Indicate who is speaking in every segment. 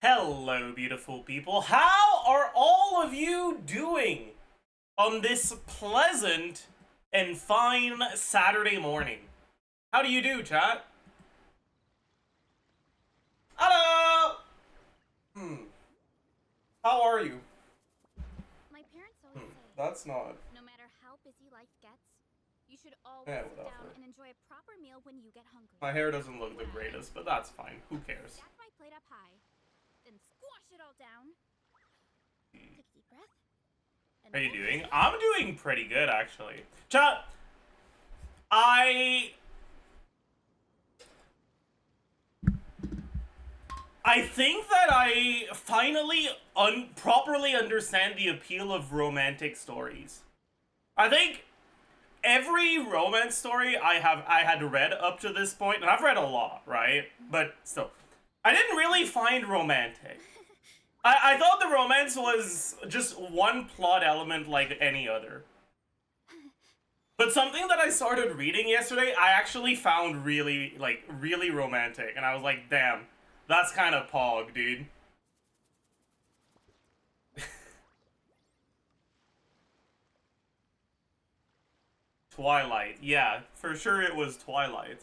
Speaker 1: Hello, beautiful people. How are all of you doing on this pleasant and fine Saturday morning? How do you do, chat? Hello! How are you?
Speaker 2: My parents always say,
Speaker 1: That's not...
Speaker 2: no matter how busy life gets, you should always
Speaker 1: Yeah,
Speaker 2: sit down
Speaker 1: whatever.
Speaker 2: and enjoy a proper meal when you get hungry.
Speaker 1: My hair doesn't look the greatest, but that's fine. Who cares?
Speaker 2: Stack my plate up high, then squash it all down. Take a deep breath.
Speaker 1: How are you doing? I'm doing pretty good, actually. Chat, I think that I finally properly understand the appeal of romantic stories. I think every romance story I had read up to this point, and I've read a lot, right? But still, I didn't really find romantic. I thought the romance was just one plot element like any other. But something that I started reading yesterday, I actually found really romantic, and I was like, damn, that's kind of pog, dude. Twilight, yeah, for sure it was Twilight.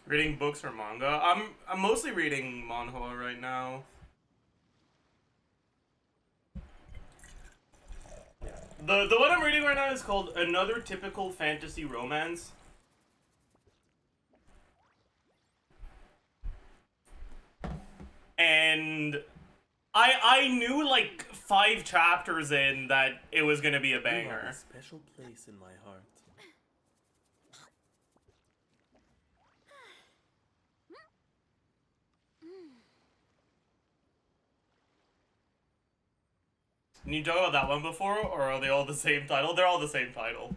Speaker 1: Reading books or manga? I'm mostly reading manhwa right now. The one I'm reading right now is called Another Typical Fantasy Romance. And I knew like 5 chapters in that it was gonna be a banger.
Speaker 3: You have a special place in my heart.
Speaker 1: Did you talk about that one before, or are they all the same title? They're all the same title.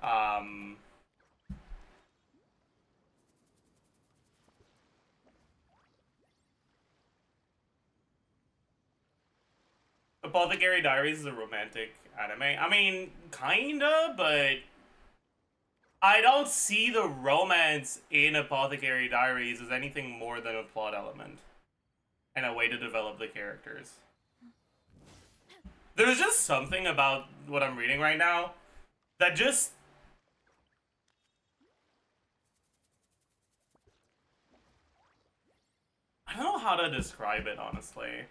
Speaker 1: Um... Apothecary Diaries is a romantic anime. I mean, kinda, but I don't see the romance in Apothecary Diaries as anything more than a plot element and a way to develop the characters. There's just something about what I'm reading right now that just... I don't know how to describe it, honestly.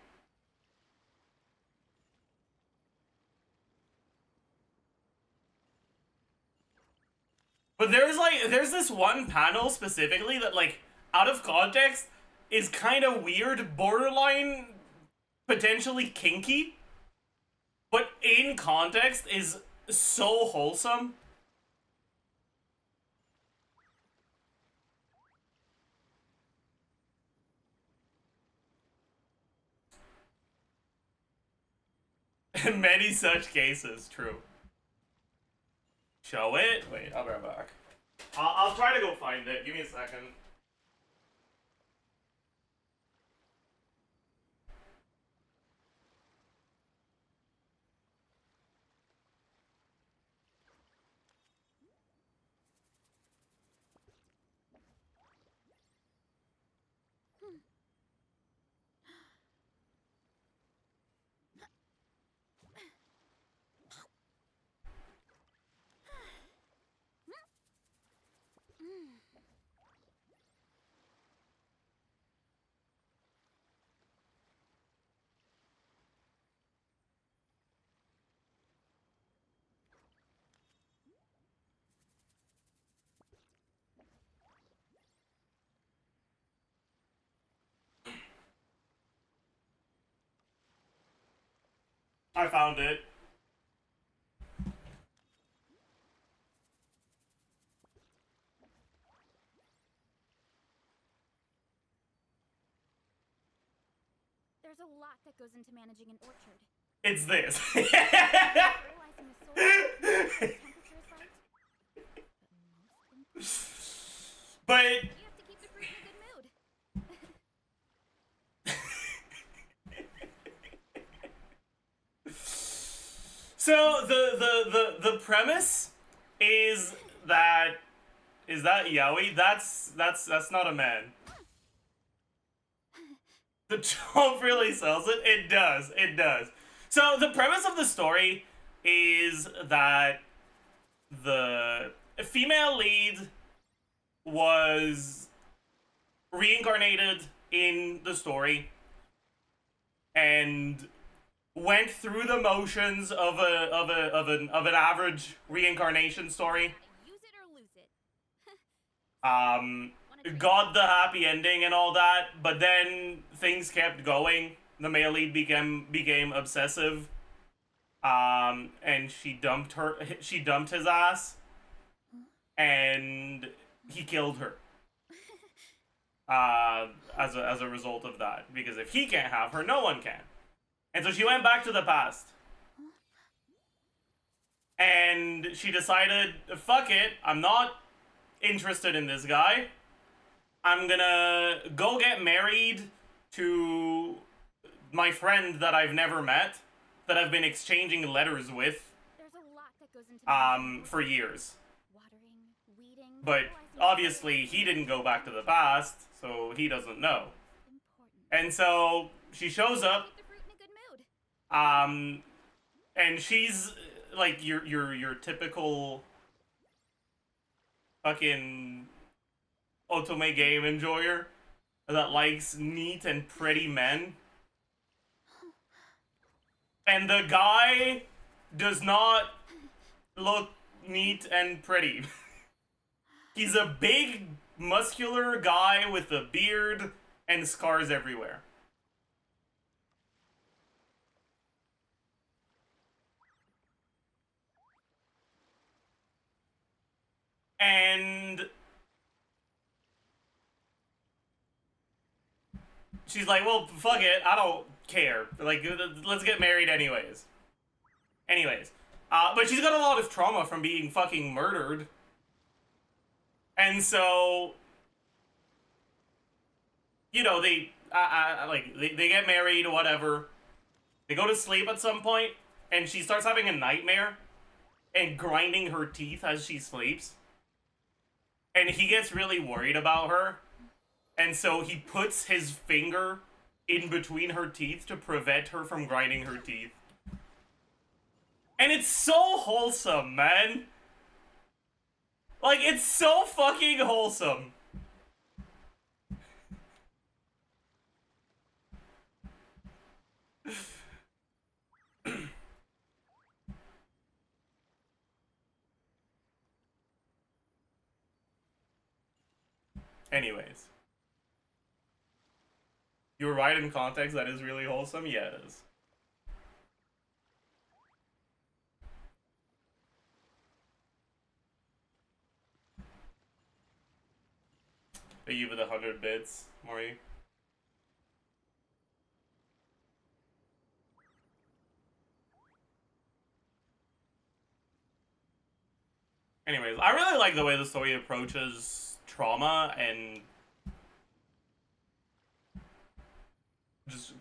Speaker 1: But there's this one panel specifically that, like, out of context, is kind of weird, borderline, potentially kinky, but in context is so wholesome. In many such cases, true. Show it? Wait, I'll be right back. I'll try to go find it. Give me a second. I found it.
Speaker 2: There's a lot that goes into managing an orchard.
Speaker 1: It's this.
Speaker 2: Fertilizing the soil, temperature is right. But most important,
Speaker 1: But
Speaker 2: you have to keep the fruit in a good mood.
Speaker 1: so the premise is that Yowie? That's not a man. The trope really sells it. It does. It does. So the premise of the story is that the female lead was reincarnated in the story and went through the motions of an average reincarnation story.
Speaker 2: Use it or lose it.
Speaker 1: Got the happy ending and all that, but then things kept going. The male lead became obsessive. And she dumped his ass, and he killed her. As a result of that, because if he can't have her, no one can. And so she went back to the past. And she decided, fuck it, I'm not interested in this guy. I'm gonna go get married to my friend that I've never met, that I've been exchanging letters with,
Speaker 2: There's a lot that goes into
Speaker 1: for years.
Speaker 2: watering, weeding,
Speaker 1: But
Speaker 2: fertilizing the
Speaker 1: obviously
Speaker 2: soil.
Speaker 1: he didn't go back to the past, so he doesn't know.
Speaker 2: Important.
Speaker 1: And so she shows up,
Speaker 2: Keep the fruit in a good mood.
Speaker 1: and she's like your typical fucking otome game enjoyer that likes neat and pretty men. And the guy does not look neat and pretty. He's a big, muscular guy with a beard and scars everywhere. And she's like, well, fuck it, I don't care. Like, let's get married anyways. But she's got a lot of trauma from being fucking murdered. And so, you know, they get married, whatever. They go to sleep at some point, and she starts having a nightmare and grinding her teeth as she sleeps. And he gets really worried about her. And so he puts his finger in between her teeth to prevent her from grinding her teeth. And it's so wholesome, man. Like, it's so fucking wholesome. Anyways. You were right in context, that is really wholesome? Yeah, it is. Thank you for the 100 bits, Maury. Anyways, I really like the way the story approaches trauma and just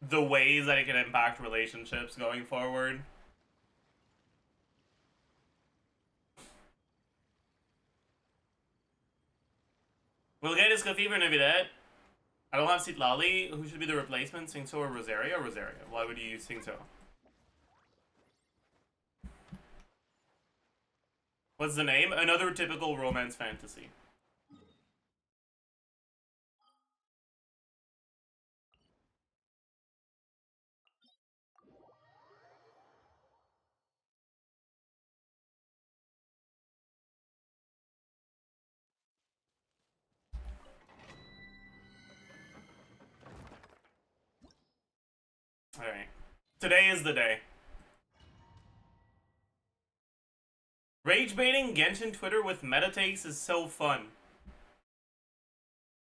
Speaker 1: the ways that it can impact relationships going forward. We'll get his fever Navidad. I don't have Citlali. Who should be the replacement? Singso or Rosaria? Rosaria. Why would you use Singso? What's the name? Another typical romance fantasy. Alright. Today is the day. Rage baiting Genshin Twitter with meta takes is so fun.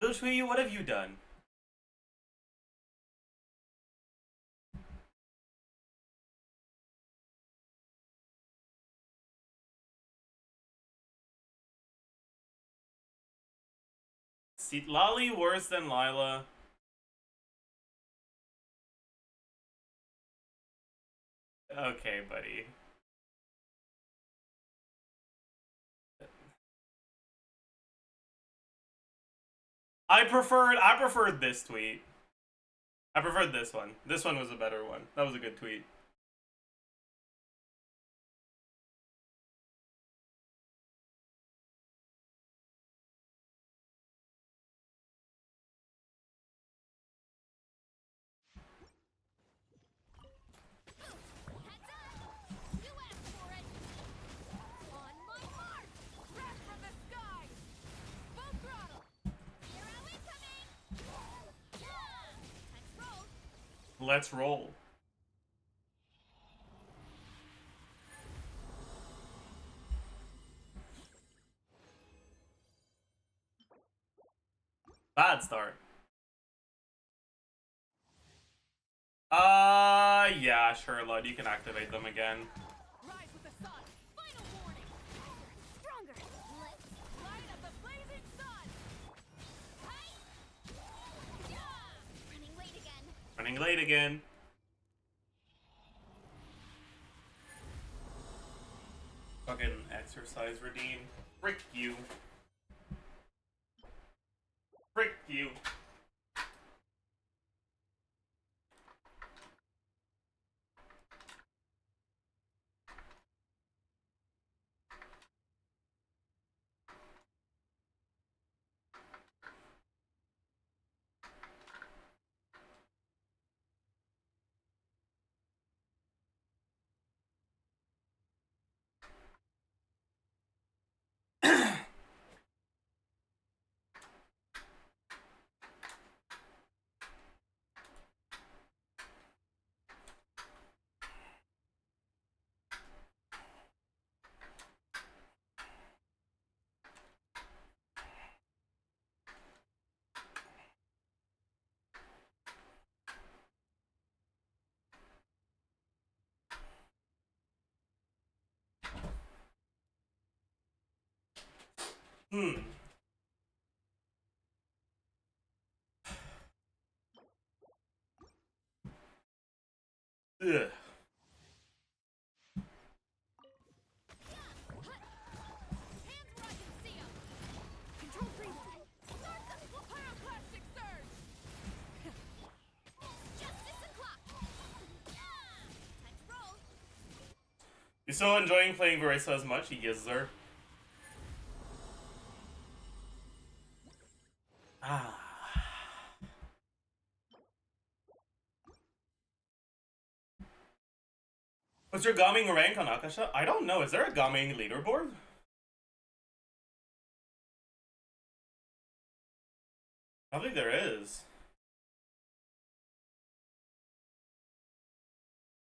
Speaker 1: Shui, what have you done? Lali worse than Lila. Okay, buddy. I preferred this tweet. I preferred this one. This one was a better one. That was a good tweet. Let's roll. Bad start. Yeah, sure, Lud, you can activate them again.
Speaker 2: Rise with the sun. Final warning. Stronger. Let's light up the blazing sun. Hi. Yeah. Running late again.
Speaker 1: Running late again. Fucking exercise redeem. Frick you. Frick you. Hmm. Ugh. You still enjoying playing Verisa as much? Yes, sir. Ah. What's your gaming rank on Akasha? I don't know. Is there a gaming leaderboard? I don't think there is.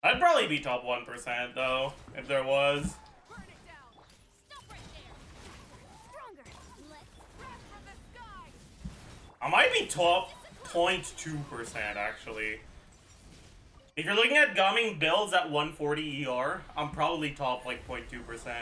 Speaker 1: I'd probably be top 1% though, if there was.
Speaker 2: Burn it down. Stop right there. Stronger. Let's crash from the sky.
Speaker 1: I might be top 0.2% actually. If you're looking at gaming builds at 140 ER, I'm probably top like 0.2%.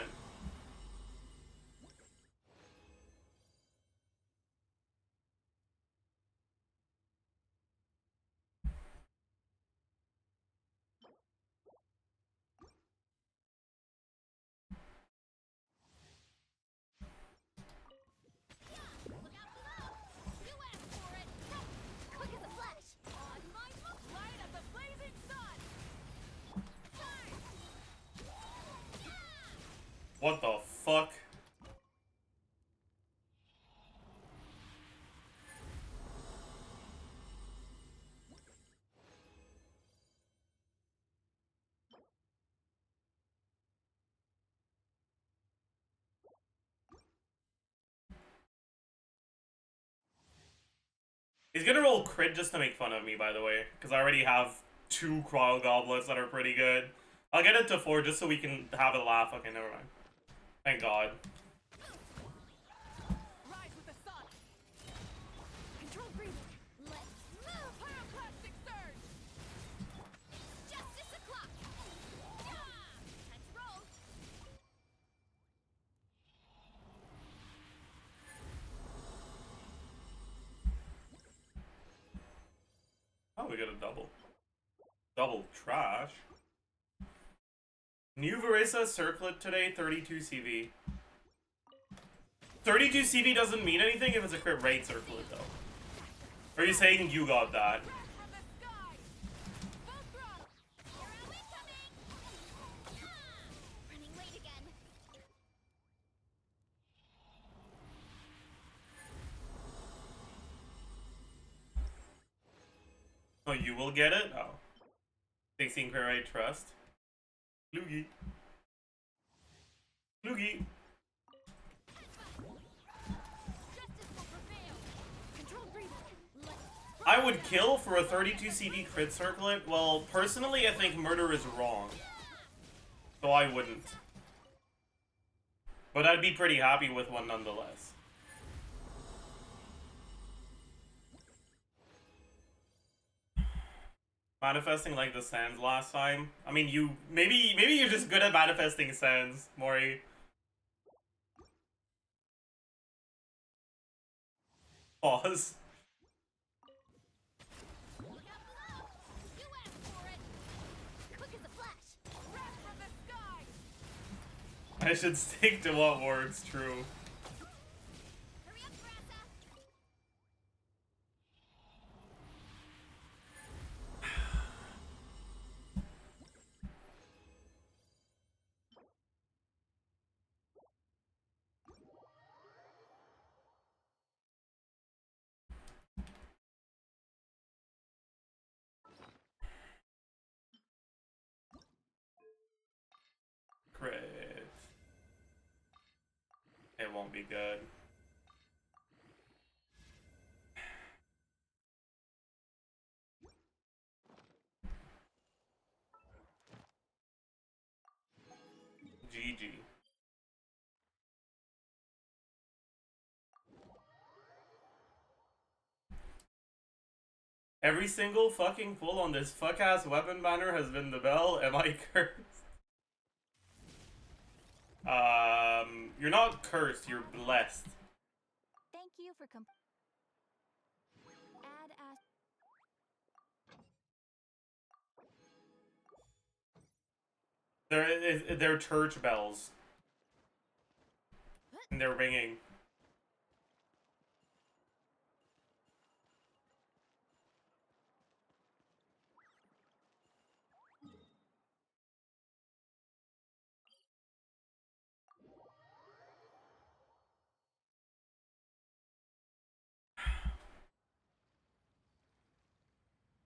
Speaker 1: What the fuck? He's gonna roll crit just to make fun of me, by the way, because I already have 2 Cryo Goblets that are pretty good. I'll get it to 4 just so we can have a laugh. Okay, never mind. Thank God.
Speaker 2: Rise with the sun. Control breathing. Let's move. Pyroclastic surge. It's justice o'clock. Yeah. Let's roll.
Speaker 1: Oh, we got a double. Double trash. New Verisa circlet today, 32 CV. 32 CV doesn't mean anything if it's a crit rate circlet, though. Are you saying you got that?
Speaker 2: From the sky. Full throttle. Here we coming. Running late again.
Speaker 1: Oh, you will get it? Oh. 16 crit rate trust. Loogie. Loogie.
Speaker 2: Justice will prevail. Control breathing. Let's
Speaker 1: I would kill for a 32 CV crit circlet. Well, personally, I think murder is wrong. So I wouldn't. But I'd be pretty happy with one nonetheless. Manifesting like the sands last time. I mean, maybe you're just good at manifesting sands, Mori. Pause.
Speaker 2: look out below. You asked for it. Quick as a flash. Wrath from the sky.
Speaker 1: I should stick to what works, true.
Speaker 2: Hurry up, Grassa.
Speaker 1: Crit. It won't be good. GG. Every single fucking pull on this fuck-ass weapon banner has been the bell. Am I cursed? You're not cursed, you're blessed.
Speaker 2: Thank you for add as
Speaker 1: They're church bells. And they're ringing.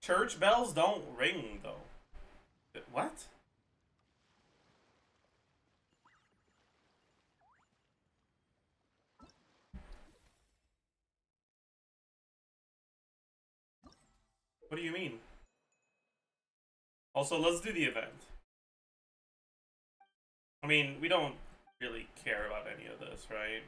Speaker 1: Church bells don't ring, though. What? What do you mean? Also, let's do the event. I mean, we don't really care about any of this, right?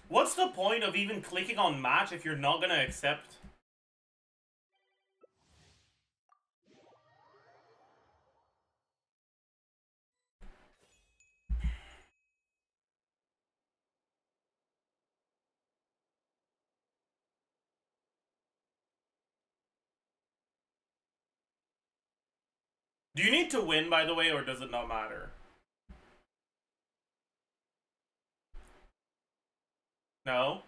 Speaker 1: What's the point of even clicking on match if you're not gonna accept? Do you need to win, by the way, or does it not matter? No?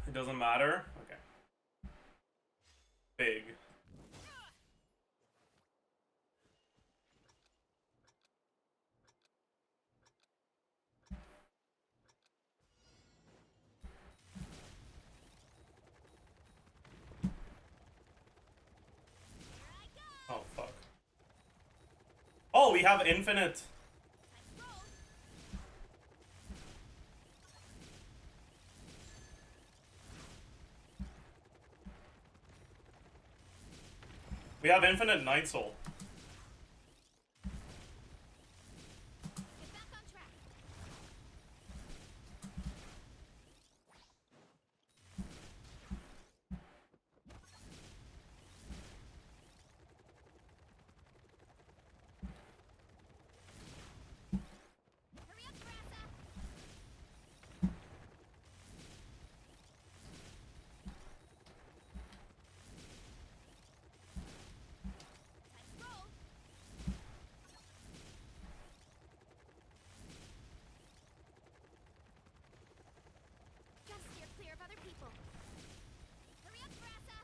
Speaker 1: It doesn't matter? Okay. Big. Oh, fuck. Oh, we have infinite. We have infinite Night Soul.
Speaker 2: Get back on track. Hurry up, Brassa. Let's roll. Gotta steer clear of other people. Hurry up, Brassa.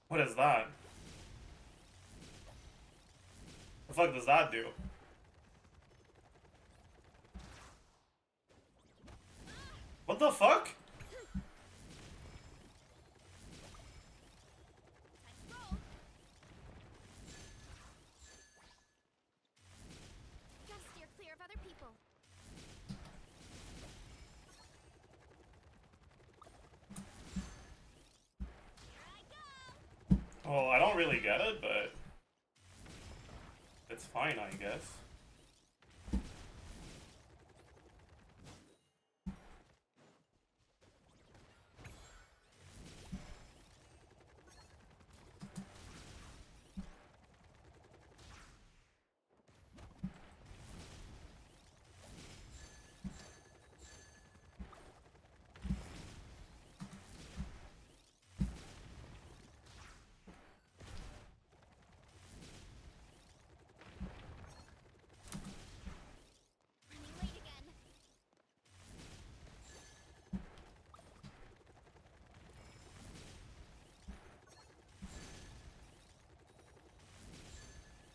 Speaker 1: What is that? The fuck does that do? What the fuck?
Speaker 2: Let's roll. Gotta steer clear of other people. Here I go.
Speaker 1: Well, I don't really get it, but it's fine, I guess.
Speaker 2: Running late again.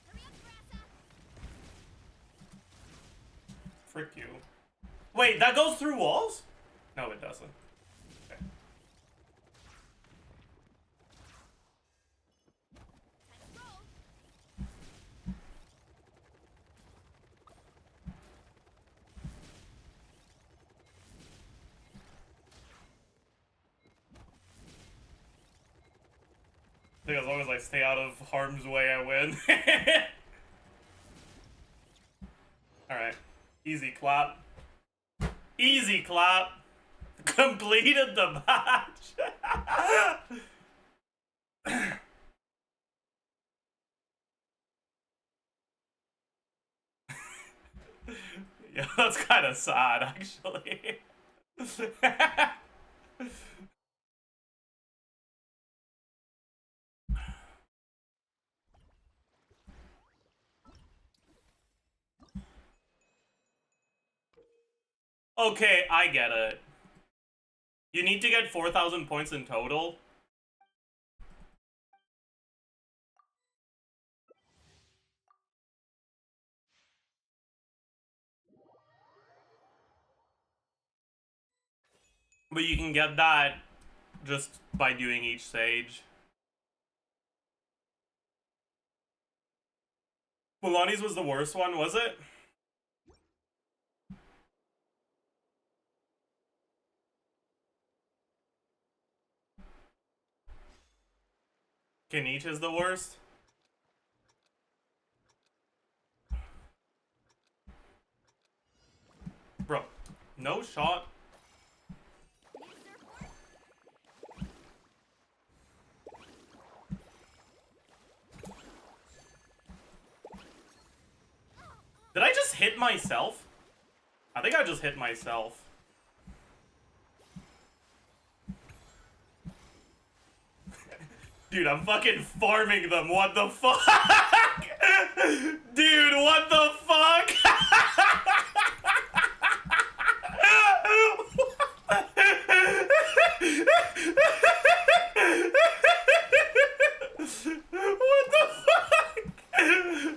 Speaker 2: Hurry up, Brassa.
Speaker 1: Frick you. Wait, that goes through walls? No, it doesn't. Okay.
Speaker 2: Let's roll.
Speaker 1: I think as long as I stay out of harm's way, I win. Alright. Easy clap. Easy clap. Completed the match. Yeah, that's kind of sad, actually. Okay, I get it. You need to get 4,000 points in total. But you can get that just by doing each stage. Mulani's was the worst one, was it? Kinich is the worst? Bro, no shot.
Speaker 2: New surfboard.
Speaker 1: Did I just hit myself? I think I just hit myself. Dude, I'm fucking farming them. What the fuck? Dude, what the fuck? What the fuck?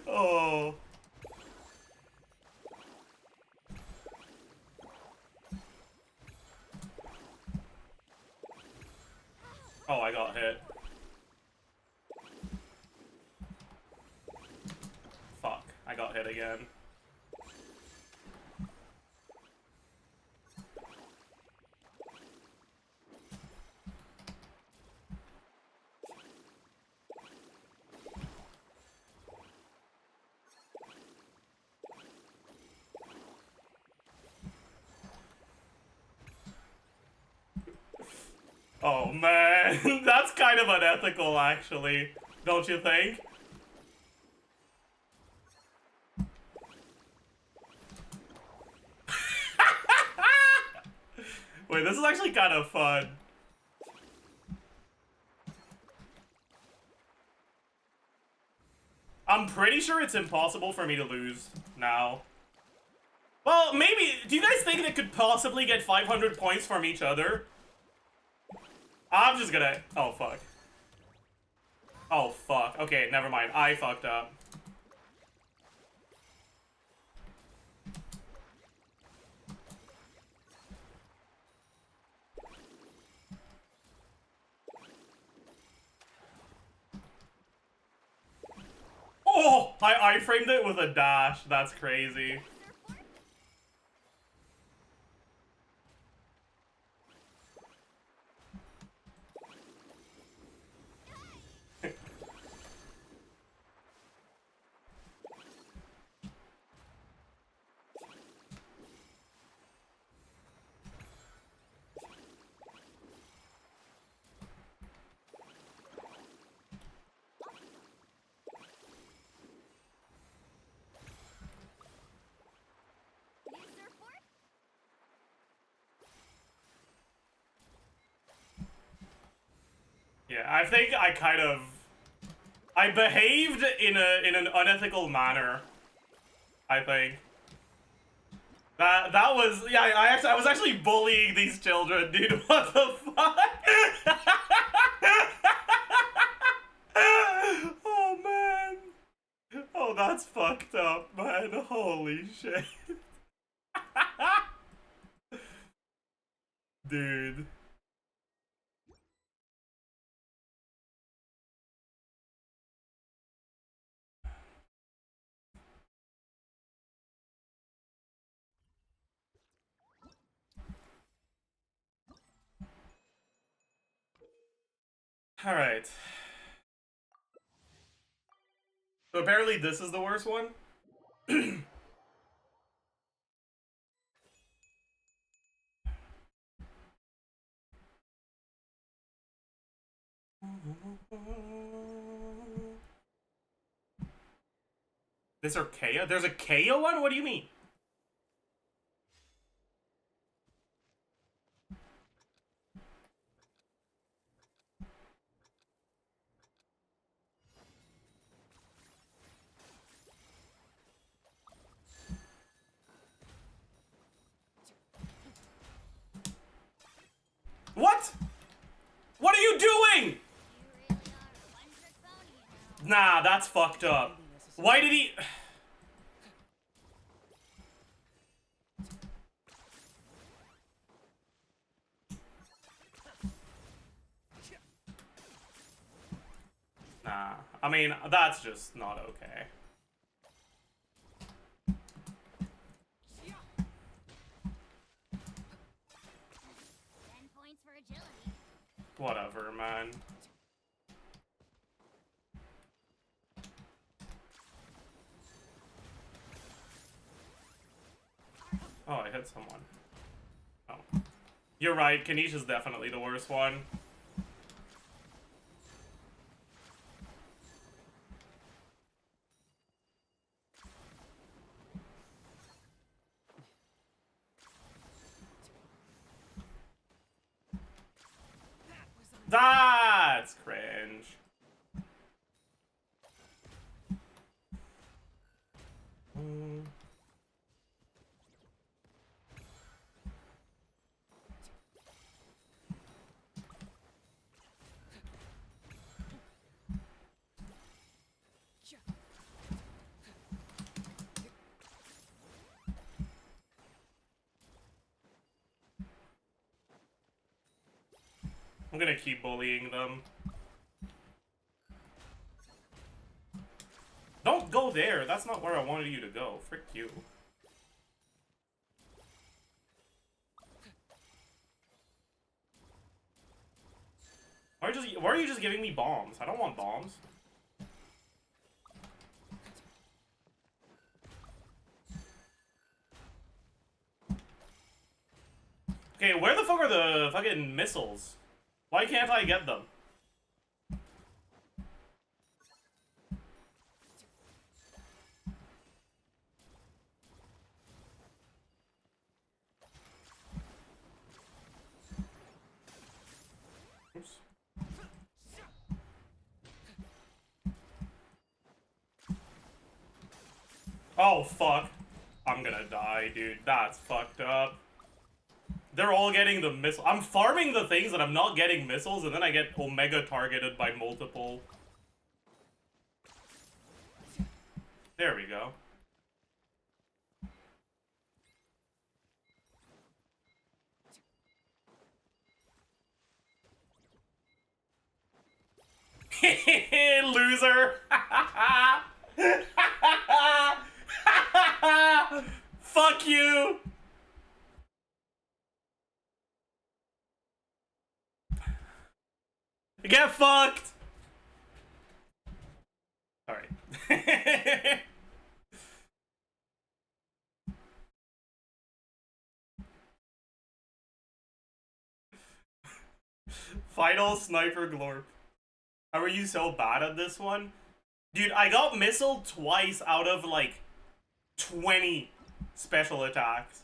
Speaker 1: Oh. Oh, I got hit. I got hit again. Oh man, that's kind of unethical actually, don't you think? Wait, this is actually kind of fun. I'm pretty sure it's impossible for me to lose now. Well, maybe, do you guys think they could possibly get 500 points from each other? I'm just gonna, oh fuck. Oh fuck, okay, never mind, I fucked up. Oh, I framed it with a dash, that's crazy. Yeah, I think I behaved in an unethical manner. I think. That was, yeah, I was actually bullying these children, dude. What the fuck? Oh man. Oh, that's fucked up, man. Holy shit. Dude. Alright. So apparently this is the worst one? This Archaea? There's a Kea one? What do you mean? What? What are you doing? Nah, that's fucked up. Why did he... Nah, I mean, that's just not okay. Whatever, man. Oh, I hit someone. Oh. You're right, Kanisha's definitely the worst one. That's cringe. I'm gonna keep bullying them. Don't go there. That's not where I wanted you to go. Frick you. Why are you just giving me bombs? I don't want bombs. Okay, where the fuck are the fucking missiles? Why can't I get them? Oops. Oh, fuck. I'm gonna die, dude. That's fucked up. They're all getting the missile. I'm farming the things that I'm not getting missiles, and then I get Omega targeted by multiple. There we go. Loser. Fuck you. Get fucked. Alright. Final Sniper Glorp. How are you so bad at this one? Dude, I got missile twice out of like 20 special attacks.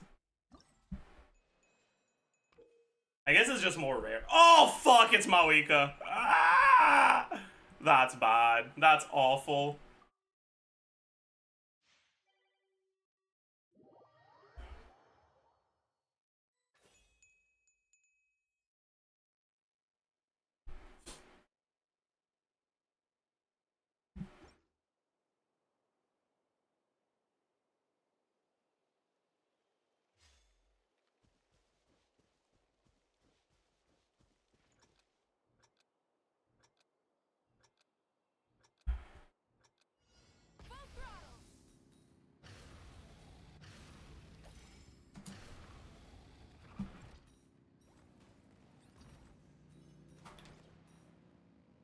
Speaker 1: I guess it's just more rare. Oh fuck, it's Mawika. Ah! That's bad. That's awful.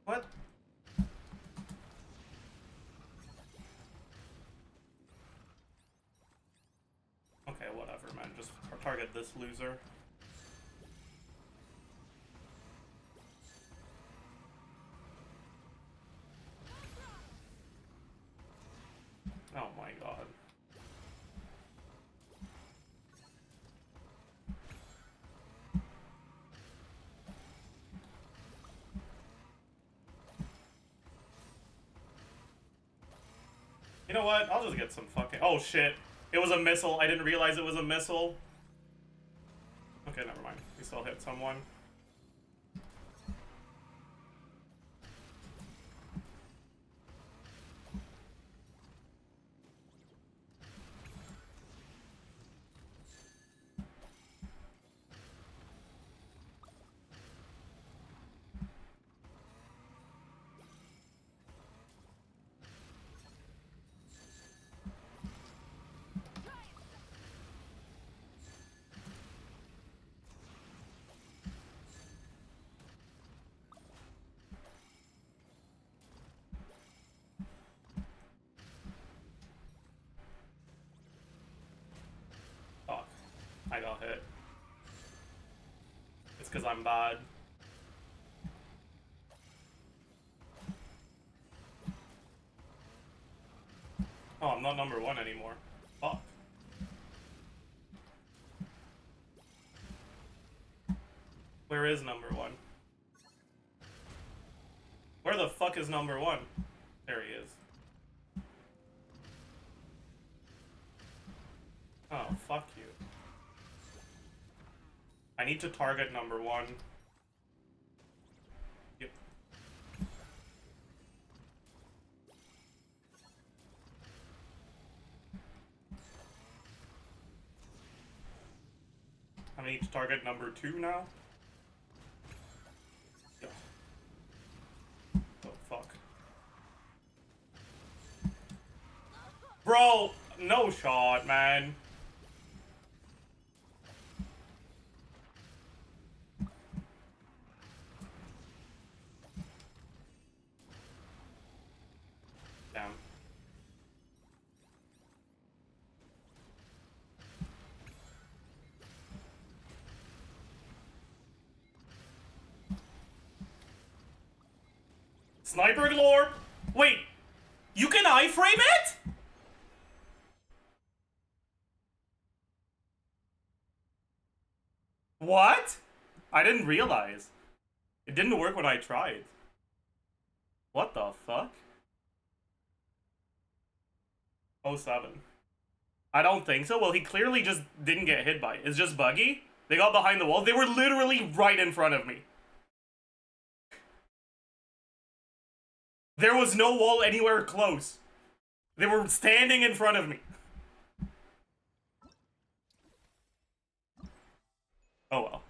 Speaker 1: What? Okay, whatever, man. Just target this loser. Oh my god. You know what? I'll just get some fucking... Oh shit. It was a missile. I didn't realize it was a missile. Okay, never mind. We still hit someone. Fuck. I got hit. It's because I'm bad. Oh, I'm not number one anymore. Fuck. Where is number one? Where the fuck is number one? There he is. Oh, fuck you. I need to target number one. Yep. I need to target number two now. Yeah. Oh, fuck. Bro, no shot, man. Damn. Sniper Glorp? Wait, you can iframe it? What? I didn't realize. It didn't work when I tried. What the fuck? 07. I don't think so. Well, he clearly just didn't get hit by it. It's just buggy. They got behind the wall. They were literally right in front of me. There was no wall anywhere close. They were standing in front of me. Oh well.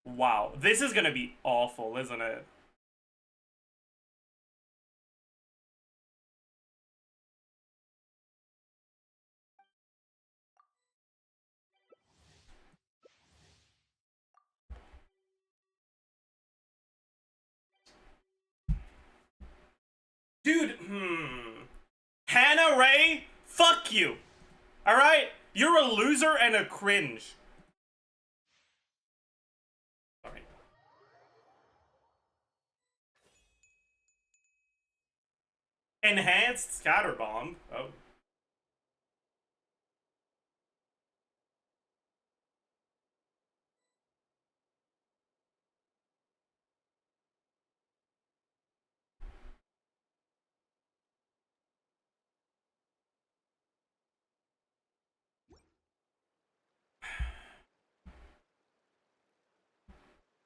Speaker 1: Wow. This is gonna be awful, isn't it? Dude, Hannah Ray, fuck you. Alright? You're a loser and a cringe. Sorry. Enhanced scatter bomb. Oh.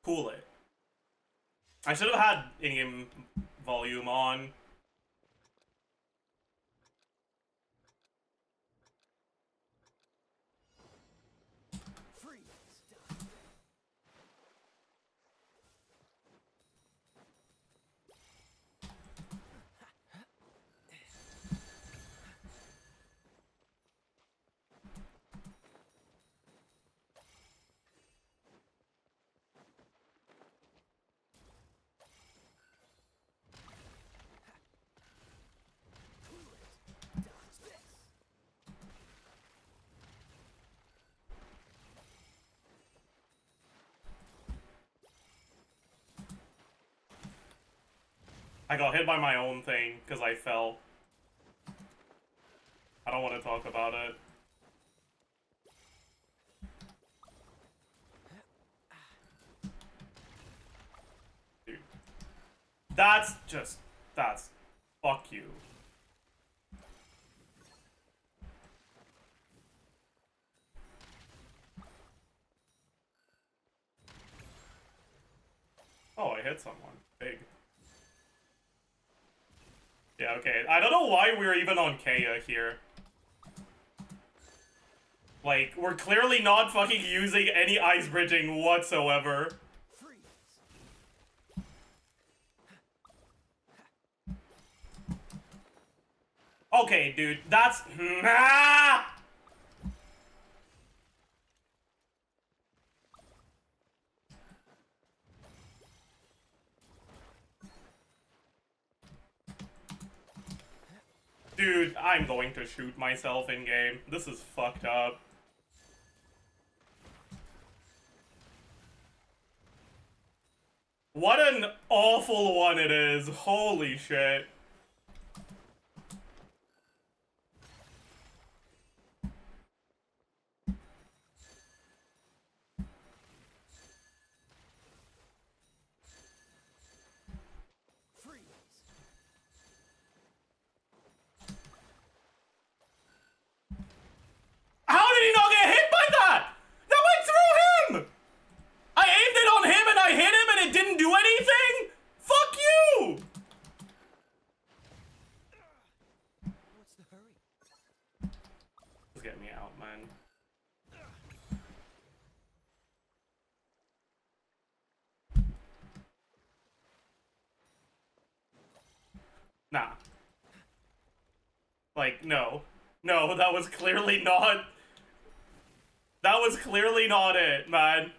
Speaker 1: Cool it. I should have had in-game volume on. I got hit by my own thing because I fell. I don't want to talk about it. Dude. That's fuck you. Oh, I hit someone. Big. Yeah, okay. I don't know why we're even on Kea here. Like, we're clearly not fucking using any ice bridging whatsoever. Okay, dude, that's... Dude, I'm going to shoot myself in-game. This is fucked up. What an awful one it is. Holy shit. How did he not get hit by that? That went through him! I aimed it on him and I hit him and it didn't do anything? Fuck you!
Speaker 4: What's the hurry?
Speaker 1: Just get me out, man. Nah. Like, no. No, that was clearly not... That was clearly not it, man.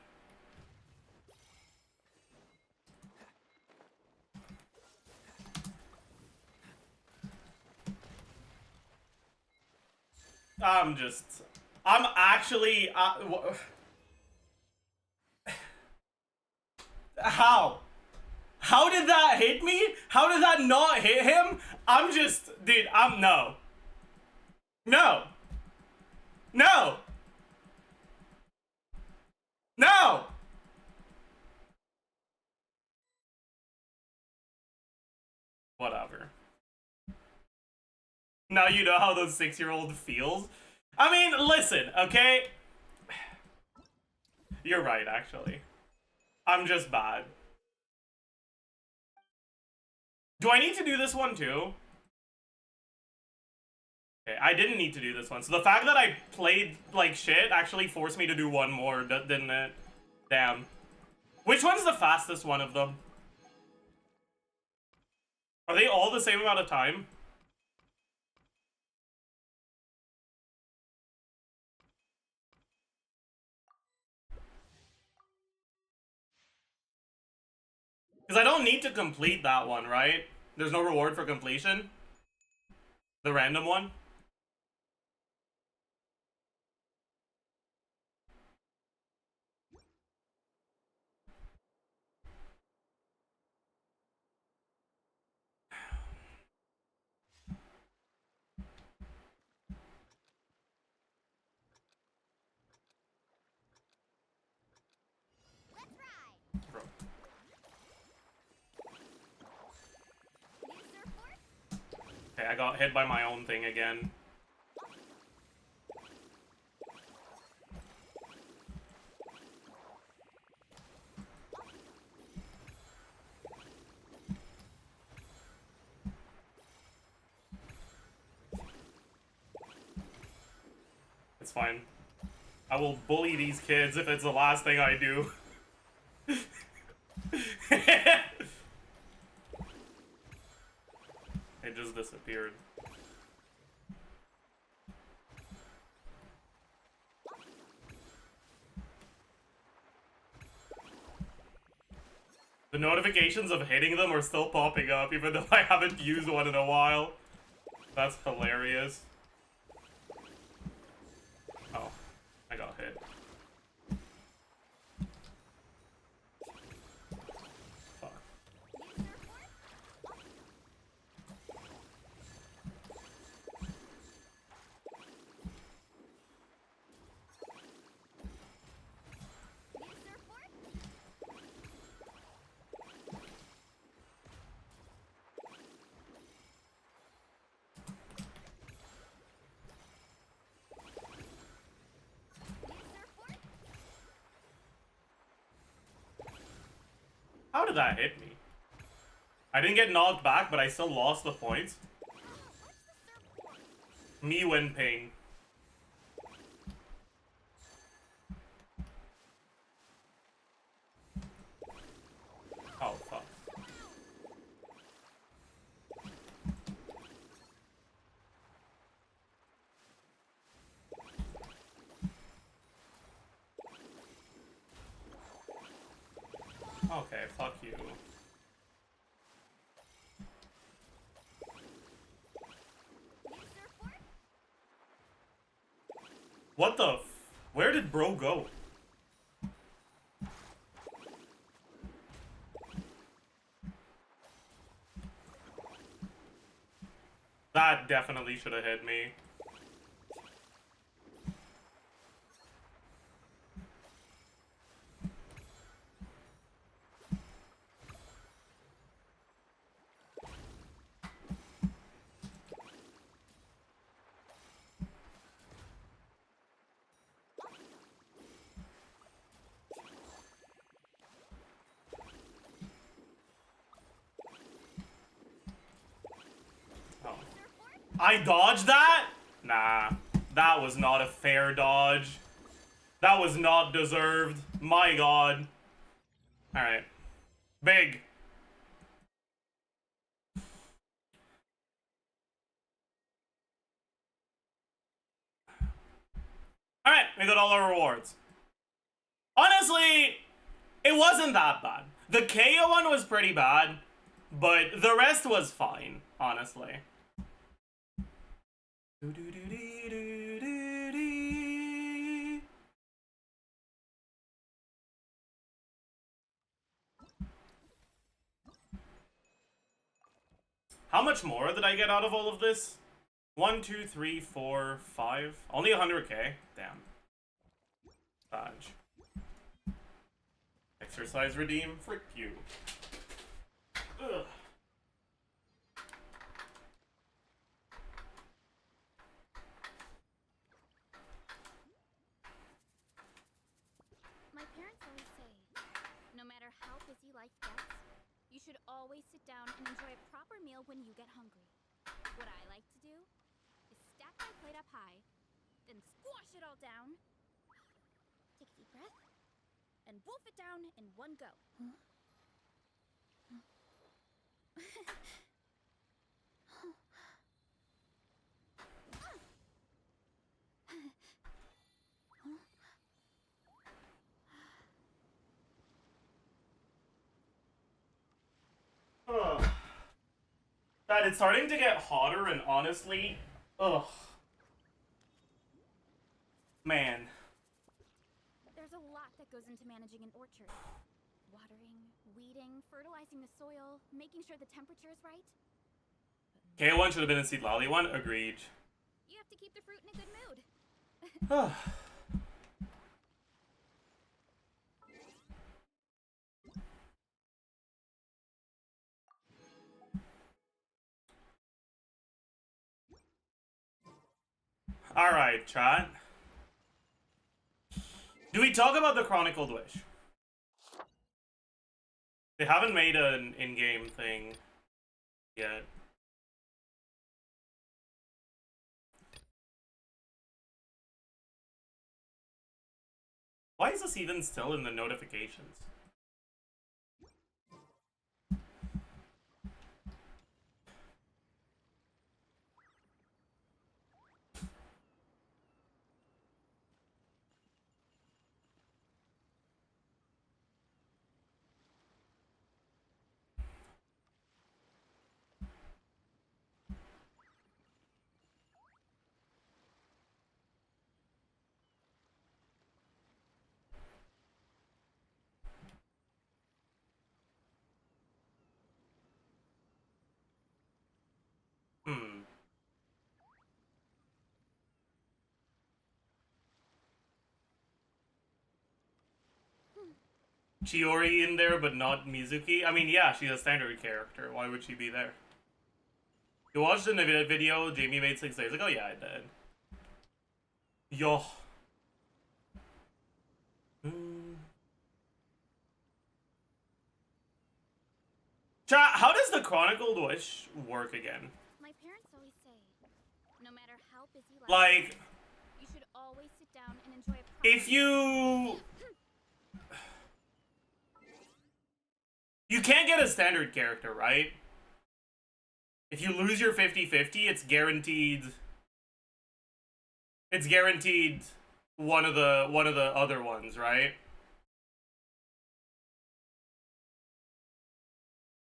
Speaker 1: I'm actually... how? How did that hit me? How did that not hit him? I'm just... Dude, no. No. No. No. Whatever. Now you know how those 6-year-old feels? I mean, listen, okay? You're right, actually. I'm just bad. Do I need to do this one too? Okay, I didn't need to do this one. So the fact that I played like shit actually forced me to do one more, didn't it? Damn. Which one's the fastest one of them? Are they all the same amount of time? Because I don't need to complete that one, right? There's no reward for completion? The random one?
Speaker 2: Let's ride.
Speaker 1: Bro.
Speaker 2: New surfboard?
Speaker 1: Okay, I got hit by my own thing again. It's fine. I will bully these kids if it's the last thing I do. It just disappeared. The notifications of hitting them are still popping up, even though I haven't used one in a while. That's hilarious. Oh, I got hit. Fuck.
Speaker 2: New surfboard? New surfboard? New surfboard?
Speaker 1: How did that hit me? I didn't get knocked back, but I still lost the points.
Speaker 2: What's the surfboard?
Speaker 1: Me when ping. Oh, fuck. Okay, fuck you.
Speaker 2: New surfboard?
Speaker 1: What the f- Where did bro go? That definitely should have hit me. Oh. I dodged that? Nah, that was not a fair dodge. That was not deserved. My god. Alright. Big. Alright, we got all our rewards. Honestly, it wasn't that bad. The KO one was pretty bad, but the rest was fine, honestly. How much more did I get out of all of this? 1, 2, 3, 4, 5. Only 100k? Damn. Dodge. Exercise redeem? Frick you. Ugh.
Speaker 2: My parents always say, no matter how busy life gets, you should always sit down and enjoy a proper meal when you get hungry. What I like to do is stack my plate up high, then squash it all down, take a deep breath, and wolf it down in one go.
Speaker 1: Ugh. God, it's starting to get hotter, and honestly, ugh. Man.
Speaker 2: There's a lot that goes into managing an orchard. Watering, weeding, fertilizing the soil, making sure the temperature is right.
Speaker 1: KO1 should have been in Seed Lolly 1, agreed.
Speaker 2: You have to keep the fruit in a good mood.
Speaker 1: Alright, chat. Do we talk about the Chronicled Wish? They haven't made an in-game thing yet. Why is this even still in the notifications? Hmm. Chiori in there, but not Mizuki? I mean, yeah, she's a standard character. Why would she be there? You watched in a video Jamie made 6 days ago? Yeah, I did. Yo. Chat, how does the Chronicled Wish work again?
Speaker 2: My parents always say, no matter how busy life
Speaker 1: Like,
Speaker 2: is, you should always sit down and enjoy a proper
Speaker 1: if you... You can't get a standard character, right? If you lose your 50-50, it's guaranteed... It's guaranteed one of the other ones, right?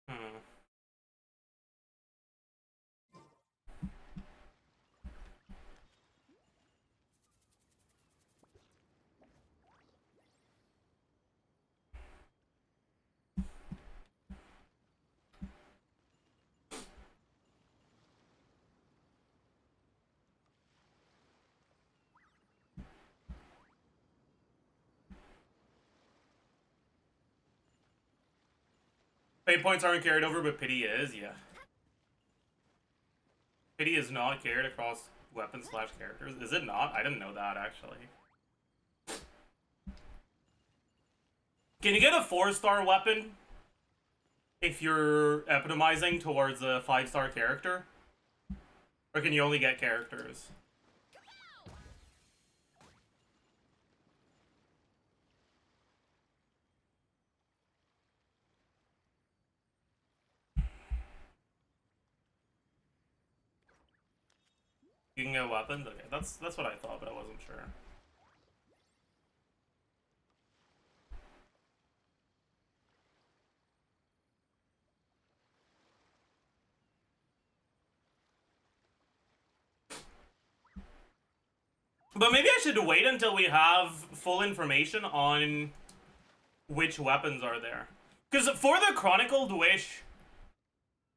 Speaker 1: Hmm. Fate points aren't carried over, but pity is, yeah. Pity is not carried across weapons / characters. Is it not? I didn't know that, actually. Can you get a 4-star weapon if you're epitomizing towards a 5-star character? Or can you only get characters? You can get weapons? Okay, that's what I thought, but I wasn't sure. But maybe I should wait until we have full information on which weapons are there. Because for the Chronicled Wish,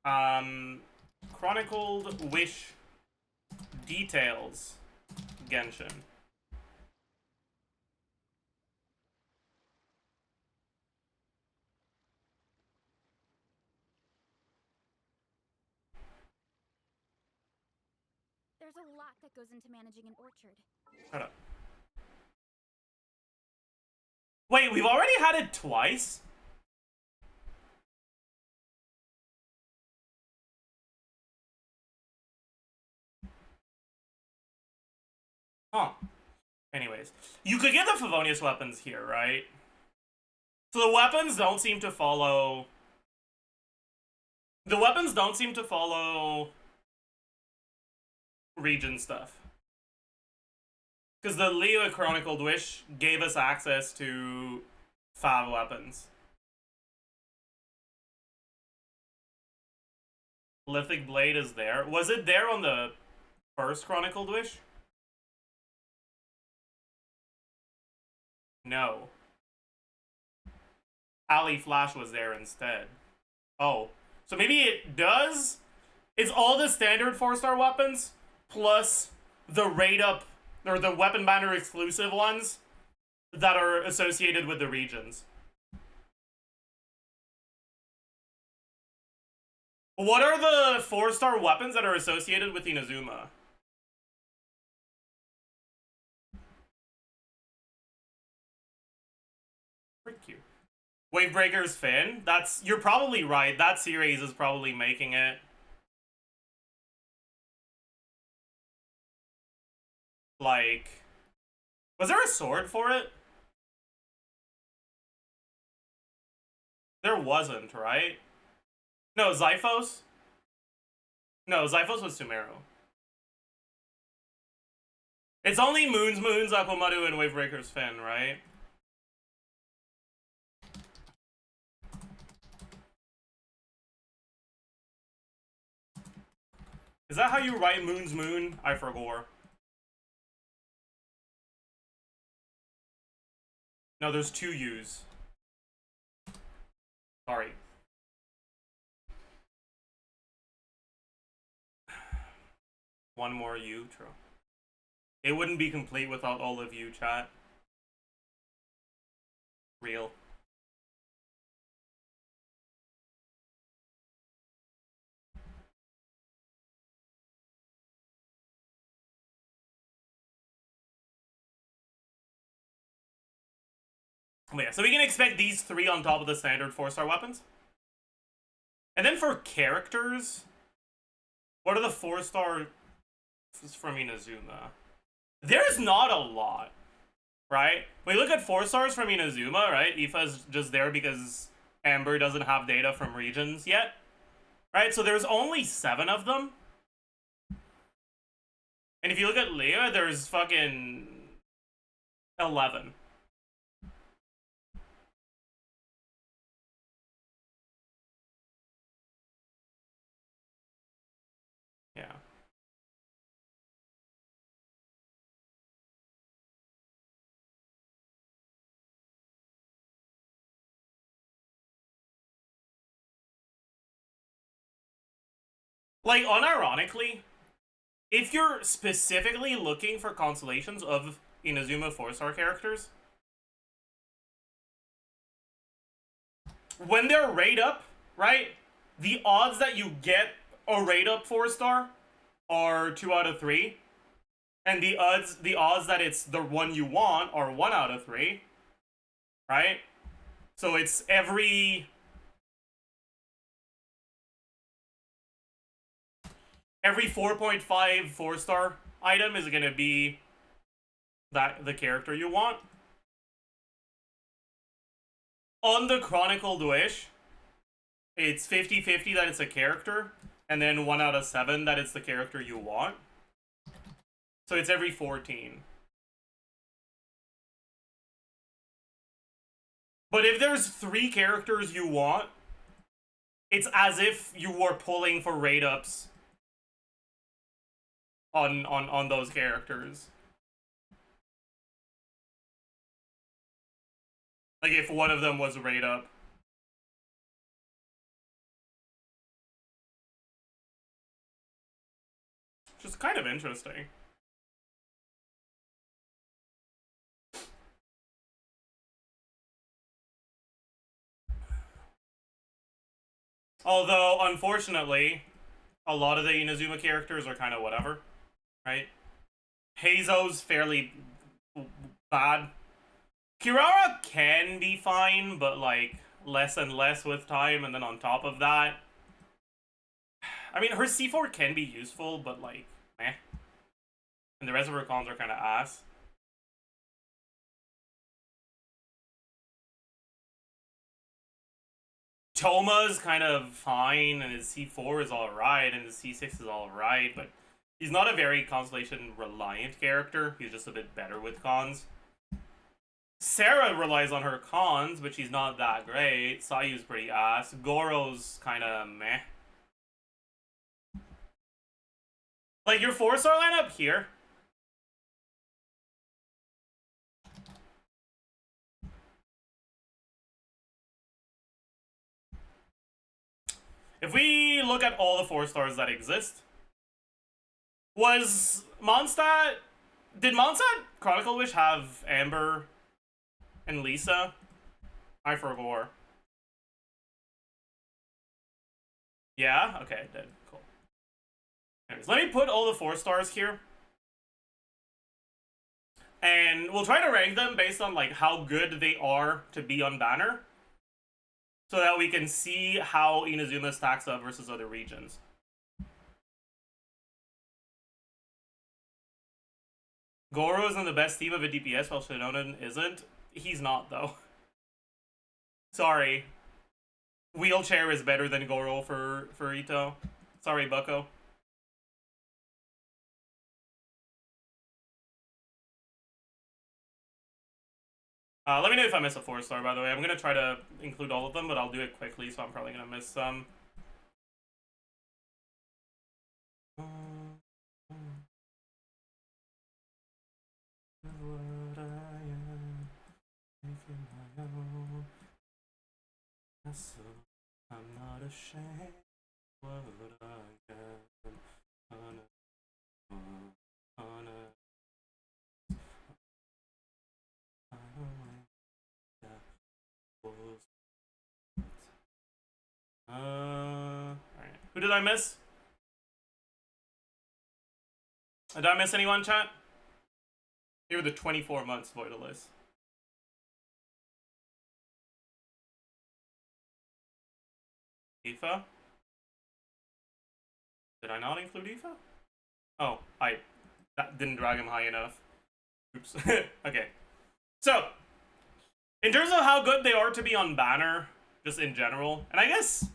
Speaker 1: Chronicled Wish details, Genshin.
Speaker 2: There's a lot that goes into managing an orchard.
Speaker 1: Shut up. Wait, we've already had it twice? Huh. Anyways, you could get the Favonius weapons here, right? So the weapons don't seem to follow... The weapons don't seem to follow region stuff. Because the Leo Chronicled Wish gave us access to Fav weapons. Lithic Blade is there. Was it there on the first Chronicled Wish? No. Ali Flash was there instead. Oh. So maybe it does? It's all the standard 4-star weapons, plus the rate up, or the weapon banner exclusive ones that are associated with the regions. What are the 4-star weapons that are associated with INAZUMA? Pretty cute. Wavebreaker's Fin? You're probably right. That series is probably making it. Like, was there a sword for it? There wasn't, right? No, Zyphos? No, Zyphos was Sumeru. It's only Moons, Aquamaru, and Wavebreaker's Fin, right? Is that how you write Moon's Moon? I forgot. No, there's 2 U's. Sorry. One more U, true. It wouldn't be complete without all of you, chat. Real. But yeah, so we can expect these 3 on top of the standard 4-star weapons. And then for characters, what are the 4-star from INAZUMA? There's not a lot, right? When you look at 4-stars from INAZUMA, right? Aoife's just there because Amber doesn't have data from regions yet, right? So there's only 7 of them. And if you look at Leah, there's fucking 11. Yeah. Like, unironically, if you're specifically looking for constellations of INAZUMA 4-star characters, when they're rate up, right, the odds that you get a rate up 4-star are 2 out of 3, and the odds that it's the one you want are 1 out of 3, right? So it's every 4.5 4-star item is gonna be the character you want. On the Chronicled Wish, it's 50-50 that it's a character, and then 1 out of 7 that it's the character you want. So it's every 14. But if there's 3 characters you want, it's as if you were pulling for rate ups on those characters. Like, if one of them was rate up. Which is kind of interesting. Although, unfortunately, a lot of the Inazuma characters are kind of whatever, right? Heizo's fairly bad. Kirara can be fine, but like less and less with time, and then on top of that, I mean, her C4 can be useful, but like, meh. And the rest of her cons are kind of ass. Toma's kind of fine, and his C4 is alright, and his C6 is alright, but he's not a very Constellation-reliant character. He's just a bit better with cons. Sarah relies on her cons, but she's not that great. Sayu's pretty ass. Goro's kind of meh. Like, your 4-star lineup here. If we look at all the 4-stars that exist, was Mondstadt... Did Mondstadt Chronicle Wish have Amber and Lisa? I forgot. Yeah? Okay, it did. Cool. Anyways, let me put all the 4-stars here. And we'll try to rank them based on like how good they are to be on banner, so that we can see how Inazuma stacks up versus other regions. Goro's in the best team of a DPS while Shinonen isn't. He's not, though. Sorry. Wheelchair is better than Goro for Ito. Sorry, Bucko. Let me know if I miss a 4-star, by the way. I'm going to try to include all of them, but I'll do it quickly, so I'm probably going to miss some. I'm not ashamed what I am. Alright. Who did I miss? Did I miss anyone, chat? Here were the 24 months Voidalist. Aoife? Did I not include Aoife? Oh, that didn't drag him high enough. Oops. Okay. So, in terms of how good they are to be on banner, just in general, and I guess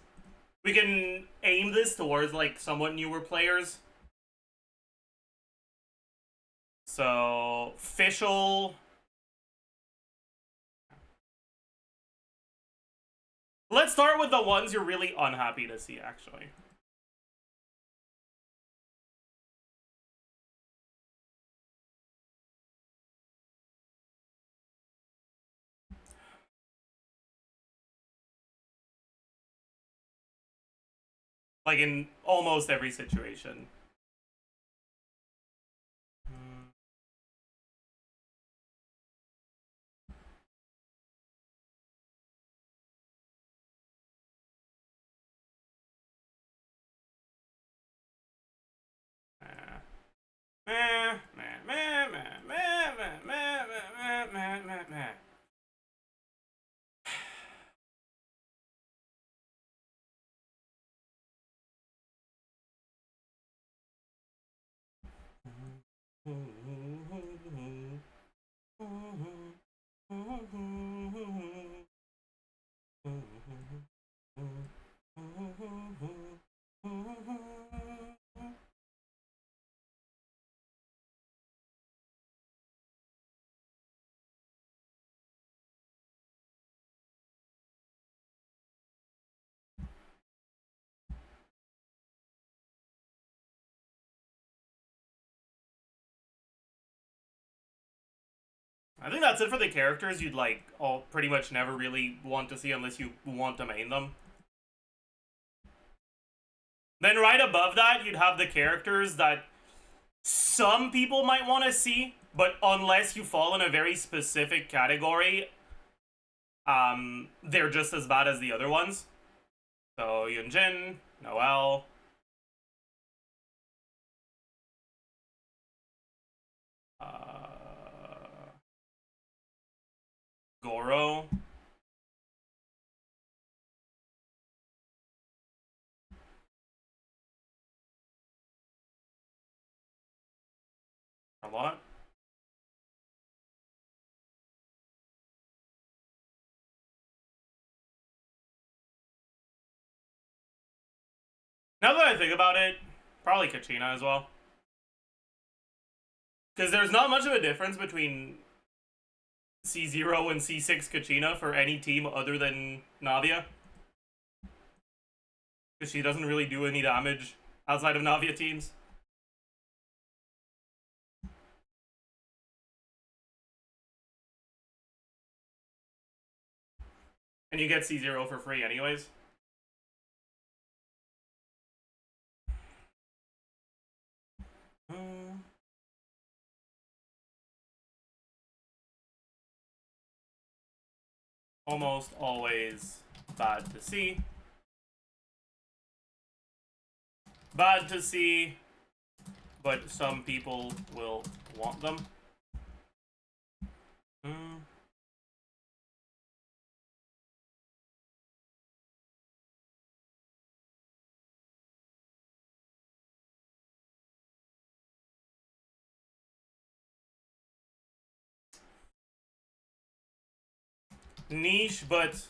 Speaker 1: we can aim this towards like somewhat newer players. So, Fischl. Let's start with the ones you're really unhappy to see, actually. Like in almost every situation. I think that's it for the characters you'd like all pretty much never really want to see unless you want to main them. Then right above that, you'd have the characters that some people might want to see, but unless you fall in a very specific category, they're just as bad as the other ones. So Yunjin, Noel, Goro, a lot. Now that I think about it, probably Kachina as well. Because there's not much of a difference between C0 and C6 Kachina for any team other than Navia. Because she doesn't really do any damage outside of Navia teams. And you get C0 for free anyways. Almost always bad to see. Bad to see, but some people will want them. Niche, but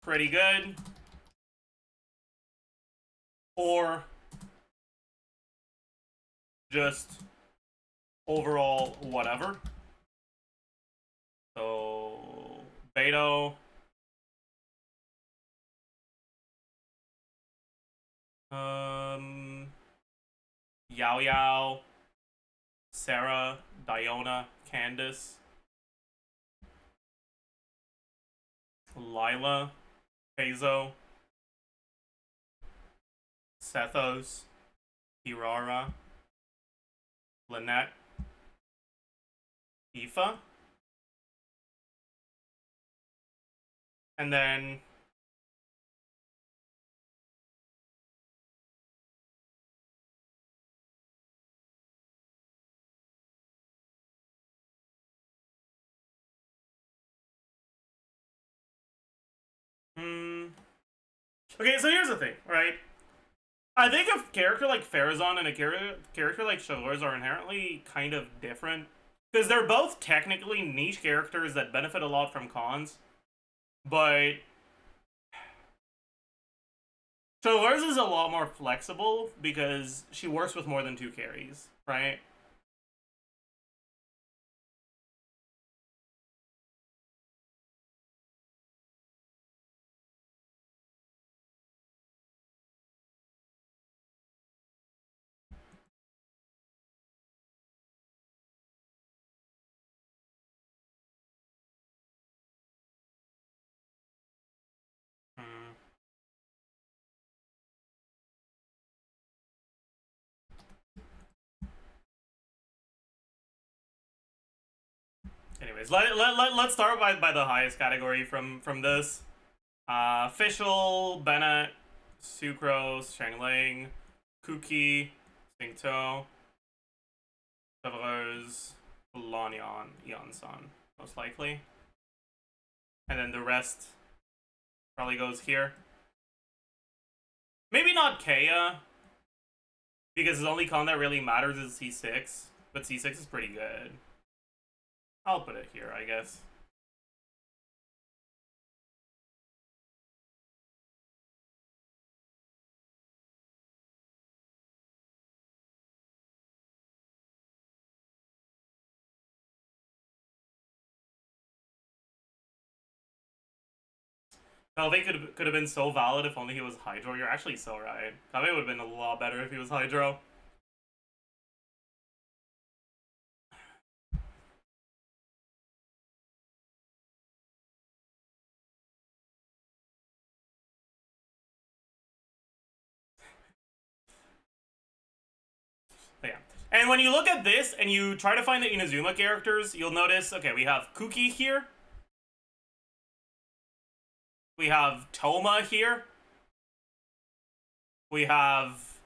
Speaker 1: pretty good. Or just overall whatever. So Beto, Yao Yao, Sarah, Diona, Candace, Lila, Pezo, Sethos, Hirara, Lynette, Aoife, and then okay, so here's the thing, right? I think a character like Farazan and a character like Shalors are inherently kind of different. Because they're both technically niche characters that benefit a lot from cons. But Shalors is a lot more flexible because she works with more than 2 carries, right? Anyways, let's start by the highest category from this. Official, Bennett, Sucrose, Shangling, Kuki, Singto, Chevreuse, Lanyan, Eon-san, most likely. And then the rest probably goes here. Maybe not Kea, because his only con that really matters is C6, but C6 is pretty good. I'll put it here, I guess. Kaveh could have been so valid if only he was Hydro. You're actually so right. Kaveh would have been a lot better if he was Hydro. And when you look at this and you try to find the Inazuma characters, you'll notice, okay, we have Kuki here. We have Toma here. We have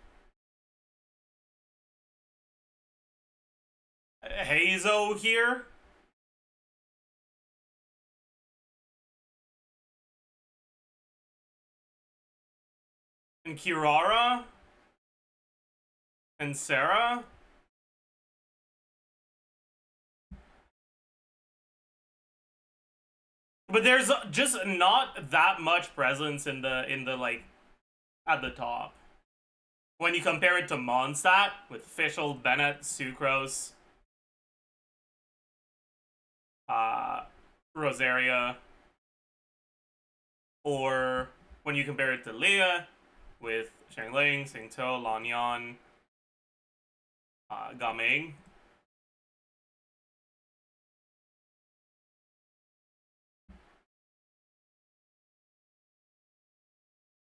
Speaker 1: Heizo here. And Kirara. And Sarah. But there's just not that much presence in the like at the top. When you compare it to Mondstadt with Fischl, Bennett, Sucrose, Rosaria, or when you compare it to Leah with Shangling, Xingtou, Lanyan, Gaming.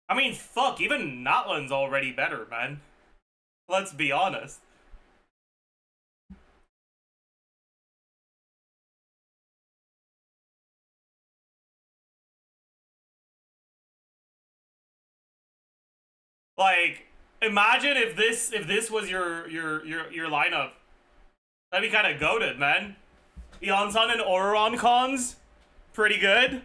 Speaker 1: I mean, fuck, even Natlan's already better, man. Let's be honest. Like, imagine if this was your lineup. That'd be kind of goated, man. Yonsan and Auroron cons, pretty good.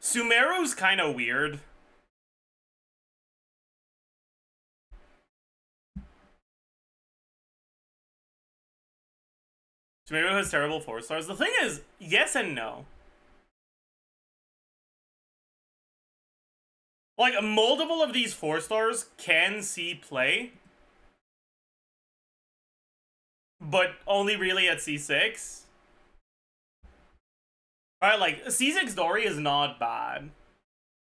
Speaker 1: Sumeru's kind of weird. Sumeru has terrible 4 stars. The thing is, yes and no. Like, multiple of these 4 stars can see play, but only really at C6. Alright, like, C6 Dory is not bad.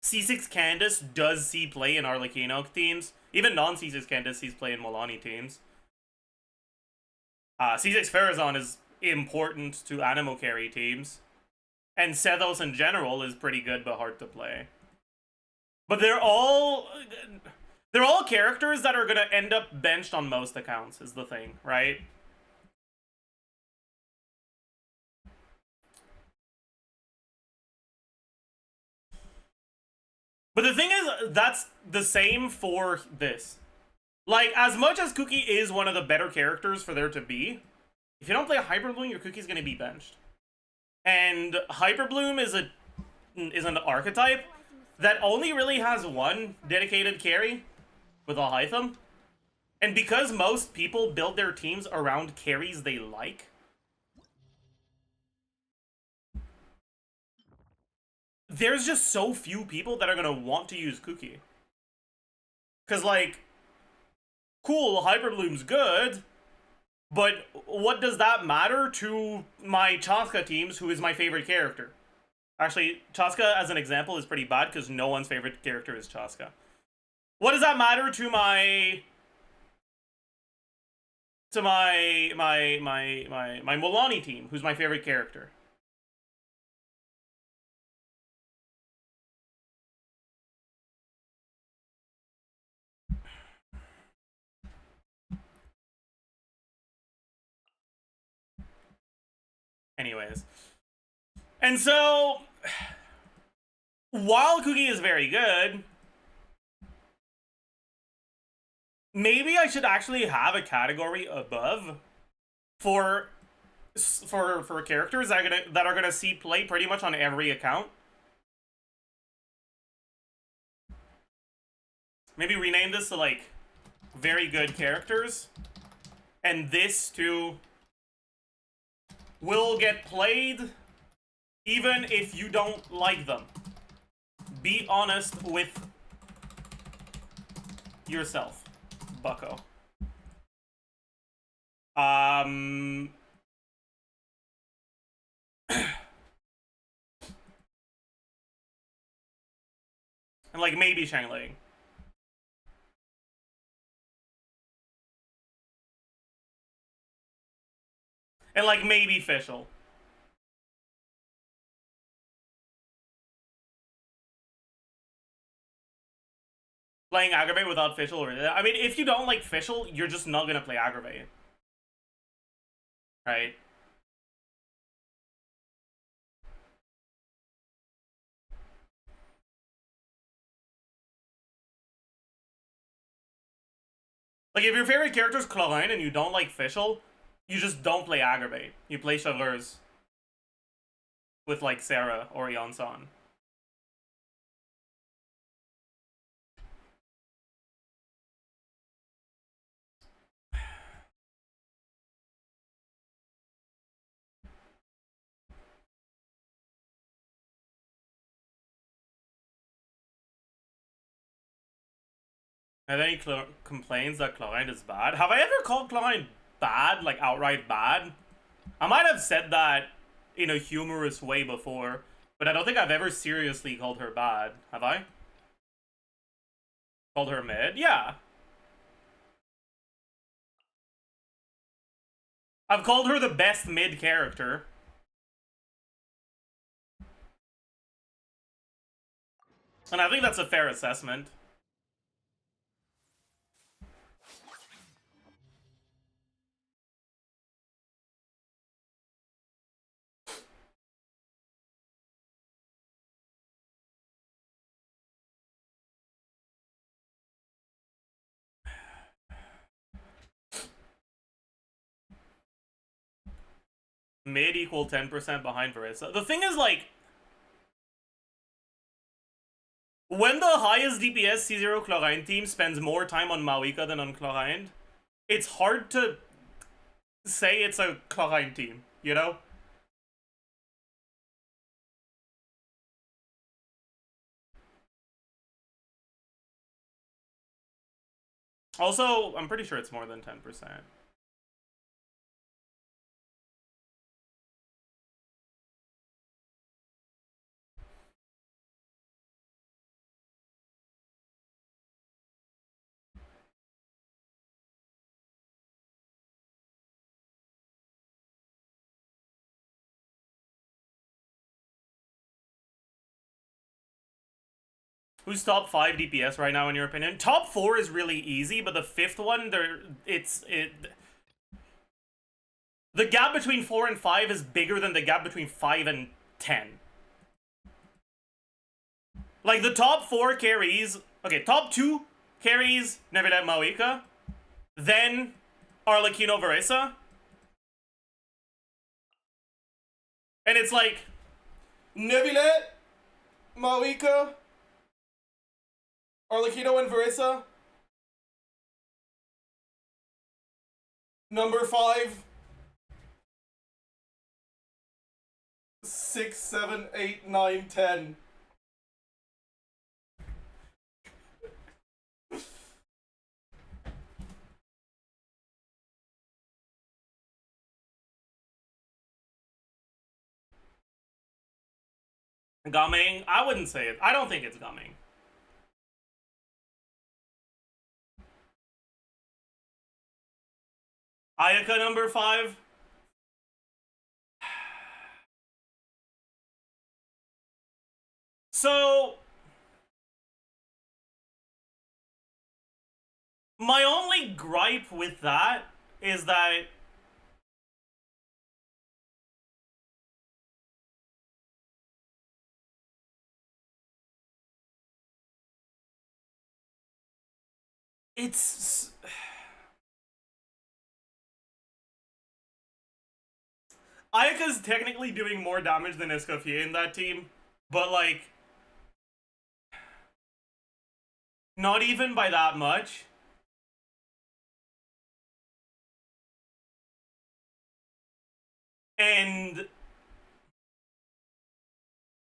Speaker 1: C6 Candace does see play in Arlecchino teams. Even non-C6 Candace sees play in Milani teams. C6 Farazan is important to Animo carry teams. And Sethos in general is pretty good but hard to play. But they're all characters that are gonna end up benched on most accounts, is the thing, right? But the thing is, that's the same for this. Like, as much as Cookie is one of the better characters for there to be, if you don't play Hyperbloom, your Cookie's gonna be benched. And Hyperbloom is an archetype that only really has one dedicated carry with Alhaitham. And because most people build their teams around carries they like, there's just so few people that are gonna want to use Cookie. Because, like, cool, Hyperbloom's good, but what does that matter to my Chaska teams, who is my favorite character? Actually, Chaska, as an example, is pretty bad because no one's favorite character is Chaska. What does that matter to my Milani team, who's my favorite character? Anyways. And so, while Cookie is very good, maybe I should actually have a category above for characters that are gonna see play pretty much on every account. Maybe rename this to, like, very good characters, and this to will get played even if you don't like them. Be honest with yourself, bucko. And like maybe Shangling. And like maybe Fischl. Playing Aggravate without Fischl, I mean, if you don't like Fischl, you're just not gonna play Aggravate. Right? Like, if your favorite character is Chlorine and you don't like Fischl, you just don't play Aggravate. You play Chaveurs with, like, Sarah or Yonsan. And then he complains that Chlorine is bad. Have I ever called Chlorine bad, like outright bad? I might have said that in a humorous way before, but I don't think I've ever seriously called her bad. Have I? Called her mid? Yeah. I've called her the best mid character. And I think that's a fair assessment. Mid equal 10% behind Verissa. The thing is, like, when the highest DPS C0 Chlorine team spends more time on Maoika than on Chlorine, it's hard to say it's a Chlorine team, you know? Also, I'm pretty sure it's more than 10%. Who's top 5 DPS right now in your opinion? Top 4 is really easy, but the 5th one, the gap between 4 and 5 is bigger than the gap between 5 and 10. Like, the top 4 carries... Okay, top 2 carries Neverlet Maoika, then Arlecchino Verissa. And it's like... Neverlet, Maoika, Arlecchino and Verissa. Number 5. 6, 7, 8, 9, 10. Gaming? I wouldn't say it. I don't think it's Gaming. Ayaka number 5. So, my only gripe with that is that it's... Ayaka's technically doing more damage than Escoffier in that team, but like, not even by that much. And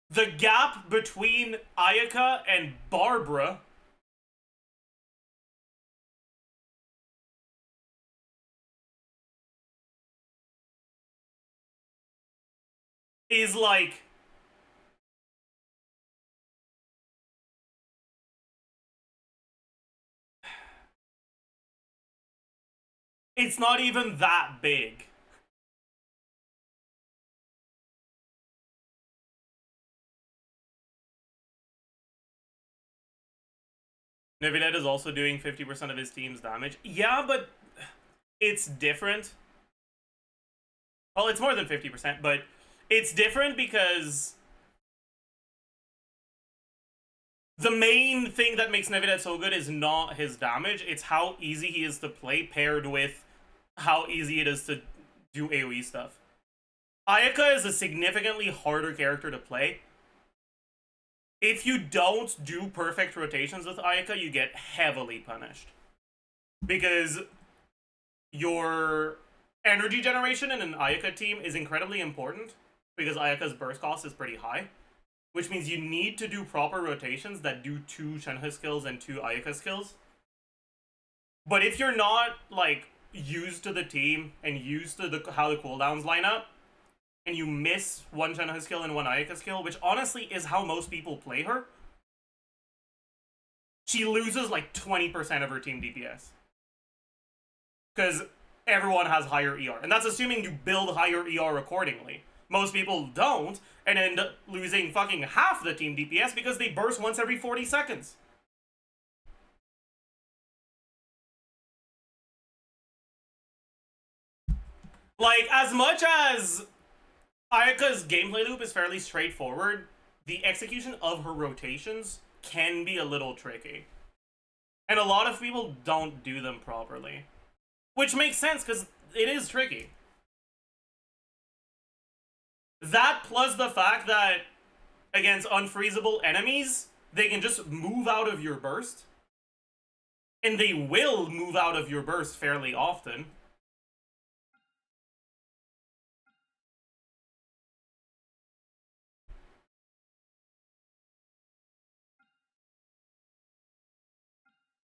Speaker 1: the gap between Ayaka and Barbara is like It's not even that big. Navidad is also doing 50% of his team's damage. Yeah, but it's different. Well, it's more than 50%, but it's different because the main thing that makes Navidad so good is not his damage, it's how easy he is to play paired with how easy it is to do AoE stuff. Ayaka is a significantly harder character to play. If you don't do perfect rotations with Ayaka, you get heavily punished. Because your energy generation in an Ayaka team is incredibly important, because Ayaka's burst cost is pretty high. Which means you need to do proper rotations that do 2 Shenhe skills and 2 Ayaka skills. But if you're not, like, used to the team and used to how the cooldowns line up, and you miss 1 Shenhe skill and 1 Ayaka skill, which honestly is how most people play her, she loses like 20% of her team DPS. Because everyone has higher ER. And that's assuming you build higher ER accordingly. Most people don't, and end up losing fucking half the team DPS because they burst once every 40 seconds. Like, as much as Ayaka's gameplay loop is fairly straightforward, the execution of her rotations can be a little tricky. And a lot of people don't do them properly. Which makes sense, because it is tricky. That plus the fact that against unfreezable enemies, they can just move out of your burst. And they will move out of your burst fairly often.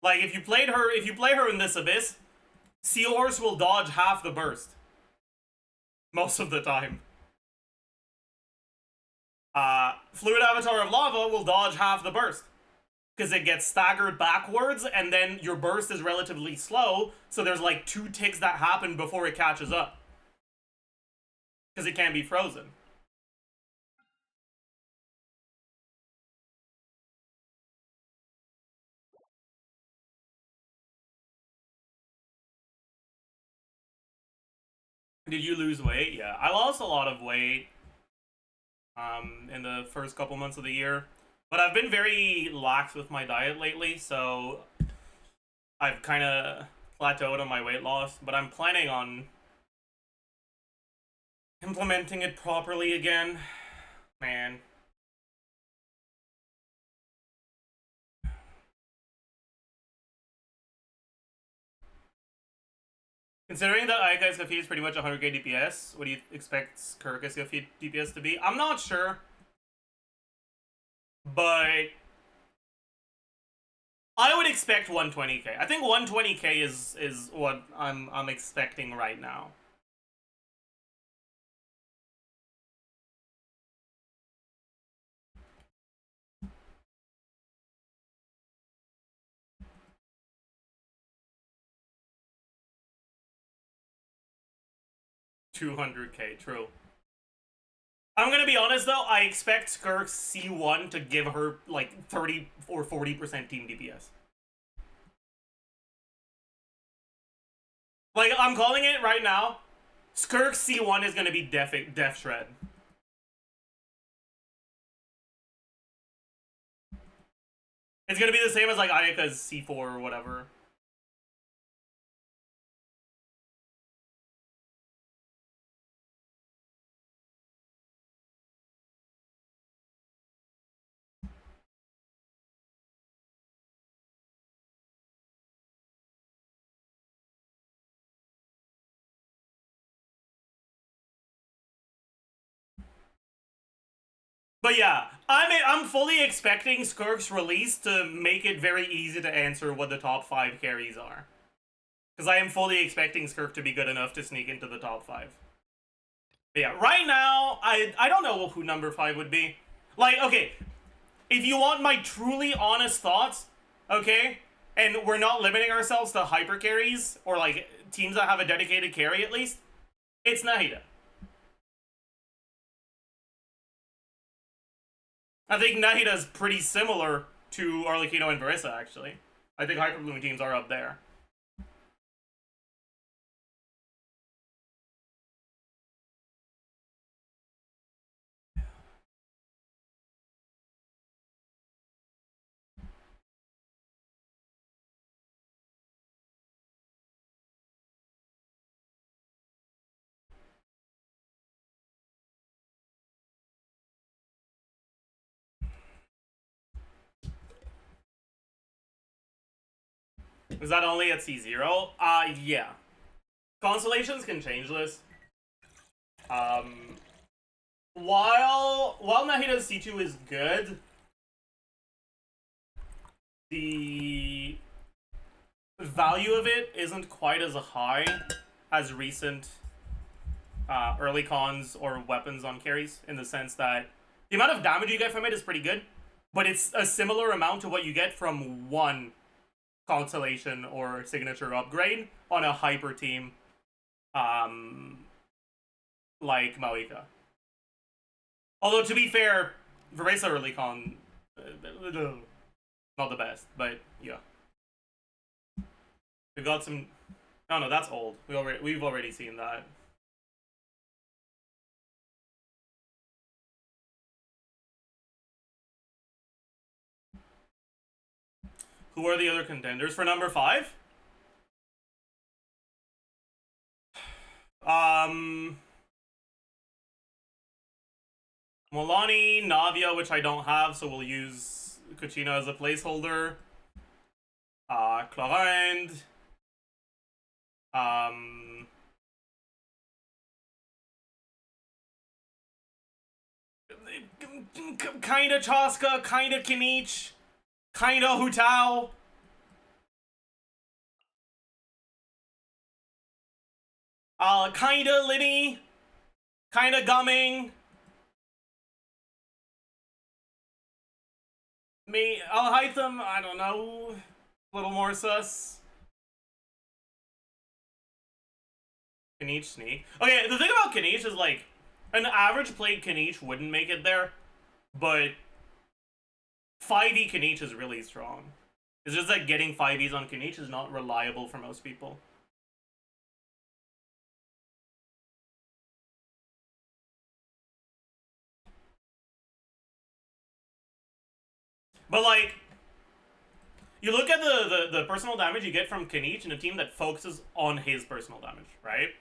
Speaker 1: Like, if you play her in this Abyss, Seahorse will dodge half the burst. Most of the time. Fluid Avatar of Lava will dodge half the burst. Because it gets staggered backwards, and then your burst is relatively slow, so there's like 2 ticks that happen before it catches up. Because it can't be frozen. Did you lose weight? Yeah, I lost a lot of weight in the first couple months of the year. But I've been very lax with my diet lately, so I've kind of plateaued on my weight loss. But I'm planning on implementing it properly again. Man. Considering that Ayaka's Kafi is pretty much 100k DPS, what do you expect Kurika's Kafi DPS to be? I'm not sure. But I would expect 120k. I think 120k is what I'm expecting right now. $200k, true. I'm gonna be honest though, I expect Skirk's C1 to give her like 30 or 40% team DPS. Like, I'm calling it right now. Skirk's C1 is gonna be Def Shred. It's gonna be the same as like Ayaka's C4 or whatever. But yeah, I'm fully expecting Skirk's release to make it very easy to answer what the top 5 carries are. Because I am fully expecting Skirk to be good enough to sneak into the top 5. But yeah, right now, I don't know who number 5 would be. Like, okay, if you want my truly honest thoughts, okay, and we're not limiting ourselves to hyper carries or like teams that have a dedicated carry at least, it's Nahida. I think Nahida is pretty similar to Arlecchino and Verissa, actually. I think Hyper Bloom teams are up there. Is that only at C0? Yeah. Constellations can change this. While Nahida's C2 is good, the value of it isn't quite as high as recent early cons or weapons on carries, in the sense that the amount of damage you get from it is pretty good, but it's a similar amount to what you get from one constellation or signature upgrade on a hyper team like Maoika. Although, to be fair, Verissa early con, not the best, but yeah. We've got some... No, that's old. We've already seen that. Who are the other contenders for number 5? Molani, Navia, which I don't have, so we'll use Kuchina as a placeholder. Clarend. Kinda Chaska, kinda Kinich, kinda Hutao. Kinda Liddy, kinda Gumming. Al-Haytham, I don't know. A little more sus. Kinich Sneak. Okay, the thing about Kinich is, like, an average played Kinich wouldn't make it there, but 5e Kinich is really strong. It's just that getting 5es on Kinich is not reliable for most people. But, like, you look at the personal damage you get from Kinich in a team that focuses on his personal damage, right?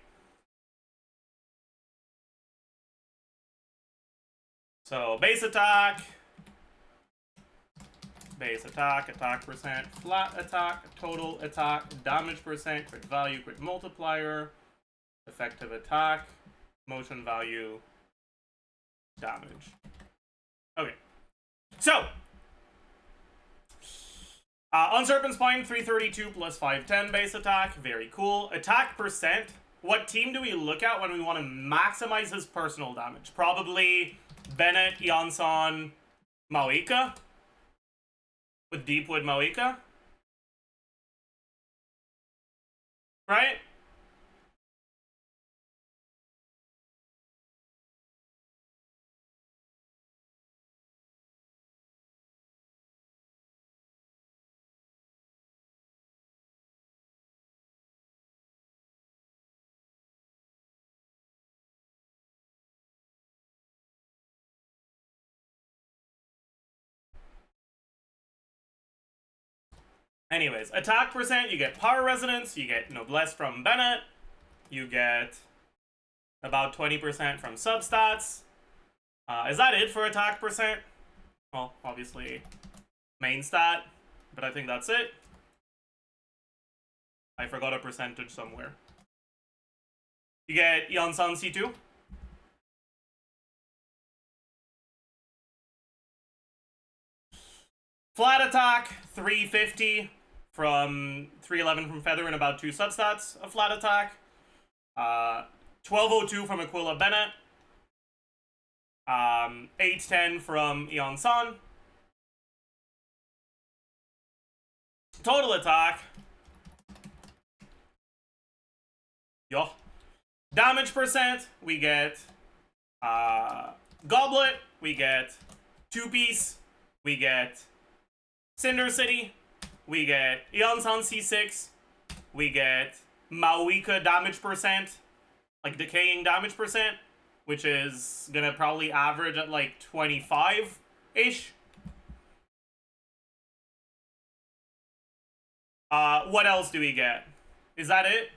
Speaker 1: So, base attack, attack percent, flat attack, total attack, damage percent, crit value, crit multiplier, effective attack, motion value, damage. Okay. So, on Serpent Spine, 332 plus 510 base attack. Very cool. Attack percent. What team do we look at when we want to maximize his personal damage? Probably Bennett, Yansan, Maoika. With Deepwood Maoika. Right? Anyways, attack percent, you get power resonance, you get noblesse from Bennett, you get about 20% from substats. Is that it for attack percent? Well, obviously main stat, but I think that's it. I forgot a percentage somewhere. You get Yansan C2. Flat attack, 350 from 311 from Feather and about 2 substats of flat attack. 1202 from Aquila Bennett. 810 from Eon San. Total attack. Yo. Damage percent, we get Goblet, we get Two-Piece, we get Cinder City, we get Eonsan C6, we get Maoika damage percent, like decaying damage percent, which is gonna probably average at like 25-ish. What else do we get? Is that it?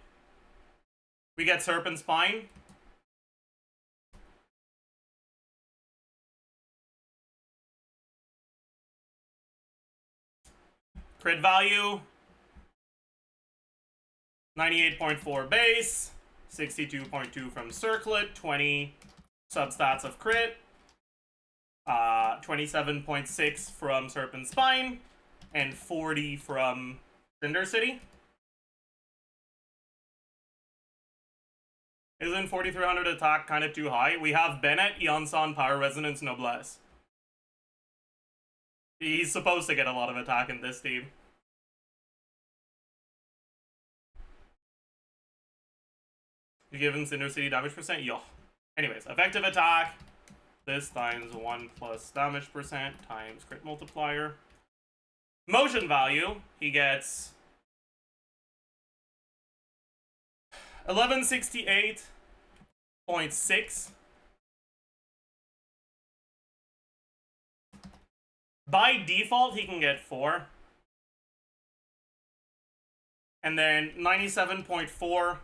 Speaker 1: We get Serpent Spine. Crit value. 98.4 base. 62.2 from Circlet. 20 substats of crit. 27.6 from Serpent Spine. And 40 from Cinder City. Isn't 4300 attack kind of too high? We have Bennett, Eonsan, Power Resonance, Noblesse. He's supposed to get a lot of attack in this team. You give him Cinder City damage percent? Yo. Anyways, effective attack. This times 1 plus damage percent times crit multiplier. Motion value, he gets 1168.6. By default, he can get 4. And then 97.4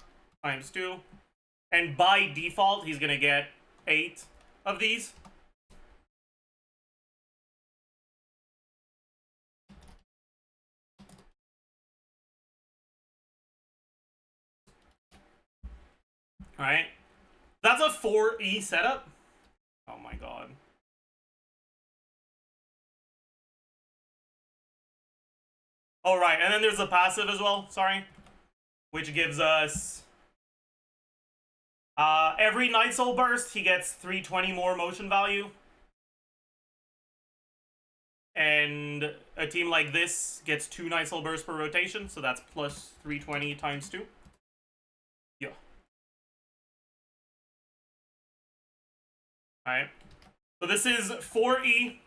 Speaker 1: times 2. And by default, he's gonna get 8 of these. Alright. That's a 4E setup. Oh my god. Oh, right. And then there's the passive as well. Sorry. Which gives us... every Night Soul burst, he gets 320 more motion value. And a team like this gets 2 Night Soul bursts per rotation. So that's plus 320 times 2. Yeah. Alright. So this is 4E.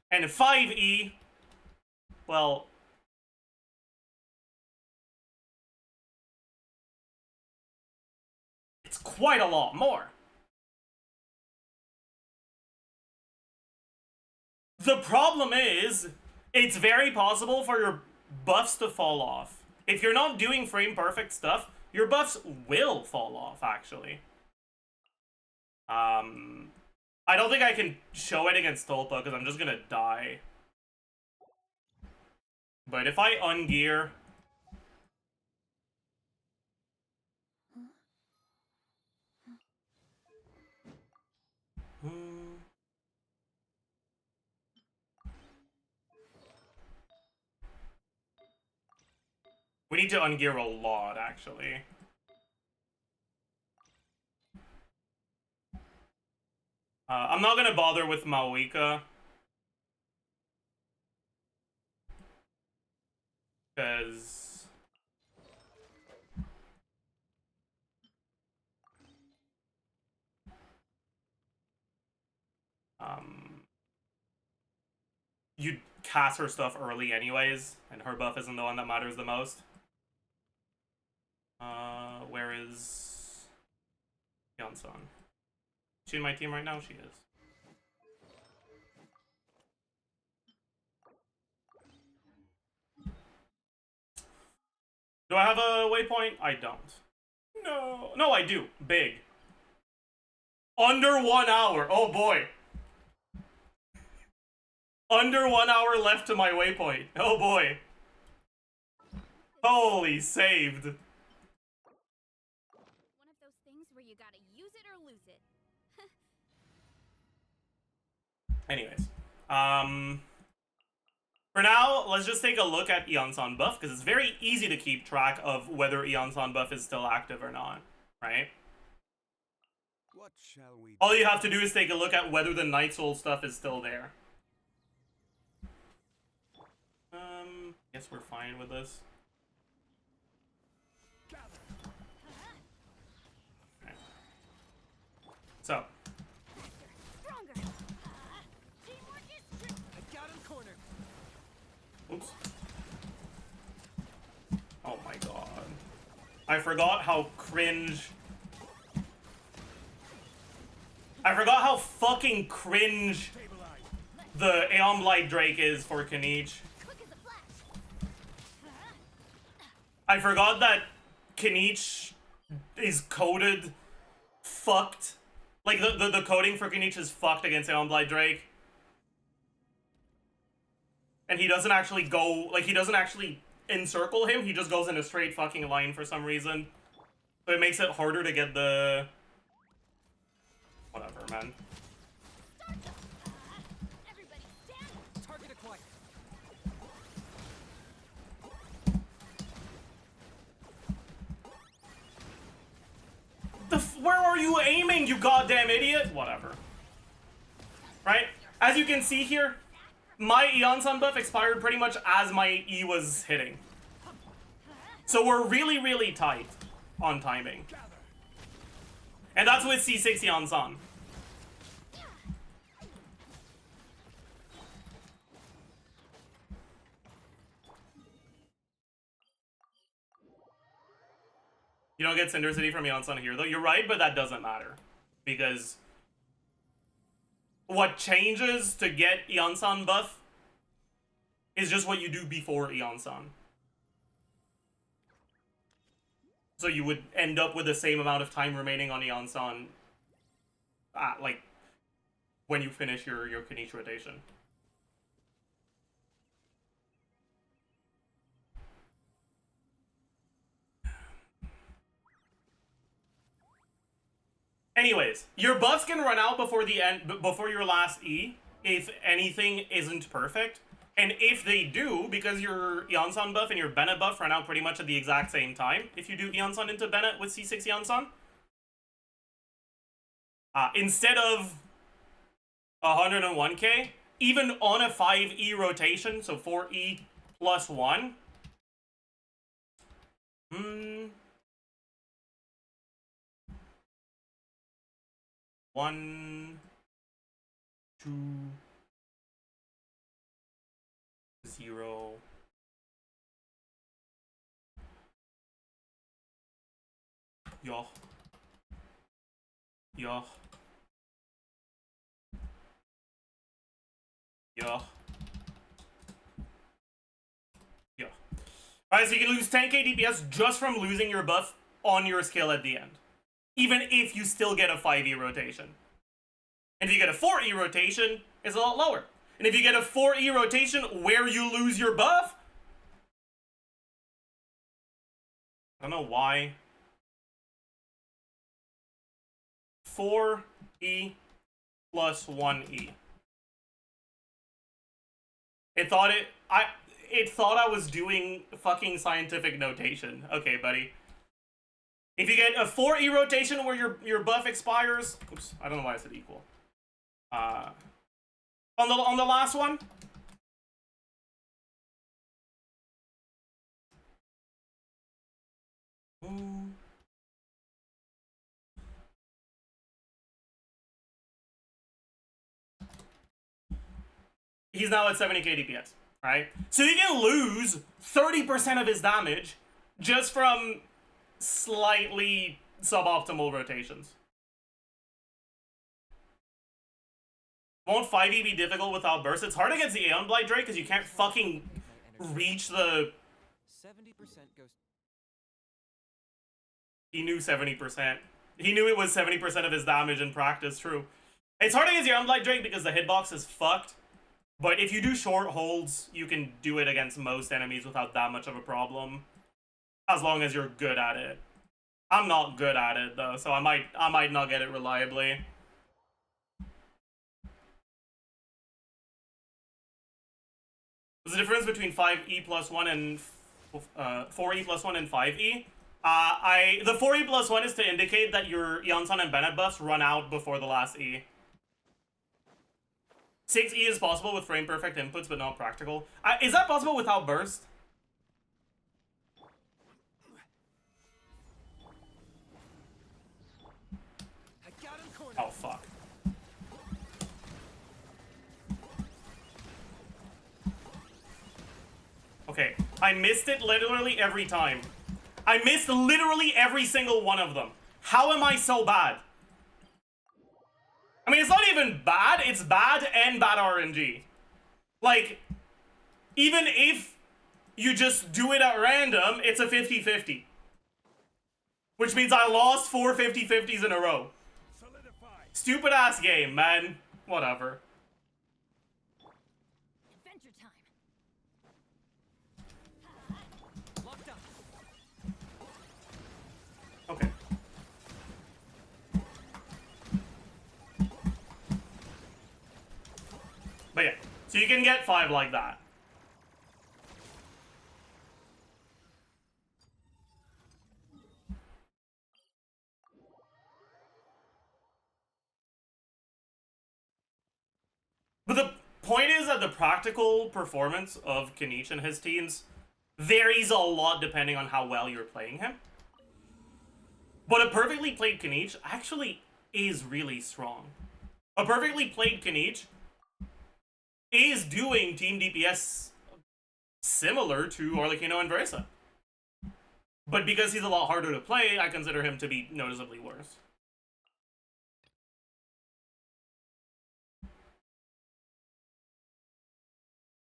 Speaker 1: And 5E. Well... it's quite a lot more. The problem is, it's very possible for your buffs to fall off. If you're not doing frame perfect stuff, your buffs will fall off, actually. I don't think I can show it against Tulpa because I'm just gonna die. But if I ungear... we need to ungear a lot, actually. I'm not gonna bother with Maoika. Because... you'd cast her stuff early anyways, and her buff isn't the one that matters the most. Where is... Yeonsan? Is she in my team right now? She is. Do I have a waypoint? I don't. No. No, I do. Big. Under 1 hour. Oh boy. Under 1 hour left to my waypoint. Oh boy. Holy saved.
Speaker 2: One of those things where you gotta use it or lose it.
Speaker 1: Anyways. For now, let's just take a look at Eonsan buff, because it's very easy to keep track of whether Eonsan buff is still active or not, right?
Speaker 4: What shall we do?
Speaker 1: All you have to do is take a look at whether the Night Soul stuff is still there. Guess we're fine with this. Okay. So.
Speaker 2: Stronger. Teamwork is true.
Speaker 4: I got him cornered.
Speaker 1: Oops. Oh my god. I forgot how cringe. I forgot how fucking cringe the Aeon Blight Drake is for Kinich.
Speaker 2: Quick as a flash.
Speaker 1: I forgot that Kinich is coded fucked. Like, the coding for Kinich is fucked against Aeon Blight Drake. And he doesn't actually go, like, he doesn't actually encircle him, he just goes in a straight fucking line for some reason. So it makes it harder to get the... Whatever, man.
Speaker 2: Everybody stand.
Speaker 4: Target acquired.
Speaker 1: Where are you aiming, you goddamn idiot? Whatever. Right? As you can see here, my Eon Sun buff expired pretty much as my E was hitting. So we're really, really tight on timing. And that's with C6 Eon Sun. You don't get Cinder City from Eon Sun here, though. You're right, but that doesn't matter. Because what changes to get Eon Sun buff is just what you do before Eon Sun. So you would end up with the same amount of time remaining on Eon Sun, like, when you finish your Kinich rotation. Anyways, your buffs can run out before the end, before your last E, if anything isn't perfect. And if they do, because your Eon Sun buff and your Bennett buff run out pretty much at the exact same time, if you do Eon Sun into Bennett with C6 Eon Sun, instead of 101k, even on a 5E rotation, so 4E plus 1, 1, 2, 0. Yeah. Yeah. Yeah. Yeah. Alright, so you can lose 10k DPS just from losing your buff on your skill at the end. Even if you still get a 5E rotation. And if you get a 4E rotation, it's a lot lower. And if you get a 4E rotation where you lose your buff, I don't know why. 4E plus 1E. It thought I was doing fucking scientific notation. Okay, buddy. If you get a 4E rotation where your buff expires, oops, I don't know why I said equal. On the last one, he's now at 70k DPS, right? So you can lose 30% of his damage just from slightly suboptimal rotations. Won't 5e be difficult without burst? It's hard against the Aeon Blight Drake because you can't fucking reach the...
Speaker 4: 70% goes.
Speaker 1: He knew 70%. He knew it was 70% of his damage in practice, true. It's hard against the Aeon Blight Drake because the hitbox is fucked. But if you do short holds, you can do it against most enemies without that much of a problem. As long as you're good at it. I'm not good at it though, so I might not get it reliably. What's the difference between 5e plus 1 and 4e plus 1 and 5e? The 4e plus 1 is to indicate that your Eon Sun and Bennett buffs run out before the last E. 6e is possible with frame perfect inputs, but not practical. Is that possible without burst? Oh, fuck. Okay, I missed it literally every time. I missed literally every single one of them. How am I so bad? I mean, it's not even bad, it's bad and bad RNG. Like, even if you just do it at random, it's a 50-50. Which means I lost 4 50-50s in a row. Stupid ass game, man. Whatever.
Speaker 2: Adventure time.
Speaker 4: Locked up.
Speaker 1: Okay. But yeah, so you can get 5 like that. But the point is that the practical performance of Kanich and his teams varies a lot depending on how well you're playing him. But a perfectly played Kanich actually is really strong. A perfectly played Kanich is doing team DPS similar to Arlecchino and Versa. But because he's a lot harder to play, I consider him to be noticeably worse.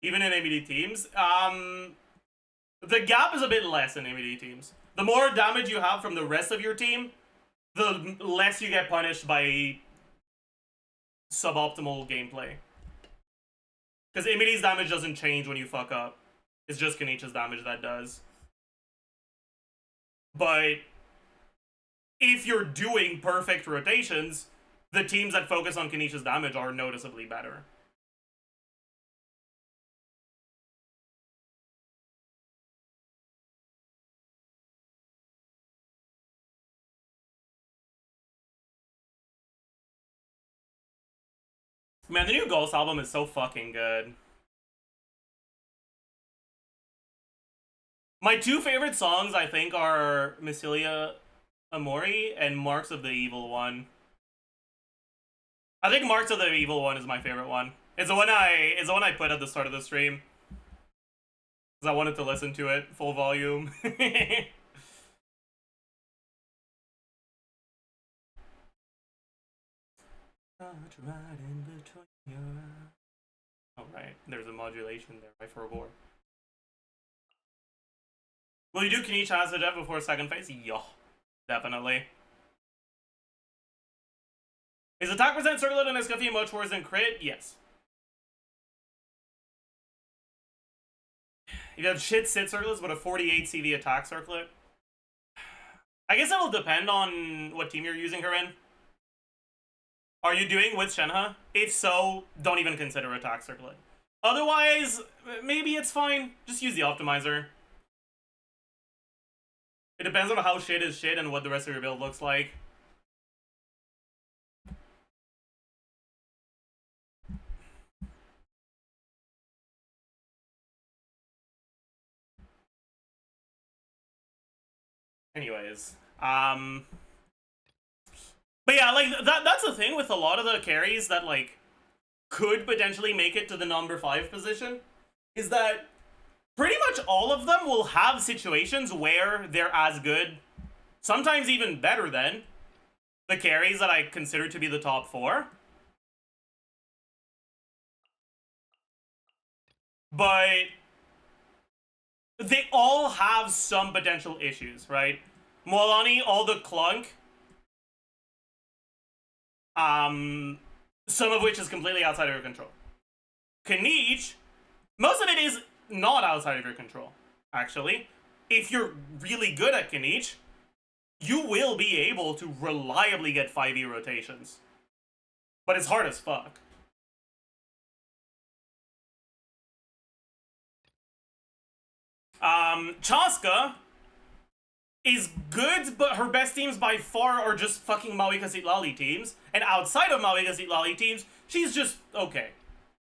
Speaker 1: Even in ABD teams, the gap is a bit less in ABD teams. The more damage you have from the rest of your team, the less you get punished by suboptimal gameplay. Because ABD's damage doesn't change when you fuck up. It's just Kanich's damage that does. But if you're doing perfect rotations, the teams that focus on Kanich's damage are noticeably better. Man, the new Ghost album is so fucking good. My 2 favorite songs, I think, are Missilia Amori and Marks of the Evil One. I think Marks of the Evil One is my favorite one. It's the one I put at the start of the stream. Because I wanted to listen to it full volume. Oh, right. There's a modulation there, right, for a board. Will you do Kanich as Zajef before second phase? Yeah, definitely. Is attack percent circlet and Escaffi much worse than crit? Yes. If you have shit sit circlets but a 48 CV attack circlet, I guess it'll depend on what team you're using her in. Are you doing with Shenhe? If so, don't even consider attack circlet. Otherwise, maybe it's fine. Just use the optimizer. It depends on how shit is shit and what the rest of your build looks like. Anyways, but yeah, like that's the thing with a lot of the carries that like could potentially make it to the number 5 position is that pretty much all of them will have situations where they're as good, sometimes even better than the carries that I consider to be the top 4. But they all have some potential issues, right? Moalani, all the clunk. Some of which is completely outside of your control. Kanich, most of it is not outside of your control, actually. If you're really good at Kanich, you will be able to reliably get 5e rotations. But it's hard as fuck. Chaska is good, but her best teams by far are just fucking Maui Kasitlali teams. And outside of Maui Kasitlali teams, she's just okay.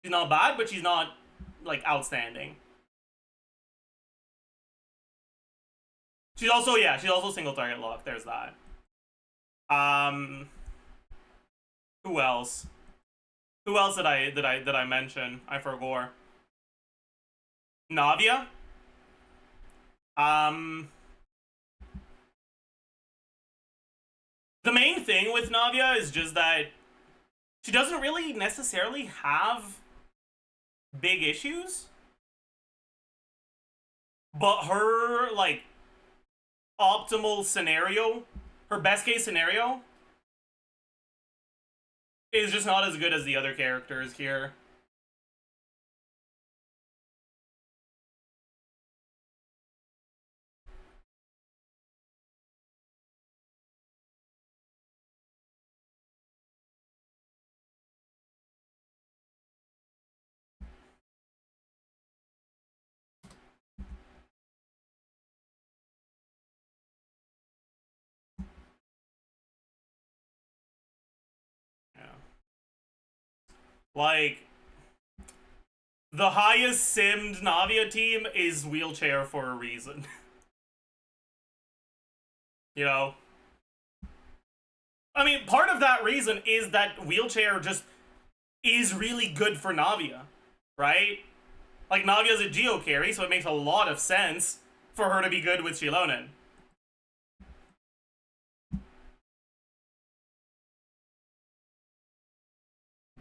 Speaker 1: She's not bad, but she's not, like, outstanding. She's also single target lock, there's that. Who else? Who else did I mention? I forgot. Navia. The main thing with Navia is just that she doesn't really necessarily have big issues, but her, like, optimal scenario, her best case scenario, is just not as good as the other characters here. Like, the highest simmed Navia team is wheelchair for a reason. You know? I mean, part of that reason is that wheelchair just is really good for Navia, right? Like, Navia's a geo carry, so it makes a lot of sense for her to be good with Shilonen.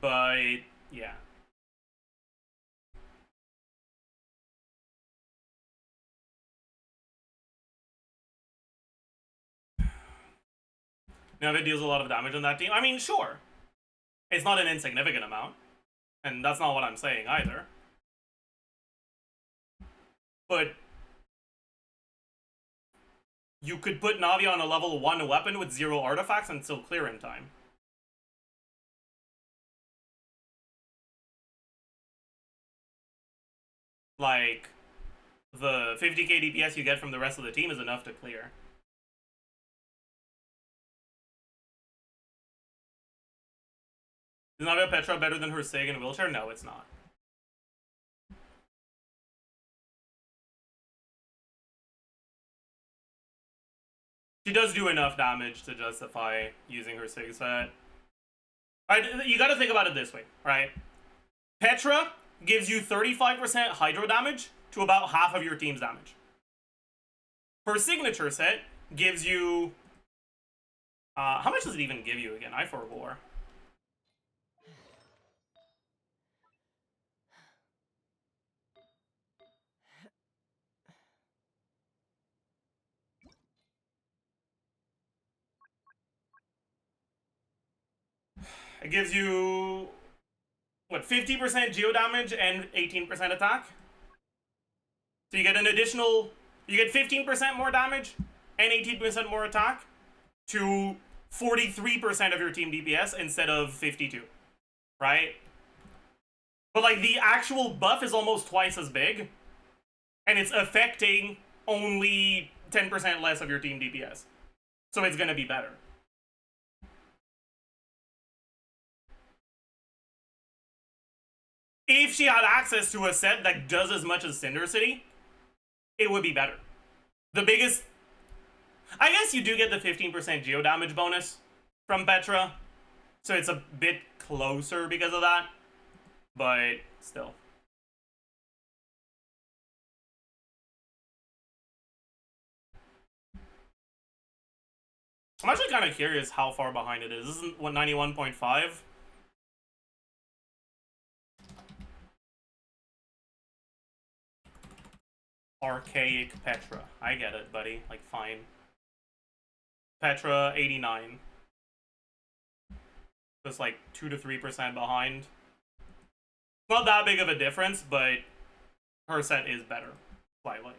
Speaker 1: But, yeah. Navia deals a lot of damage on that team. I mean, sure. It's not an insignificant amount. And that's not what I'm saying either. But you could put Navia on a level 1 weapon with 0 artifacts and still clear in time. Like, the 50k DPS you get from the rest of the team is enough to clear. Is Navia Petra better than her Sig in wheelchair? No, it's not. She does do enough damage to justify using her Sig set. You gotta think about it this way, right? Petra gives you 35% hydro damage to about half of your team's damage. Her signature set gives you... how much does it even give you again? I forgot. It gives you... what, 50% geo damage and 18% attack? So you get an additional... you get 15% more damage and 18% more attack to 43% of your team DPS instead of 52, right? But, like, the actual buff is almost twice as big, and it's affecting only 10% less of your team DPS. So it's gonna be better. If she had access to a set that does as much as Cinder City, it would be better. The biggest... I guess you do get the 15% geo damage bonus from Petra, so it's a bit closer because of that, but still. I'm actually kind of curious how far behind it is. Isn't what 91.5? Archaic Petra. I get it, buddy. Like, fine. Petra, 89. Just like 2 to 3% behind. Not that big of a difference, but her set is better. Slightly.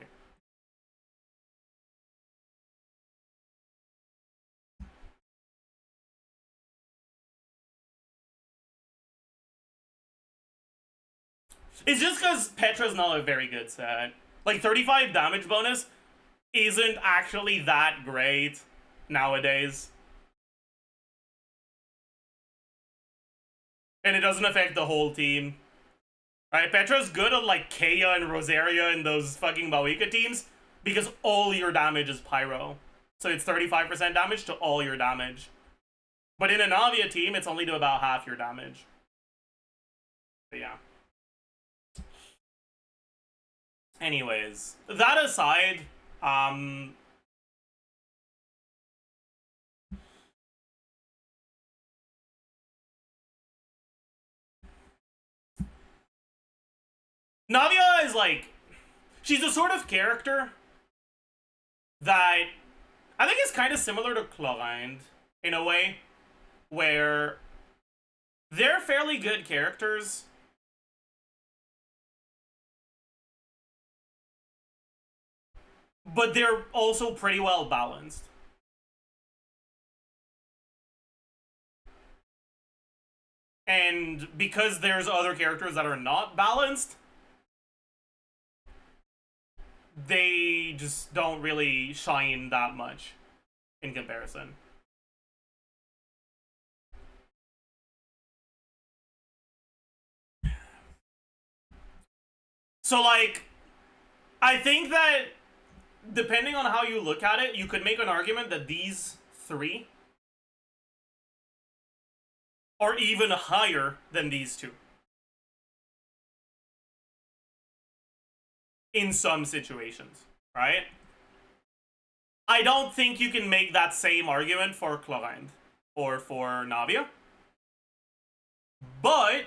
Speaker 1: It's just because Petra's not a very good set. Like, 35 damage bonus isn't actually that great nowadays. And it doesn't affect the whole team. Right, Petra's good on, like, Kea and Rosaria and those fucking Mawika teams because all your damage is Pyro. So it's 35% damage to all your damage. But in a Navia team, it's only to about half your damage. But yeah. Anyways, that aside, Navia is like, she's a sort of character that I think is kind of similar to Chlorind in a way, where they're fairly good characters, but they're also pretty well balanced. And because there's other characters that are not balanced, they just don't really shine that much in comparison. So, like, I think that depending on how you look at it, you could make an argument that these three are even higher than these two in some situations, right? I don't think you can make that same argument for Chlorind or for Navia, but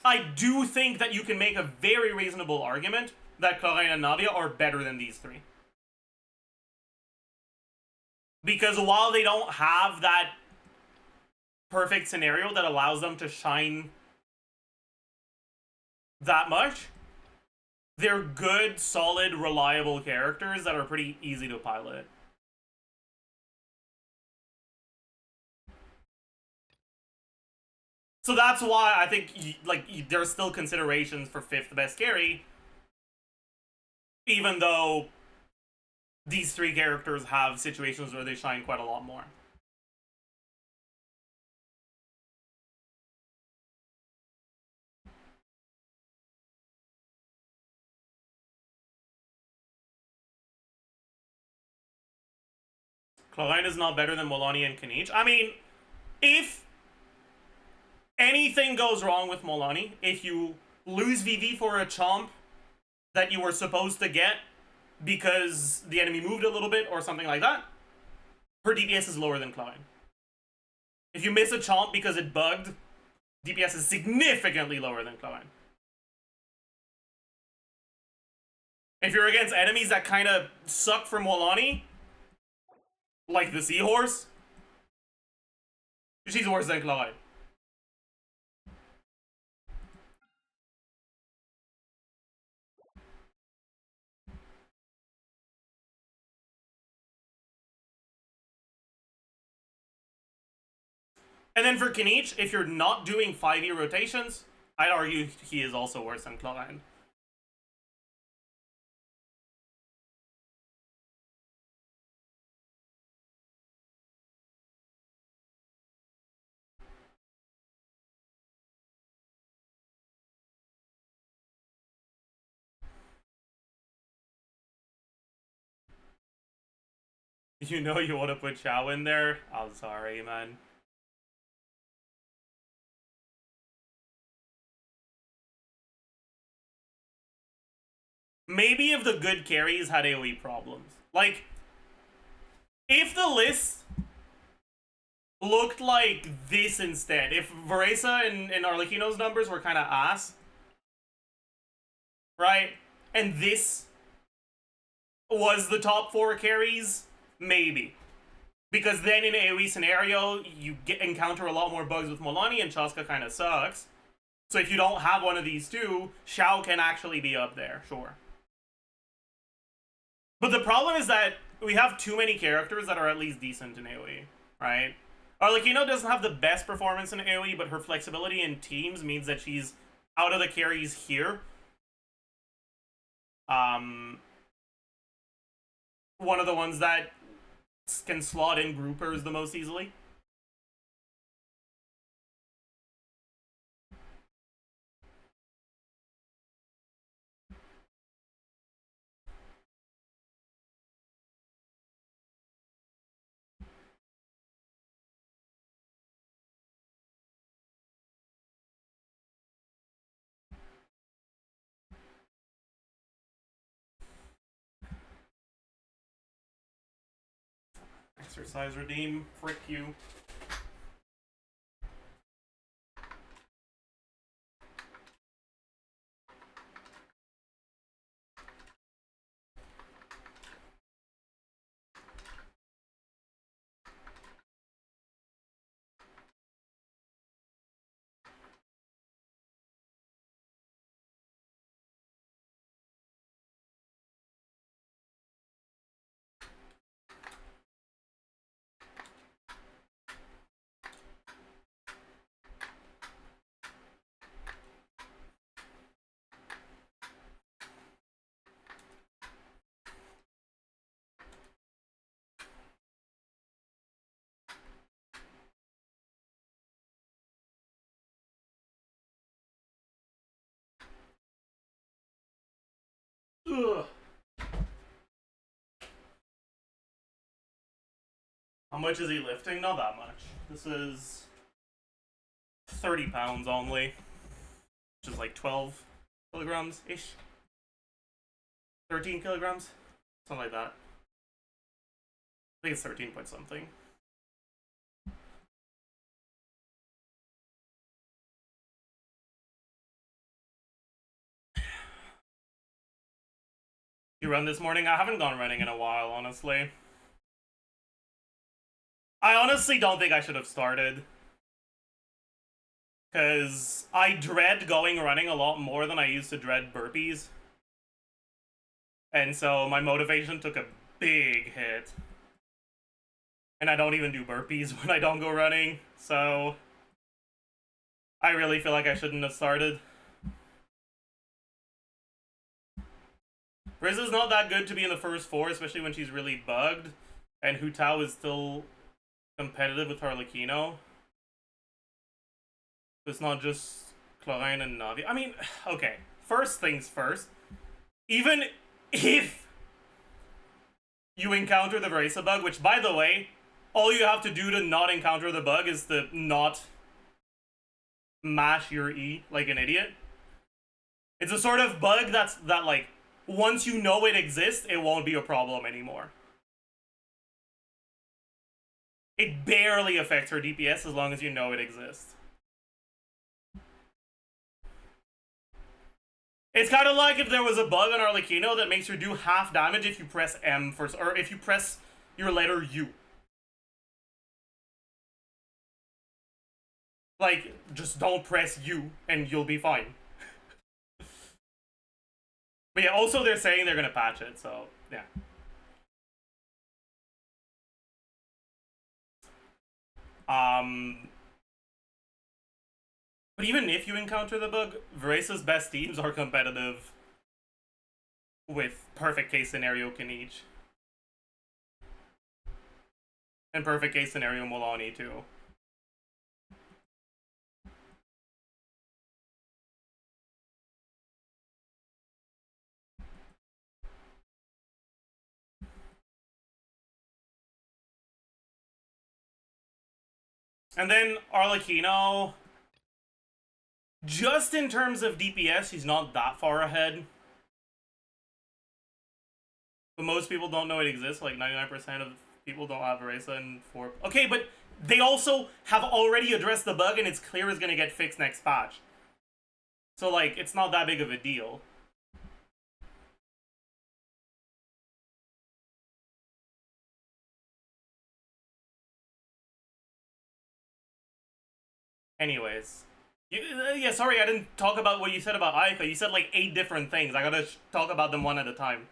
Speaker 1: I do think that you can make a very reasonable argument that Chlorind and Navia are better than these three. Because while they don't have that perfect scenario that allows them to shine that much, they're good, solid, reliable characters that are pretty easy to pilot. So that's why I think there's still considerations for 5th best carry, even though these three characters have situations where they shine quite a lot more. Chlorine is not better than Molani and Kanich. I mean, if anything goes wrong with Molani, if you lose VV for a chomp that you were supposed to get because the enemy moved a little bit or something like that, her DPS is lower than Chlorine. If you miss a chomp because it bugged, DPS is significantly lower than Chlorine. If you're against enemies that kind of suck for Molani, like the Seahorse, she's worse than Chlorine. And then for Kanich, if you're not doing 5e rotations, I'd argue he is also worse than Chlorine. You know you want to put Xiao in there? I'm sorry, man. Maybe if the good carries had AoE problems. Like, if the list looked like this instead, if Varesa and Arlecchino's numbers were kind of ass, right? And this was the top 4 carries, maybe. Because then in an AoE scenario, you encounter a lot more bugs with Molani, and Chaska kind of sucks. So if you don't have one of these two, Xiao can actually be up there, sure. But the problem is that we have too many characters that are at least decent in AoE, right? Arlecchino doesn't have the best performance in AoE, but her flexibility in teams means that she's out of the carries here. One of the ones that can slot in groupers the most easily. Exercise redeem. Frick you. Ugh. How much is he lifting? Not that much. This is 30 pounds only, which is like 12 kilograms-ish. 13 kilograms? Something like that. I think it's 13 point something. You run this morning? I haven't gone running in a while, honestly. I honestly don't think I should have started. Because I dread going running a lot more than I used to dread burpees. And so my motivation took a big hit. And I don't even do burpees when I don't go running, so I really feel like I shouldn't have started. Riz is not that good to be in the first four, especially when she's really bugged, and Hu Tao is still competitive with Harlequino. It's not just Chlorine and Navi. I mean, okay, first things first. Even if you encounter the Veresa bug, which, by the way, all you have to do to not encounter the bug is to not mash your E like an idiot. It's a sort of bug that like, once you know it exists, it won't be a problem anymore. It barely affects her DPS as long as you know it exists. It's kind of like if there was a bug on Arlecchino that makes her do half damage if you press M first, or if you press your letter U. Like, just don't press U and you'll be fine. But yeah, also they're saying they're gonna patch it, so yeah. But even if you encounter the bug, Veresa's best teams are competitive with perfect case scenario Kenichi. And perfect case scenario Molani too. And then Arlecchino, just in terms of DPS, he's not that far ahead. But most people don't know it exists. Like 99% of people don't have Veresa and 4. Okay, but they also have already addressed the bug and it's clear it's gonna get fixed next patch. So like, it's not that big of a deal. Anyways. Yeah, sorry, I didn't talk about what you said about Aika. You said like 8 different things. I gotta talk about them one at a time.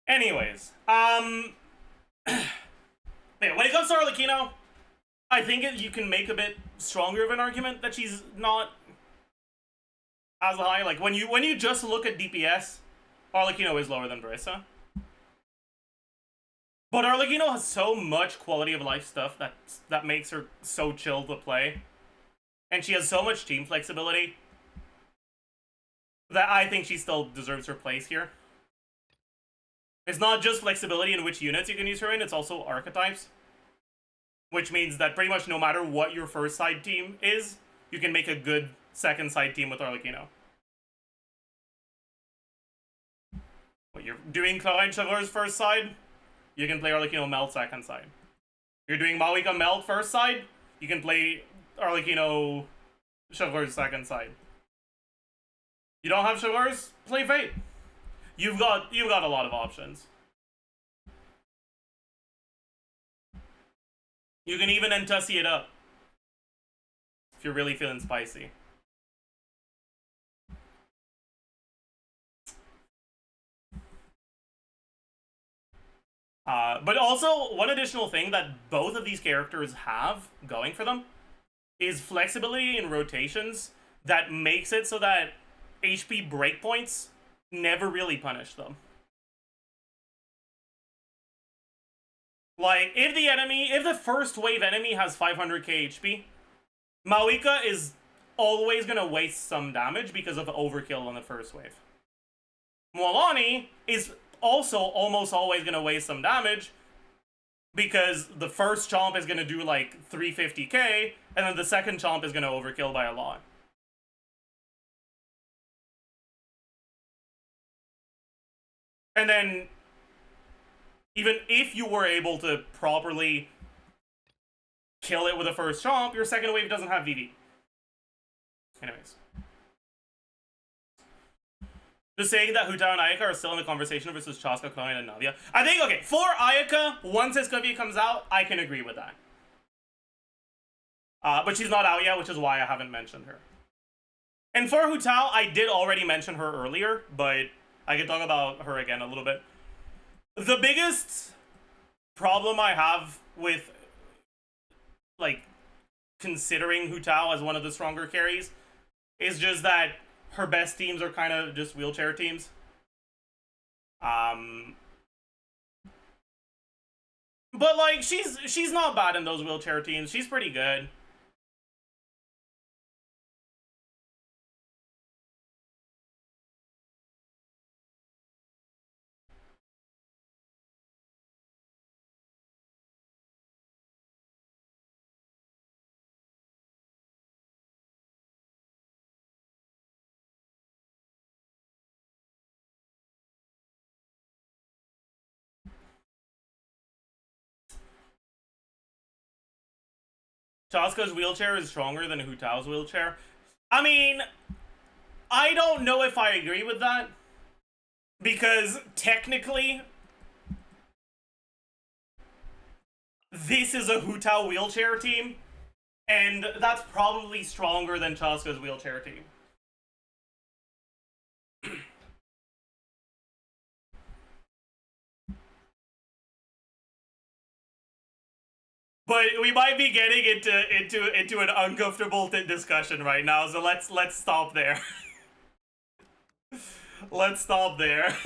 Speaker 1: Anyways, yeah, when it comes to Arlecchino, I think you can make a bit stronger of an argument that she's not as high. Like when you just look at DPS, Arlecchino is lower than Veresa. But Arlecchino has so much quality of life stuff that makes her so chill to play. And she has so much team flexibility that I think she still deserves her place here. It's not just flexibility in which units you can use her in, it's also archetypes. Which means that pretty much no matter what your first side team is, you can make a good second side team with Arlecchino. What, you're doing Chlorine Chevreur's first side? you can play Arlecchino Melt second side. You're doing Maoika Melt first side, you can play Arlecchino Chauffeur's second side. You don't have Chauffeurs? Play Fate. You've got a lot of options. You can even Entussi it up if you're really feeling spicy. But also, one additional thing that both of these characters have going for them is flexibility in rotations that makes it so that HP breakpoints never really punish them. Like, if the first wave enemy has 500k HP, Maoika is always gonna waste some damage because of overkill on the first wave. Mualani is also almost always gonna waste some damage because the first chomp is gonna do like 350k, and then the second chomp is gonna overkill by a lot. And then, even if you were able to properly kill it with the first chomp, your second wave doesn't have VD. Anyways. Just saying that Hu Tao and Ayaka are still in the conversation versus Chaska, Kloin, and Navia. I think, okay, for Ayaka, once Escovia comes out, I can agree with that. But she's not out yet, which is why I haven't mentioned her. And for Hu Tao, I did already mention her earlier, but I can talk about her again a little bit. The biggest problem I have with, like, considering Hu Tao as one of the stronger carries is just that her best teams are kind of just wheelchair teams. But like she's not bad in those wheelchair teams. She's pretty good. Chaska's wheelchair is stronger than Hu Tao's wheelchair. I mean, I don't know if I agree with that. Because technically, this is a Hu Tao wheelchair team. And that's probably stronger than Chaska's wheelchair team. But we might be getting into an uncomfortable discussion right now, so let's stop there. Let's stop there.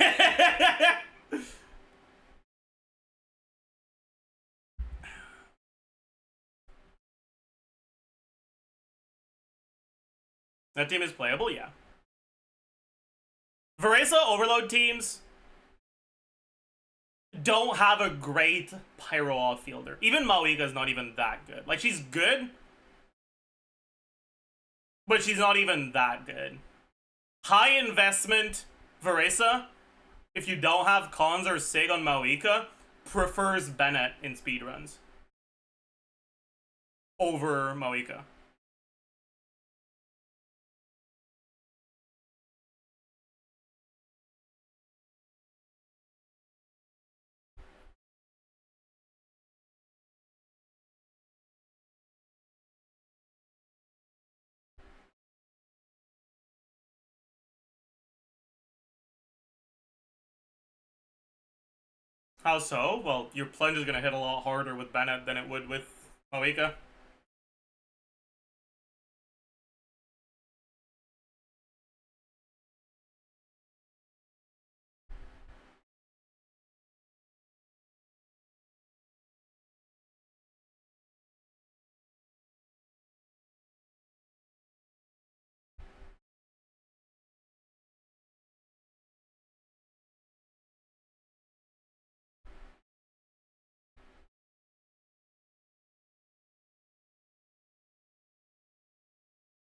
Speaker 1: That team is playable, yeah. Varesa Overload teams don't have a great Pyro outfielder. Even Maoika is not even that good. Like, she's good, but she's not even that good. High investment Varesa, if you don't have Cons or Sig on Maoika, prefers Bennett in speedruns over Maoika. How so? Well, your plunge is going to hit a lot harder with Bennett than it would with Maoika.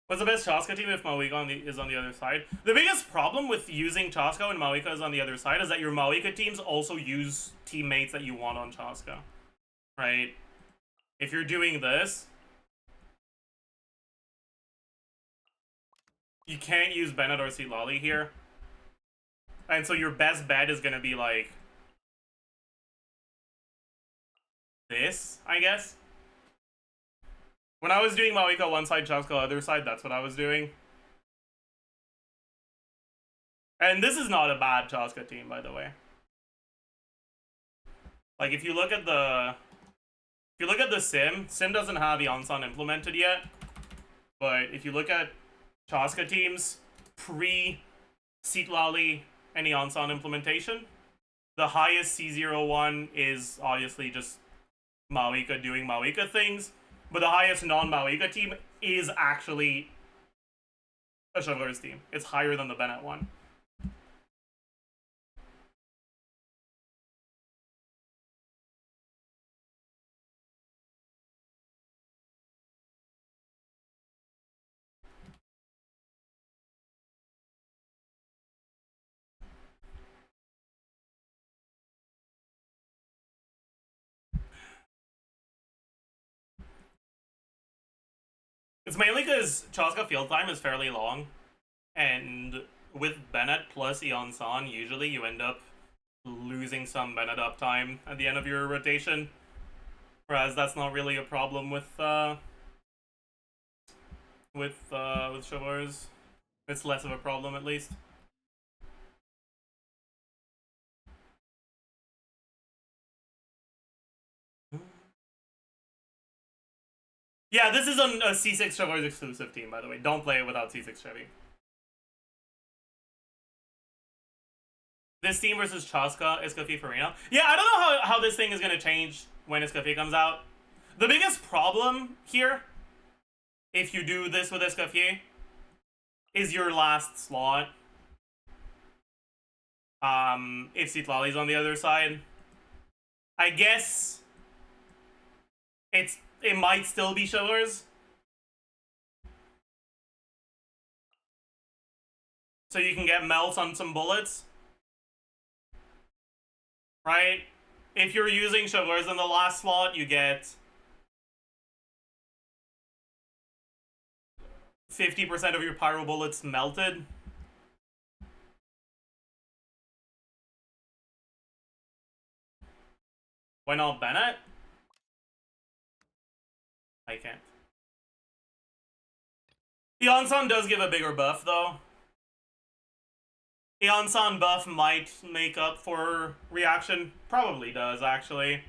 Speaker 1: What's the best Chaska team if Mawika is on the other side? The biggest problem with using Chaska when Mawika is on the other side is that your Mawika teams also use teammates that you want on Chaska. Right? If you're doing this, you can't use Bennett or Silali here. And so your best bet is gonna be like this, I guess. When I was doing Mawika one side, Chaska other side, that's what I was doing. And this is not a bad Chaska team, by the way. Like if you look at the Sim doesn't have Yansan implemented yet. But if you look at Chaska teams pre-Sitlali and Yansan implementation, the highest C01 is obviously just Mawika doing Mawika things, but the highest non-Mawika team is actually a Shovelers team. It's higher than the Bennett one. It's mainly because Chaska field time is fairly long, and with Bennett plus Eon-san, usually you end up losing some Bennett uptime at the end of your rotation, whereas that's not really a problem with Shovelers. It's less of a problem, at least. Yeah, this is a C6 Shovelers exclusive team, by the way. Don't play it without C6 Chevy. This team versus Chaska, Escafie Farina. Yeah, I don't know how this thing is going to change when Escafie comes out. The biggest problem here, if you do this with Escafie, is your last slot. If Sitlali's on the other side. I guess it might still be Shovelers. So you can get melts on some bullets. Right? If you're using Shovelers in the last slot, you get 50% of your pyro bullets melted. Why not Bennett? I can't. Eon-san does give a bigger buff, though. Eon-san buff might make up for reaction. Probably does, actually.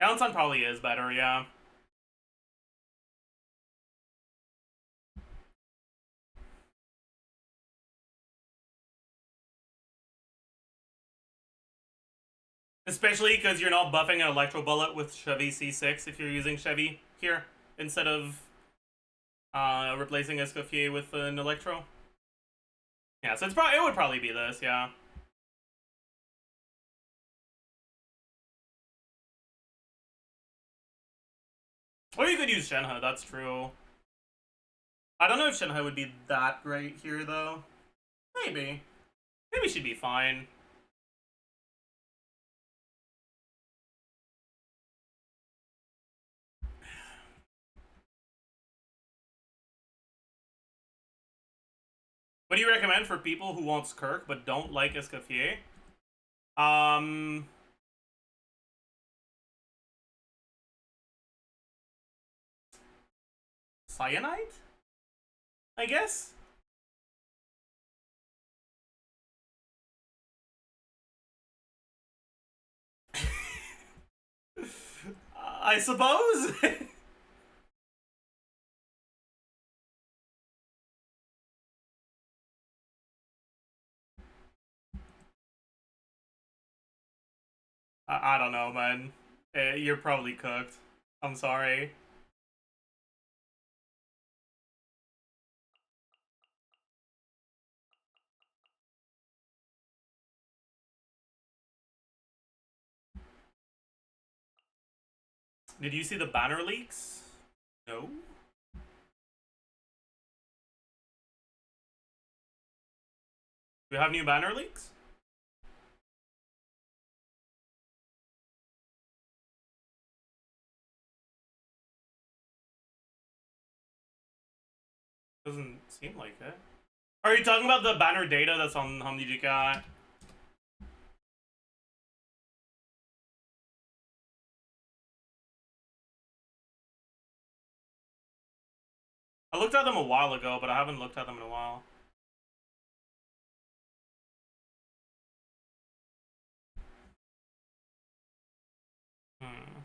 Speaker 1: Eon-san probably is better, yeah. Especially because you're not buffing an Electro Bullet with Chevy C6 if you're using Chevy here, instead of replacing Escoffier with an Electro. Yeah, so it would probably be this, yeah. Or you could use Shenhe, that's true. I don't know if Shenhe would be that great here, though. Maybe. Maybe she'd be fine. What do you recommend for people who want Skirk but don't like Escoffier? Cyanide? I guess? I suppose? I don't know, man. You're probably cooked. I'm sorry. Did you see the banner leaks? No? Do we have new banner leaks? Doesn't seem like it. Are you talking about the banner data that's on Hamnijika? I looked at them a while ago, but I haven't looked at them in a while. Hmm.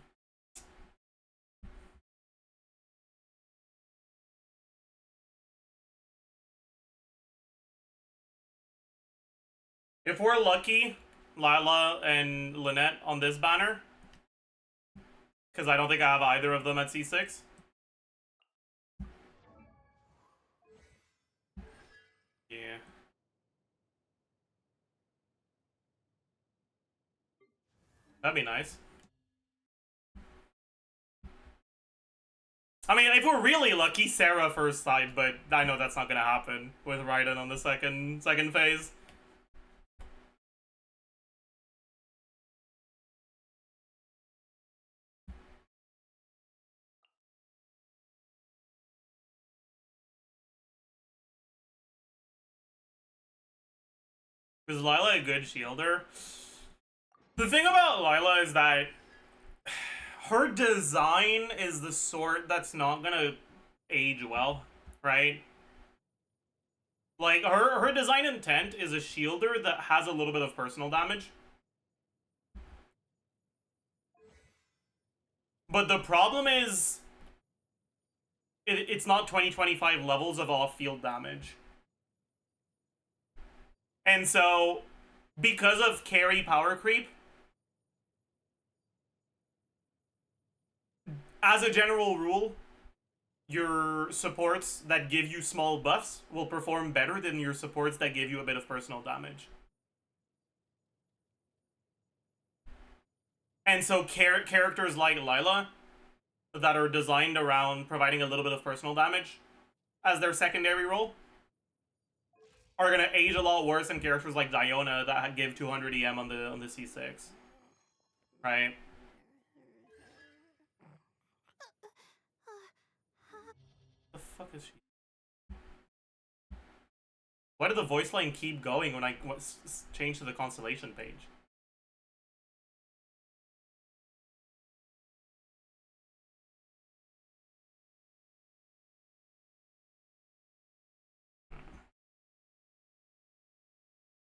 Speaker 1: If we're lucky, Lila and Lynette on this banner, because I don't think I have either of them at C6. Yeah. That'd be nice. I mean, if we're really lucky, Sarah first side, but I know that's not gonna happen with Raiden on the second phase. Is Lila a good shielder? The thing about Lila is that her design is the sort that's not gonna age well, right? Like, her design intent is a shielder that has a little bit of personal damage. But the problem is, it's not 2025 levels of off-field damage. And so, because of carry power creep, as a general rule, your supports that give you small buffs will perform better than your supports that give you a bit of personal damage. And so characters like Lila that are designed around providing a little bit of personal damage as their secondary role are gonna age a lot worse than characters like Diona that give 200 EM on the C6. Right? The fuck is she? Why did the voice line keep going when I changed to the constellation page?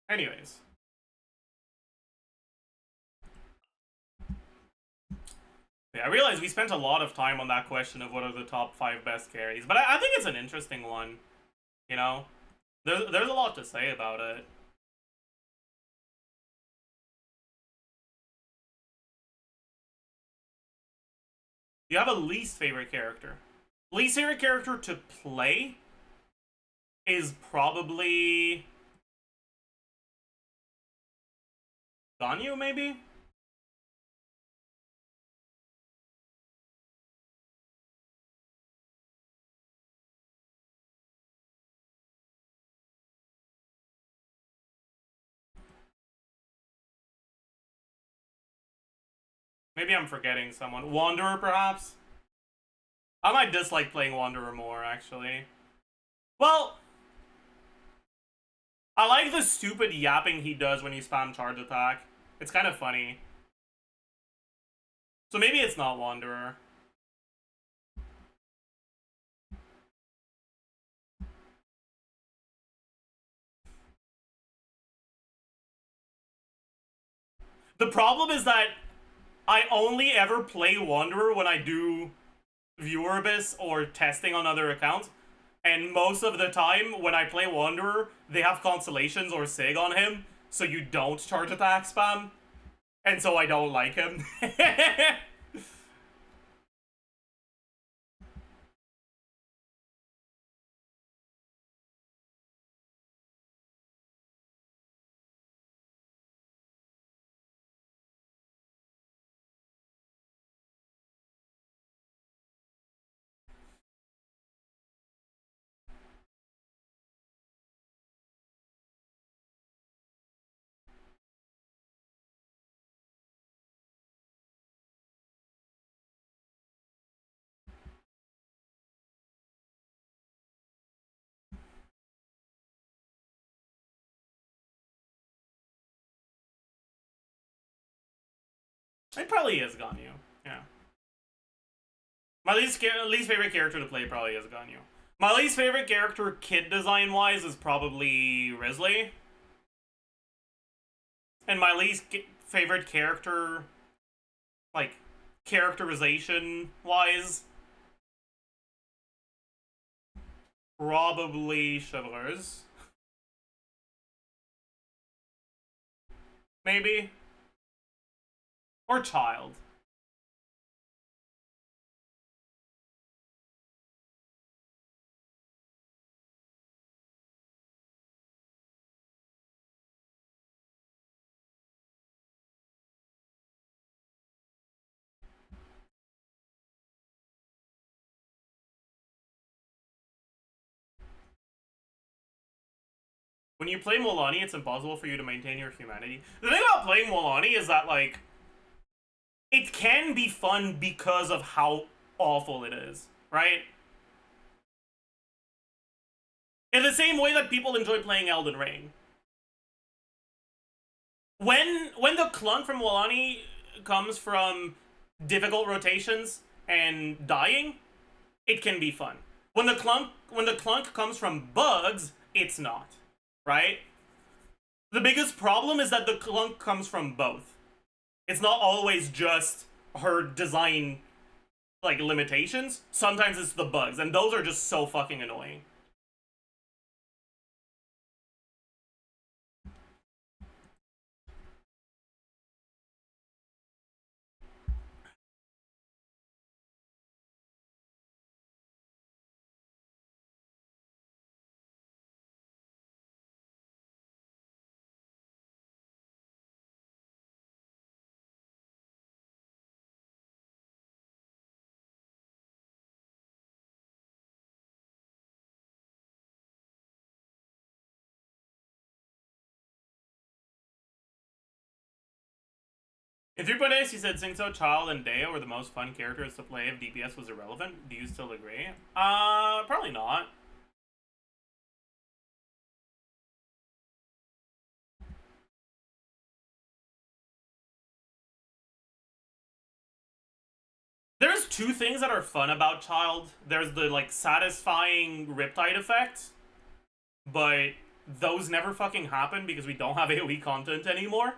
Speaker 1: Anyways. Yeah, I realize we spent a lot of time on that question of what are the top 5 best carries, but I think it's an interesting one. You know? There's a lot to say about it. You have a least favorite character. Least favorite character to play is probably Ganyu, maybe? Maybe I'm forgetting someone. Wanderer, perhaps? I might dislike playing Wanderer more, actually. Well, I like the stupid yapping he does when you spam charge attack. It's kind of funny. So maybe it's not Wanderer. The problem is that I only ever play Wanderer when I do Viewer Abyss or testing on other accounts. And most of the time, when I play Wanderer, they have Constellations or Sig on him, so you don't charge attack spam. And so I don't like him. It probably is Ganyu. Yeah. My least favorite character to play probably is Ganyu. My least favorite character, kid design wise, is probably Risley. And my least favorite character, like, characterization wise, probably Chevreuse. Maybe. Or Child. When you play Molani, it's impossible for you to maintain your humanity. The thing about playing Molani is that, like, it can be fun because of how awful it is, right? In the same way that people enjoy playing Elden Ring. When the clunk from Molani comes from difficult rotations and dying, it can be fun. When the clunk comes from bugs, it's not, right? The biggest problem is that the clunk comes from both. It's not always just her design, like, limitations. Sometimes it's the bugs, and those are just so fucking annoying. In 3.8, he said Singso, Child, and Deo were the most fun characters to play if DPS was irrelevant. Do you still agree? Probably not. There's two things that are fun about Child. There's the, like, satisfying Riptide effect, but those never fucking happen because we don't have AoE content anymore.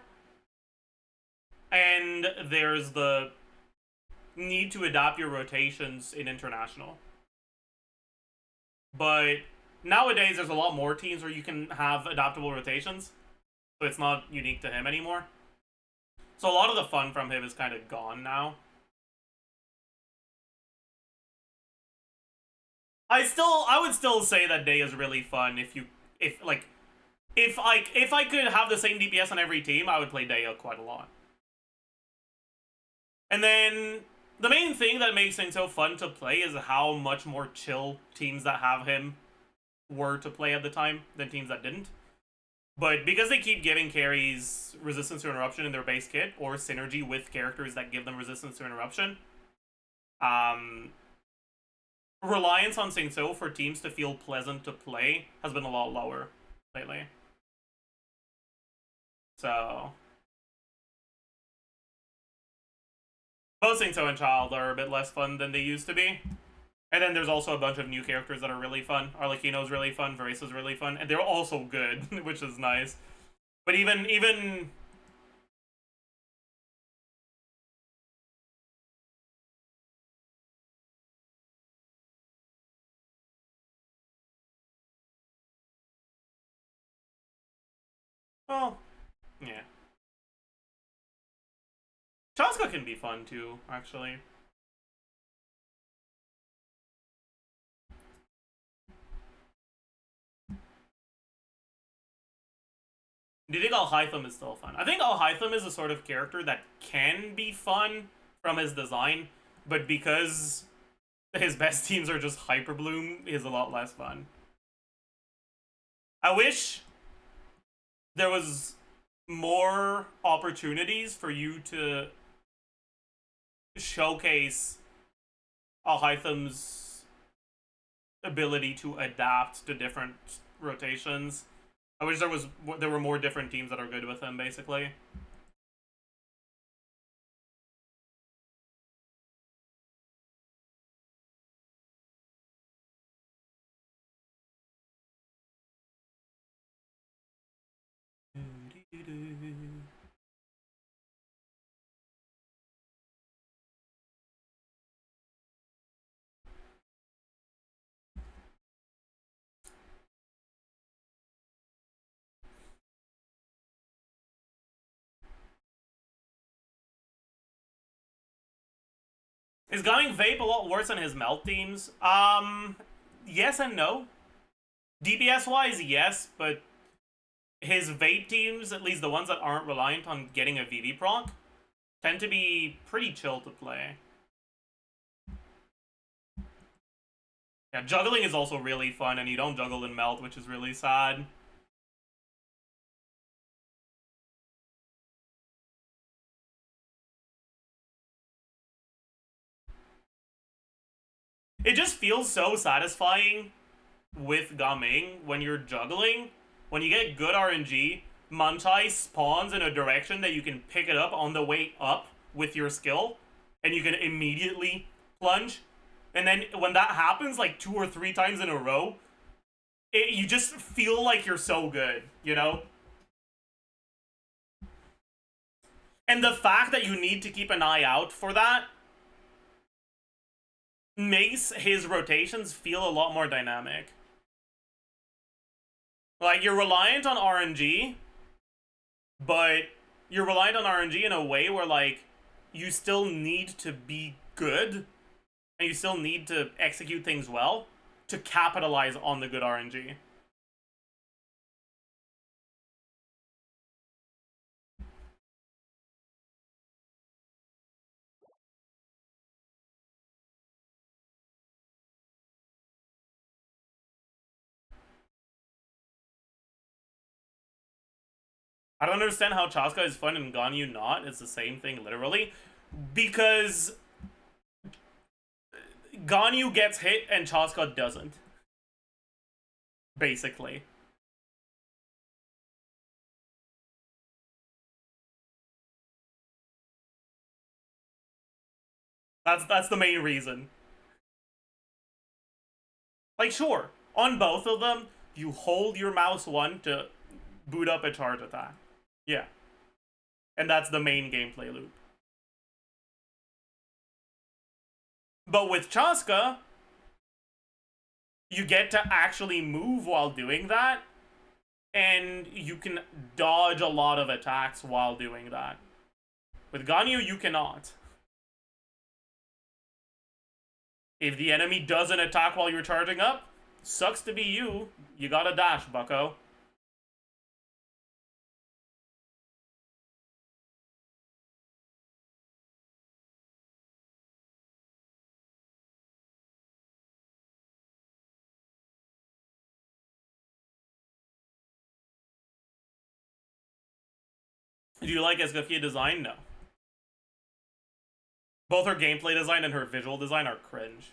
Speaker 1: And there's the need to adapt your rotations in international. But nowadays, there's a lot more teams where you can have adaptable rotations, so it's not unique to him anymore. So a lot of the fun from him is kind of gone now. I would still say that Day is really fun if I could have the same DPS on every team, I would play Deo quite a lot. And then the main thing that makes him so fun to play is how much more chill teams that have him were to play at the time than teams that didn't. But because they keep giving carries resistance to interruption in their base kit, or synergy with characters that give them resistance to interruption, reliance on Singso for teams to feel pleasant to play has been a lot lower lately. So both Singso and Child are a bit less fun than they used to be. And then there's also a bunch of new characters that are really fun. Arlecchino's really fun, Veresa's really fun, and they're also good, which is nice. But even well, yeah. Chaska can be fun too, actually. Do you think Alhaitham is still fun? I think Alhaitham is a sort of character that can be fun from his design, but because his best teams are just Hyperbloom, he's a lot less fun. I wish there was more opportunities for you to showcase Alhaitham's ability to adapt to different rotations. I wish there were more different teams that are good with him, basically. Is going vape a lot worse than his melt teams? Yes and no. DPS wise, yes, but his vape teams, at least the ones that aren't reliant on getting a VV proc, tend to be pretty chill to play. Yeah, juggling is also really fun, and you don't juggle in melt, which is really sad. It just feels so satisfying with Gaming when you're juggling. When you get good RNG, Manchai spawns in a direction that you can pick it up on the way up with your skill, and you can immediately plunge. And then when that happens like 2 or 3 times in a row, you just feel like you're so good, you know? And the fact that you need to keep an eye out for that makes his rotations feel a lot more dynamic. Like, you're reliant on RNG, but you're reliant on RNG in a way where, like, you still need to be good, and you still need to execute things well to capitalize on the good RNG. I don't understand how Chaska is fun and Ganyu not. It's the same thing, literally. Because Ganyu gets hit and Chaska doesn't. Basically. That's the main reason. Like, sure, on both of them, you hold your mouse 1 to boot up a charge attack. Yeah. And that's the main gameplay loop. But with Chaska, you get to actually move while doing that, and you can dodge a lot of attacks while doing that. With Ganyu, you cannot. If the enemy doesn't attack while you're charging up, sucks to be you. You gotta dash, bucko. Do you like Escoffier design? No. Both her gameplay design and her visual design are cringe.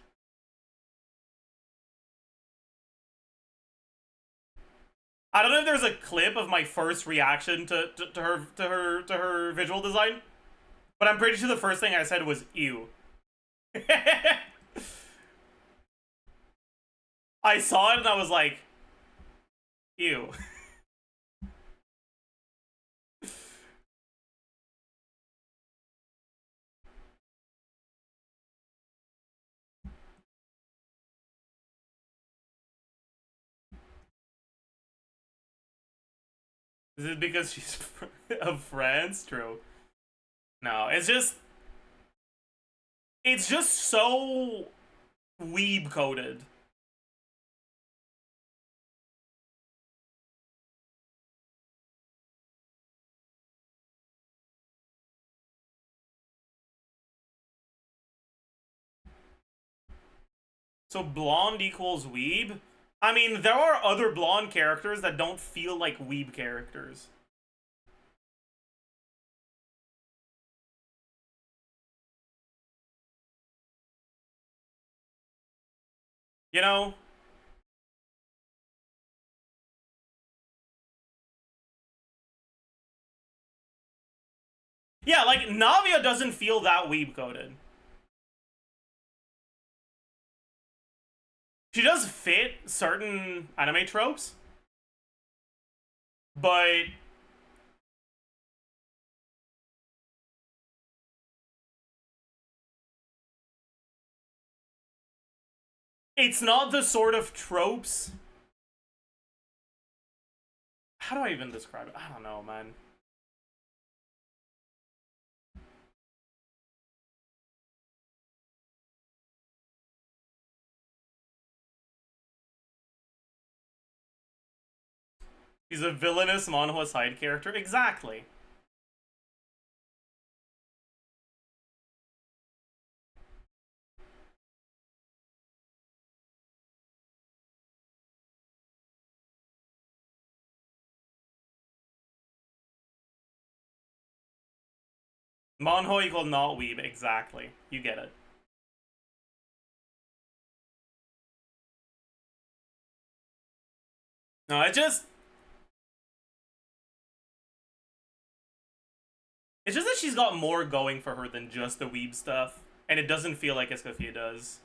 Speaker 1: I don't know if there's a clip of my first reaction to her visual design, but I'm pretty sure the first thing I said was ew. I saw it and I was like, ew. Is it because she's of France? True. No, it's just so weeb coded. So blonde equals weeb? I mean, there are other blonde characters that don't feel like weeb characters. You know? Yeah, like, Navia doesn't feel that weeb coded. She does fit certain anime tropes, but it's not the sort of tropes. How do I even describe it? I don't know, man. He's a villainous manhwa side character. Exactly. Manhwa equal not weeb. Exactly. You get it. No, it's just that she's got more going for her than just the weeb stuff, and it doesn't feel like Escoffier does.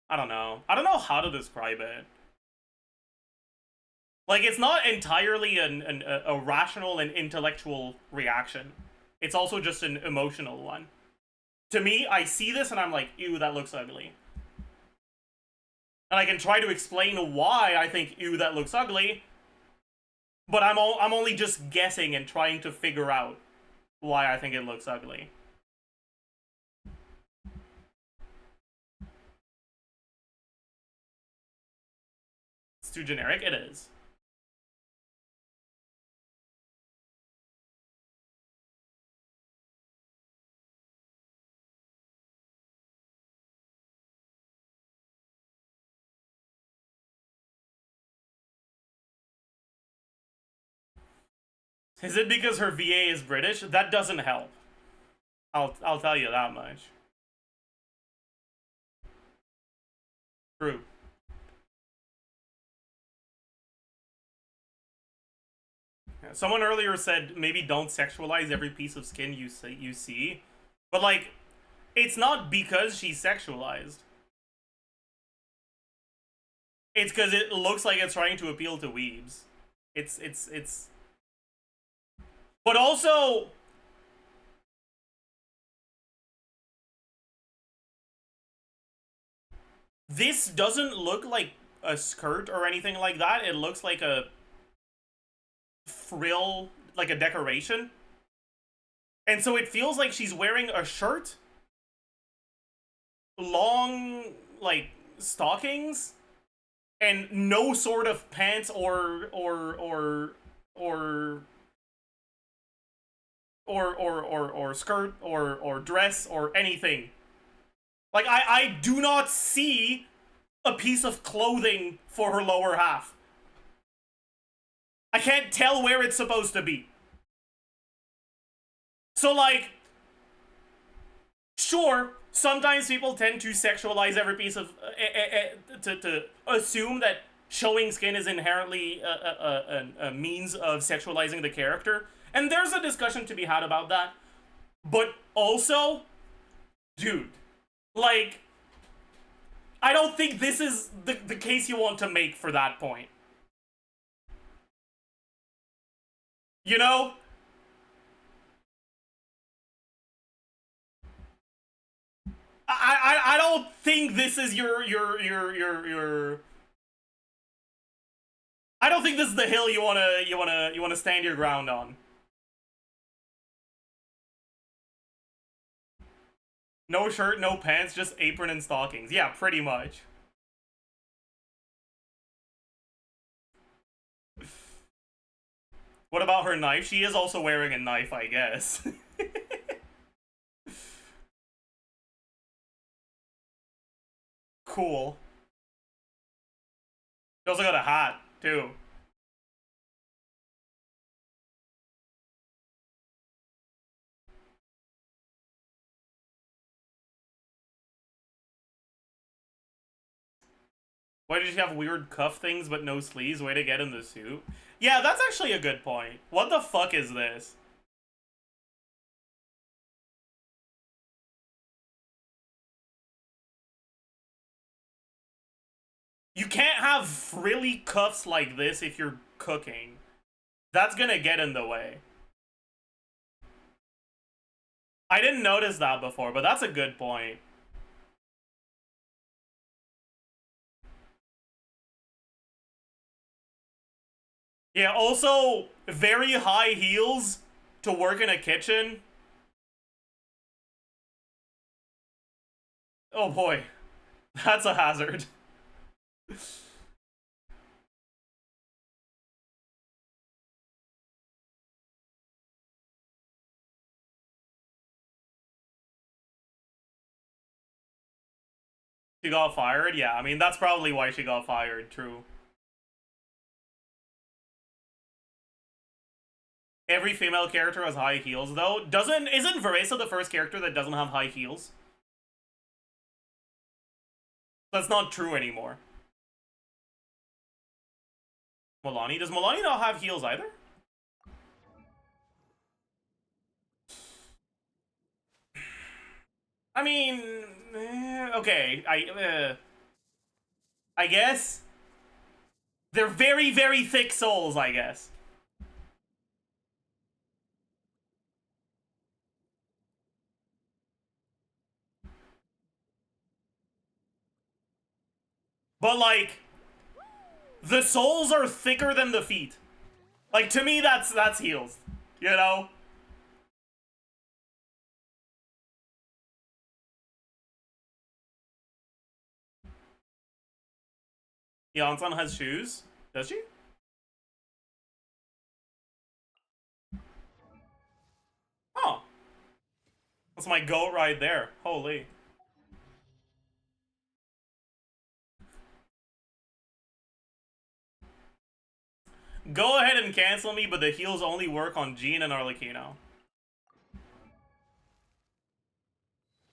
Speaker 1: I don't know. I don't know how to describe it. Like, it's not entirely a rational and intellectual reaction. It's also just an emotional one. To me, I see this and I'm like, ew, that looks ugly. And I can try to explain why I think, ew, that looks ugly, but I'm only just guessing and trying to figure out why I think it looks ugly. It's too generic? It is. Is it because her VA is British? That doesn't help. I'll tell you that much. True. Yeah, someone earlier said maybe don't sexualize every piece of skin you see. But like, it's not because she's sexualized. It's because it looks like it's trying to appeal to weebs. It's but also, this doesn't look like a skirt or anything like that. It looks like a frill, like a decoration. And so it feels like she's wearing a shirt, long, like, stockings, and no sort of pants or skirt or dress or anything. Like, I do not see a piece of clothing for her lower half. I can't tell where it's supposed to be. So, like, sure, sometimes people tend to sexualize every piece of to assume that showing skin is inherently a means of sexualizing the character, and there's a discussion to be had about that. But also, dude, like, I don't think this is the case you want to make for that point. You know? I don't think this is your I don't think this is the hill you wanna stand your ground on. No shirt, no pants, just apron and stockings. Yeah, pretty much. What about her knife? She is also wearing a knife, I guess. Cool. She also got a hat, too. Why did she have weird cuff things but no sleeves? Way to get in the suit. Yeah, that's actually a good point. What the fuck is this? You can't have frilly cuffs like this if you're cooking. That's gonna get in the way. I didn't notice that before, but that's a good point. Yeah, also, very high heels to work in a kitchen. Oh boy, that's a hazard. She got fired? Yeah, I mean, that's probably why she got fired, true. Every female character has high heels, though. Isn't Veresa the first character that doesn't have high heels? That's not true anymore. Milani? Does Milani not have heels either? I mean, okay, I guess. They're very, very thick soles, I guess. But, like, the soles are thicker than the feet. Like, to me, that's heels. You know? Yansan has shoes. Does she? Oh. That's my goat right there. Holy. Go ahead and cancel me, but the heels only work on Jean and Arlecchino.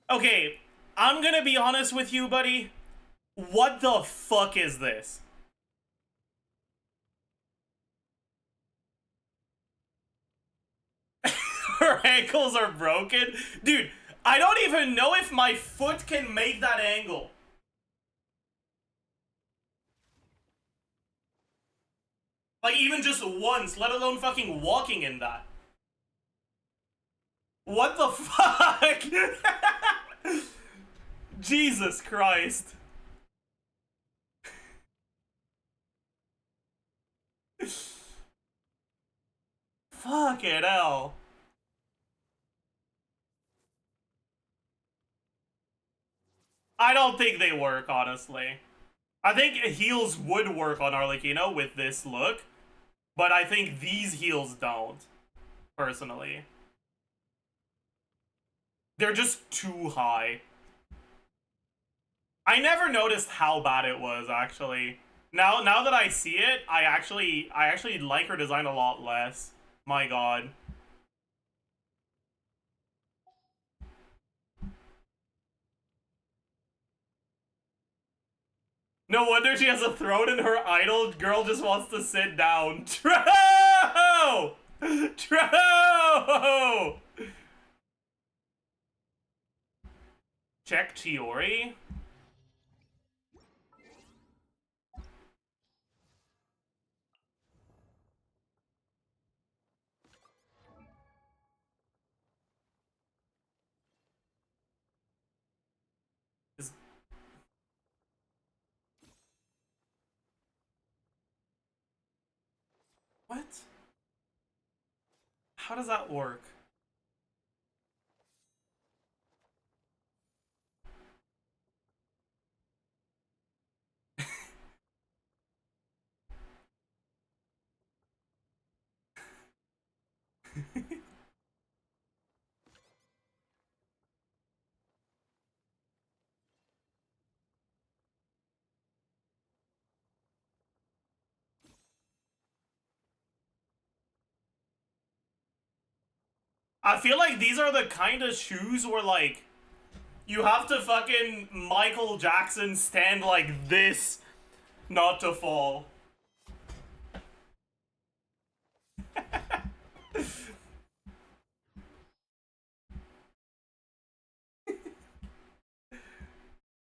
Speaker 1: Okay, I'm gonna be honest with you, buddy. What the fuck is this? Her ankles are broken? Dude, I don't even know if my foot can make that angle. Like, even just once, let alone fucking walking in that. What the fuck? Jesus Christ. Fucking hell. I don't think they work, honestly. I think heels would work on Arlecchino with this look, but I think these heels don't, personally. They're just too high. I never noticed how bad it was, actually. Now that I see it, I actually like her design a lot less. My god. No wonder she has a throat and her idol girl just wants to sit down. Tro! Tro! Check Chiori? Is... What? How does that work? I feel like these are the kind of shoes where, like, you have to fucking Michael Jackson stand like this not to fall.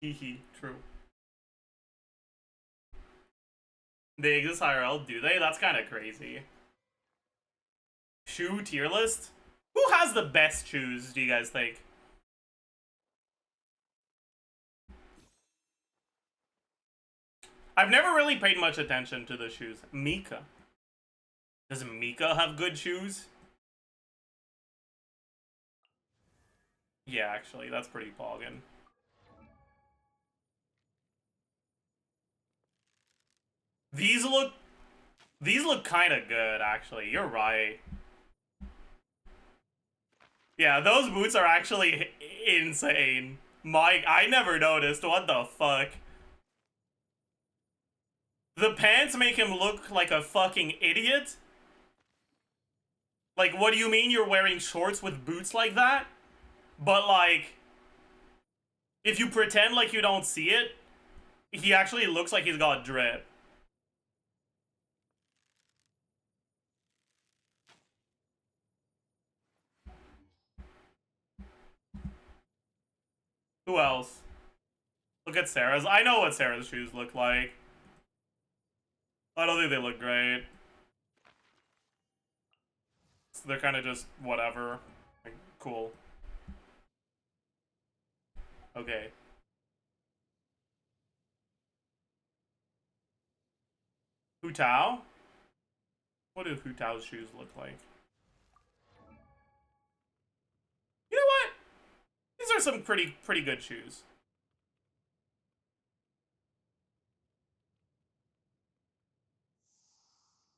Speaker 1: Hehe, true. They exist IRL, do they? That's kind of crazy. Shoe tier list? Who has the best shoes, do you guys think? I've never really paid much attention to the shoes. Mika. Does Mika have good shoes? Yeah, actually, that's pretty poggin. These look kind of good, actually. You're right. Yeah, those boots are actually insane. Mike, I never noticed. What the fuck? The pants make him look like a fucking idiot? Like, what do you mean you're wearing shorts with boots like that? But, like, if you pretend like you don't see it, he actually looks like he's got drip. Who else? Look at Sarah's. I know what Sarah's shoes look like. I don't think they look great. So they're kind of just whatever. Like, cool. Okay. Hu Tao? What do Hu Tao's shoes look like? You know what? These are some pretty good shoes.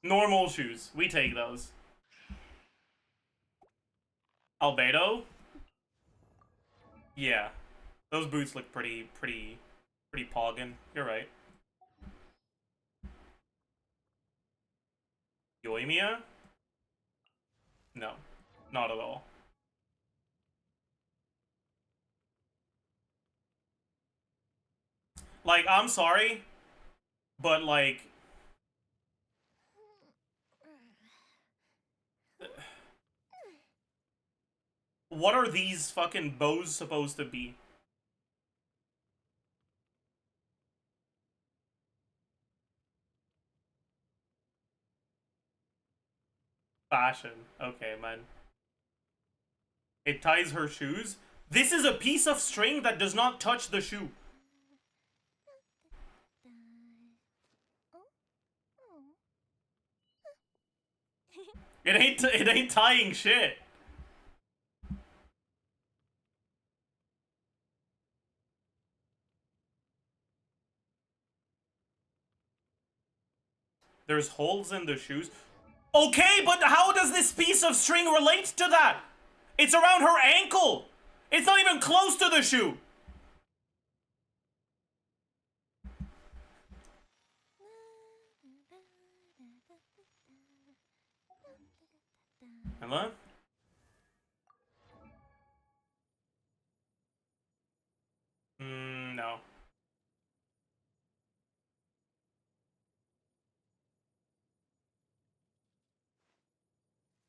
Speaker 1: Normal shoes. We take those. Albedo? Yeah. Those boots look pretty poggin. You're right. Yoimiya? No. Not at all. Like, I'm sorry, but like... What are these fucking bows supposed to be? Fashion. Okay, man. It ties her shoes? This is a piece of string that does not touch the shoe. It ain't tying shit. There's holes in the shoes. Okay, but how does this piece of string relate to that? It's around her ankle. It's not even close to the shoe. Hello? No.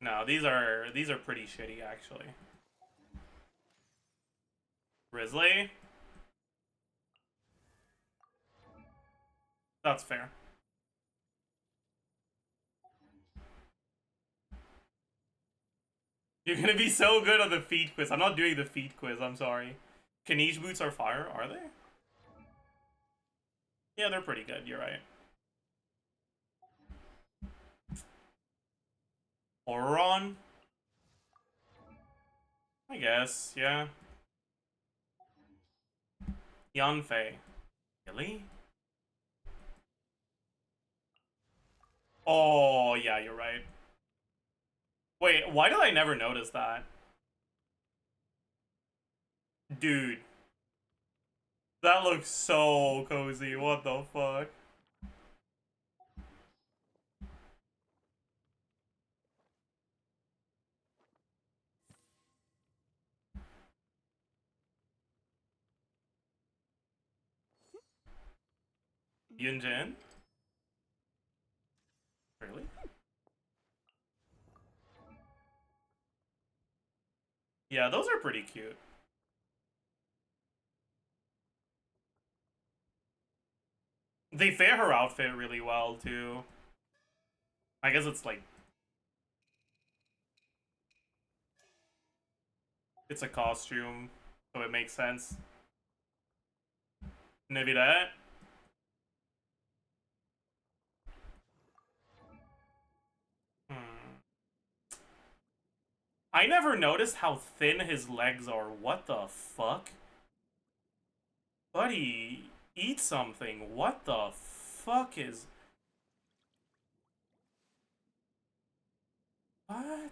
Speaker 1: No, these are pretty shitty actually. Risley? That's fair. You're gonna be so good on the feet quiz. I'm not doing the feet quiz, I'm sorry. Kanish boots are fire, are they? Yeah, they're pretty good, you're right. Oron? I guess, yeah. Yanfei. Really? Oh, yeah, you're right. Wait, why did I never notice that? Dude. That looks so cozy, what the fuck? Yunjin? Really? Yeah, those are pretty cute. They fit her outfit really well, too. I guess it's like... It's a costume, so it makes sense. Maybe that? I never noticed how thin his legs are. What the fuck? Buddy, eat something. What the fuck is... What?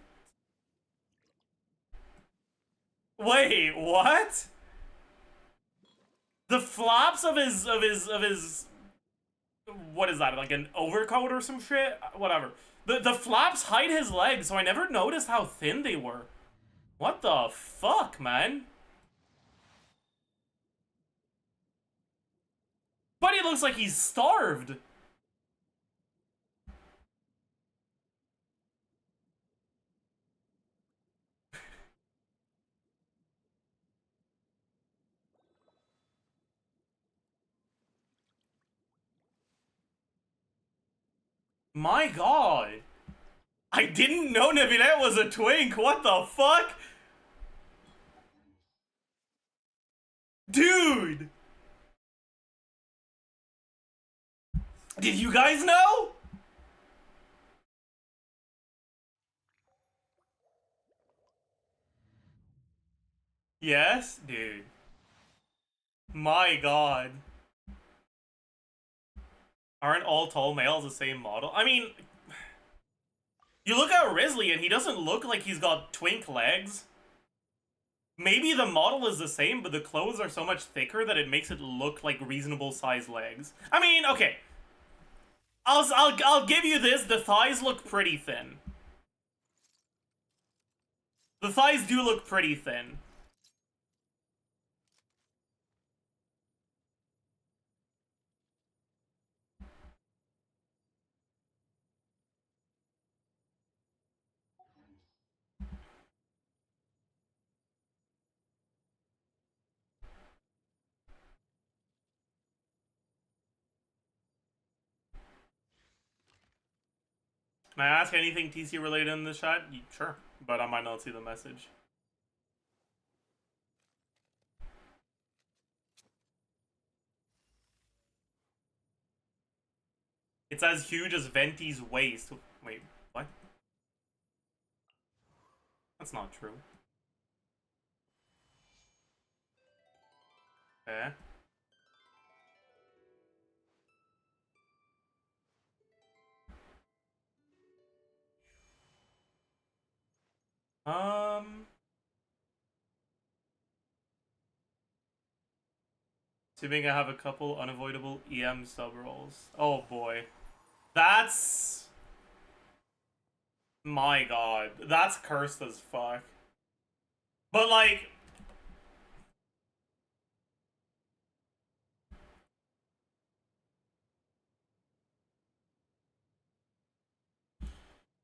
Speaker 1: Wait, what? The flaps of his what is that, like an overcoat or some shit? Whatever. The flaps hide his legs, so I never noticed how thin they were. What the fuck, man? But he looks like he's starved. My god. I didn't know Nevinette was a twink. What the fuck? Dude! Did you guys know? Yes? Dude. My god. Aren't all tall males the same model? I mean, you look at Risley and he doesn't look like he's got twink legs. Maybe the model is the same, but the clothes are so much thicker that it makes it look like reasonable sized legs. I mean, okay. I'll give you this, the thighs look pretty thin. The thighs do look pretty thin. Can I ask anything TC related in the chat? Sure, but I might not see the message. It's as huge as Venti's waist. Wait, what? That's not true. Okay. Assuming I have a couple unavoidable EM sub rolls. Oh boy. That's... My god. That's cursed as fuck. But like...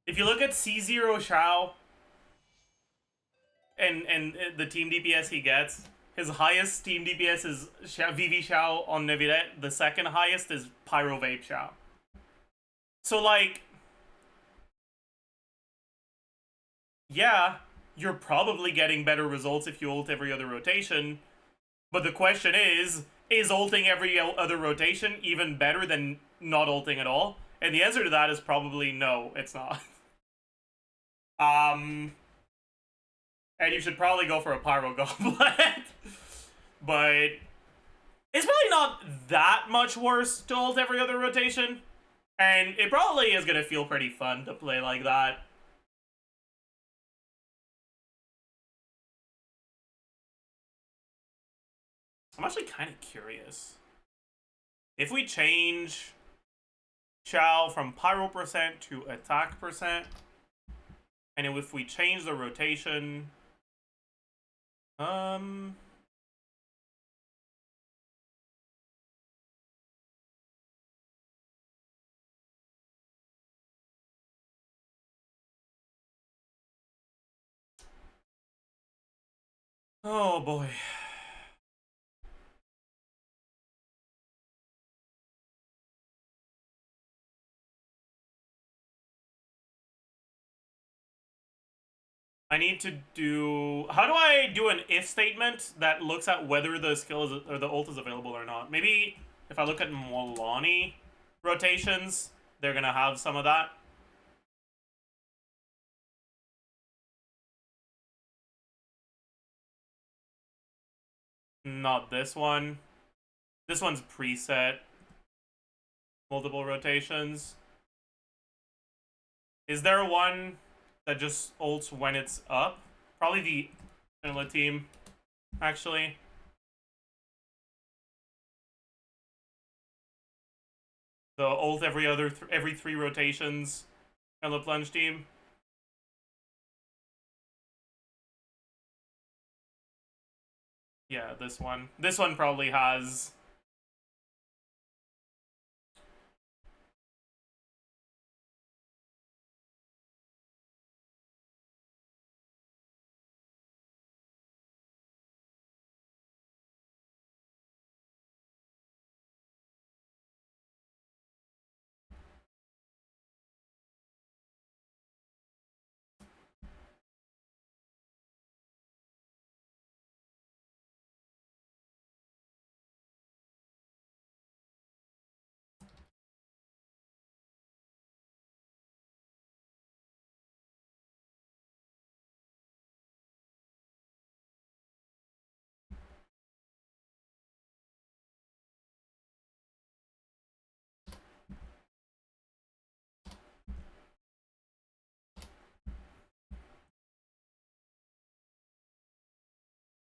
Speaker 1: If you look at C0 Shao and the team DPS he gets, his highest team DPS is VV Shao on Nevirette. The second highest is Pyro Vape Shao. So like... Yeah, you're probably getting better results if you ult every other rotation. But the question is ulting every other rotation even better than not ulting at all? And the answer to that is probably no, it's not. And you should probably go for a Pyro Goblet. But it's probably not that much worse to ult every other rotation. And it probably is going to feel pretty fun to play like that. I'm actually kind of curious. If we change Shao from Pyro % to attack %, and if we change the rotation... Oh boy. I need to do... How do I do an if statement that looks at whether the skill is, or the ult is available or not? Maybe if I look at Molani rotations, they're gonna have some of that. Not this one. This one's preset. Multiple rotations. Is there one that just ults when it's up? Probably the vanilla team, actually. The ult every 3 rotations and the plunge team. Yeah, this one. This one probably has.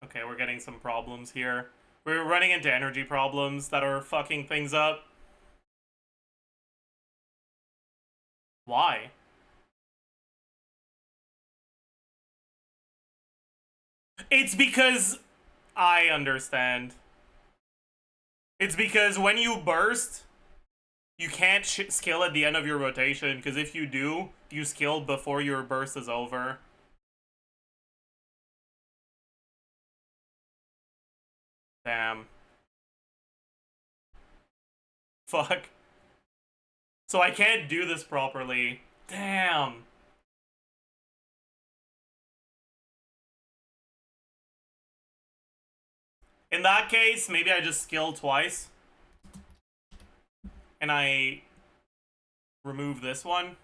Speaker 1: Okay, we're getting some problems here. We're running into energy problems that are fucking things up. Why? It's because I understand. It's because when you burst, you can't skill at the end of your rotation, because if you do, you skill before your burst is over. Damn. Fuck. So I can't do this properly. Damn. In that case, maybe I just skill twice. And I remove this one.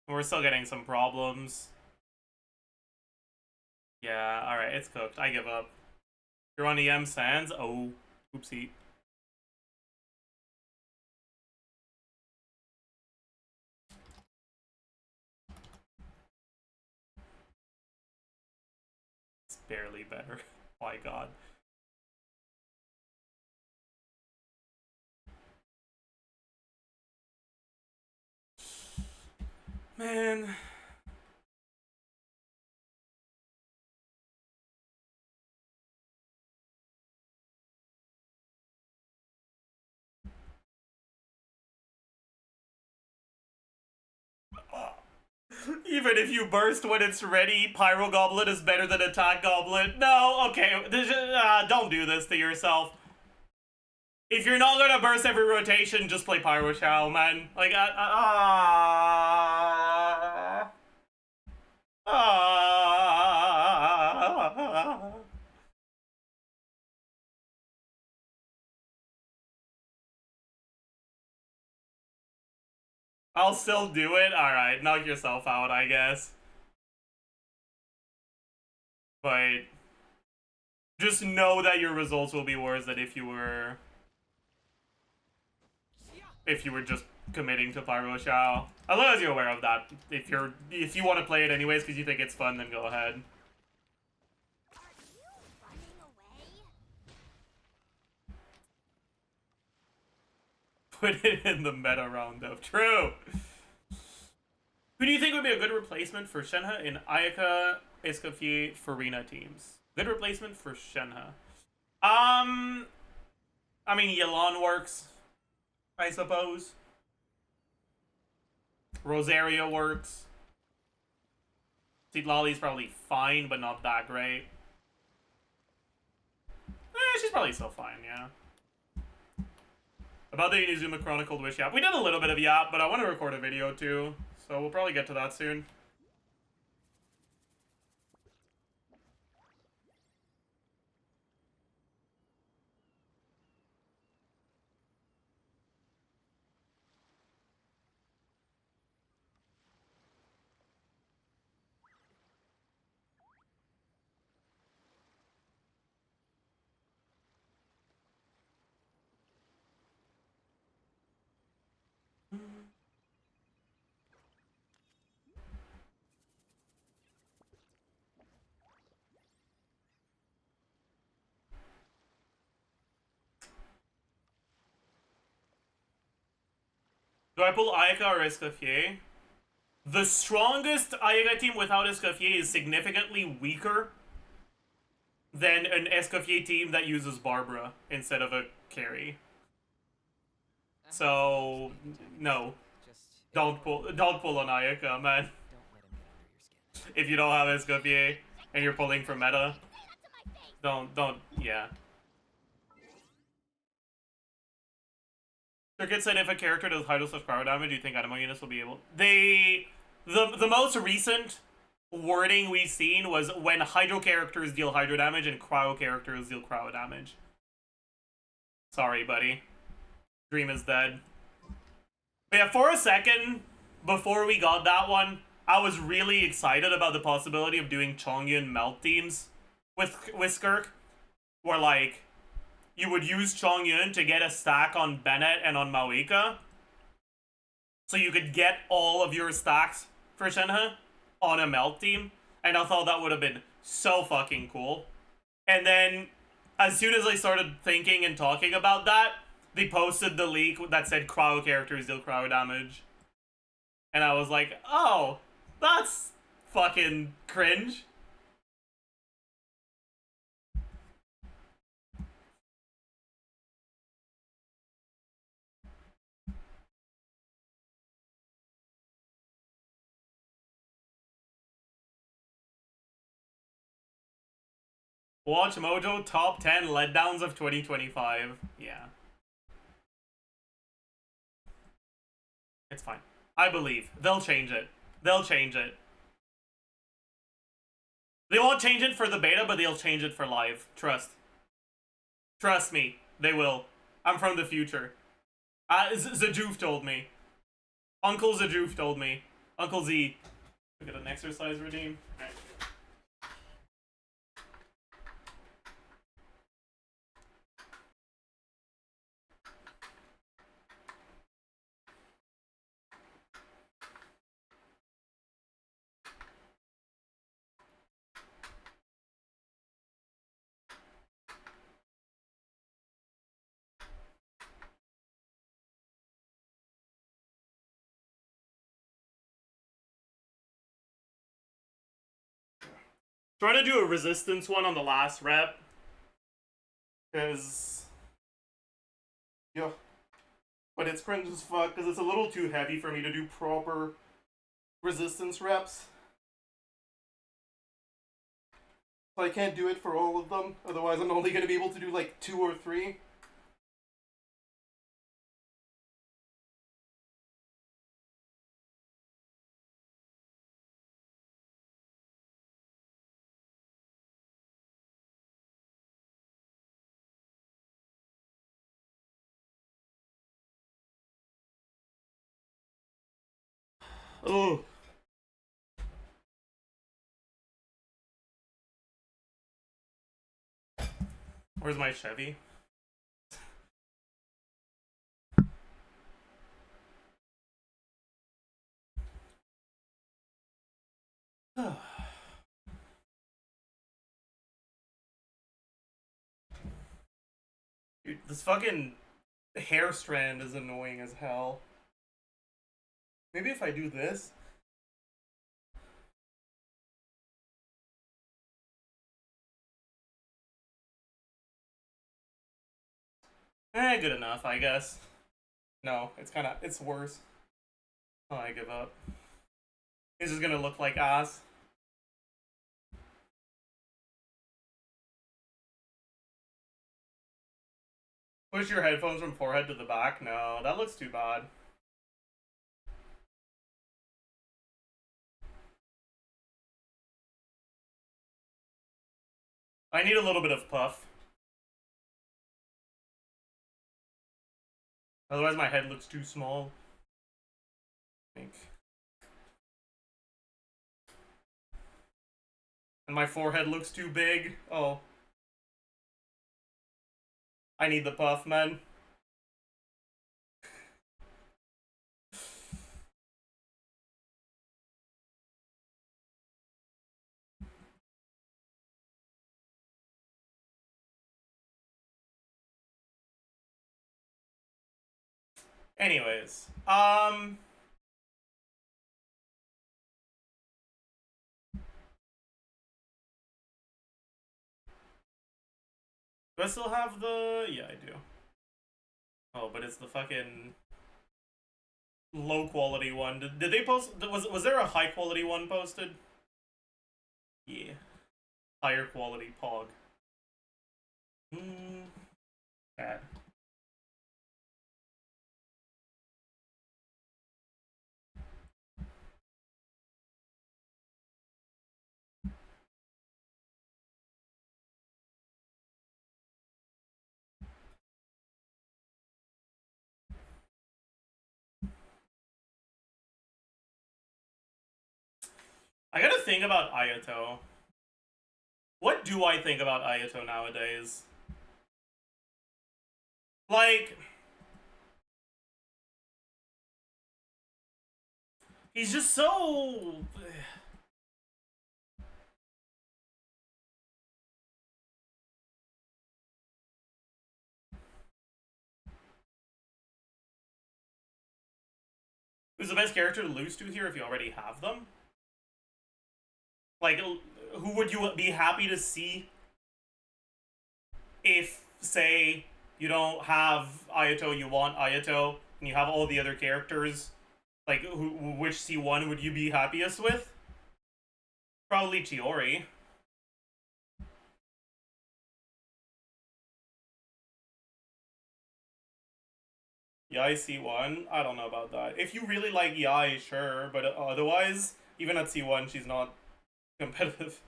Speaker 1: We're still getting some problems. Yeah, alright, it's cooked. I give up. You're on EM Sands? Oh, oopsie. It's barely better. My god. Man. Even if you burst when it's ready, Pyro Goblet is better than Attack Goblet. No, okay, don't do this to yourself. If you're not gonna burst every rotation, just play Pyro Shao, man. Like, I'll still do it. Alright, knock yourself out, I guess. But just know that your results will be worse than if you were just committing to Pyro Shao. As long as you're aware of that. If you want to play it anyways because you think it's fun, then go ahead.
Speaker 2: Are you running away?
Speaker 1: Put it in the meta roundup. True. Who do you think would be a good replacement for Shenhe in Ayaka, Escoffier, Farina teams? Good replacement for Shenhe. I mean, Yelan works, I suppose. Rosario works. Citlali's probably fine, but not that great. She's probably still fine, yeah. About the INAZUMA Chronicled Wish YAP. We did a little bit of YAP, but I want to record a video too. So we'll probably get to that soon. Do I pull Ayaka or Escoffier? The strongest Ayaka team without Escoffier is significantly weaker than an Escoffier team that uses Barbara instead of a carry. So no,
Speaker 4: Just
Speaker 1: don't pull an Ayaka, man.
Speaker 4: don't let him get under your skin.
Speaker 1: If you don't have Escoffier and you're pulling for meta, don't, yeah. Circuit said if a character does hydro slash cryo damage, you think Animo units will be able... The most recent wording we've seen was when hydro characters deal hydro damage and cryo characters deal cryo damage. Sorry, buddy. Dream is dead. But yeah, for a second, before we got that one, I was really excited about the possibility of doing Chongyun melt teams with Skirk, where like you would use Chongyun to get a stack on Bennett and on Maoika, so you could get all of your stacks for Shenhe on a melt team, and I thought that would have been so fucking cool. And then, as soon as I started thinking and talking about that, they posted the leak that said cryo characters deal cryo damage. And I was like, oh, that's fucking cringe. Watch Mojo top 10 letdowns of 2025. Yeah. It's fine. I believe. They'll change it. They'll change it. They won't change it for the beta, but they'll change it for live. Trust. Trust me. They will. I'm from the future. Zajef told me. Uncle Zajef told me. Uncle Z. Look at an exercise redeem. Alright. Trying to do a resistance one on the last rep. Because... yeah. But it's cringe as fuck, because it's a little too heavy for me to do proper resistance reps. So I can't do it for all of them, otherwise I'm only going to be able to do like 2 or 3. Oh. Where's my Chevy? Dude, this fucking hair strand is annoying as hell. Maybe if I do this. Good enough, I guess. No, it's worse. Oh, I give up. This is gonna look like ass. Push your headphones from forehead to the back? No, that looks too bad. I need a little bit of puff. Otherwise my head looks too small. I think. And my forehead looks too big. Oh. I need the puff, man. Anyways, do I still have the... Yeah, I do. Oh, but it's the fucking low quality one. Did they post... Was there a high quality one posted? Yeah. Higher quality pog. Bad. I gotta think about Ayato. What do I think about Ayato nowadays? Like, he's just so... Who's the best character to lose to here if you already have them? Like, who would you be happy to see if, say, you don't have Ayato, you want Ayato, and you have all the other characters? Like, which C1 would you be happiest with? Probably Chiori. Yai C1? I don't know about that. If you really like Yai, sure, but otherwise, even at C1, she's not competitive.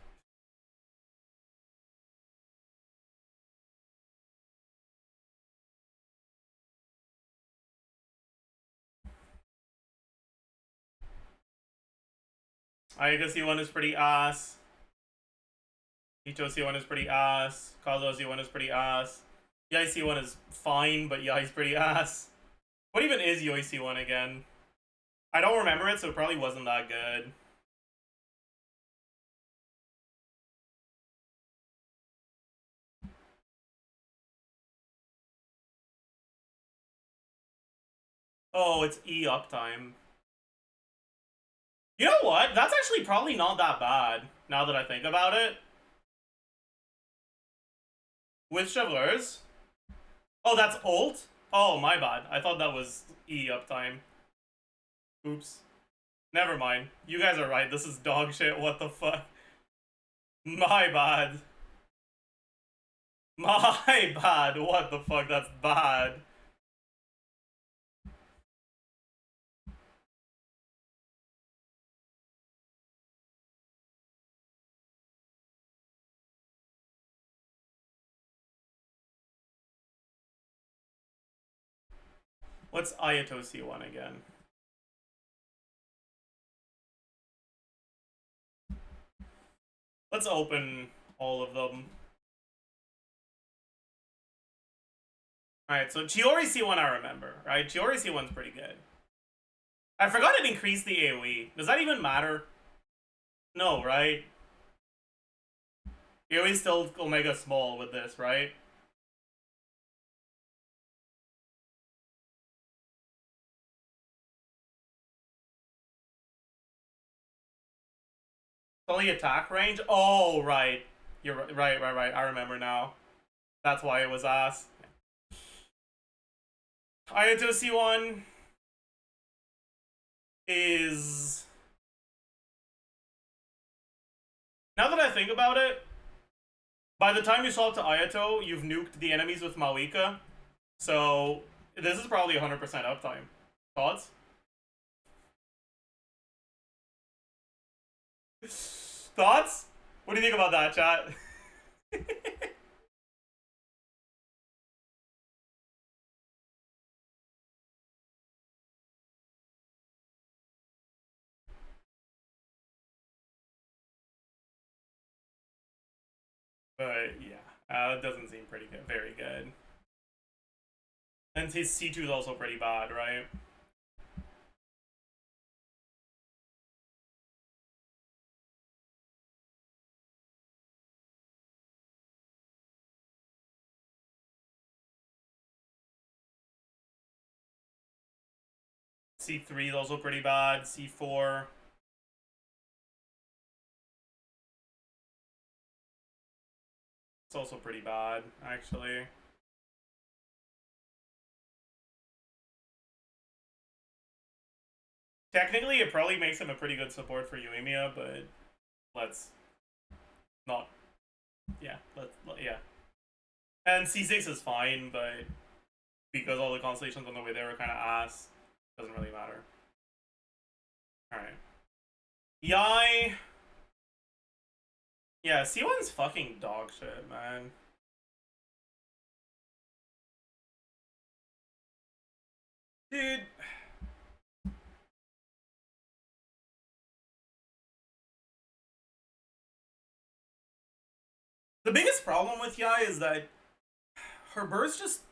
Speaker 1: Ayaka C1 is pretty ass. Icho C1 is pretty ass. Kazuo C1 is pretty ass. Yai C1 is fine, but Yai's pretty ass. What even is Yoi C1 again? I don't remember it, so it probably wasn't that good. Oh, it's E uptime. You know what? That's actually probably not that bad, now that I think about it. With Shovelers? Oh, that's ult? Oh, my bad. I thought that was E uptime. Oops. Never mind. You guys are right. This is dog shit. What the fuck? My bad. My bad. What the fuck? That's bad. What's Ayato C1 again? Let's open all of them. Alright, so Chiori C1 I remember, right? Chiori C1's pretty good. I forgot it increased the AoE. Does that even matter? No, right? AoE's still Omega small with this, right? Only attack range? Oh, right. You're right. I remember now. That's why it was ass. Ayato C1 is... Now that I think about it, by the time you swap to Ayato, you've nuked the enemies with Maoika. So, this is probably 100% uptime. Thoughts? Thoughts? What do you think about that, chat? But yeah, it doesn't seem pretty good, very good. And his C2 is also pretty bad, right? C3 is also pretty bad. C4. It's also pretty bad, actually. Technically, it probably makes him a pretty good support for Euemia, but let's not. Yeah, yeah. And C6 is fine, but because all the constellations on the way there are kind of ass, doesn't really matter. Alright. Yai. Yeah, C1's fucking dog shit, man. Dude. The biggest problem with Yai is that her burst just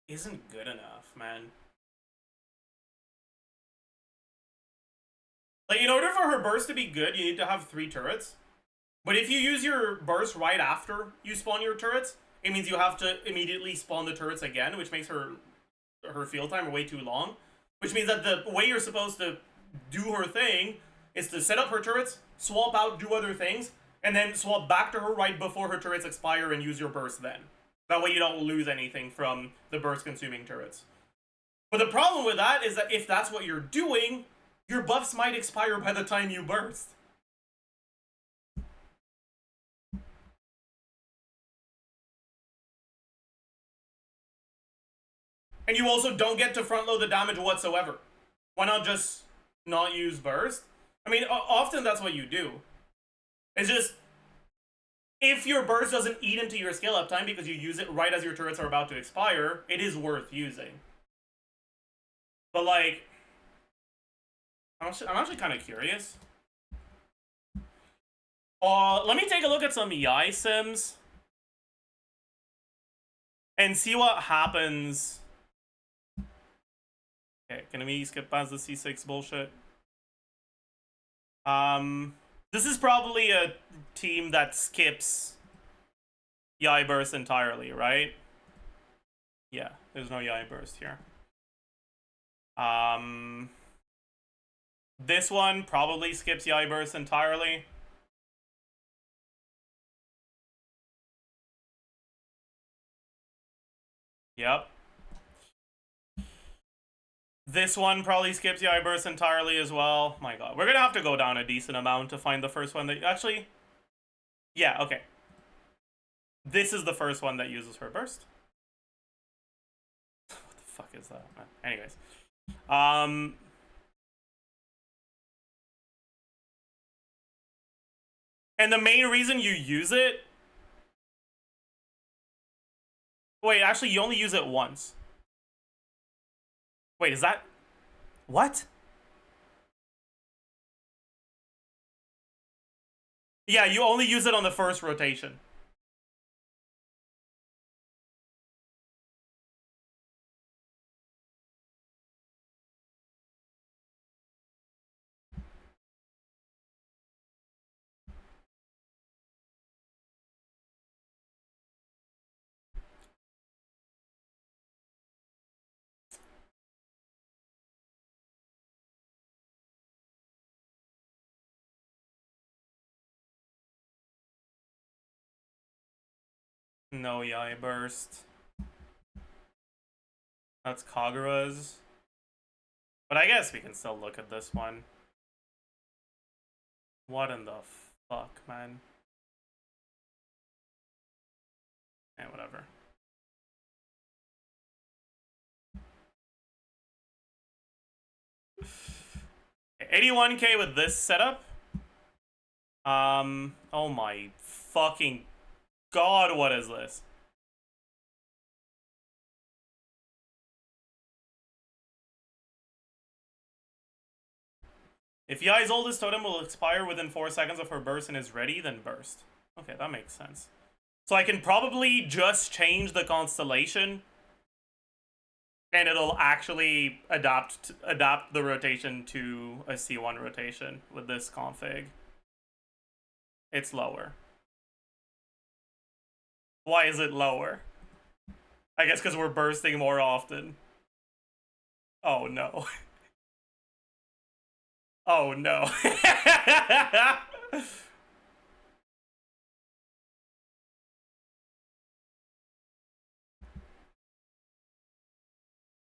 Speaker 1: isn't good enough, man. Like, in order for her burst to be good, you need to have 3 turrets. But if you use your burst right after you spawn your turrets, it means you have to immediately spawn the turrets again, which makes her field time way too long. Which means that the way you're supposed to do her thing is to set up her turrets, swap out, do other things, and then swap back to her right before her turrets expire and use your burst then. That way you don't lose anything from the burst consuming turrets. But the problem with that is that if that's what you're doing, your buffs might expire by the time you burst. And you also don't get to front load the damage whatsoever. Why not just not use burst? I mean, often that's what you do. It's just, if your burst doesn't eat into your skill up time because you use it right as your turrets are about to expire, it is worth using. But like, I'm actually kind of curious. Let me take a look at some Yai sims and see what happens. Okay, can we skip past the C6 bullshit? This is probably a team that skips Yai burst entirely, right? Yeah, there's no Yai burst here. This one probably skips Yai burst entirely. Yep. This one probably skips Yai burst entirely as well. My god, we're gonna have to go down a decent amount to find the first one that actually. Yeah, okay. This is the first one that uses her burst. What the fuck is that, man? Anyways. And the main reason you use it... Wait, actually, you only use it once. Wait, is that... What? Yeah, you only use it on the first rotation. No Yai burst. That's Kagura's. But I guess we can still look at this one. What in the fuck, man? Eh, whatever. Okay, 81k with this setup. Oh my fucking god, what is this? If Yai's oldest totem will expire within 4 seconds of her burst and is ready, then burst. Okay, that makes sense. So I can probably just change the constellation and it'll actually adapt the rotation to a C1 rotation with this config. It's lower. Why is it lower? I guess because we're bursting more often. Oh no. Oh no.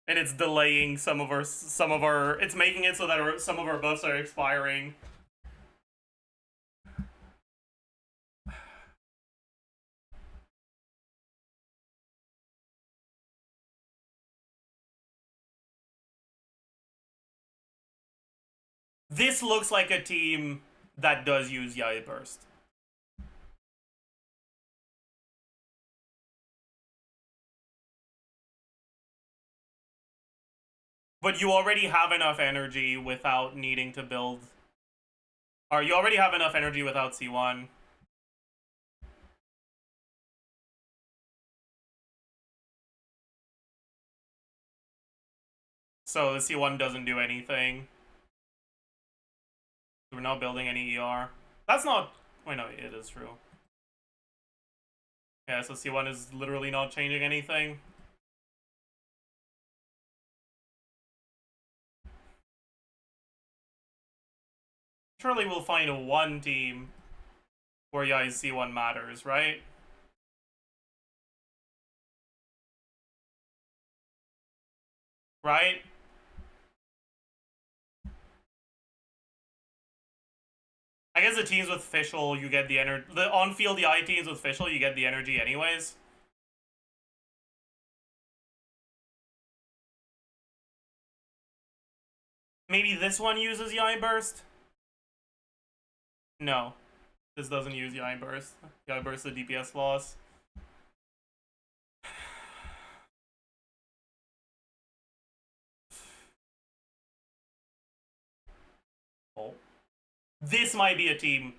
Speaker 1: And it's delaying some of our it's making it so that some of our buffs are expiring. This looks like a team that does use Yaya Burst. But you already have enough energy without needing to build. Or you already have enough energy without C1. So the C1 doesn't do anything. We're not building any ER. That's not... Wait, no, it is true. Yeah, so C1 is literally not changing anything. Surely we'll find one team where Yai's C1 matters, right? Right? I guess the teams with Fischl, you get the energy. The on-field Yai teams with Fischl, you get the energy anyways. Maybe this one uses Yai Burst? No. This doesn't use Yai Burst. Yai Burst is a DPS loss. Oh. This might be a team.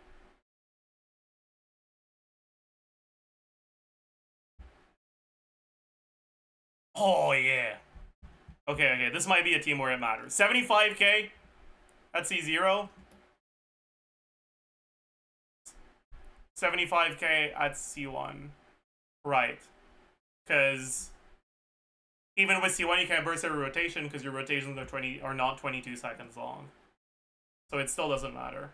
Speaker 1: Oh, yeah. Okay, this might be a team where it matters. 75k at C0. 75k at C1. Right. Because even with C1 you can't burst every rotation because your rotations are not 22 seconds long. So it still doesn't matter.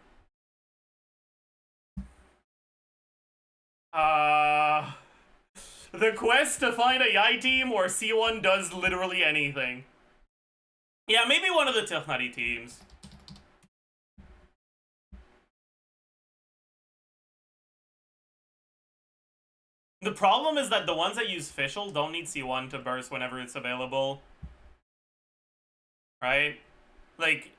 Speaker 1: The quest to find a Yai team where C1 does literally anything. Yeah, maybe one of the Tichnati teams. The problem is that the ones that use Fischl don't need C1 to burst whenever it's available. Right? Like,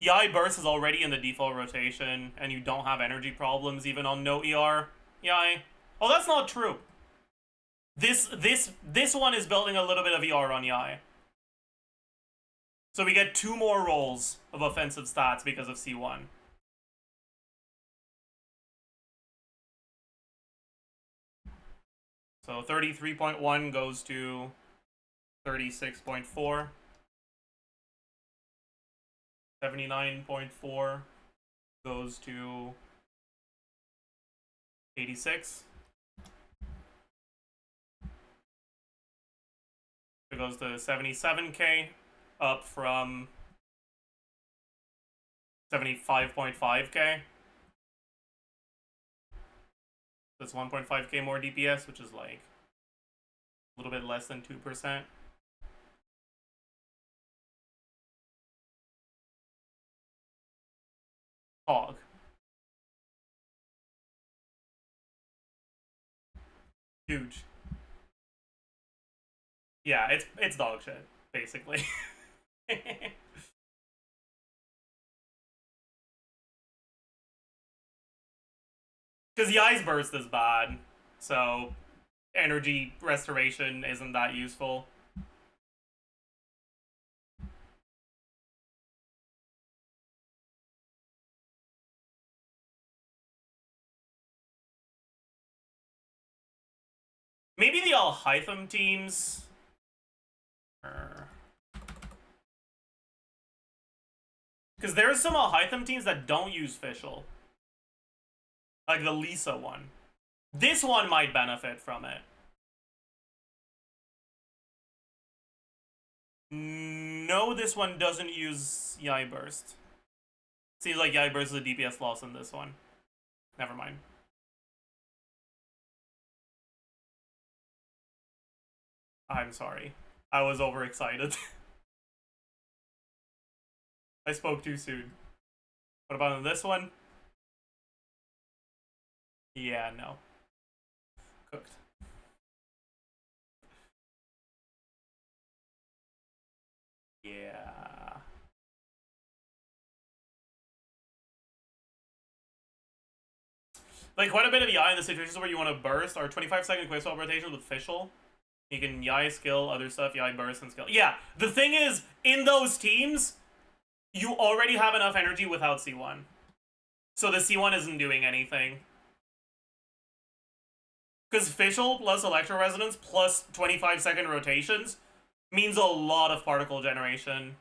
Speaker 1: Yai burst is already in the default rotation, and you don't have energy problems even on no ER Yai. Oh, that's not true. This one is building a little bit of ER on Yai. So we get 2 more rolls of offensive stats because of C1. So 33.1 goes to 36.4. 79.4 goes to 86. It goes to 77k, up from 75.5k. That's 1.5k more DPS, which is like a little bit less than 2%. Hog. Huge. Yeah, it's dog shit, basically. Because Yai's burst is bad, so energy restoration isn't that useful. Maybe the Alhaitham teams. Because there's some Alhaitham teams that don't use Fischl. Like the Lisa one. This one might benefit from it. No, this one doesn't use Yai Burst. Seems like Yai bursts a DPS loss in this one. Never mind. I'm sorry. I was overexcited. I spoke too soon. What about in this one? Yeah, no. Cooked. Yeah. Like, quite a bit of Yai in the situations where you want to burst are 25-second quick swap rotations with Fischl. You can Yai skill, other stuff, Yai burst and skill. Yeah, the thing is, in those teams, you already have enough energy without C1. So the C1 isn't doing anything. Because Fischl plus Electro Resonance plus 25-second rotations means a lot of particle generation.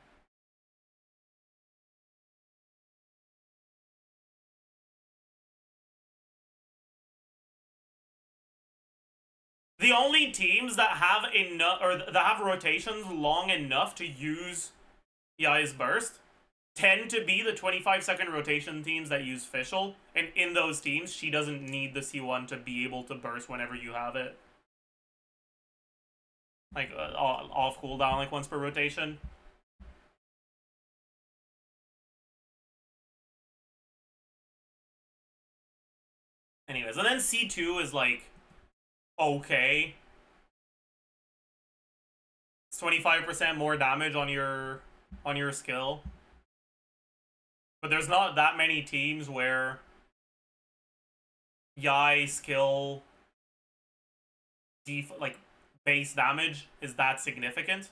Speaker 1: The only teams that have enough, or that have rotations long enough to use Yai's burst tend to be the 25-second rotation teams that use Fischl, and in those teams, she doesn't need the C1 to be able to burst whenever you have it. Like, off cooldown, like, once per rotation. Anyways, and then C2 is, like, okay. It's 25% more damage on your skill. But there's not that many teams where Yai skill like base damage is that significant.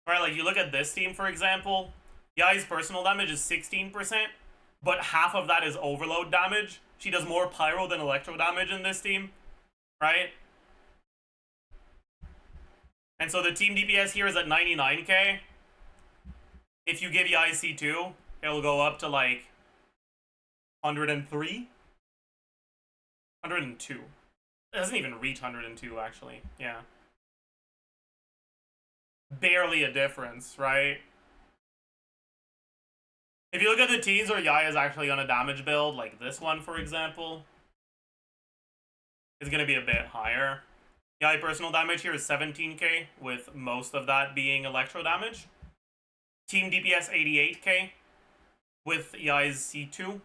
Speaker 1: Right, like you look at this team, for example, Yai's personal damage is 16%, but half of that is overload damage. She does more pyro than electro damage in this team, right? And so the team DPS here is at 99k. If you give Yai C2, it'll go up to like 103? 102. It doesn't even reach 102, actually. Yeah. Barely a difference, right? If you look at the teams where Yai is actually on a damage build, like this one, for example, is going to be a bit higher. Yai personal damage here is 17k, with most of that being electro damage. Team DPS 88k, with Yai's C2.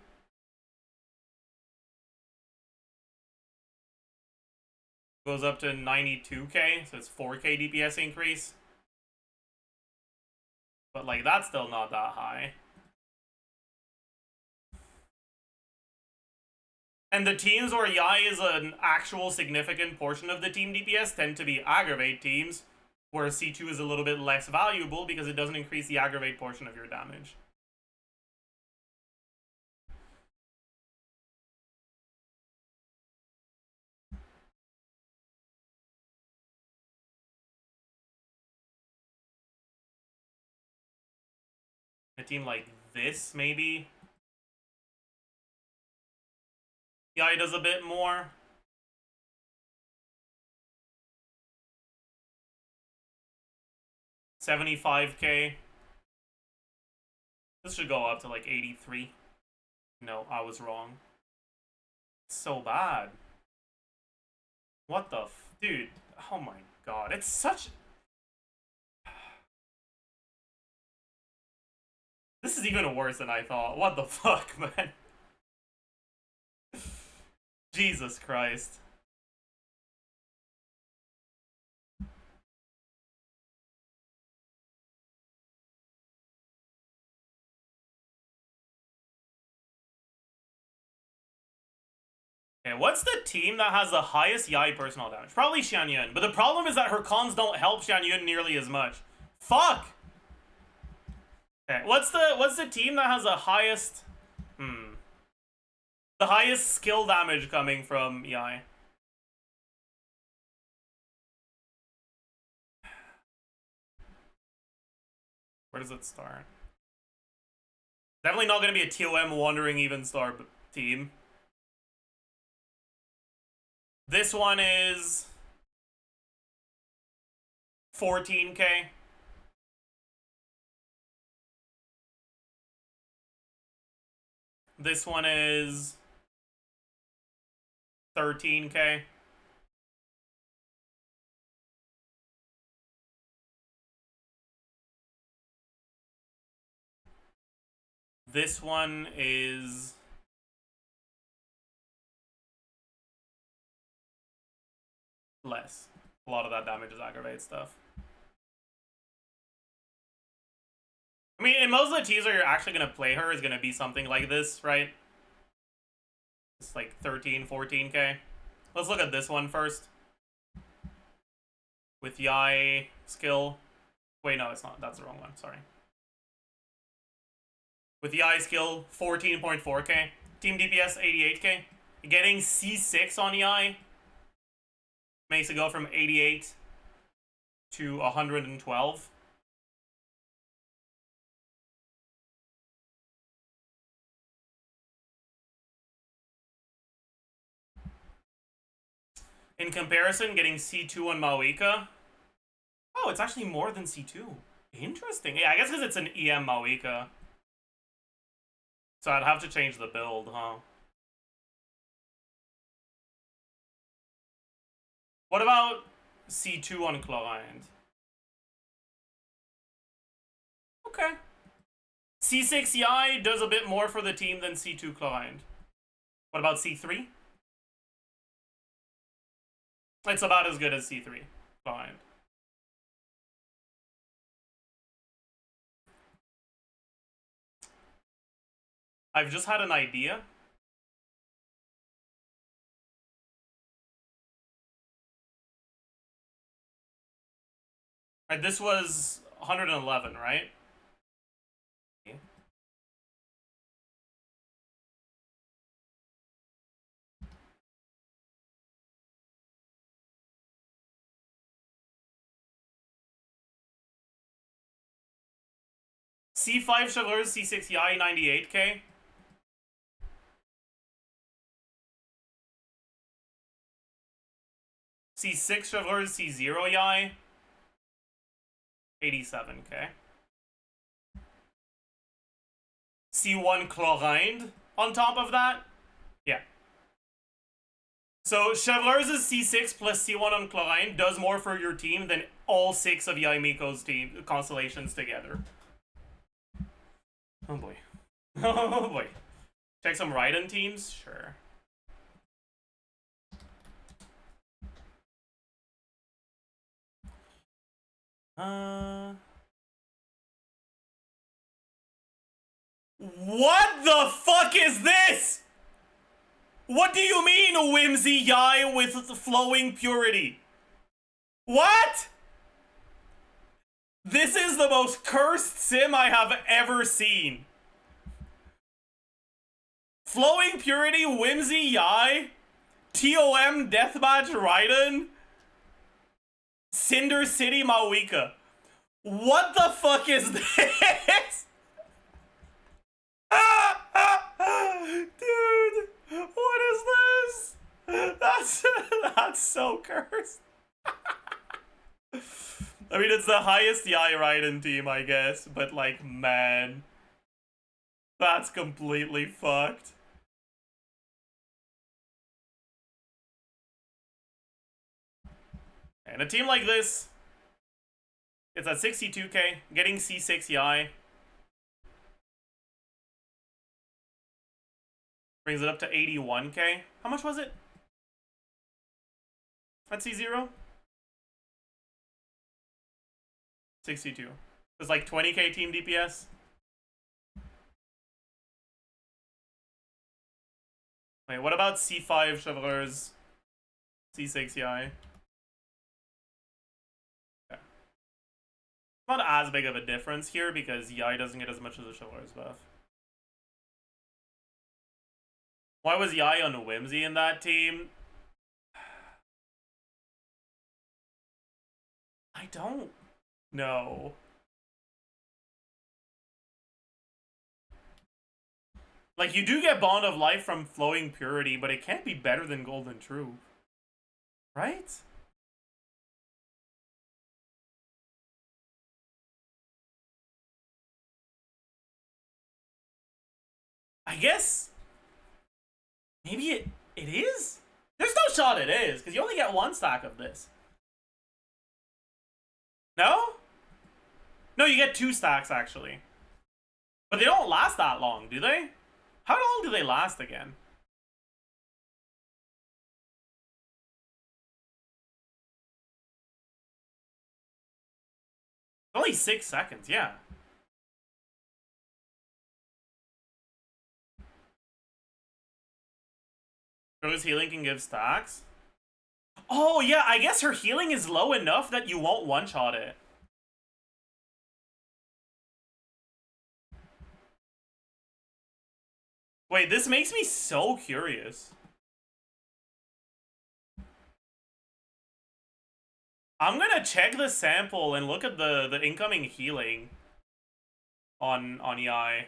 Speaker 1: Goes up to 92k, so it's 4k DPS increase. But, like, that's still not that high. And the teams where Yai is an actual significant portion of the team DPS tend to be aggravate teams, where C2 is a little bit less valuable because it doesn't increase the aggravate portion of your damage. A team like this, maybe? Yai does a bit more. $75k. This should go up to like 83. No, I was wrong. It's so bad. What the dude? Oh my god, it's such... This is even worse than I thought. What the fuck, man? Jesus Christ. Okay, what's the team that has the highest Yai personal damage? Probably Xianyun, but the problem is that her cons don't help Xianyun nearly as much. Fuck! Okay, what's the team that has the highest... The highest skill damage coming from Yai? Where does it start? Definitely not going to be a TOM Wandering Even Star team. This one is 14k. This one is 13k. This one is less. A lot of that damage is aggravate stuff. I mean, in most of the teams where you're actually going to play her is going to be something like this, right? It's like 13, 14k. Let's look at this one first. With Yai skill. Wait, no, it's not. That's the wrong one. Sorry. With Yai skill, 14.4k. Team DPS, 88k. Getting C6 on Yai makes it go from 88 to 112. In comparison, getting C2 on Maoika. Oh, it's actually more than C2. Interesting. Yeah, I guess because it's an EM Maoika. So I'd have to change the build, huh? What about C2 on Chlorine? Okay. C6 Yai does a bit more for the team than C2 Chlorine. What about C3? It's about as good as C3 Chlorine. I've just had an idea. Right, this was 111, right? C5 Chevreuse, C6 Yai, 98k. C6 Chevreuse, C0 Yai, 87k. C1 Chlorine on top of that? Yeah. So Chevreuse's C6 plus C1 on Chlorine does more for your team than all 6 of Yaimiko's team constellations together. Oh boy. Oh boy. Check some Raiden teams? Sure. What the fuck is this? What do you mean, Whimsy Yai with flowing purity? What? This is the most cursed sim I have ever seen. Flowing Purity, Whimsy Yai, TOM Deathmatch Raiden, Cinder City Maoika. What the fuck is this? Dude, what is this? That's so cursed. I mean, it's the highest Yai Raiden team, I guess, but like, man, that's completely fucked. And a team like this, it's at 62k, getting C6 Yai. Brings it up to 81k. How much was it? At C0? 62. It's like 20k team DPS. Wait, what about C5 Chevreuse? C6 Yai? Okay. Not as big of a difference here because Yai doesn't get as much as the Chevreuse buff. Why was Yai on Whimsy in that team? I don't know. Like, you do get Bond of Life from Flowing Purity, but it can't be better than Golden Truth. Right? I guess maybe it is? There's no shot it is, because you only get one stack of this. No? No, you get 2 stacks actually. But they don't last that long, do they? How long do they last again? Only 6 seconds, yeah. Rose healing can give stacks. Oh, yeah, I guess her healing is low enough that you won't one-shot it. Wait, this makes me so curious. I'm gonna check the sample and look at the incoming healing on EI.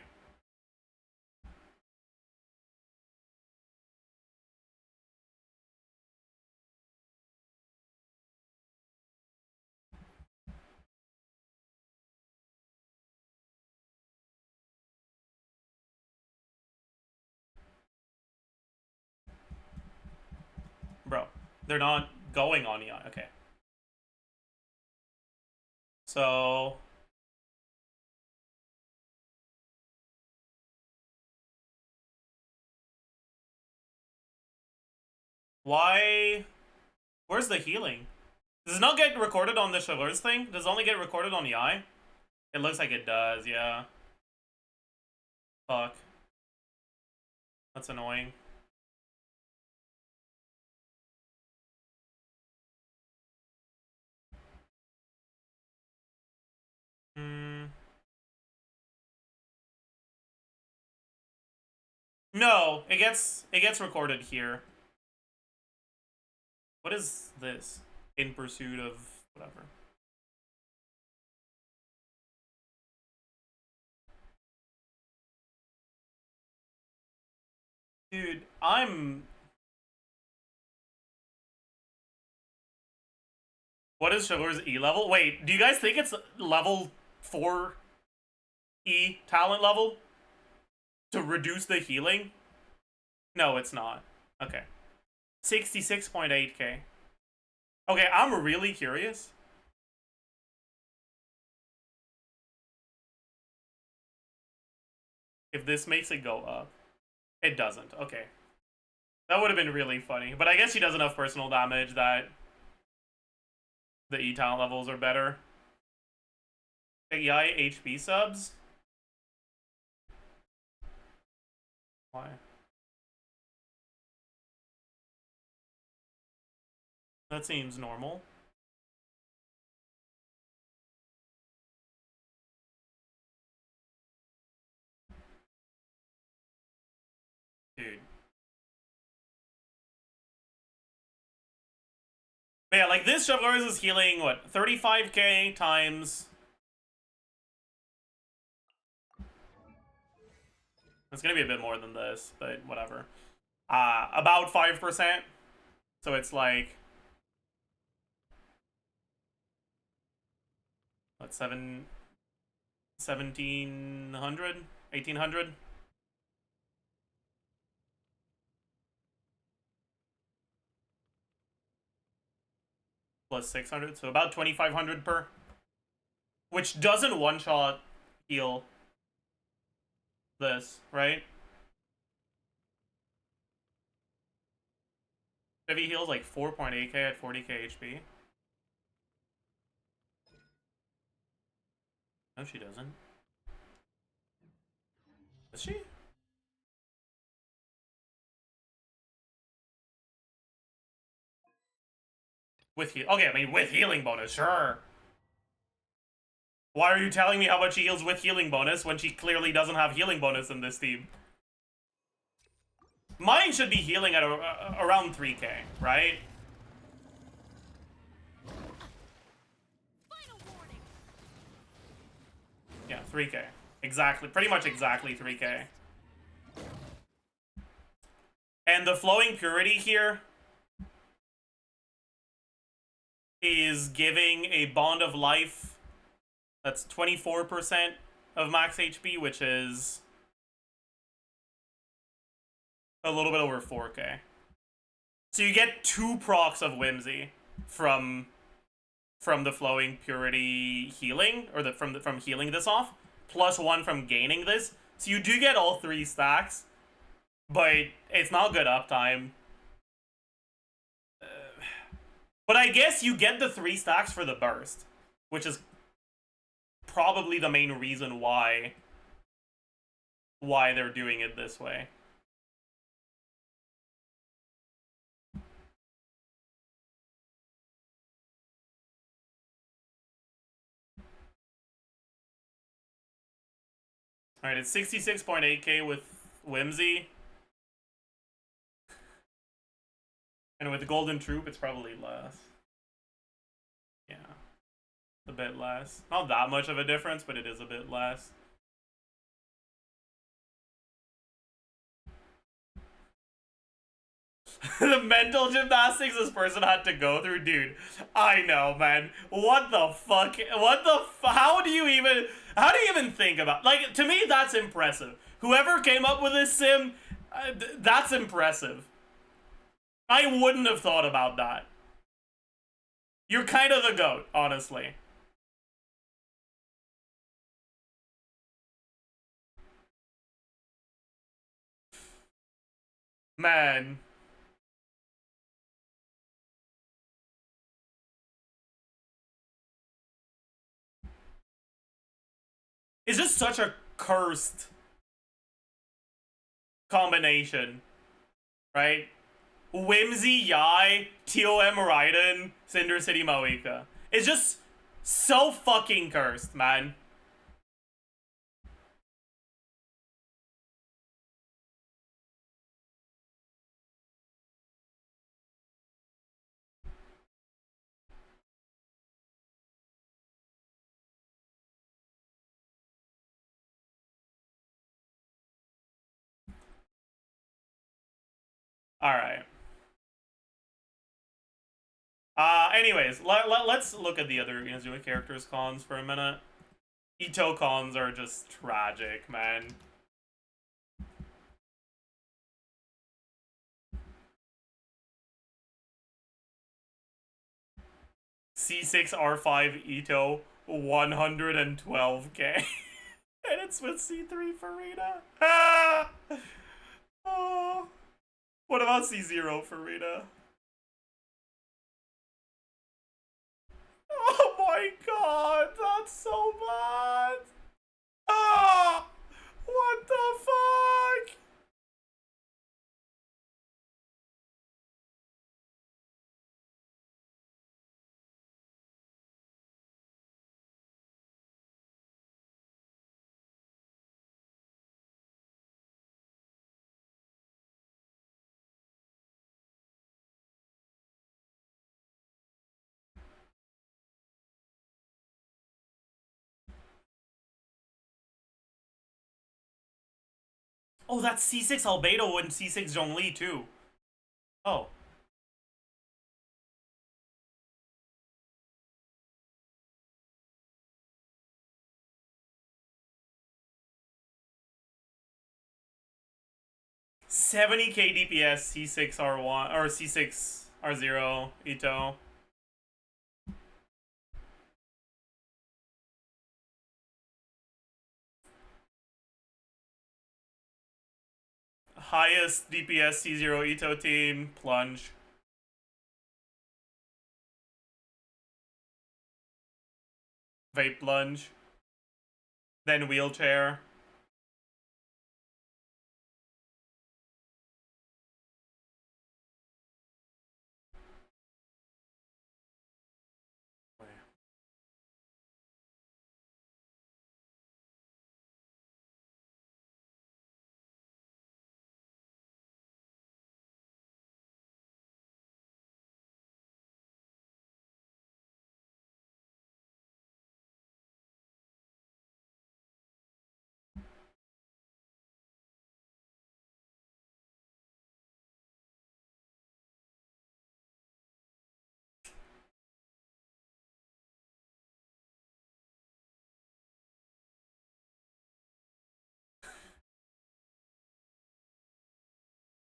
Speaker 1: Bro, they're not going on EI. Okay. So why? Where's the healing? Does it not get recorded on the Chaleurs thing? Does it only get recorded on EI? It looks like it does, yeah. Fuck. That's annoying. No, it gets recorded here. What is this? In pursuit of whatever. Dude, What is Sugar's E level? Wait, do you guys think it's level 4 E talent level? To reduce the healing? No, it's not. Okay. 66.8k. Okay, I'm really curious. If this makes it go up. It doesn't. Okay. That would have been really funny. But I guess she does enough personal damage that the E talent levels are better. AI HP subs? Why? That seems normal. Dude. But yeah, like this Chevrolet is healing, what, 35k times... It's gonna be a bit more than this, but whatever. About 5%. So it's like... What, 1700? 1800? Plus 600, so about 2500 per. Which doesn't one-shot heal this, right? Heavy heals like 4.8k at 40k HP. No, she doesn't. Does she? With heal. Okay, I mean, with healing bonus, sure. Why are you telling me how much she heals with healing bonus when she clearly doesn't have healing bonus in this team? Mine should be healing at around 3k, right? Yeah, 3k. Exactly. Pretty much exactly 3k. And the flowing purity here is giving a bond of life that's 24% of max HP, which is a little bit over 4k. So you get 2 procs of Whimsy from the Flowing Purity healing, or from healing this off, plus 1 from gaining this. So you do get all 3 stacks, but it's not good uptime. But I guess you get the 3 stacks for the burst, which is probably the main reason why they're doing it this way. Alright, it's 66.8k with Whimsy. And with the Golden Troop, it's probably less. Yeah. A bit less. Not that much of a difference, but it is a bit less. The mental gymnastics this person had to go through, dude. I know, man. What the fuck? How do you even think about? Like, to me, that's impressive. Whoever came up with this sim, that's impressive. I wouldn't have thought about that. You're kind of the GOAT, honestly. Man. It's just such a cursed combination, right? Whimsy, Yai, TOM Raiden, Cinder City Moeka. It's just so fucking cursed, man. Alright. Anyways, let's look at the other Inazuma characters' cons for a minute. Ito cons are just tragic, man. C6R5 Ito, 112k. And it's with C3 Farina. Ah! Oh. What about C0 Farina? Oh my god, that's so bad. Ah! What the fuck? Oh, that's C6 Albedo and C6 Zhongli too. Oh. $70k DPS C6R1 or C6R0 Ito. Highest DPS C0 Ito team, Plunge. Vape Plunge. Then Wheelchair.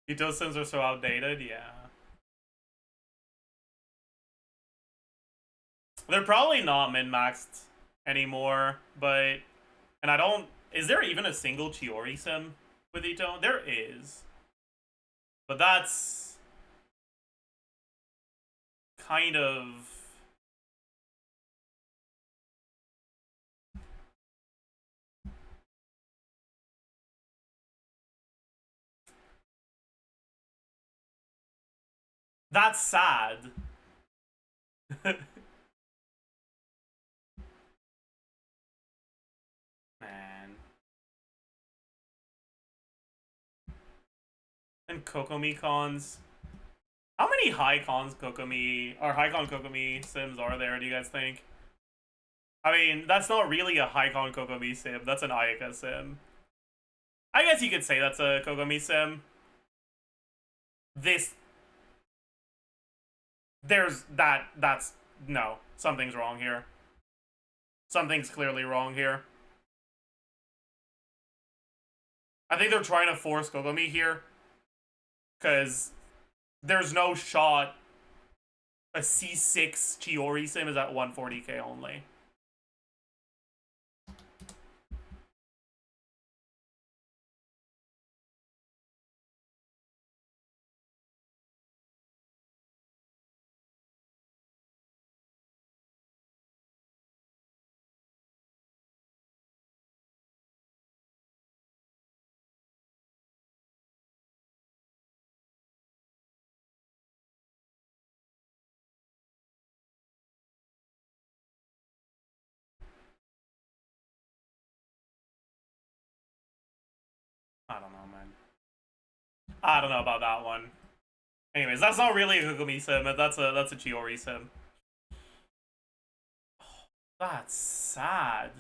Speaker 1: Ito sims are so outdated, yeah. They're probably not min-maxed anymore, but... And I don't... Is there even a single Chiori sim with Ito? There is. But that's... kind of... That's sad. Man. And Kokomi cons. How many high cons Kokomi or high con Kokomi sims are there, do you guys think? I mean, that's not really a high con Kokomi sim, that's an Ayaka sim. I guess you could say that's a Kokomi sim. That's no, something's wrong here. Something's clearly wrong here. I think they're trying to force Kokomi here. Because there's no shot a C6 Chiori sim is at 140k only. I don't know, man. I don't know about that one. Anyways, that's not really a Kokomi sim, that's a Chiori sim. Oh, that's sad.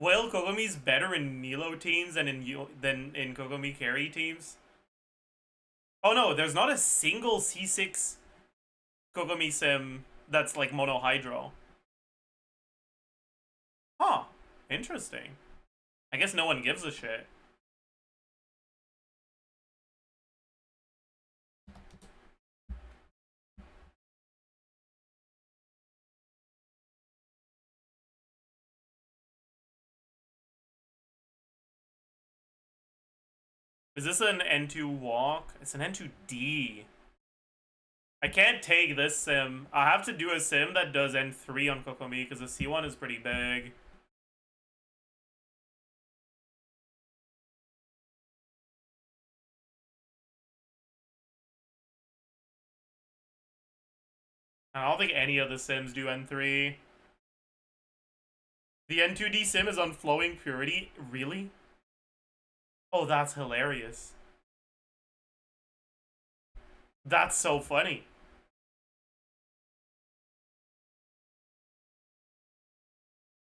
Speaker 1: Well, Kokomi's better in Nilo teams than in Kokomi carry teams. Oh no, there's not a single C6 Kokomi sim that's like mono hydro. Huh. Interesting. I guess no one gives a shit. Is this an N2 walk? It's an N2D. I can't take this sim. I have to do a sim that does N3 on Kokomi because the C1 is pretty big. I don't think any of the sims do N3. The N2D sim is on Flowing Purity? Really? Oh, that's hilarious. That's so funny.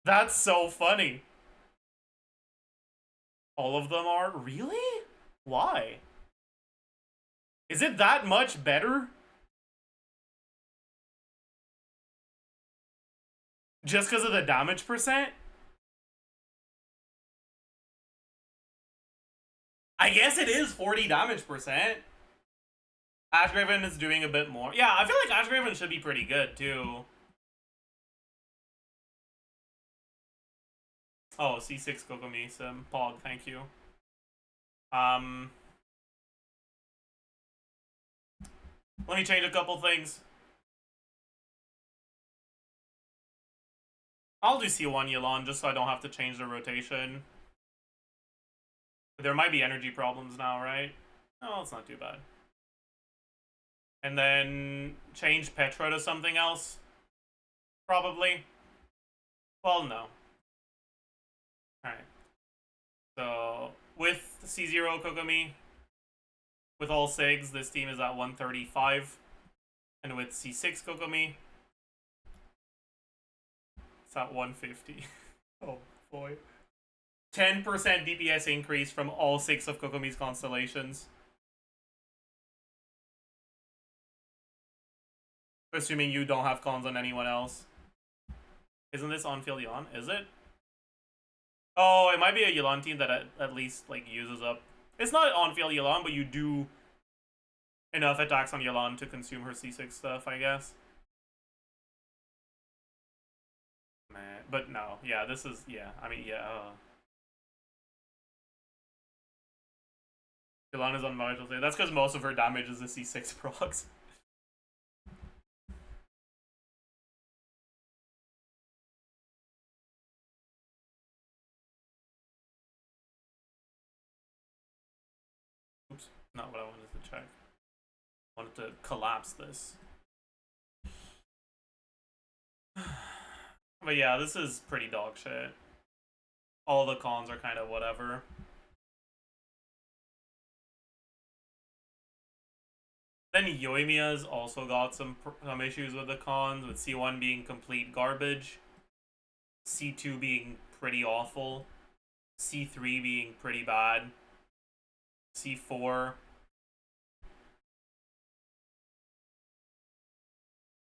Speaker 1: That's so funny. All of them are? Really? Why? Is it that much better? Just because of the damage percent? I guess it is 40 damage percent. Ashgraven is doing a bit more. Yeah, I feel like Ashgraven should be pretty good, too. Oh, C6 Kokomi sim. Pog, thank you. Let me change a couple things. I'll do C1 Yulon just so I don't have to change the rotation. There might be energy problems now, right? Oh, it's not too bad. And then change Petra to something else? Probably. Well, no. Alright. So, with C0 Kokomi, with all SIGs, this team is at 135. And with C6 Kokomi, it's at 150. Oh, boy. 10% DPS increase from all 6 of Kokomi's constellations. Assuming you don't have cons on anyone else. Isn't this on field Yon? Is it? Oh, it might be a Yulan team that at least like uses up. It's not on-field Yulan, but you do enough attacks on Yulan to consume her C6 stuff, I guess. Man, but no, yeah, this is I mean, yeah. Yulan is on marginal state. That's because most of her damage is the C6 procs. Oops, not what I wanted to check. I wanted to collapse this. But yeah, this is pretty dog shit. All the cons are kind of whatever. Then Yoimiya's also got some issues with the cons, with C1 being complete garbage, C2 being pretty awful, C3 being pretty bad, C4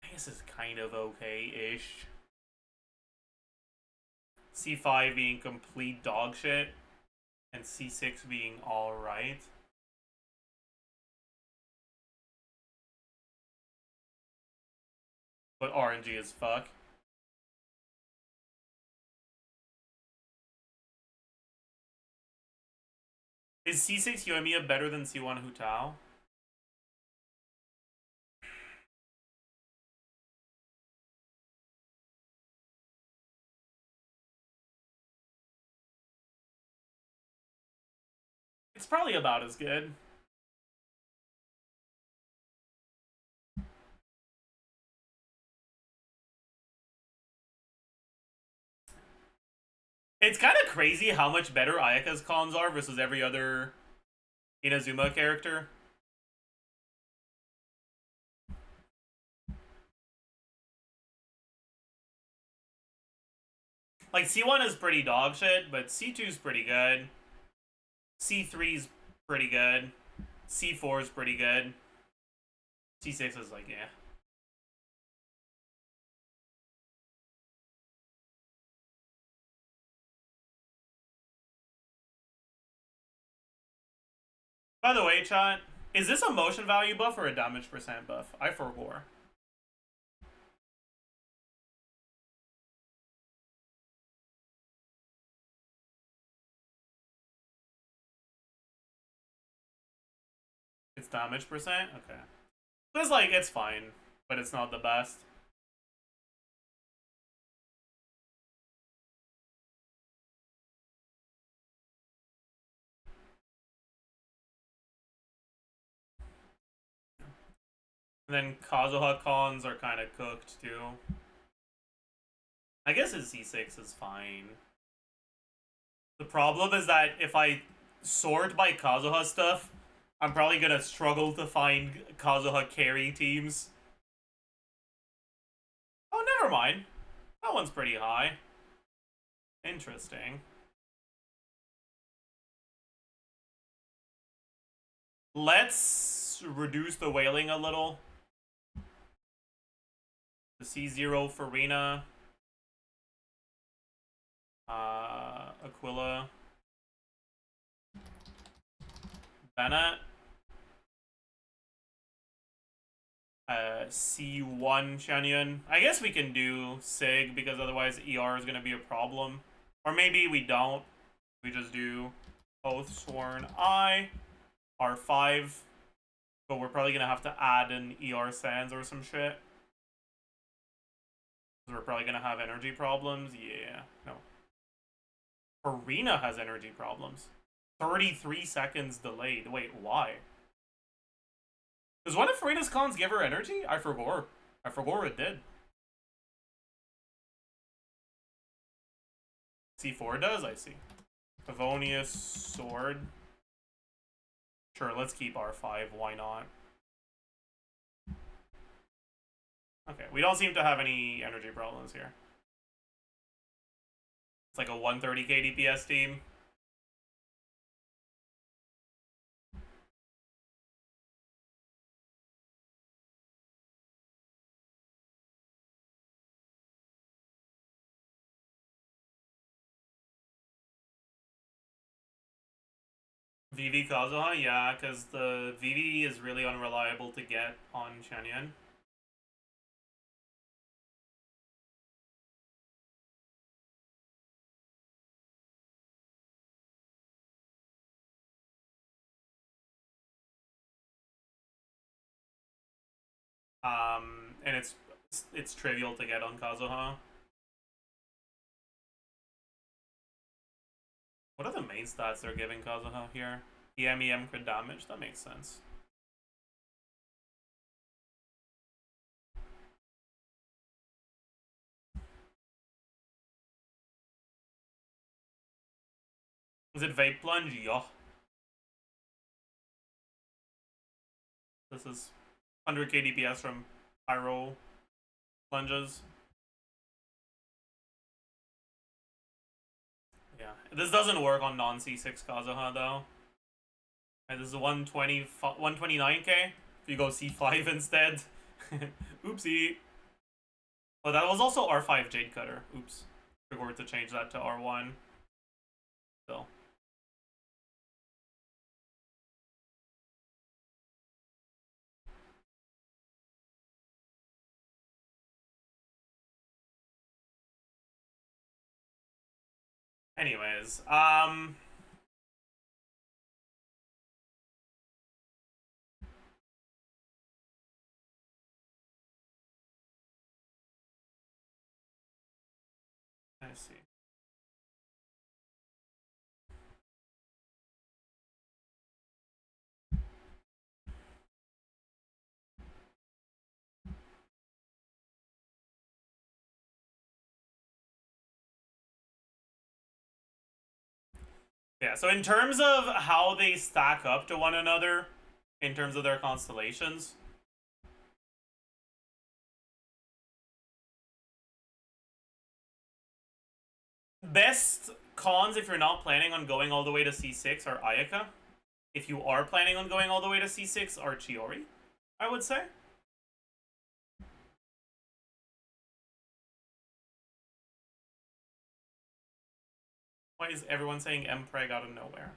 Speaker 1: I guess is kind of okay-ish, C5 being complete dog shit, and C6 being alright. But RNG as fuck. Is C6 Yoimiya better than C1 Hu Tao? It's probably about as good. It's kind of crazy how much better Ayaka's cons are versus every other Inazuma character. Like, C1 is pretty dog shit, but C2 is pretty good. C3 is pretty good. C4 is pretty good. C6 is like, yeah. By the way, chat, is this a motion value buff or a damage percent buff? I forgot. It's damage percent? Okay. It's like, it's fine, but it's not the best. And then Kazuha cons are kind of cooked too. I guess his C6 is fine. The problem is that if I sort by Kazuha stuff, I'm probably gonna struggle to find Kazuha carry teams. Oh, never mind. That one's pretty high. Interesting. Let's reduce the wailing a little. The C0 for Rina. Aquila. Bennett. C1 Shanyon. I guess we can do Sig because otherwise ER is going to be a problem. Or maybe we don't. We just do Oath Sworn I, R5. But we're probably going to have to add an ER Sands or some shit. We're probably going to have energy problems. Yeah. No. Arena has energy problems. 33 seconds delayed. Wait, why? Does one of Farina's cons give her energy? I forgot. I forgot it did. C4 does? I see. Favonius Sword. Sure, let's keep R5. Why not? Okay, we don't seem to have any energy problems here. It's like a 130k DPS team. VV Kazuha, yeah, because the VV is really unreliable to get on Shanyan. And it's trivial to get on Kazuha. What are the main stats they're giving Kazuha here? EM crit damage, that makes sense. Is it Vape Plunge? Yeah. This is 100k DPS from Pyro Plunges. Yeah, this doesn't work on non-C6 Kazuha though. And this is 129k. If you go C5 instead. Oopsie. Oh, that was also R5 Jade Cutter. Oops. Forgot to change that to R1. So. Anyways, I see. Yeah, so in terms of how they stack up to one another, in terms of their constellations, best cons if you're not planning on going all the way to C6 are Ayaka. If you are planning on going all the way to C6 are Chiori, I would say. Why is everyone saying Mpreg out of nowhere?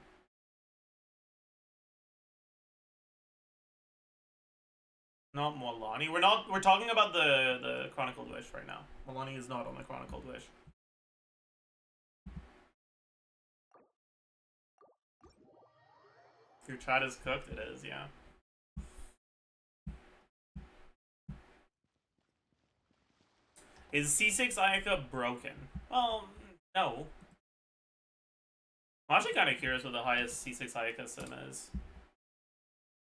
Speaker 1: Not Molani. We're talking about the Chronicled Wish right now. Molani is not on the Chronicled Wish. If your chat is cooked, it is, yeah. Is C6 Ayaka broken? Well, no. I'm actually kind of curious what the highest C6 Ayaka sim is.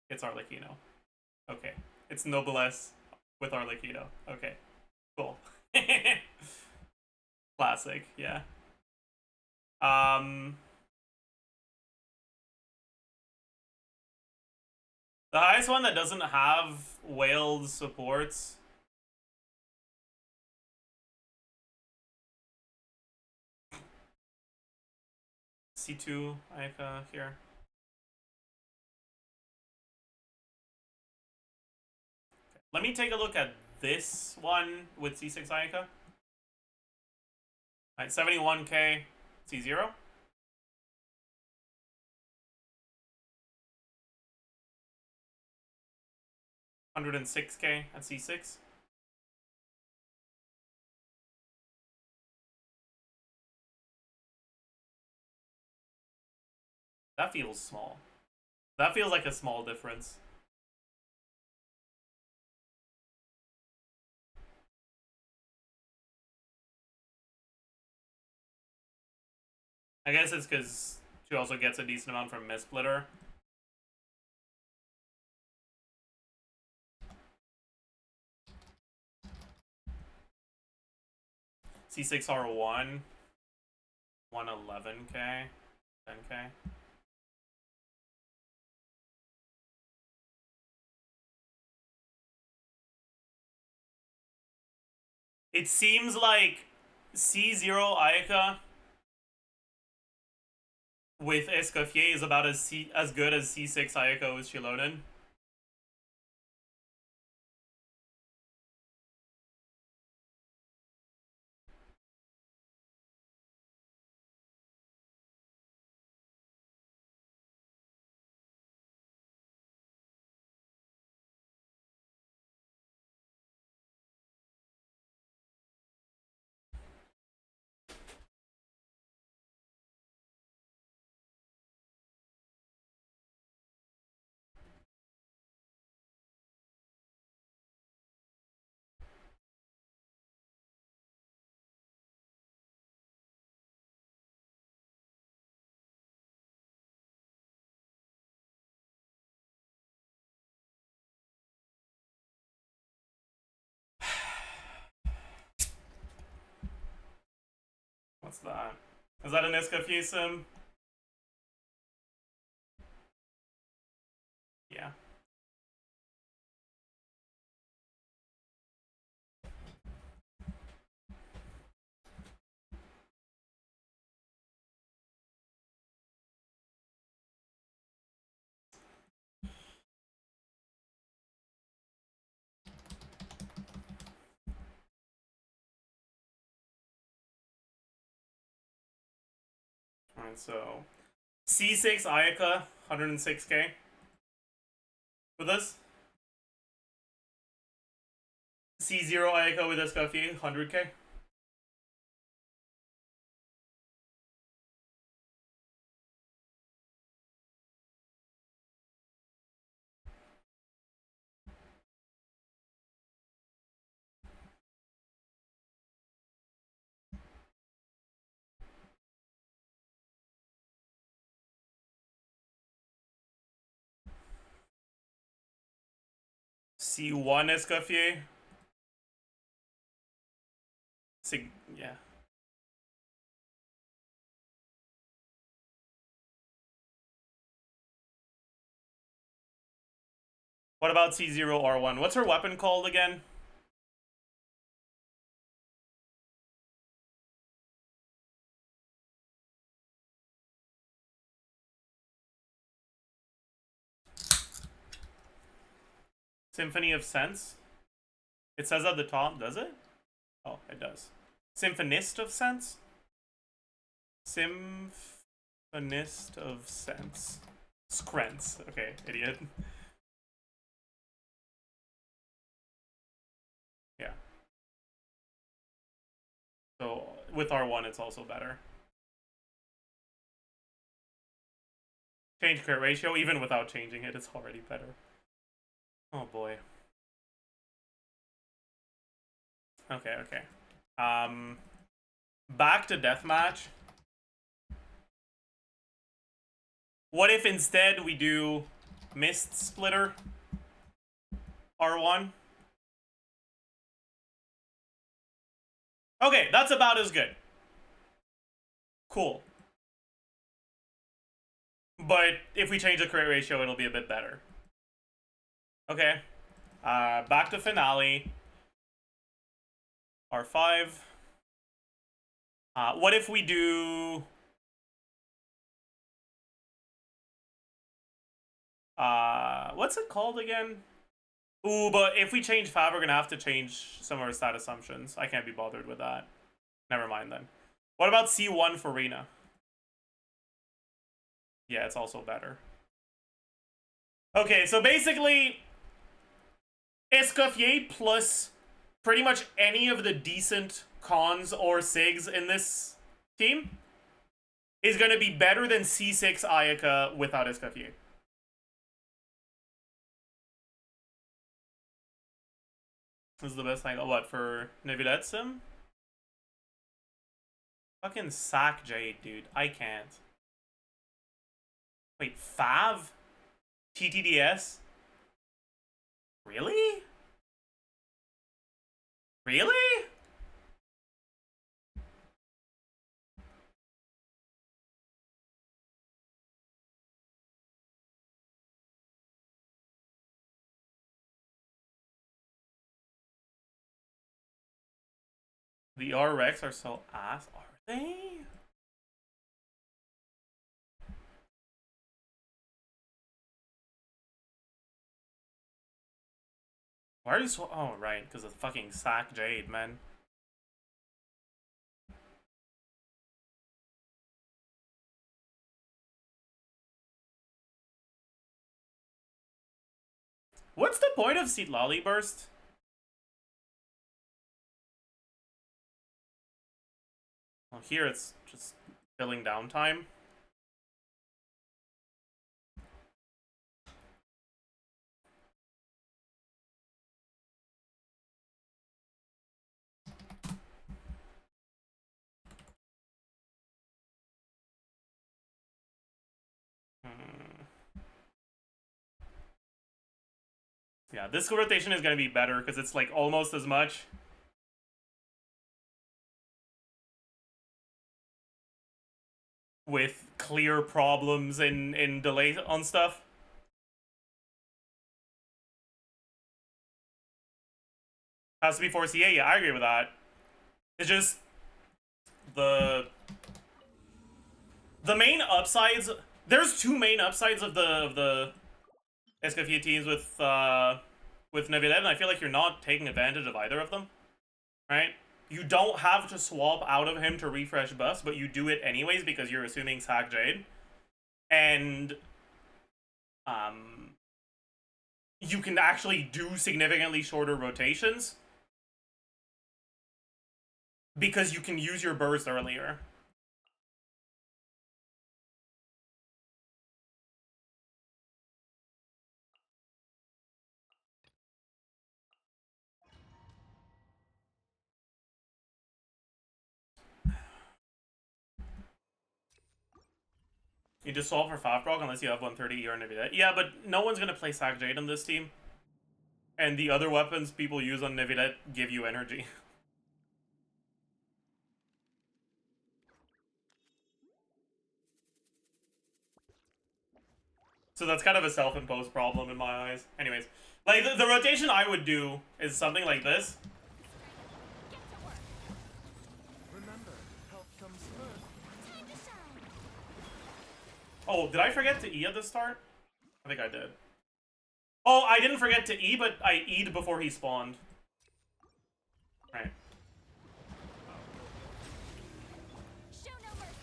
Speaker 1: It's Arlecchino. Okay. It's Noblesse with Arlecchino. Okay. Cool. Classic, yeah. The highest one that doesn't have whaled supports. C2 Ayaka here. Let me take a look at this one with C6 Ayaka. Alright, 71k C0. 106k at C6. That feels small. That feels like a small difference. I guess it's because she also gets a decent amount from Mistsplitter. C6R1, 111k, 10k. It seems like C0 Ayaka with Escoffier is about as good as C6 Ayaka with Shilonen. What's that? Is that an Escoffier sim? Yeah. Alright, so C6 Ayaka, 106k. With us? C0 Ayaka with Escoffier, 100k. C1 Escoffier. Yeah. What about C0 R1? What's her weapon called again? Symphony of Sense? It says at the top, does it? Oh, it does. Symphonist of Sense? Symphonist of Sense. Scrents. Okay, idiot. Yeah. So, with R1, it's also better. Change crit ratio, even without changing it, it's already better. Oh boy. Okay, okay. Back to deathmatch. What if instead we do Mist Splitter R1? Okay, that's about as good. Cool. But if we change the crit ratio, it'll be a bit better. Okay. Back to finale. R5. What if we do... what's it called again? Ooh, but if we change Fab, we're gonna have to change some of our stat assumptions. I can't be bothered with that. Never mind then. What about C1 for Rena? Yeah, it's also better. Okay, so basically, Escoffier plus pretty much any of the decent cons or SIGs in this team is going to be better than C6 Ayaka without Escoffier. This is the best thing. What, for Neuvillette Sim? Fucking sack Jade, dude. I can't. Wait, Fav? TTDS? Really? Really? The RX are so ass, are they? Why are you so... Oh, right, because of fucking sack Jade, man. What's the point of Seat Lolly Burst? Well, here it's just filling downtime. Yeah, this rotation is going to be better because it's like almost as much. with clear problems in delay on stuff. Has to be 4CA, yeah, I agree with that. It's just the main upsides. There's two main upsides of the SKF teams with Nevilet, and I feel like you're not taking advantage of either of them, right? You don't have to swap out of him to refresh bus, but you do it anyways because you're assuming Sack Jade. And you can actually do significantly shorter rotations because you can use your burst earlier. You just solve for 5 proc unless you have 130 or Nevilet. Yeah, but no one's gonna play Sack Jade on this team. And the other weapons people use on Nevilet give you energy. So that's kind of a self-imposed problem in my eyes. Anyways, like the rotation I would do is something like this.
Speaker 4: Remember, help comes first.
Speaker 2: Time to shine.
Speaker 1: Oh, did I forget to E at the start? I think I did. Oh, I didn't forget to E, but I E'd before he spawned. Right.
Speaker 2: Show no mercy.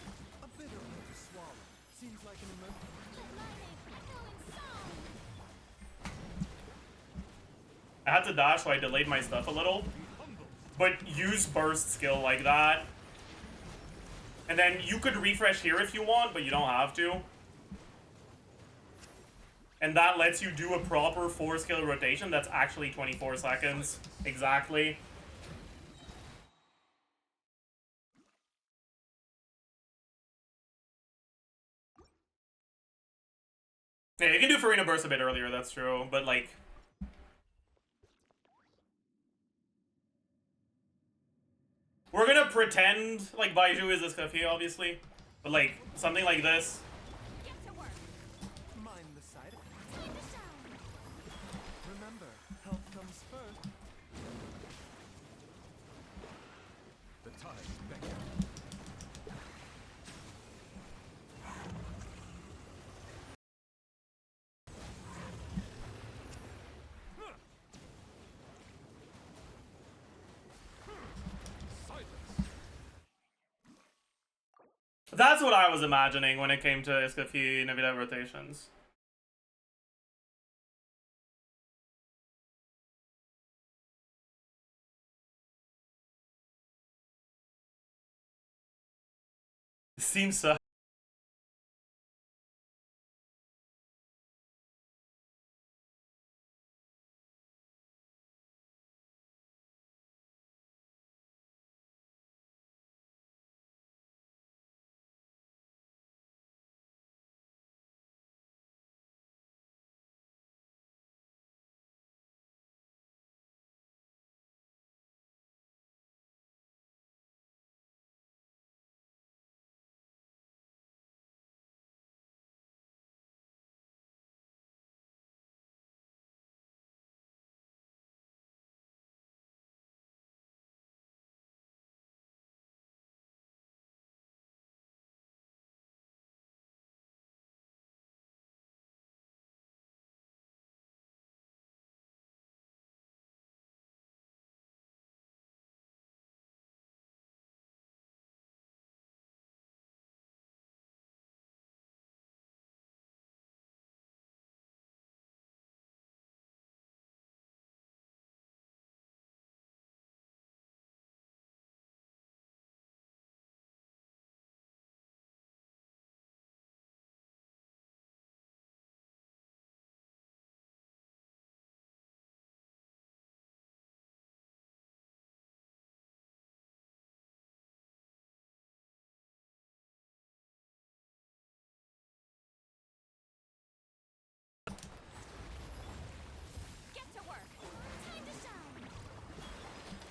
Speaker 4: A bitter pill to swallow. Seems like an emergency.
Speaker 1: I had to dash, so I delayed my stuff a little. But use burst skill like that. And then you could refresh here if you want, but you don't have to. And that lets you do a proper 4 skill rotation that's actually 24 seconds. Exactly. Yeah, you can do Farina burst a bit earlier, that's true, but like... We're gonna pretend like Baiju is this Kafi, obviously. But like, something like this.
Speaker 2: Get to work.
Speaker 4: Mind the side effects.
Speaker 2: Time to shine.
Speaker 4: Remember, help comes first. The time beckons.
Speaker 1: That's what I was imagining when it came to Iskafi Navida rotations. It seems so.
Speaker 2: Get to work. Time to shine.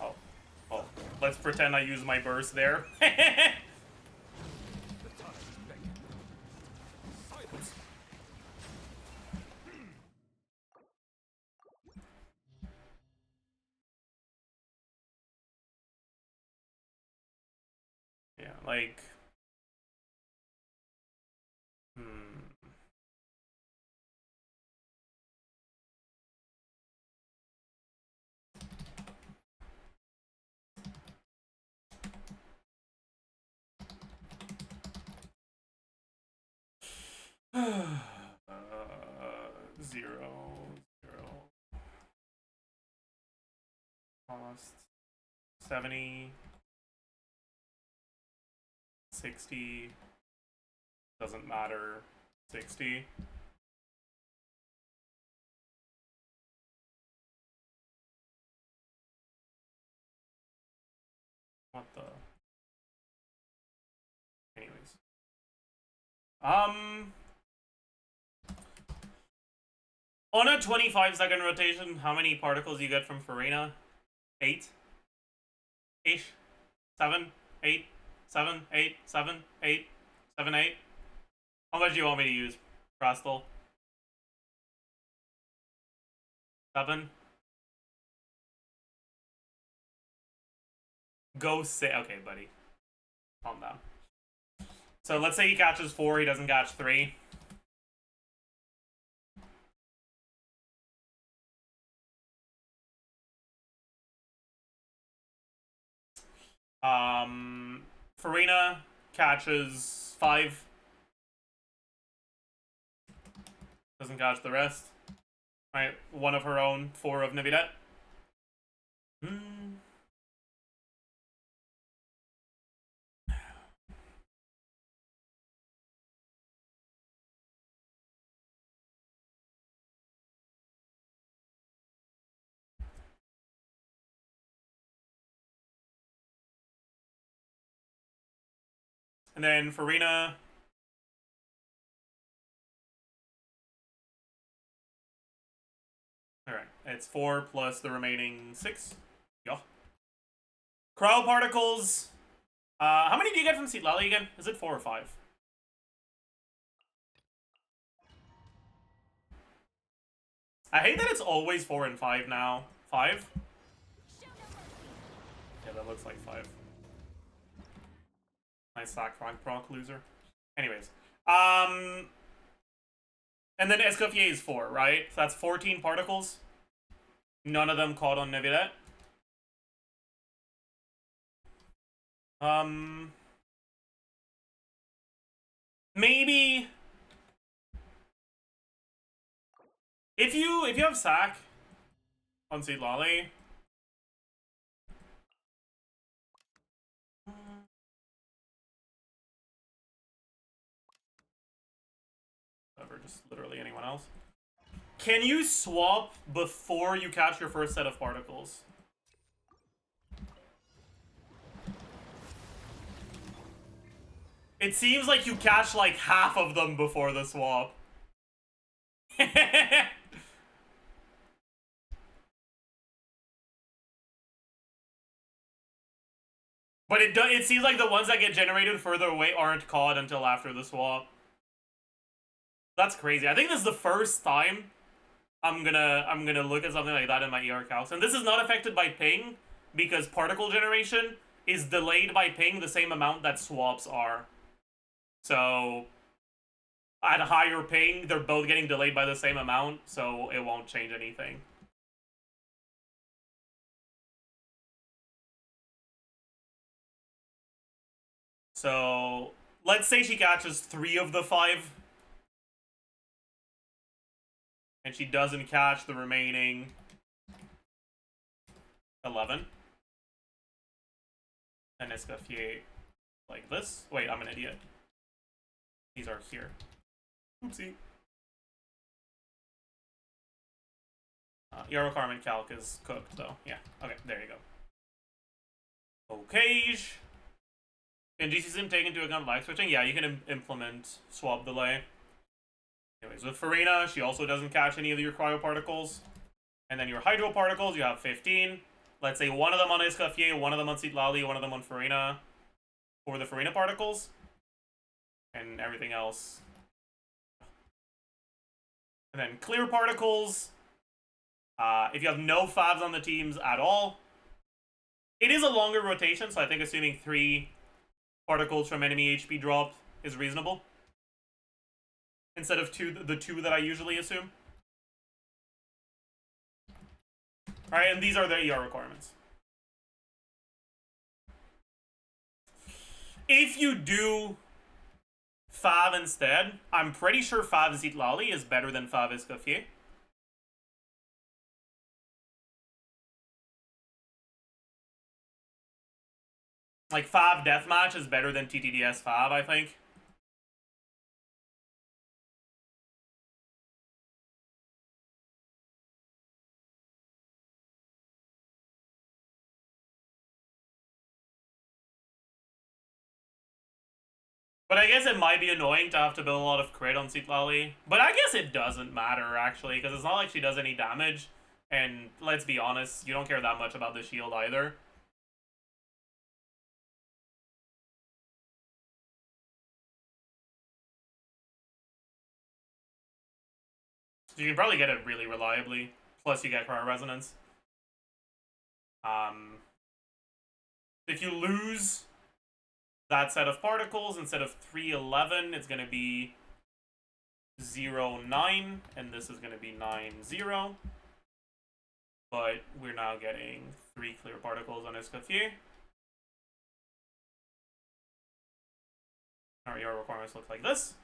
Speaker 1: Oh. Oh. Let's pretend I use my burst there.
Speaker 4: The time beckons.
Speaker 1: Like, zero, cost 70, 60, doesn't matter, 60. What the? Anyways. On a 25-second rotation, how many particles you get from Farina? 8? Ish? 7? 8? 7? 8? 7? 8? 7, 8? How much do you want me to use, Crustle? 7? Go say. Okay, buddy. Calm down. So let's say he catches 4, he doesn't catch 3. Farina catches 5. Doesn't catch the rest. Right, 1 of her own, 4 of Navidad. And then Farina. Alright, it's 4 plus the remaining 6. Yeah. Cryo particles. How many do you get from Lally again? Is it 4 or 5? I hate that it's always 4 and 5 now. 5? Yeah, that looks like 5. Nice sack Frank proc loser. Anyways. And then Escoffier is 4, right? So that's 14 particles. None of them caught on Navidad. Maybe if you have sack on Seed Lolly. Whatever, just literally anyone else. Can you swap before you catch your first set of particles? It seems like you catch like half of them before the swap. But it seems like the ones that get generated further away aren't caught until after the swap. That's crazy. I think this is the first time I'm gonna look at something like that in my ER calcs. And this is not affected by ping, because particle generation is delayed by ping the same amount that swaps are. So at a higher ping, they're both getting delayed by the same amount, so it won't change anything. So let's say she catches 3 of the 5. And she doesn't catch the remaining 11. And Escoffier like this. Wait, I'm an idiot. These are here. Oopsie. Yarrow Carmen Calc is cooked, though. Yeah, okay, there you go. Okay. Can GC Sim take into account lag switching? Yeah, you can implement swap delay. Anyways, with Farina, she also doesn't catch any of your cryo particles. And then your hydro particles, you have 15. Let's say 1 of them on Escoffier, 1 of them on Lally, 1 of them on Farina. For the Farina particles. And everything else. And then clear particles. If you have no fabs on the teams at all. It is a longer rotation, so I think assuming 3 particles from enemy HP dropped is reasonable. Instead of the 2 that I usually assume. Alright, and these are the ER requirements. If you do Fav instead, I'm pretty sure Fav Zitlali is better than Fav Escoffier. Like, Fav Deathmatch is better than TTDS Fav, I think. But I guess it might be annoying to have to build a lot of crit on Zitlali. But I guess it doesn't matter, actually, because it's not like she does any damage. And let's be honest, you don't care that much about the shield either. So you can probably get it really reliably. Plus you get cryo resonance. If you lose that set of particles, instead of 311, it's going to be 0-9, and this is going to be 9-0. But we're now getting 3 clear particles on Escoffier. Our ER requirements look like this.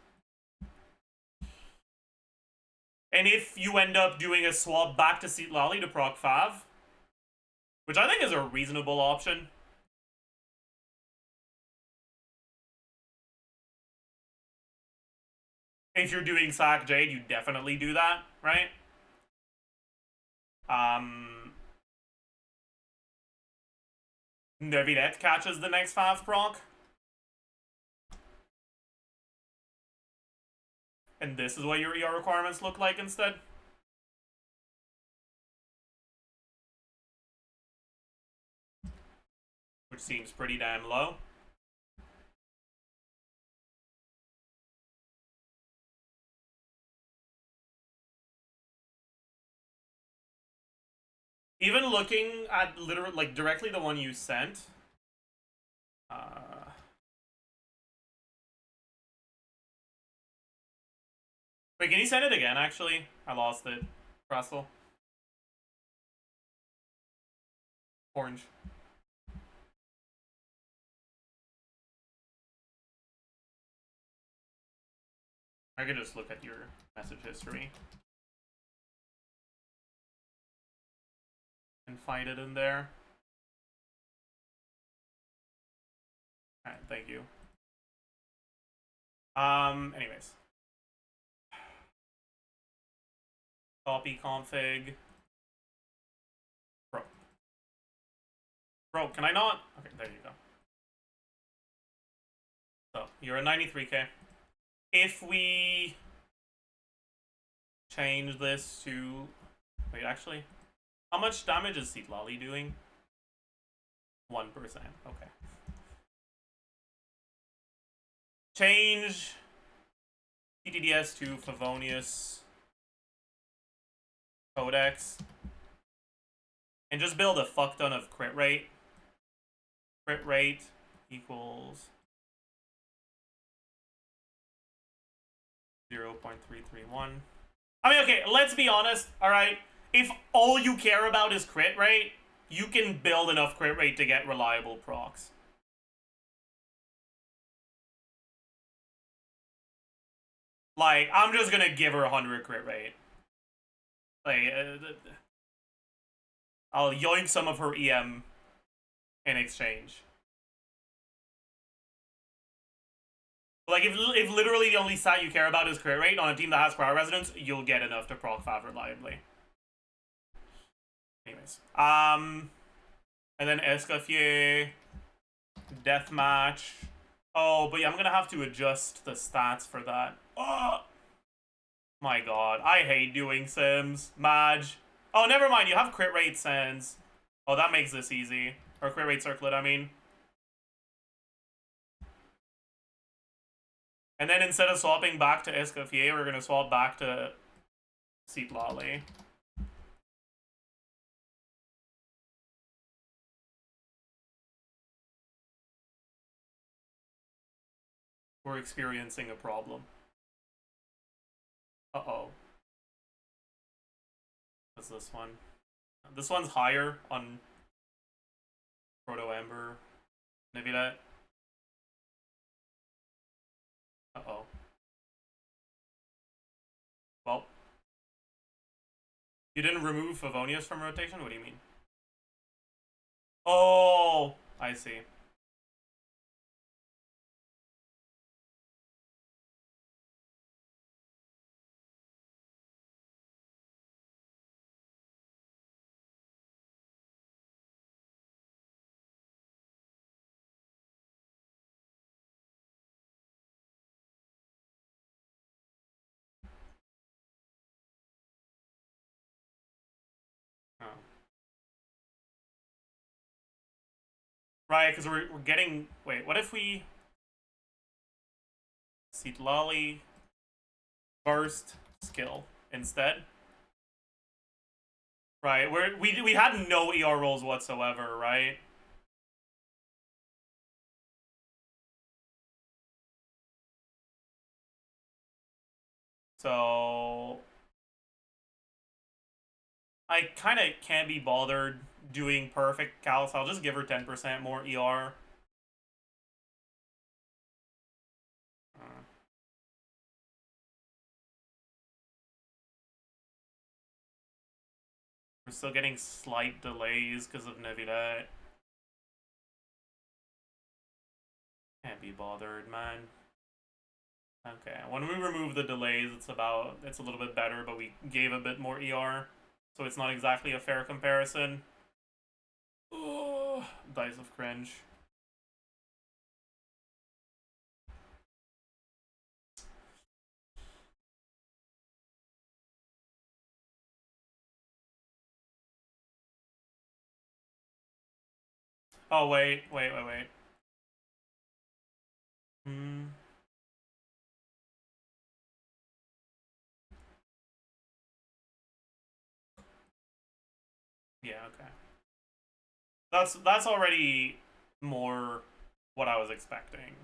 Speaker 1: And if you end up doing a swap back to Zitlali to proc Fav, which I think is a reasonable option. If you're doing Sack Jade, you definitely do that, right? Nevidet catches the next Fav proc. And this is what your ER requirements look like instead. Which seems pretty damn low. Even looking at literally, like, directly the one you sent. Wait, can you send it again, actually? I lost it. Crustle. Orange. I could just look at your message history. And find it in there. Alright, thank you. Anyways. Copy config. Bro, can I not? Okay, there you go. So, you're at 93k. If we change this to... Wait, actually. How much damage is Zitlali doing? 1%. Okay. Change TTDS to Favonius Codex. And just build a fuck ton of crit rate. Crit rate equals 0.331. I mean, okay, let's be honest, alright? If all you care about is crit rate, you can build enough crit rate to get reliable procs. Like, I'm just gonna give her 100 crit rate. Like, I'll yoink some of her EM in exchange. Like, if literally the only stat you care about is crit rate on a team that has cryo resonance, you'll get enough to proc Fav reliably. Anyways. And then Escoffier, Deathmatch. Oh, but yeah, I'm gonna have to adjust the stats for that. Oh! My god, I hate doing sims. Maj. Oh, never mind, you have crit rate sends. Oh, that makes this easy. Or crit rate circlet, I mean. And then instead of swapping back to Escoffier, we're gonna swap back to Zitlali. we're experiencing a problem. Uh-oh. What's this one? This one's higher on Proto Ember. Maybe that. Uh-oh. Well. You didn't remove Favonius from rotation? What do you mean? Oh, I see. Oh. Right, because we're getting... Wait, what if we... Seatlali burst skill instead? Right, we had no ER rolls whatsoever, right? So... I kind of can't be bothered doing perfect Callus. I'll just give her 10% more ER. We're still getting slight delays because of Nevilet. Can't be bothered, man. Okay, when we remove the delays, it's a little bit better, but we gave a bit more ER, so it's not exactly a fair comparison. Oh, dice of cringe. Oh, wait. Yeah, okay. That's already more what I was expecting.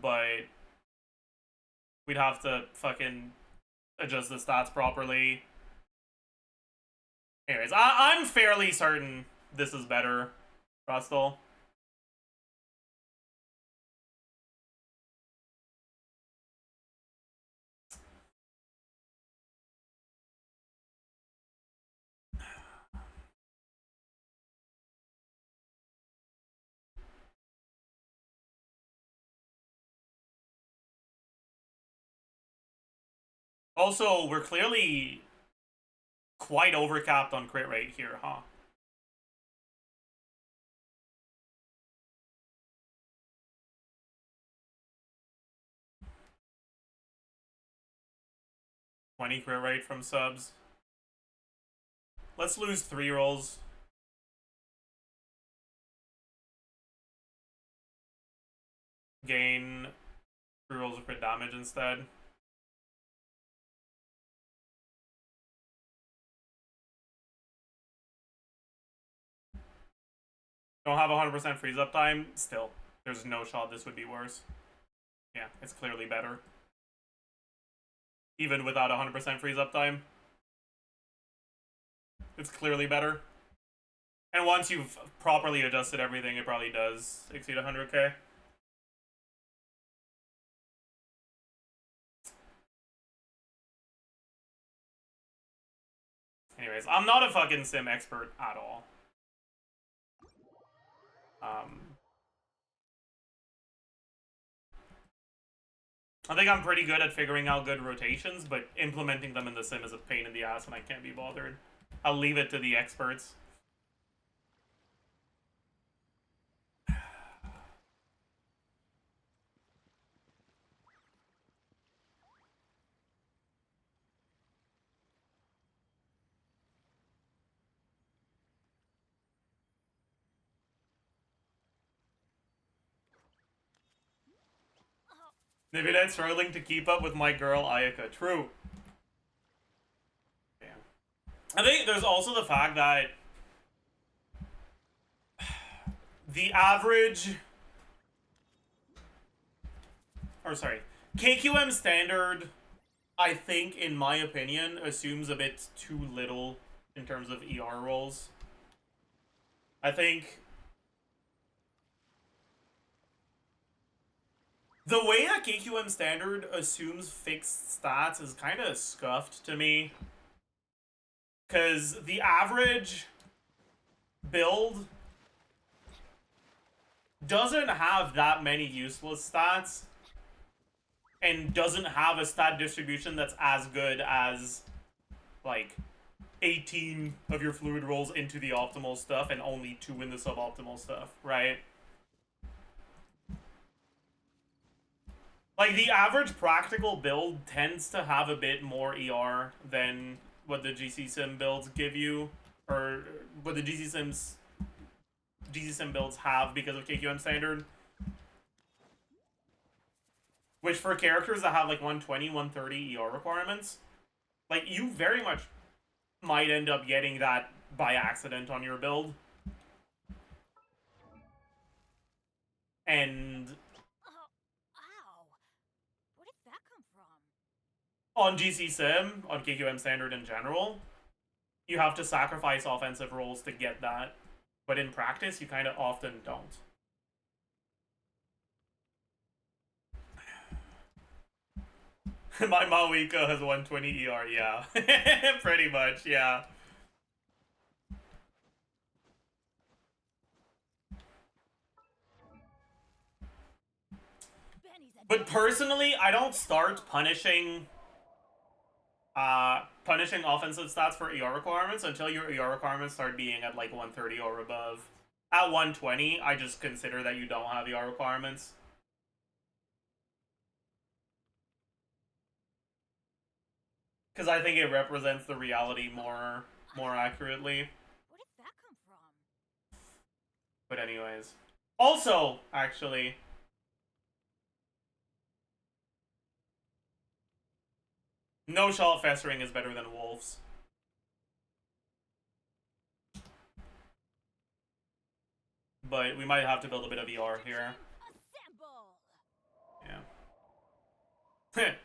Speaker 1: But we'd have to fucking adjust the stats properly. Anyways, I'm fairly certain this is better, Rustle. Also, we're clearly quite overcapped on crit rate here, huh? $20 crit rate from subs. Let's lose 3 rolls. Gain 3 rolls of crit damage instead. Don't have 100% freeze up time. Still, there's no shot this would be worse. Yeah, it's clearly better. Even without 100% freeze up time. It's clearly better. And once you've properly adjusted everything, it probably does exceed 100k. Anyways, I'm not a fucking sim expert at all. I think I'm pretty good at figuring out good rotations, but implementing them in the sim is a pain in the ass and I can't be bothered. I'll leave it to the experts. Maybe that's struggling to keep up with my girl Ayaka. True. Yeah. I think there's also the fact that the average or sorry, KQM standard, I think, in my opinion, assumes a bit too little in terms of ER rolls. I think the way that KQM standard assumes fixed stats is kind of scuffed to me. Because the average build doesn't have that many useless stats and doesn't have a stat distribution that's as good as, like, 18 of your fluid rolls into the optimal stuff and only 2 in the suboptimal stuff, right? Like, the average practical build tends to have a bit more ER than what the GC Sim builds give you, or what the GC Sim builds have because of KQM standard. Which for characters that have like 120, 130 ER requirements, like you very much might end up getting that by accident on your build. And
Speaker 2: Ow. Where did that come from?
Speaker 1: on GC Sim, on KQM standard in general, you have to sacrifice offensive rolls to get that. But in practice, you kind of often don't. My Mawika has 120 ER, yeah. Pretty much, yeah. But personally, I don't start punishing offensive stats for ER requirements until your ER requirements start being at like 130 or above. At 120, I just consider that you don't have ER requirements. Because I think it represents the reality more accurately.
Speaker 2: Where did that come from?
Speaker 1: But anyways. Also, actually, no shot festering is better than wolves. But we might have to build a bit of ER here. Yeah.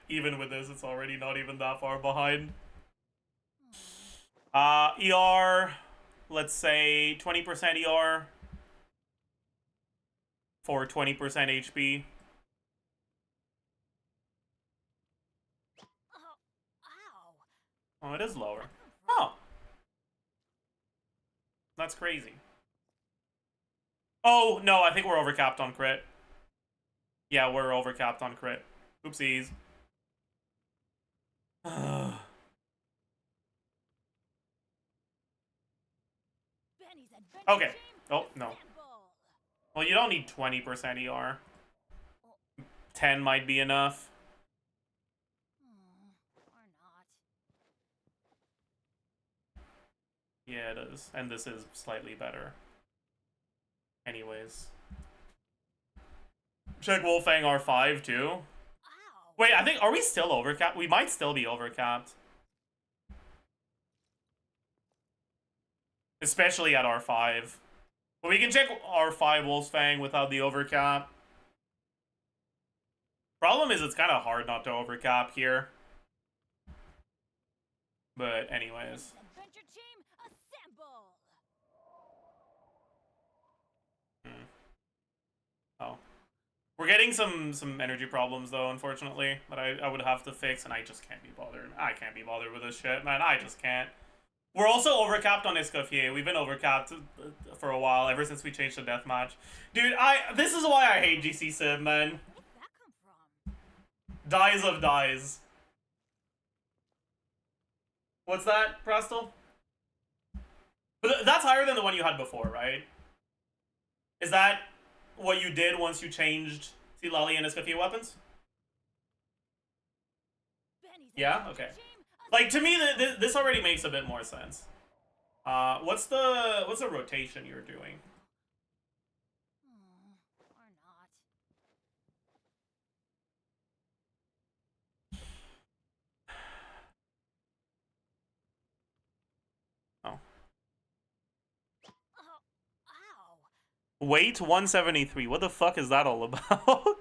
Speaker 1: Even with this, it's already not even that far behind. ER, let's say 20% ER for 20% HP. Oh, it is lower. Oh. That's crazy. Oh, no, I think we're overcapped on crit. Yeah, we're overcapped on crit. Oopsies. Okay. Oh, no. Well, you don't need 20% ER. 10 might be enough.
Speaker 2: Or not.
Speaker 1: Yeah, it is. And this is slightly better. Anyways. Check Wolfang R5 too.
Speaker 2: Ow.
Speaker 1: Wait, I think, are we still overcapped? We might still be overcapped. Especially at R5. But we can check R5 Wolfang without the overcap. Problem is, it's kind of hard not to overcap here. But anyways.
Speaker 2: Adventure team, assemble.
Speaker 1: Oh. We're getting some energy problems, though, unfortunately, that I would have to fix, and I just can't be bothered. I can't be bothered with this shit, man. I just can't. We're also overcapped on Escoffier. We've been overcapped for a while, ever since we changed the deathmatch. Dude, this is why I hate GC Sim, man.
Speaker 2: Where did that come from?
Speaker 1: Dies of dies. What's that, Prastel? But that's higher than the one you had before, right? Is that what you did once you changed Lali and Escoffier weapons? Yeah? Okay. Like, to me, this already makes a bit more sense. What's the rotation you're doing?
Speaker 2: Or not.
Speaker 1: Oh.
Speaker 2: Ow.
Speaker 1: Weight 173. What the fuck is that all about?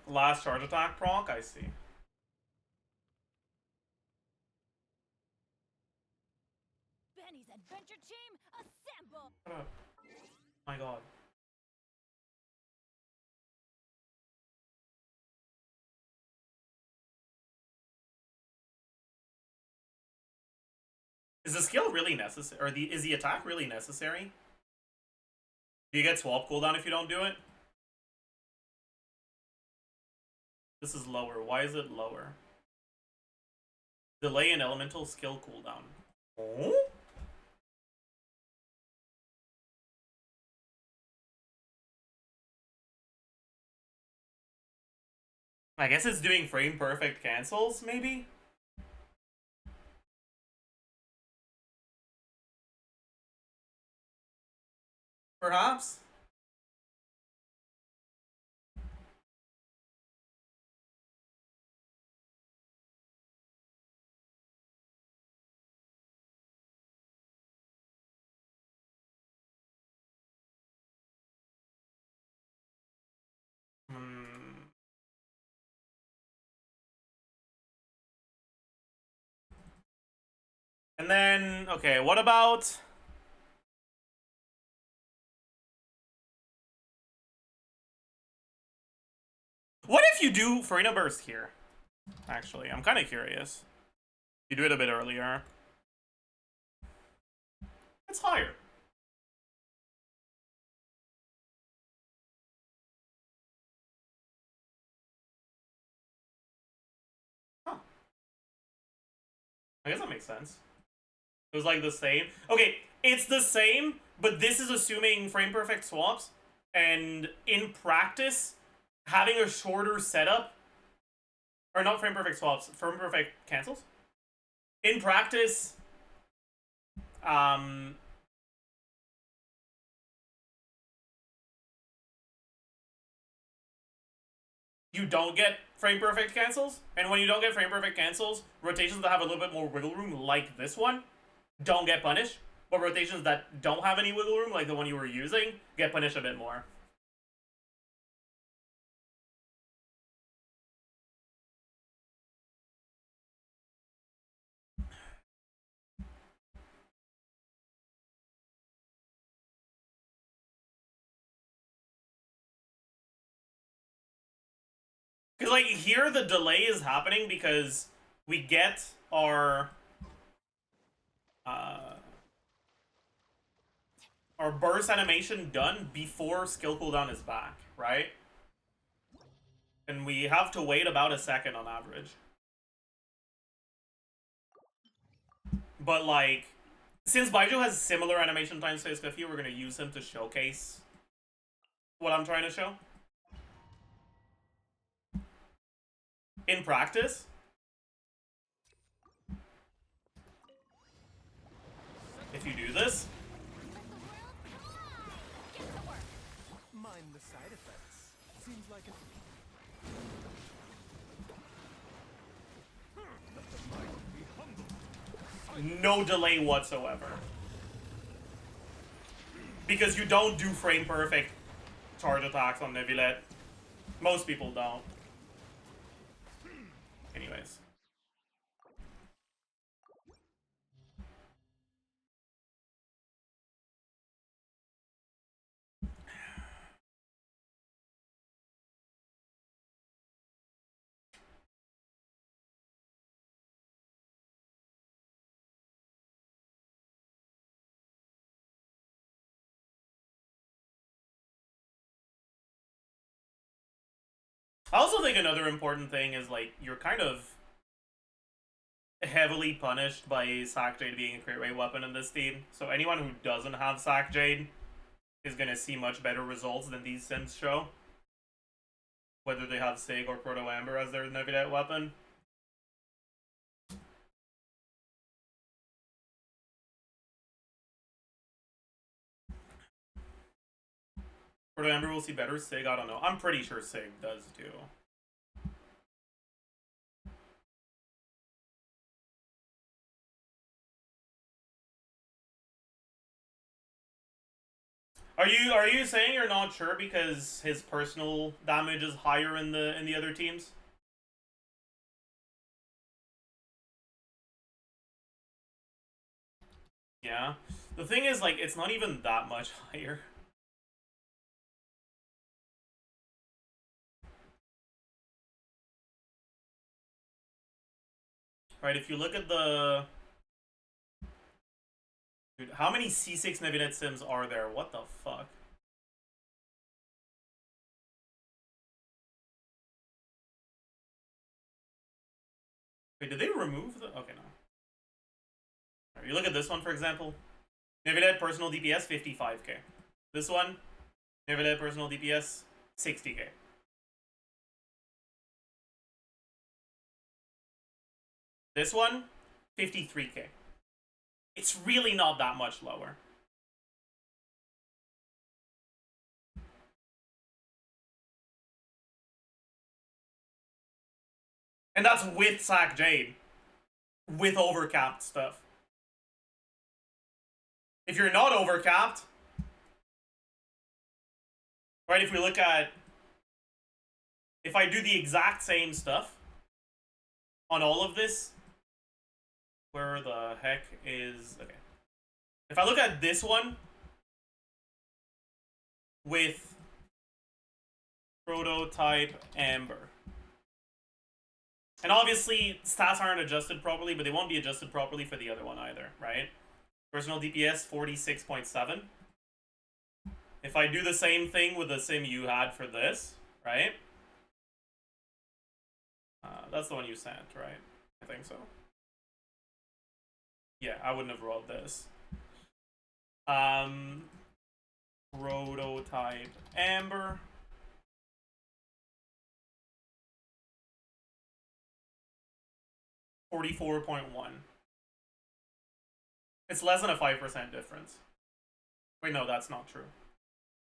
Speaker 1: last charge attack proc, I see.
Speaker 2: Benny's adventure team, assemble!
Speaker 1: Oh my god. Is the skill really necessary? Or is the attack really necessary? Do you get swap cooldown if you don't do it? This is lower. Why is it lower? Delay in elemental skill cooldown. Oh? I guess it's doing frame perfect cancels, maybe? Perhaps? Hmm. And then, okay, what about... What if you do Farina Burst here? Actually, I'm kind of curious. You do it a bit earlier. It's higher. Huh. I guess that makes sense. It was like the same. Okay, it's the same, but this is assuming frame perfect swaps. And in practice, having a shorter setup, or not frame perfect swaps, frame perfect cancels. In practice, you don't get frame perfect cancels, and when you don't get frame perfect cancels, rotations that have a little bit more wiggle room, like this one, don't get punished, but rotations that don't have any wiggle room, like the one you were using, get punished a bit more. Because, like, here the delay is happening because we get our burst animation done before skill cooldown is back, right? And we have to wait about a second on average. But, like, since Baiju has similar animation times to Iskafi, we're going to use him to showcase what I'm trying to show. In practice, if you do this,
Speaker 4: Mind the side effects. Seems like an... Let the mind be humble.
Speaker 1: no delay whatsoever. Because you don't do frame perfect charge attacks on Neuvillette. Most people don't. Anyways. I also think another important thing is, like, you're kind of heavily punished by Sack Jade being a crit rate weapon in this team. So anyone who doesn't have Sack Jade is going to see much better results than these sims show. Whether they have Sig or Proto Amber as their Neuvillette weapon. Proto Amber will see better Sig, I don't know. I'm pretty sure Sig does too. Are you saying you're not sure because his personal damage is higher in the other teams? Yeah. The thing is, like, it's not even that much higher. Right, if you look at the... Dude, how many C6 Nevilet sims are there? What the fuck? Wait, did they remove the... Okay, no. Right, you look at this one, for example. Nevilet personal DPS, 55k. This one, Nevilet personal DPS, 60k. This one, 53k. It's really not that much lower. And that's with Sack Jade. With overcapped stuff. If you're not overcapped, right, if we look at... If I do the exact same stuff on all of this, where the heck is... Okay. If I look at this one with Prototype Amber. And obviously, stats aren't adjusted properly, but they won't be adjusted properly for the other one either, right? Personal DPS, 46.7. If I do the same thing with the sim you had for this, right? That's the one you sent, right? I think so. Yeah, I wouldn't have rolled this. Prototype Amber. $44.1. It's less than a 5% difference. Wait, no, that's not true.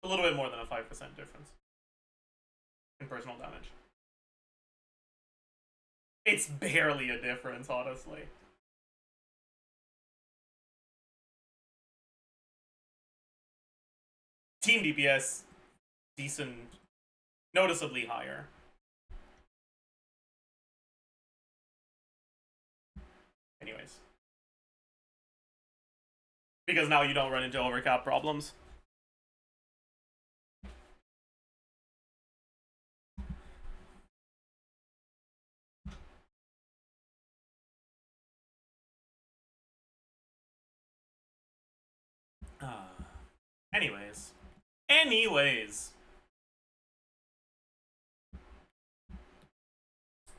Speaker 1: A little bit more than a 5% difference in personal damage. It's barely a difference, honestly. Team DPS, decent, noticeably higher. Anyways. Because now you don't run into overcap problems. Anyways.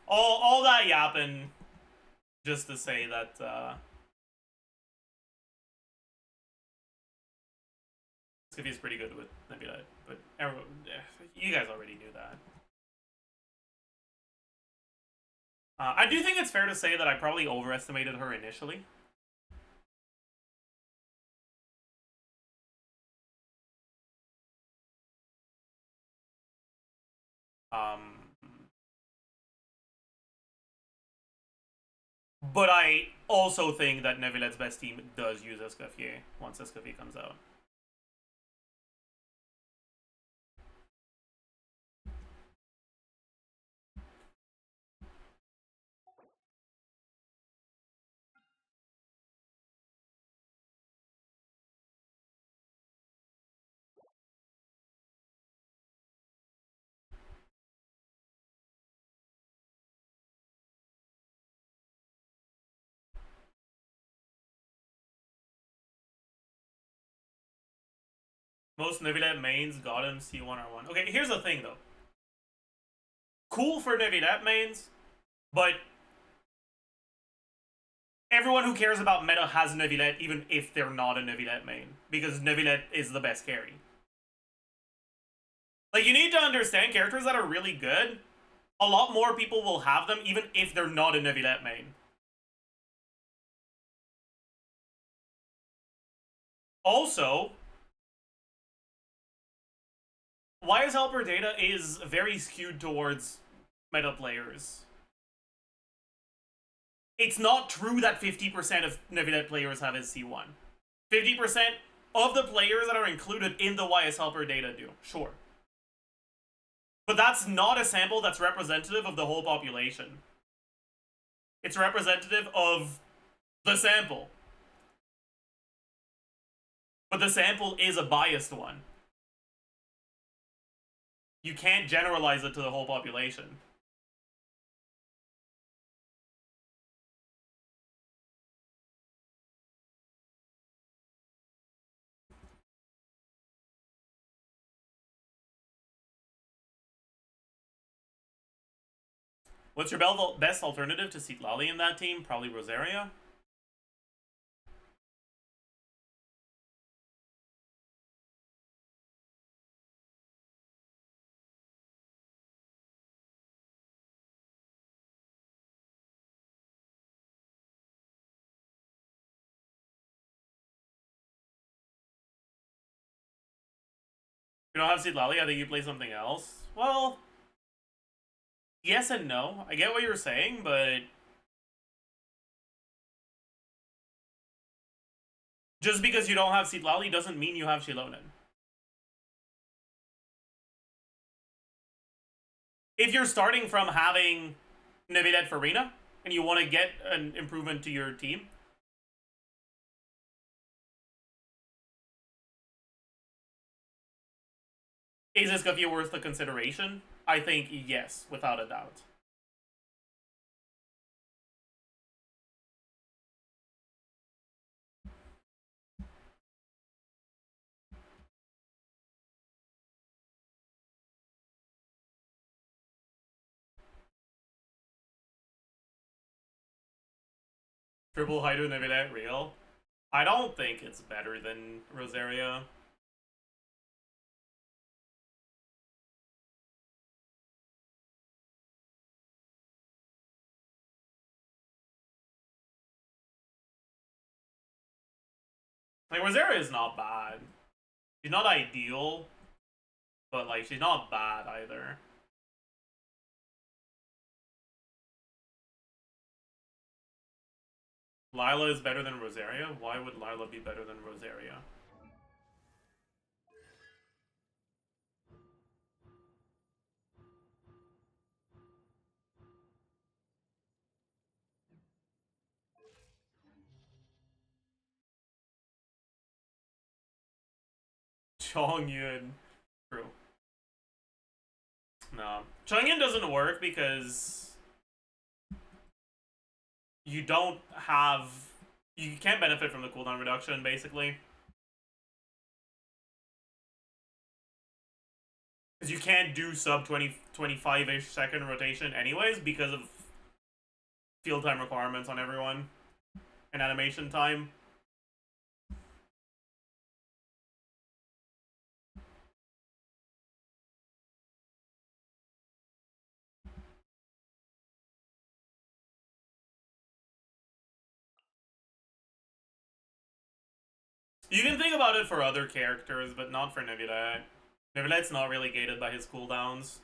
Speaker 1: All that yapping just to say that Skiffy's pretty good with Nebula, but everyone, you guys already knew that. I do think it's fair to say that I probably overestimated her initially. But I also think that Nevilet's best team does use Escoffier once Escoffier comes out. Most Nevilet mains got him C1R1. Okay, here's the thing though. Cool for Nevilet mains, but everyone who cares about meta has Nevilet even if they're not a Nevilet main. Because Nevilet is the best carry. Like, you need to understand characters that are really good, a lot more people will have them even if they're not a Nevilet main. Also, YS Helper data is very skewed towards meta players. It's not true that 50% of Nevilet players have his C1. 50% of the players that are included in the YS Helper data do, sure. But that's not a sample that's representative of the whole population. It's representative of the sample. But the sample is a biased one. You can't generalize it to the whole population. What's your best alternative to Citlali in that team? Probably Rosaria. You don't have Citlali, I think you play something else. Well, yes and no. I get what you're saying, but just because you don't have Citlali doesn't mean you have Shilonen. If you're starting from having Nevilet Farina and you want to get an improvement to your team, is this going to be worth the consideration? I think yes, without a doubt. Triple Hydro Nevilet real? I don't think it's better than Rosaria. Like, Rosaria is not bad. She's not ideal, but, like, she's not bad either. Lila is better than Rosaria? Why would Lila be better than Rosaria? Chongyun. True. No. Chongyun doesn't work because you don't have... You can't benefit from the cooldown reduction, basically. Because you can't do sub 25-ish second rotation anyways because of field time requirements on everyone and animation time. You can think about it for other characters, but not for Nevilet. Nevilet's not really gated by his cooldowns.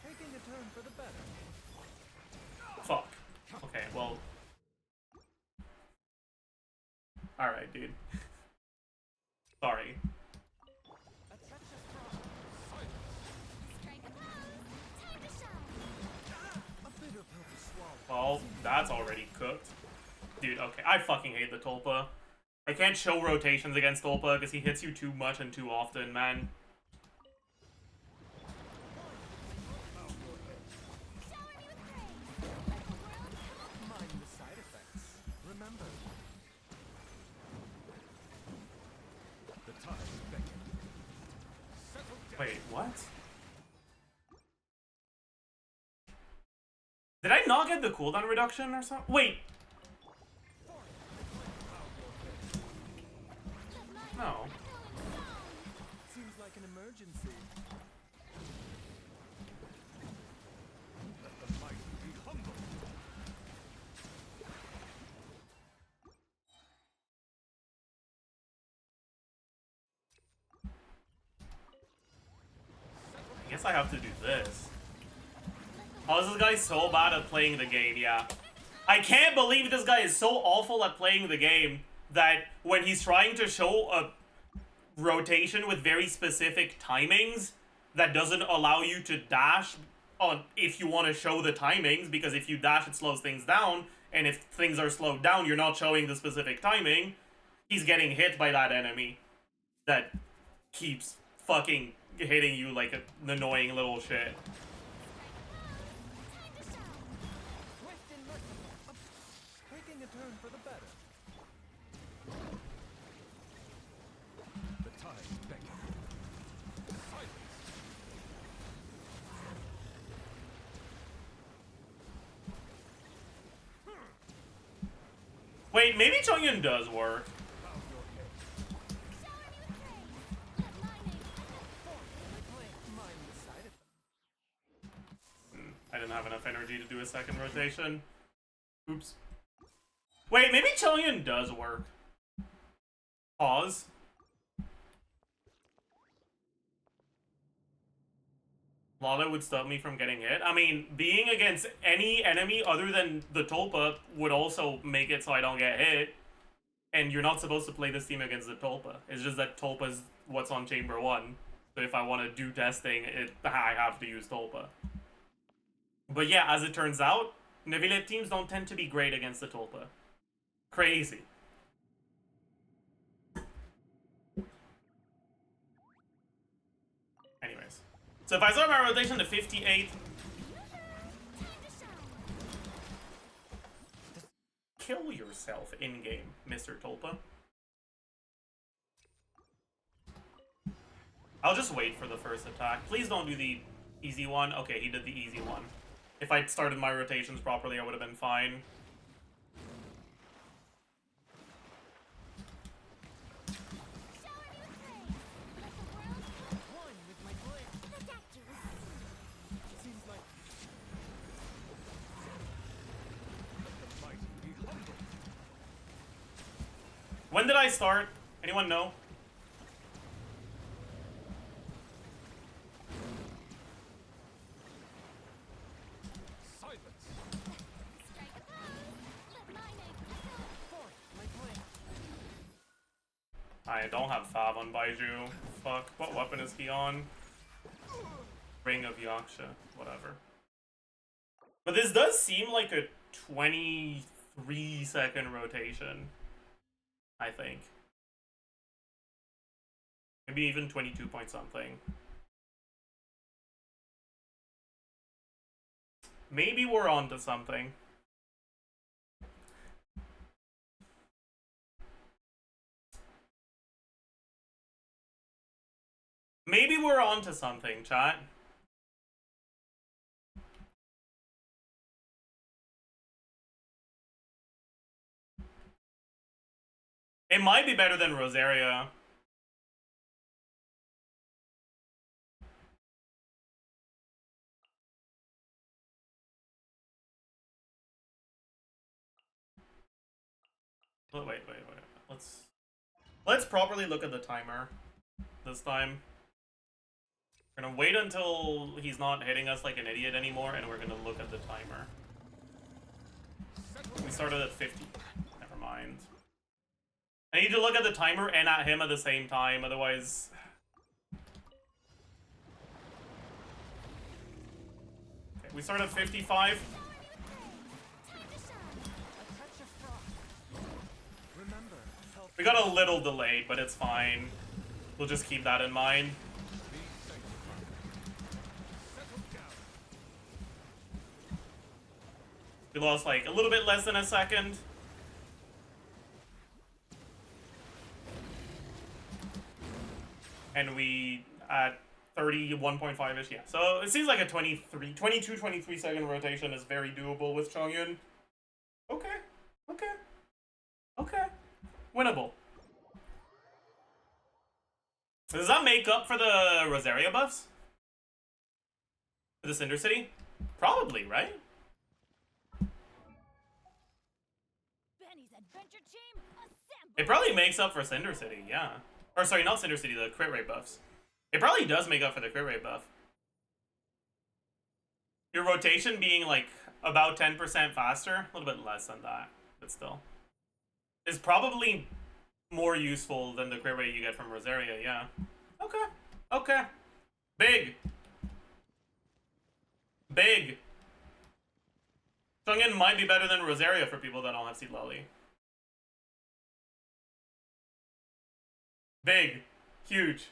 Speaker 4: Taking a turn for the better.
Speaker 1: Fuck. Okay, well... Alright, dude. Sorry.
Speaker 2: Strike a pose. Time to shine.
Speaker 4: A bitter pill to swallow.
Speaker 1: Well, that's already cooked. Dude, okay. I fucking hate the Tulpa. I can't show rotations against Tulpa because he hits you too much and too often, man.
Speaker 2: Shower me with praise. Let the world come.
Speaker 4: Mind the side effects. Remember. The tide beckons. Settle down.
Speaker 1: Wait, what? Did I not get the cooldown reduction or something? Wait! No.
Speaker 4: Seems like an emergency. Let the mighty be humble.
Speaker 1: I guess I have to do this. Oh, this guy so bad at playing the game, yeah. I can't believe this guy is so awful at playing the game that when he's trying to show a rotation with very specific timings that doesn't allow you to dash on if you want to show the timings, because if you dash it slows things down, and if things are slowed down you're not showing the specific timing, he's getting hit by that enemy that keeps fucking hitting you like an annoying little shit.
Speaker 4: Swift and merciful. Taking a turn for the better. The tide beckons. Silence.
Speaker 1: Wait, maybe Chongyun does work.
Speaker 4: Bow your head.
Speaker 2: Shower me with praise. Let my name echo.
Speaker 4: Mind the side effect.
Speaker 1: I didn't have enough energy to do a second rotation. Oops. Wait, maybe Chongyun does work. Pause. Lala would stop me from getting hit. I mean, being against any enemy other than the Tulpa would also make it so I don't get hit. And you're not supposed to play this team against the Tulpa. It's just that Tulpa's what's on Chamber 1. So if I want to do testing, I have to use Tulpa. But yeah, as it turns out, Neuvillette teams don't tend to be great against the Tulpa. Crazy. Anyways. So if I start my rotation to 58... Kill yourself in-game, Mr. Tulpa. I'll just wait for the first attack. Please don't do the easy one. Okay, he did the easy one. If I'd started my rotations properly, I would have been fine.
Speaker 4: One with my glare. Seems like the mighty be humble.
Speaker 1: When did I start? Anyone know?
Speaker 4: Silence.
Speaker 2: Strike a pose. Let my name echo.
Speaker 4: Forth my glare.
Speaker 1: I don't have Fab on Baiju. Fuck. What weapon is he on? Ring of Yaksha. Whatever. But this does seem like a 23-second rotation. I think. Maybe even 22 point something. Maybe we're on to something. Maybe we're on to something, chat. It might be better than Rosaria. Wait. Let's properly look at the timer this time. We're gonna wait until he's not hitting us like an idiot anymore, and we're gonna look at the timer. We started at 50. Never mind. I need to look at the timer and at him at the same time, otherwise... Okay, we start at 55.
Speaker 4: Remember, help
Speaker 1: We got a little delayed, but it's fine. We'll just keep that in mind.
Speaker 4: be sanctified. Settle down.
Speaker 1: We lost like a little bit less than a second. And we at 31.5-ish, yeah. So it seems like a 23 second rotation is very doable with Chongyun. Okay. Winnable. Does that make up for the Rosaria buffs? For the Cinder City? Probably, right?
Speaker 2: Benny's adventure team, assemble.
Speaker 1: It probably makes up for Cinder City, yeah. Or sorry, not Cinder City, the crit rate buffs. It probably does make up for the crit rate buff. Your rotation being like about 10% faster, a little bit less than that, but still, is probably more useful than the crit rate you get from Rosaria, yeah. Okay. Okay. Big. Big. Chungin might be better than Rosaria for people that don't have Seed Lily. Big. Huge.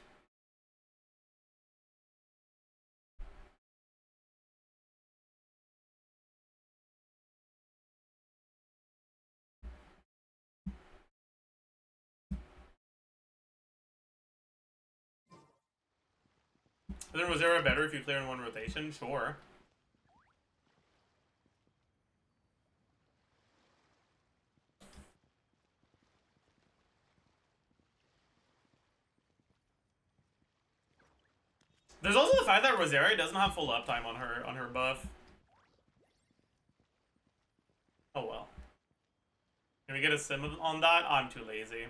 Speaker 1: Isn't Rosaria better if you clear in one rotation? Sure. There's also the fact that Rosaria doesn't have full uptime on her buff. Oh well. Can we get a sim on that? I'm too lazy.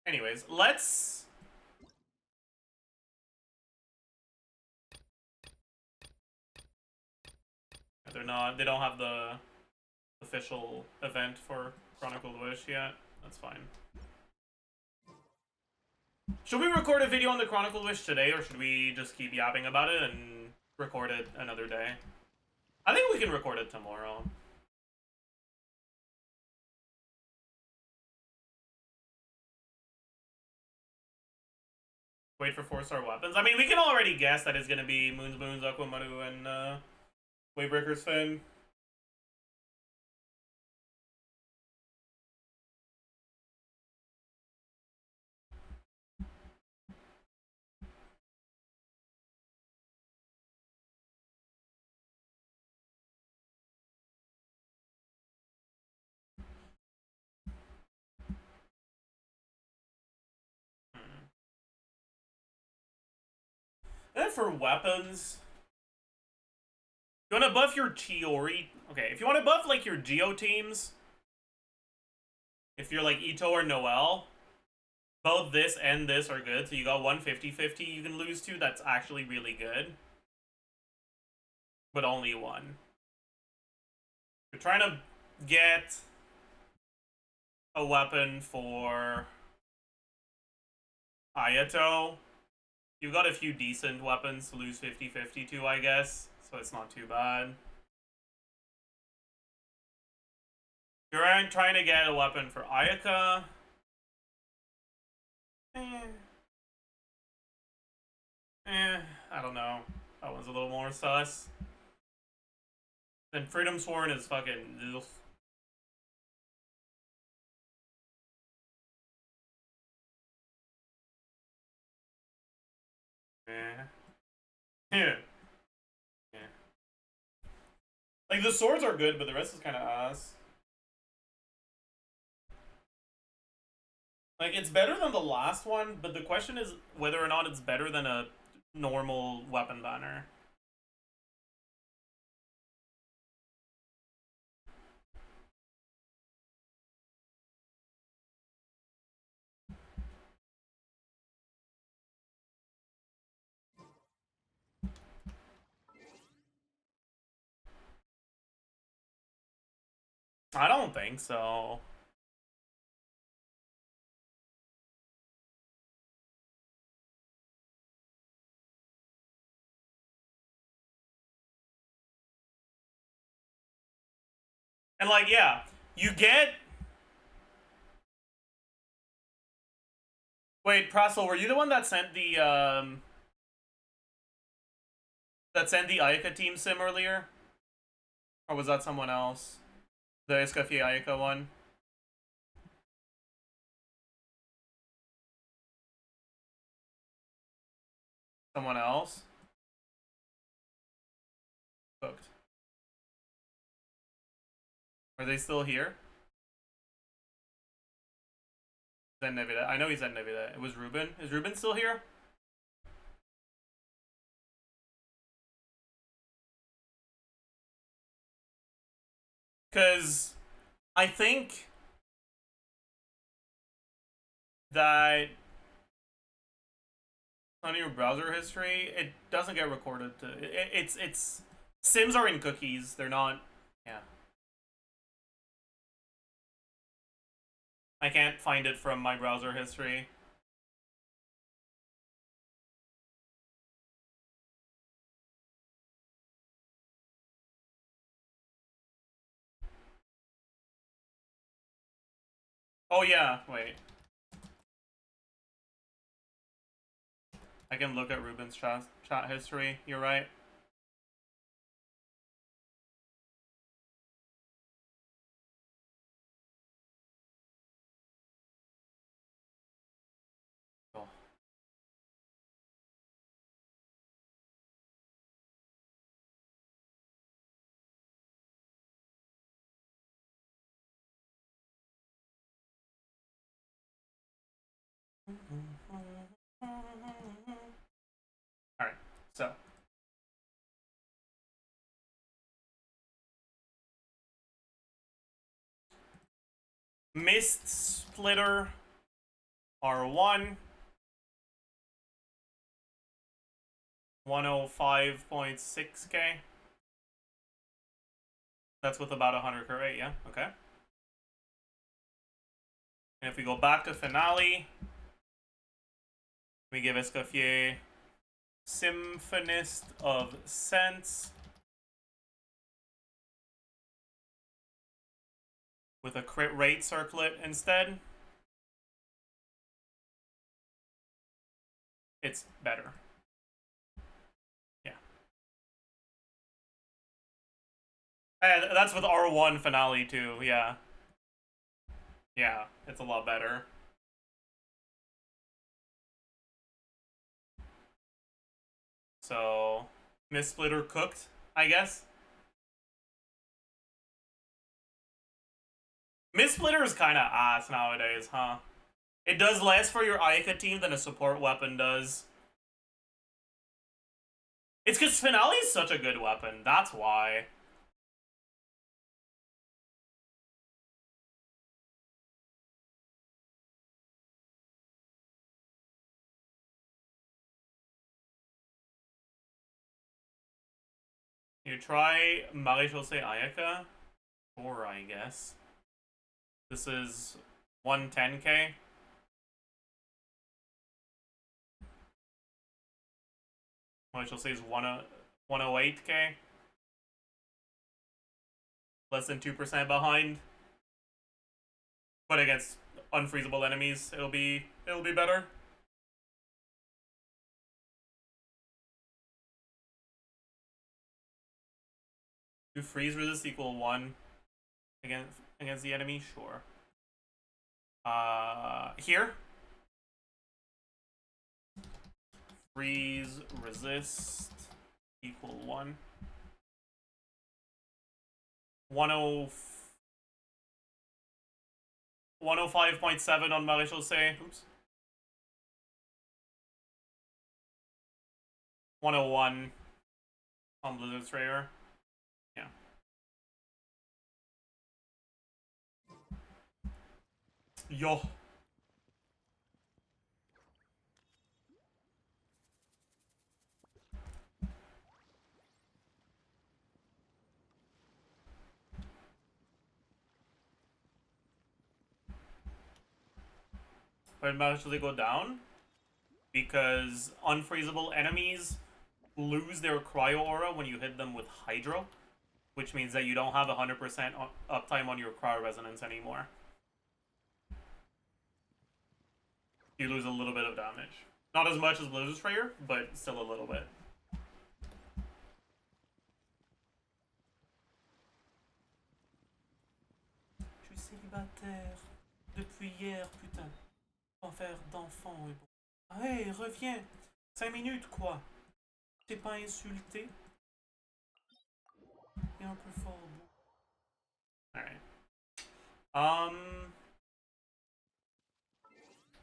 Speaker 1: Anyways, let's... They don't have the official event for Chronicled Wish yet. That's fine. Should we record a video on the Chronicled Wish today, or should we just keep yapping about it and record it another day? I think we can record it tomorrow. Wait for 4-star weapons. I mean, we can already guess that it's gonna be Moon's Boons, Aquamaru, and Waybreaker's Fin. And then for weapons, you want to buff your Chiori. Okay, if you want to buff like your Geo teams, if you're like Ito or Noel, both this and this are good. So you got one 50-50 you can lose to. That's actually really good, but only one. You're trying to get a weapon for Ayato. You've got a few decent weapons to lose 50-50 to, I guess, so it's not too bad. You're trying to get a weapon for Ayaka. I don't know. That one's a little more sus. Then Freedom Sworn is fucking... Ugh. Yeah. Yeah. Like, the swords are good, but the rest is kind of ass. Like, it's better than the last one, but the question is whether or not it's better than a normal weapon banner. I don't think so. And like, yeah, you get... Wait, Prassel, were you the one that sent the, Ayaka team sim earlier? Or was that someone else? The Escafie Ayaka one? Someone else? Cooked. Are they still here? Zen Nevida. I know he's Zen Nevida. It was Ruben. Is Ruben still here? Because I think that On your browser history, it doesn't get recorded to it's sims are in cookies. They're not. Yeah. I can't find it from my browser history. Oh yeah, wait. I can look at Ruben's chat history. You're right. Oh. Alright, so. Mist Splitter R1 105.6k. That's with about 100 per rate, yeah, okay. And if we go back to Finale, we give Escoffier Symphonist of Sense with a crit rate circlet instead. It's better. Yeah. And that's with R1 Finale too, yeah. Yeah, it's a lot better. So, Miss Splitter cooked, I guess. Miss Splitter is kind of ass nowadays, huh? It does less for your Ayaka team than a support weapon does. It's because Finale is such a good weapon, that's why. You try Marie-José Ayaka, or I guess. This is 110k. Marie-José is 108k. Less than 2% behind. But against unfreezable enemies, it'll be better. Do freeze resist equal 1 against the enemy? Sure. Here. Freeze resist equal 1. 105.7 on Marie-José. Oops. 101 on Blizzard Slayer. Yeah. Yo. Why did Marie-José go down? Because unfreezable enemies lose their cryo aura when you hit them with Hydro, which means that you don't have 100% uptime on your cryo resonance anymore. You lose a little bit of damage. Not as much as Blizzard Slayer, but still a little bit. Je suis célibataire depuis hier, putain. Enfer d'enfant et bon. Hey, reviens. 5 minutes, quoi. T'es pas insulté? Et un peu fort. Alright.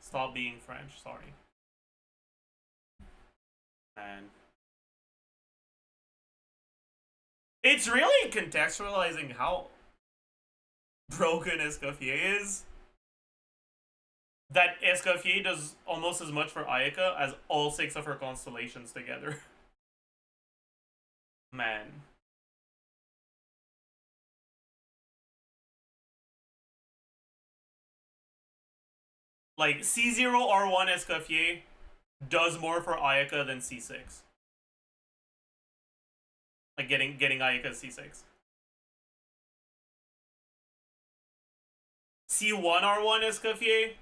Speaker 1: Stop being French, sorry. And it's really contextualizing how broken Escoffier is. that Escoffier does almost as much for Ayaka as all 6 of her constellations together. Man. Like, C0R1 Escoffier does more for Ayaka than C6. Like, getting Ayaka C6. C1R1 Escoffier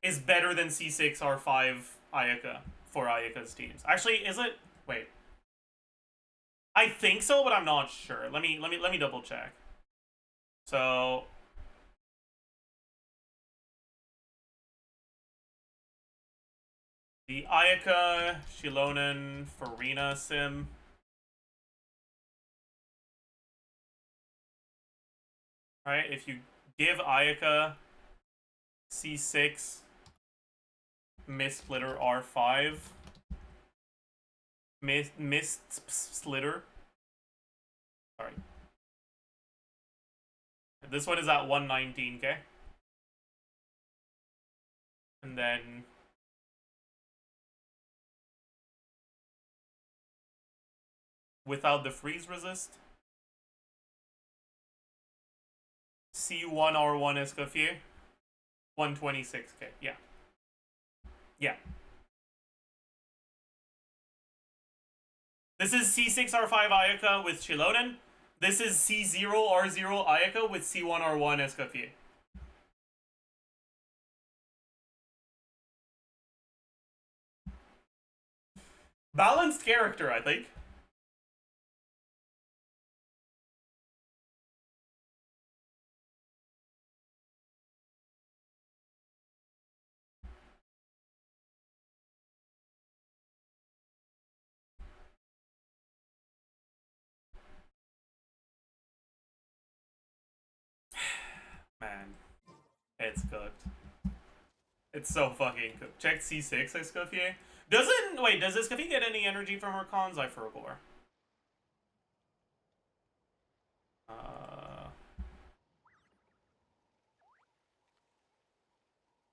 Speaker 1: is better than C6R5 Ayaka for Ayaka's teams. Actually, is it? Wait. I think so, but I'm not sure. Let me double check. So the Ayaka, Shilonen, Farina sim. Right? If you give Ayaka C6 Mist Splitter R5 Mist Splitter. Sorry. This one is at 119, okay? And then without the freeze resist, C1R1 Escoffier, 126k. Yeah. Yeah. This is C6R5 Ayaka with Shilonen. This is C0R0 Ayaka with C1R1 Escoffier. Balanced character, I think. Man, it's cooked. It's so fucking cooked. Check C6 Escoffier. Does Escoffier get any energy from her cons? I forgot.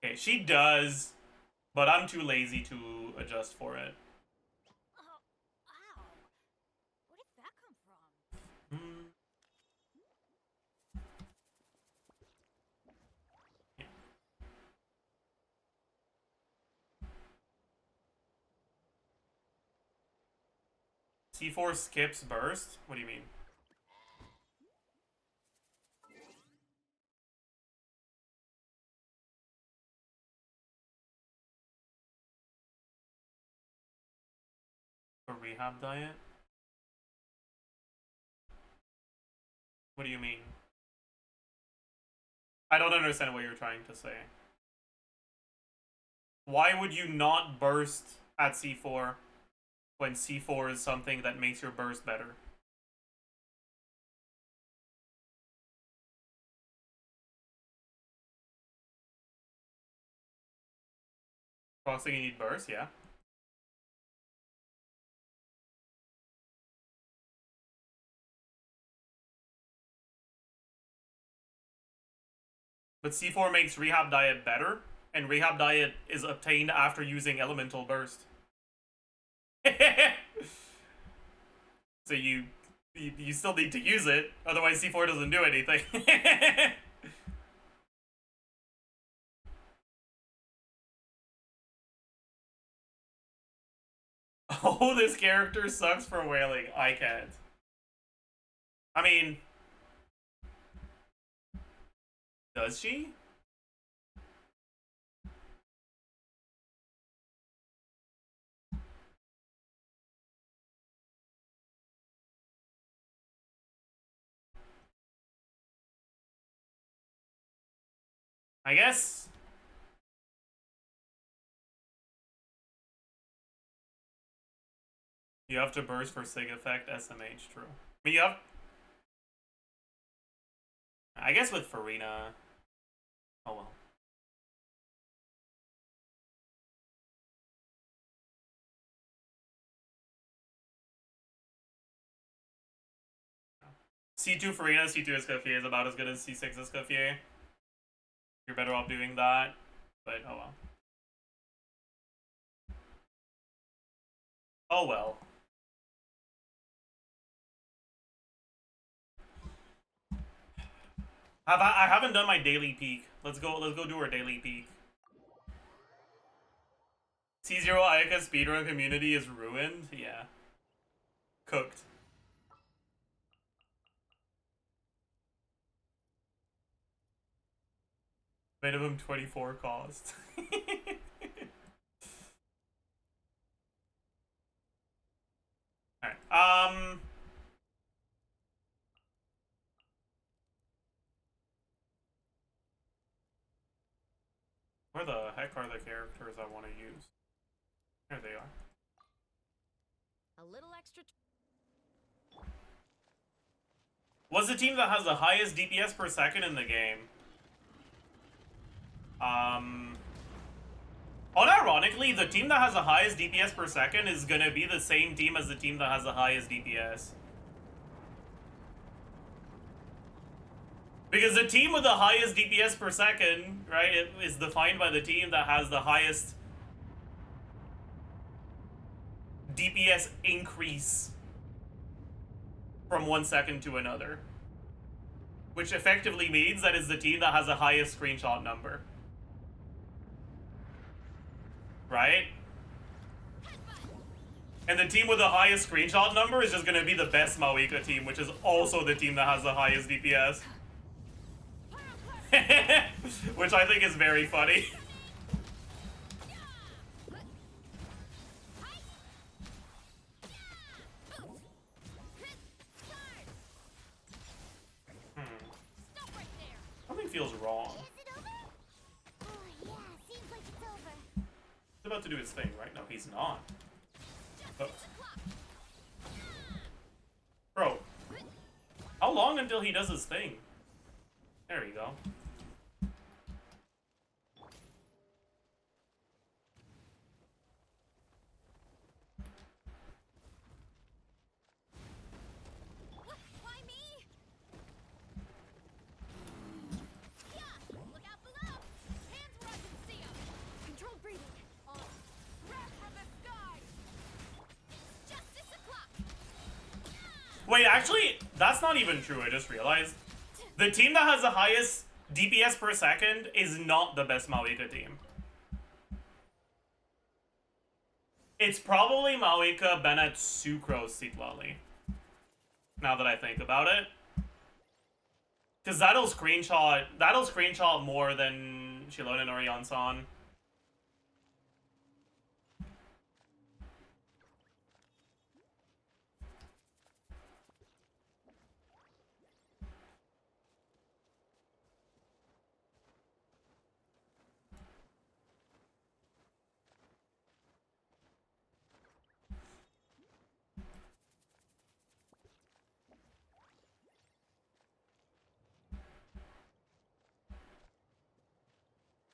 Speaker 1: Okay, she does, but I'm too lazy to adjust for it.
Speaker 2: Oh, wow. Where did that come from? C4 skips burst? What do you mean? A rehab diet? What do you mean? I don't understand what you're trying to say. Why would you not burst at C4 when C4 is something that makes your burst better? Crossing, you need burst, yeah. But C4 makes rehab diet better, and rehab diet is obtained after using elemental burst. So you still need to use it, otherwise C4 doesn't do anything. Oh, this character sucks for whaling. I can't. I mean, does she? I guess. You have to burst for sig effect, SMH, true. I mean, you have... I guess with Farina... Oh well. C2 Farina, C2 Escoffier is about as good as C6 Escoffier. You're better off doing that.
Speaker 1: But oh well. Oh well. I haven't done my daily peak. Let's go do our daily peak. C0 Ayaka speedrun community is ruined? Yeah. Cooked. Minimum 24 cost. Alright. Where the heck are the characters I want to use? There they are.
Speaker 2: A little extra.
Speaker 1: What's the team that has the highest DPS per second in the game? Unironically, the team that has the highest DPS per second is gonna be the same team as the team that has the highest DPS. Because the team with the highest DPS per second, right, it is defined by the team that has the highest DPS increase from 1 second to another. Which effectively means that is the team that has the highest screenshot number. Right? And the team with the highest screenshot number is just gonna be the best Mawika team, which is also the team that has the highest DPS. Which I think is very funny. Something feels wrong. He's about to do his thing, right? No, he's not. Oh. Bro. How long until he does his thing? There you go.
Speaker 2: Why me? Yeah, look out below. Hands where I can see 'em. Controlled breathing. Wrath from the sky. It's justice o'clock.
Speaker 1: Wait, actually, that's not even true. I just realized. The team that has the highest DPS per second is not the best Mawika team. It's probably Mawika, Bennett, Sucrose, Sitlali. Now that I think about it. Because that'll screenshot more than Shilonen or Yansan.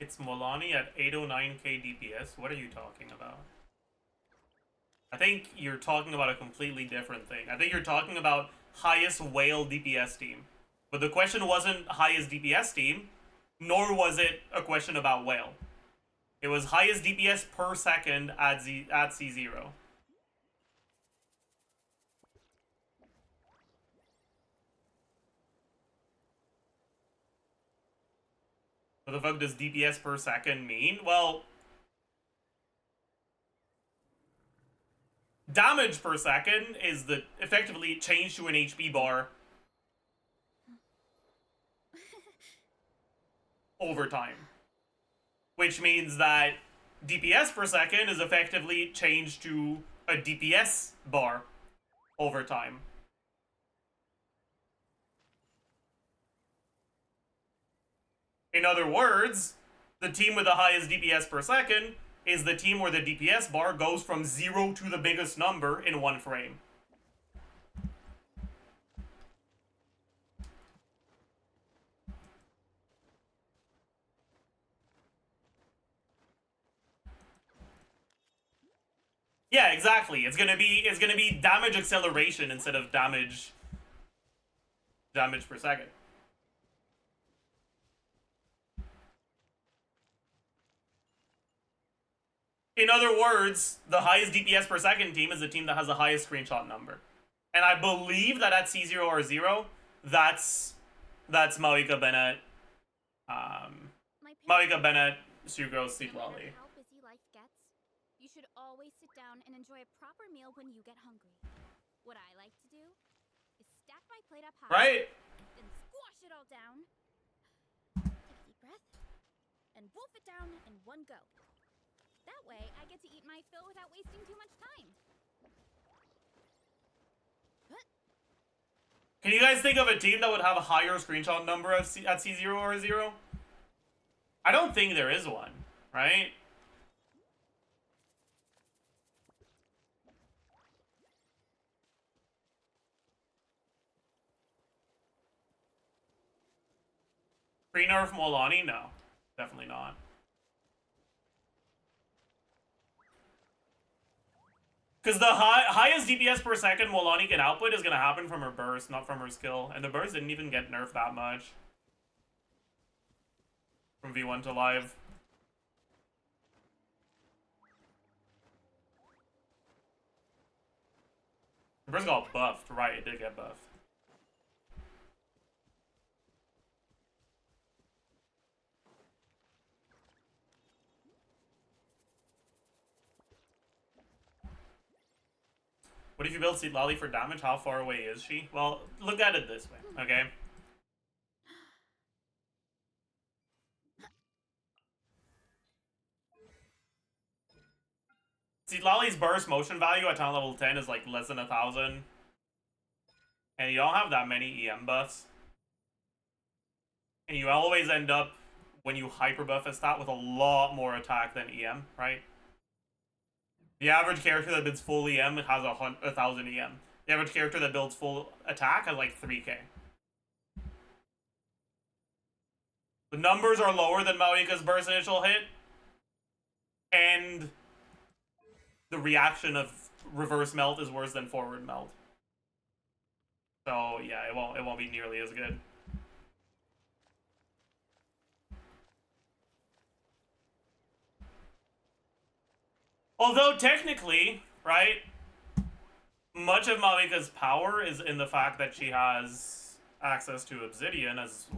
Speaker 1: It's Molani at 809k DPS. What are you talking about? I think you're talking about a completely different thing. I think you're talking about highest whale DPS team. But the question wasn't highest DPS team, nor was it a question about whale. It was highest DPS per second at C0. What the fuck does DPS per second mean? Well, damage per second is the effectively changed to an HP bar over time. Which means that DPS per second is effectively changed to a DPS bar over time. In other words, the team with the highest DPS per second is the team where the DPS bar goes from 0 to the biggest number in 1 frame. Yeah, exactly. It's gonna be damage acceleration instead of damage per second. In other words, the highest DPS per second team is the team that has the highest screenshot number. And I believe that at C0 or 0, that's Mawika Bennett, Mawika Bennett, Sugro, Sleep
Speaker 2: No matter
Speaker 1: Lolly.
Speaker 2: how busy life gets, you should always sit down and enjoy a proper meal when you get hungry. What I like to do is stack my plate up high,
Speaker 1: Right?
Speaker 2: then squash it all down. Take a deep breath and wolf it down in one go. That way, I get to eat my fill without wasting too much time.
Speaker 1: Can you guys think of a team that would have a higher screenshot number at C0 or 0? I don't think there is one, right? Pre-nerf Molani? No, definitely not. Because the highest DPS per second Molani can output is going to happen from her burst, not from her skill. And the burst didn't even get nerfed that much. From V1 to live. The burst got buffed. Right, it did get buffed. What if you build Seed Lolly for damage? How far away is she? Well, look at it this way, okay? Seed Lolly's burst motion value at town level 10 is like less than 1,000. And you don't have that many EM buffs. And you always end up, when you hyper buff a stat, with a lot more attack than EM, right? The average character that builds full EM has 1,000 EM. The average character that builds full attack has like 3k. The numbers are lower than Mawika's burst initial hit. And the reaction of reverse melt is worse than forward melt. So yeah, it won't be nearly as good. Although technically, right, much of Mawika's power is in the fact that she has access to Obsidian as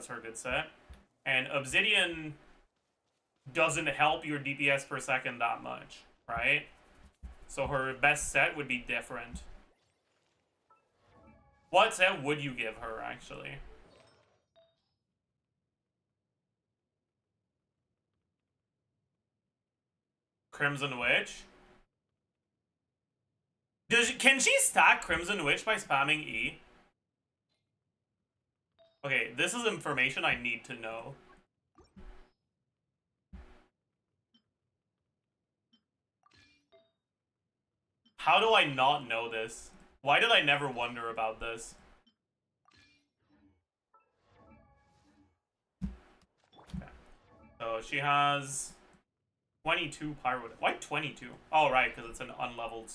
Speaker 1: her good set, and Obsidian doesn't help your DPS per second that much, right? So her best set would be different. What set would you give her, actually? Crimson Witch? Can she stack Crimson Witch by spamming E? Okay, this is information I need to know. How do I not know this? Why did I never wonder about this? Okay. So she has 22 pyro. Why 22? Oh, right, because it's an unleveled.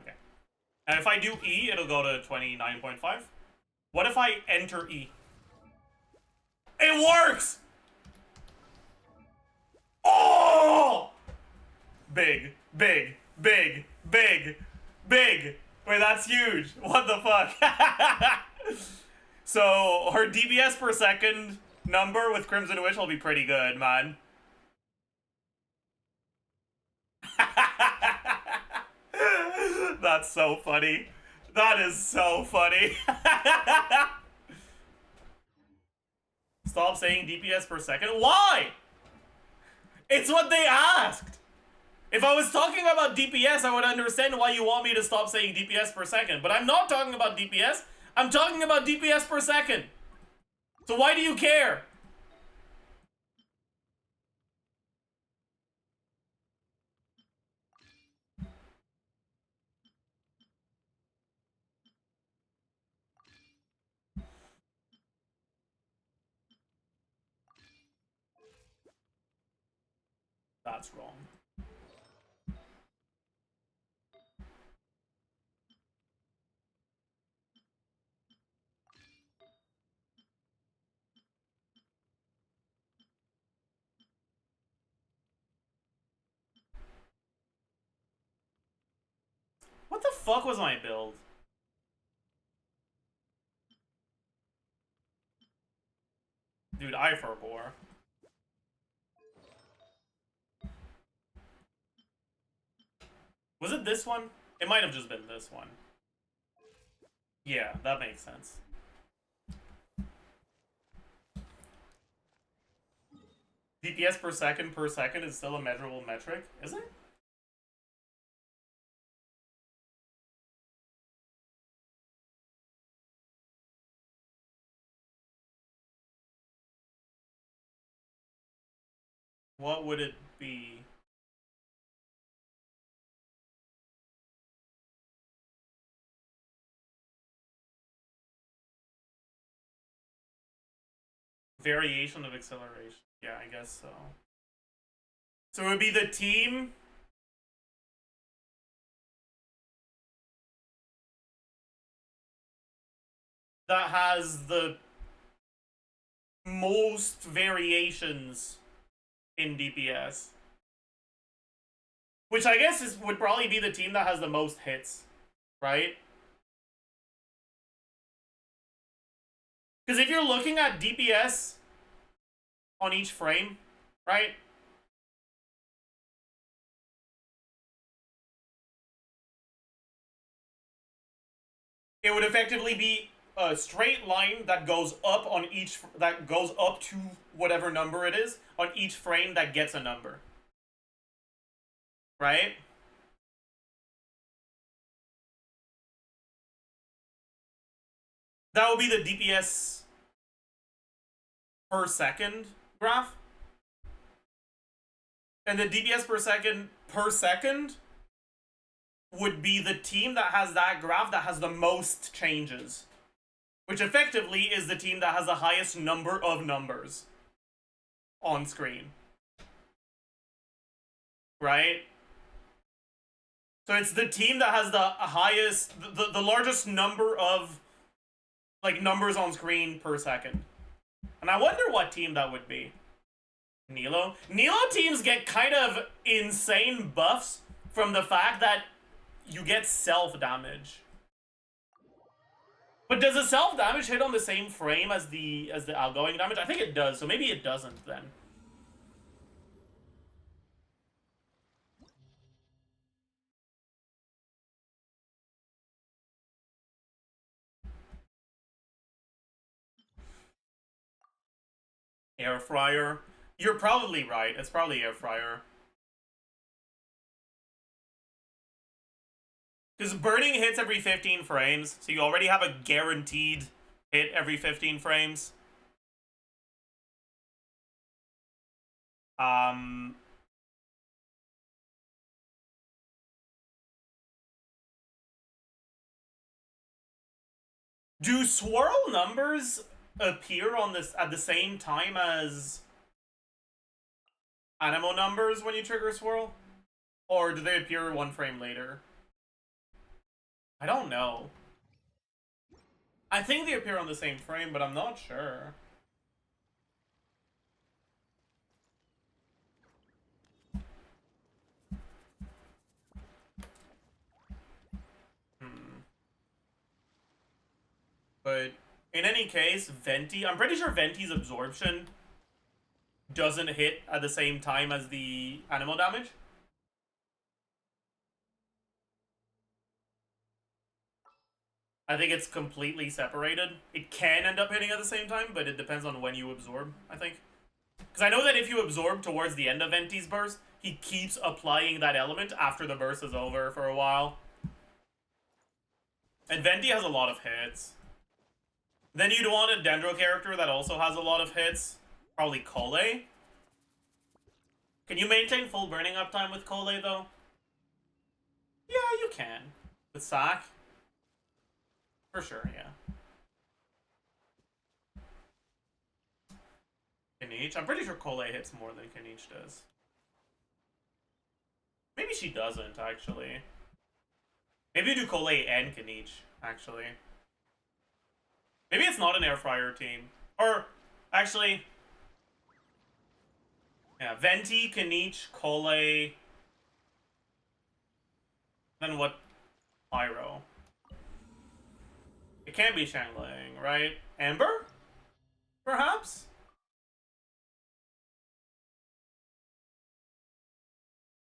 Speaker 1: Okay. And if I do E, it'll go to 29.5. What if I enter E? It works! Oh! Big, big, big, big, big. Wait, that's huge. What the fuck? So, her DPS per second number with Crimson Witch will be pretty good, man. That's so funny. That is so funny. Stop saying DPS per second. Why? It's what they asked. If I was talking about DPS, I would understand why you want me to stop saying DPS per second. But I'm not talking about DPS. I'm talking about DPS per second. So why do you care? That's wrong. What the fuck was my build? Dude, I forbore. Was it this one? It might have just been this one. Yeah, that makes sense. DPS per second is still a measurable metric, is it? What would it be? Variation of acceleration. Yeah, I guess so. So it would be the team that has the most variations in DPS. Which I guess would probably be the team that has the most hits, right? Because if you're looking at DPS on each frame, right? It would effectively be a straight line that goes up on each, that goes up to whatever number it is on each frame that gets a number. Right? That would be the DPS per second graph. And the DPS per second would be the team that has that graph that has the most changes. Which effectively is the team that has the highest number of numbers on screen. Right? So it's the team that has the highest, the largest number of, like, numbers on screen per second. And I wonder what team that would be. Nilo? Nilo teams get kind of insane buffs from the fact that you get self-damage. But does the self-damage hit on the same frame as the outgoing damage? I think it does, so maybe it doesn't then. Air fryer. You're probably right. It's probably air fryer. Because burning hits every 15 frames, so you already have a guaranteed hit every 15 frames. Do swirl numbers appear on this at the same time as Animo numbers when you trigger swirl? Or do they appear one frame later? I don't know. I think they appear on the same frame, but I'm not sure. But in any case, Venti, I'm pretty sure Venti's absorption doesn't hit at the same time as the animal damage. I think it's completely separated. It can end up hitting at the same time, but it depends on when you absorb, I think. Because I know that if you absorb towards the end of Venti's burst, he keeps applying that element after the burst is over for a while. And Venti has a lot of hits. Then you'd want a Dendro character that also has a lot of hits. Probably Kole. Can you maintain full burning uptime with Kole, though? Yeah, you can. With Sack? For sure, yeah. Kaniche? I'm pretty sure Kole hits more than Kaniche does. Maybe she doesn't, actually. Maybe you do Kole and Kaniche, actually. Maybe it's not an air fryer team. Or, actually... yeah, Venti, Kaniche, Kole... Then what? Pyro. It can't be Shangling, right? Amber? Perhaps?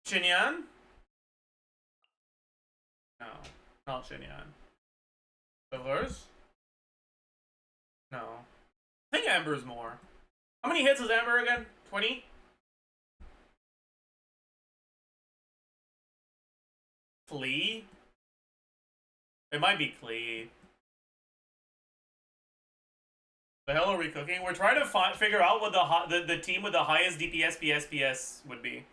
Speaker 1: Xinyan? No, not Xinyan. Silvers? No. I think Amber's more. How many hits is Amber again? 20? Klee? It might be Klee. The hell are we cooking? We're trying to figure out what the team with the highest DPS PSPS would be.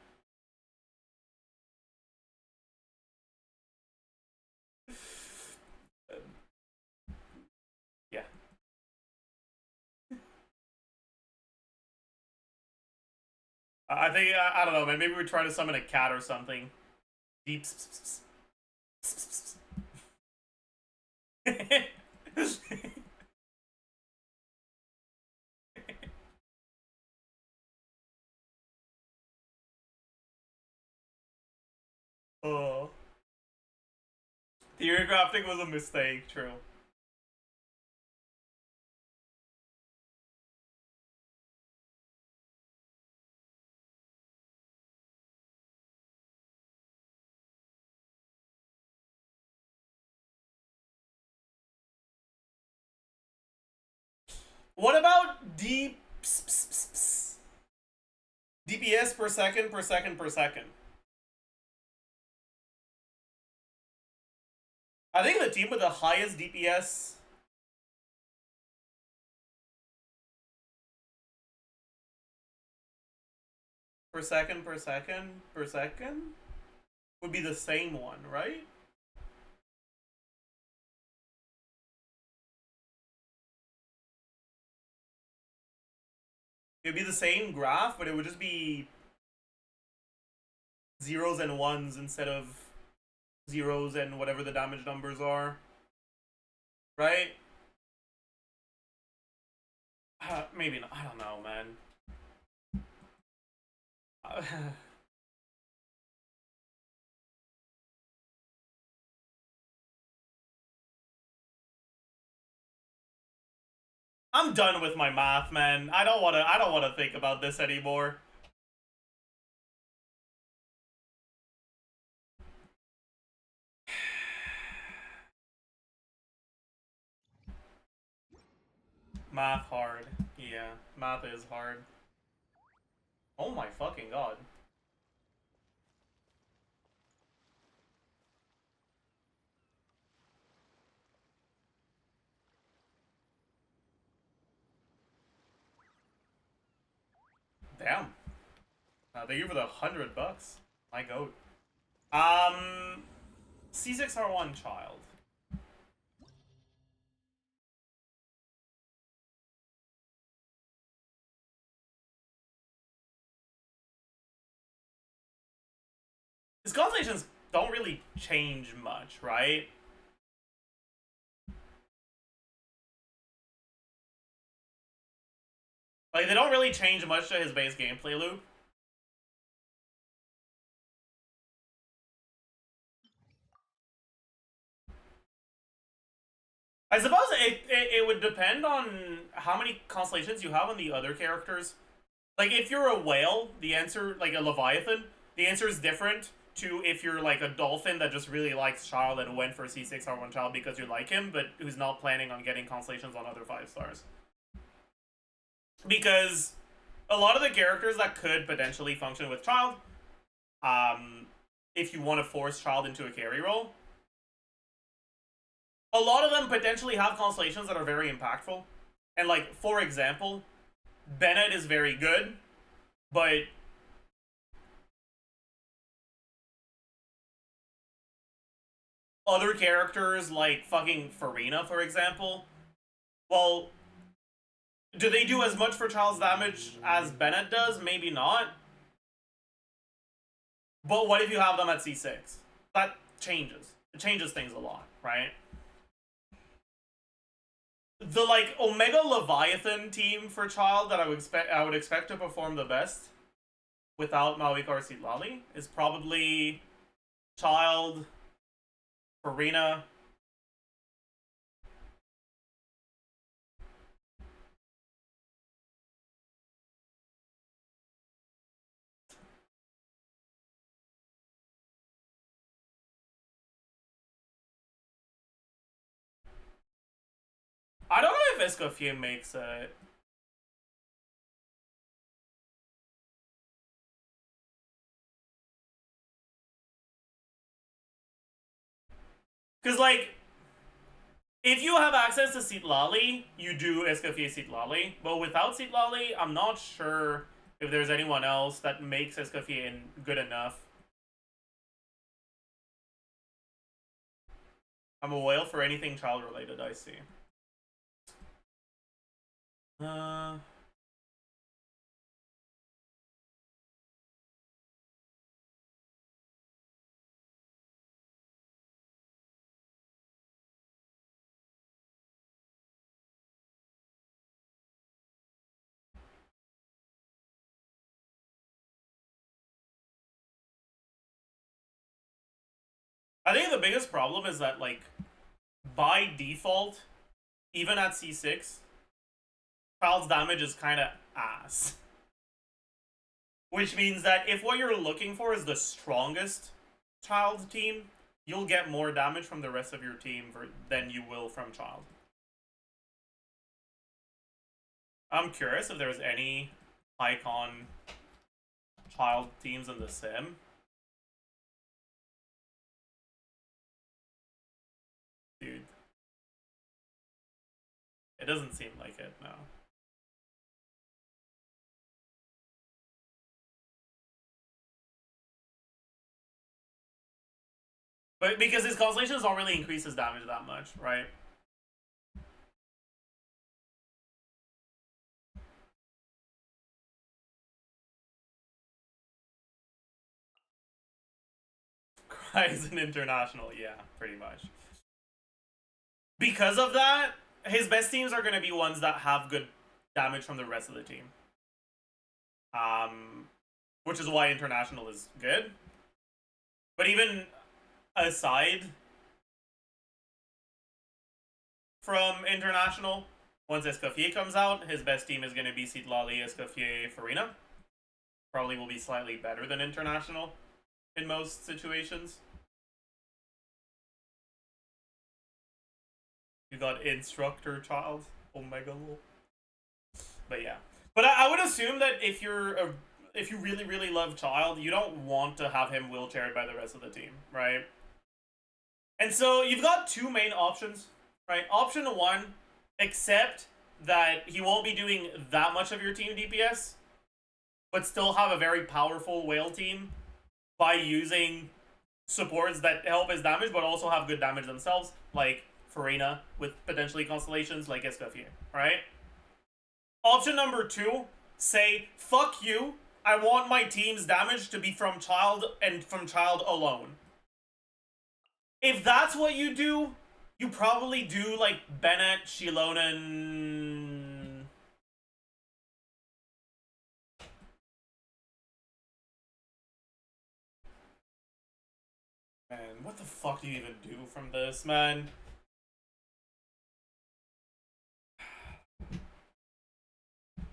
Speaker 1: Yeah. I think, I don't know, man. Maybe we try to summon a cat or something. Deep. Oh. Theory crafting was a mistake, true. What about DPS per second per second per second? I think the team with the highest DPS per second per second per second would be the same one, right? It would be the same graph, but it would just be zeros and ones instead of zeros and whatever the damage numbers are. Right? Maybe not. I don't know, man. I'm done with my math, man. I don't wanna think about this anymore. Math hard. Yeah, math is hard. Oh my fucking god. Damn. Thank you for the $100. My goat. C6R1 child. His constellations don't really change much, right? Like, they don't really change much to his base gameplay loop. I suppose it would depend on how many constellations you have on the other characters. Like, if you're a whale, the answer, like a leviathan, the answer is different to if you're like a dolphin that just really likes Child and went for C6R1 Child because you like him, but who's not planning on getting constellations on other 5 stars. Because a lot of the characters that could potentially function with Child, if you want to force Child into a carry role, a lot of them potentially have constellations that are very impactful. And like, for example, Bennett is very good, but other characters like fucking Farina, for example, well, do they do as much for Child's damage as Bennett does? Maybe not. But what if you have them at C6? That changes. It changes things a lot, right? The like Omega Leviathan team for Child that I would expect to perform the best without Maui Karsi Lali is probably Child, Farina. I don't know if Escoffier makes it. Because, like, if you have access to Citlali, you do Escoffier Citlali. But without Citlali, I'm not sure if there's anyone else that makes Escoffier good enough. I'm a whale for anything child-related, I see. I think the biggest problem is that, like, by default, even at C6, child's damage is kind of ass. Which means that if what you're looking for is the strongest child team, you'll get more damage from the rest of your team than you will from child. I'm curious if there's any icon child teams in the sim. Dude. It doesn't seem like it, no. But because his constellations don't really increase his damage that much, right? Cries in international, yeah, pretty much. Because of that, his best teams are going to be ones that have good damage from the rest of the team. Which is why international is good. But even aside from international, once Escoffier comes out, his best team is going to be Citlali, Escoffier, Farina. Probably will be slightly better than international in most situations. You got instructor child. Oh my god. But yeah. But I would assume that if you really, really love child, you don't want to have him wheelchaired by the rest of the team, right? And so you've got two main options, right? Option one, accept that he won't be doing that much of your team DPS, but still have a very powerful whale team by using supports that help his damage, but also have good damage themselves, like Farina with potentially constellations like Escoffier, right? Option number two, say, fuck you, I want my team's damage to be from child and from child alone. If that's what you do, you probably do like Bennett, Shilonen. Man, what the fuck do you even do from this, man?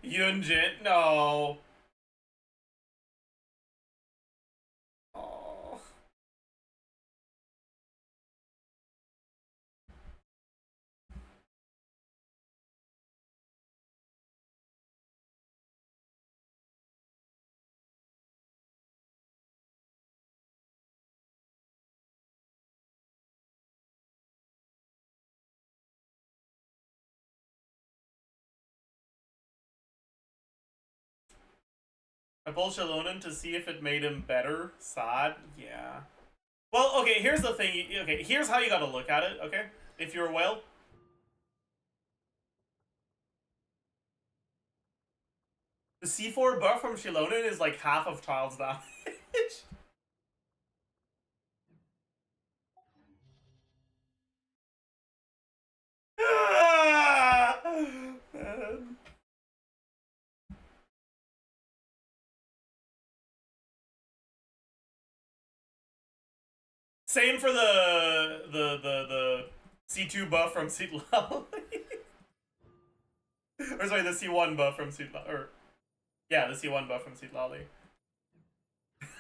Speaker 1: Yunjin, no. Oh. I pulled Shilonen to see if it made him better. Sad? Yeah. Well, okay, here's the thing. Okay, here's how you gotta look at it, okay? If you're a whale. The C4 buff from Shilonen is like half of Child's damage. Man. Same for the C2 buff from Sitlali. Or sorry, the C1 buff from Sitlali. Or yeah, the C1 buff from Sitlali.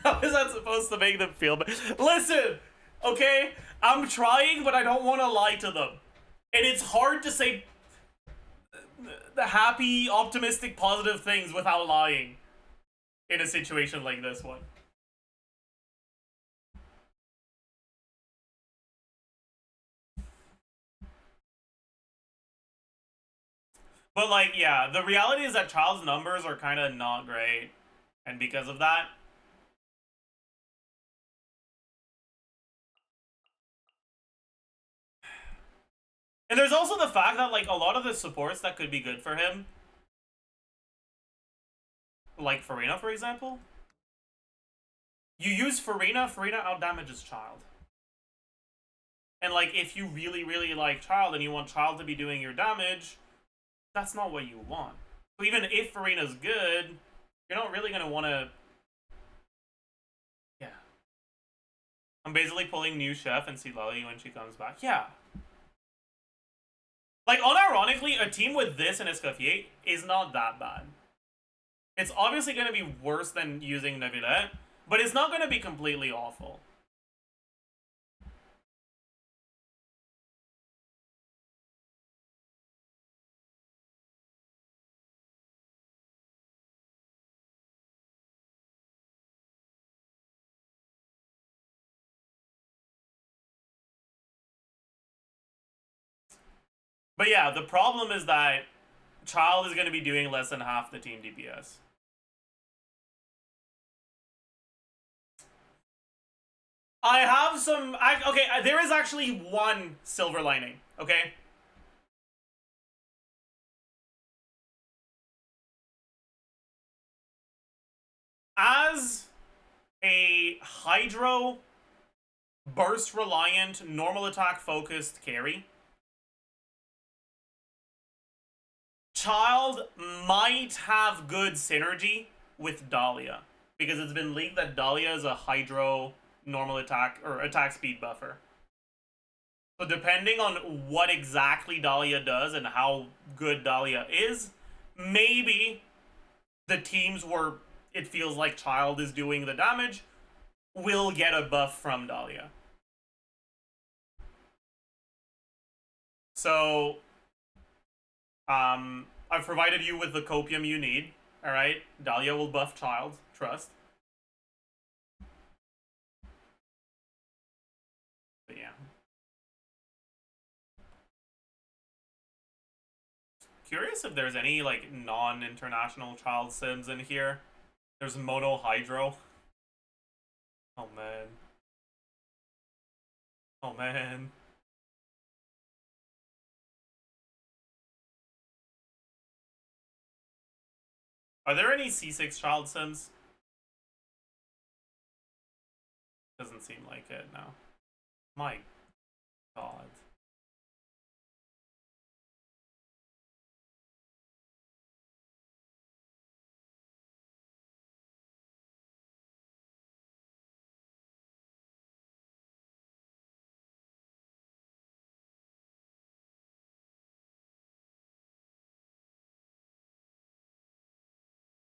Speaker 1: How is that supposed to make them feel better? Listen, okay, I'm trying, but I don't want to lie to them, and it's hard to say the happy, optimistic, positive things without lying in a situation like this one. But like, yeah, the reality is that Child's numbers are kind of not great, and because of that, and there's also the fact that like a lot of the supports that could be good for him, like Farina, for example, you use Farina outdamages Child. And like, if you really, really like Child and you want Child to be doing your damage, that's not what you want. So even if Farina's good, you're not really gonna want to. Yeah. I'm basically pulling new Chef and Sitlali when she comes back. Yeah. Like, unironically, a team with this and Escoffier is not that bad. It's obviously going to be worse than using Neuvillette, but it's not going to be completely awful. But yeah, the problem is that Child is going to be doing less than half the team DPS. I have some... okay, there is actually one silver lining, okay? As a Hydro, burst-reliant, normal attack-focused carry, Child might have good synergy with Dahlia, because it's been leaked that Dahlia is a Hydro normal attack or attack speed buffer. So depending on what exactly Dahlia does and how good Dahlia is, maybe the teams where it feels like Child is doing the damage will get a buff from Dahlia. So I've provided you with the copium you need. Alright? Dahlia will buff Child. Trust. But yeah. Curious if there's any, like, non-international Child sims in here. There's Mono Hydro. Oh, man. Oh, man. Are there any C6 Child sims? Doesn't seem like it, no. My god.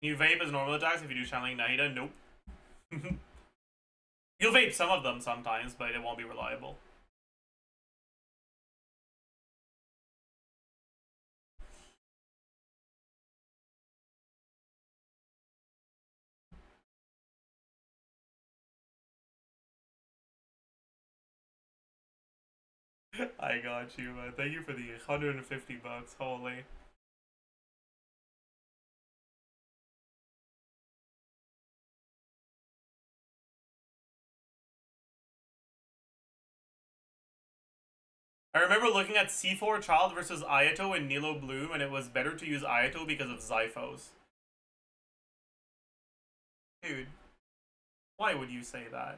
Speaker 1: You vape as normal attacks if you do channeling Nahida? Nope. You'll vape some of them sometimes, but it won't be reliable. I got you, man. Thank you for the 150 bucks. Holy. I remember looking at C4 Child versus Ayato and Nilo Bloom, and it was better to use Ayato because of Zyphos. Dude, why would you say that?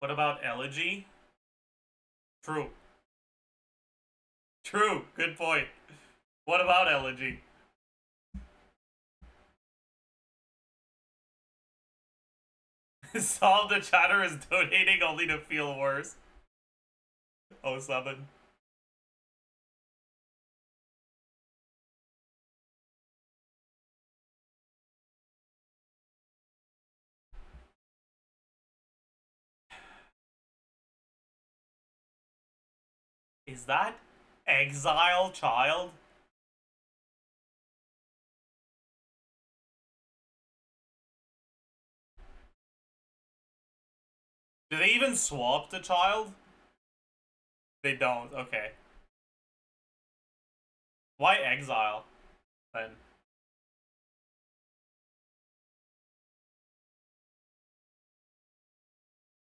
Speaker 1: What about Elegy? True. True. Good point. What about Elegy? Solve the chatter is donating only to feel worse. 07. Is that Exile Child? Do they even swap the child? They don't, okay. Why Exile, then?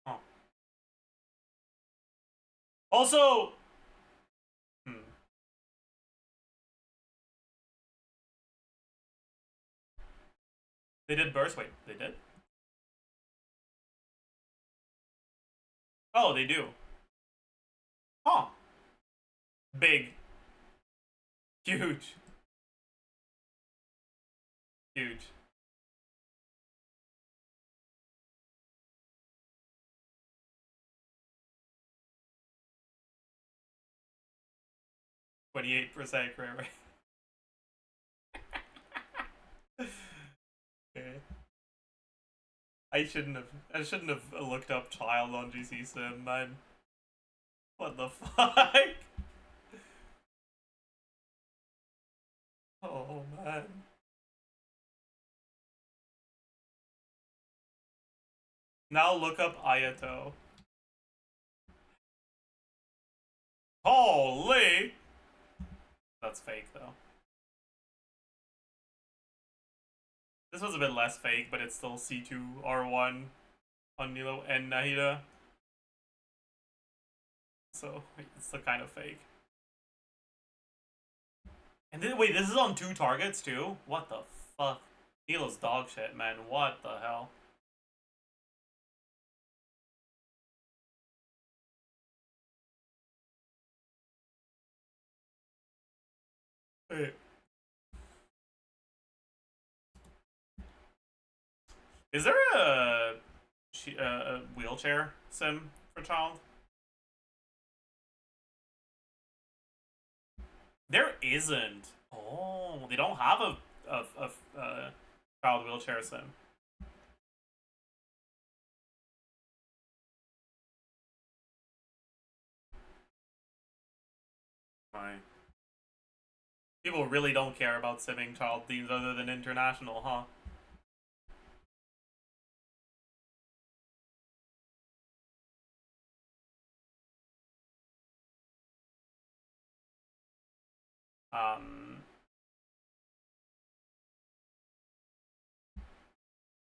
Speaker 1: Huh. Also... They did burst. Wait, they did? Oh, they do. Huh. Big. Huge. Huge. %, crit rate. Okay. I shouldn't have looked up child on GC Sim, man. What the fuck? Oh man. Now look up Ayato. Holy! That's fake though. This was a bit less fake, but it's still C2 R1 on Nilo and Nahida. So it's still kind of fake. And then, wait, this is on 2 targets too? What the fuck? Nilo's dog shit, man. What the hell? Wait. Is there a wheelchair sim for child? There isn't. Oh, they don't have a child wheelchair sim. Right. People really don't care about simming child themes other than international, huh?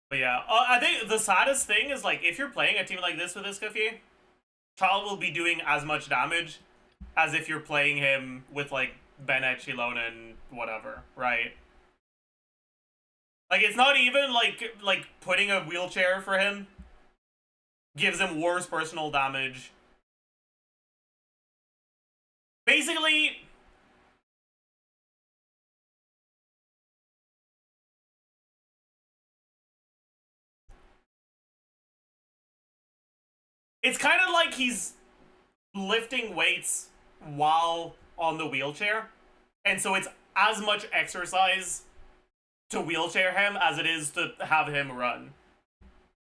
Speaker 1: But yeah, I think the saddest thing is, like, if you're playing a team like this with Iskafi, child will be doing as much damage as if you're playing him with, like, Bennett, Shilona, and whatever, right? Like, it's not even, like putting a wheelchair for him gives him worse personal damage. Basically... It's kind of like he's lifting weights while on the wheelchair. And so it's as much exercise to wheelchair him as it is to have him run.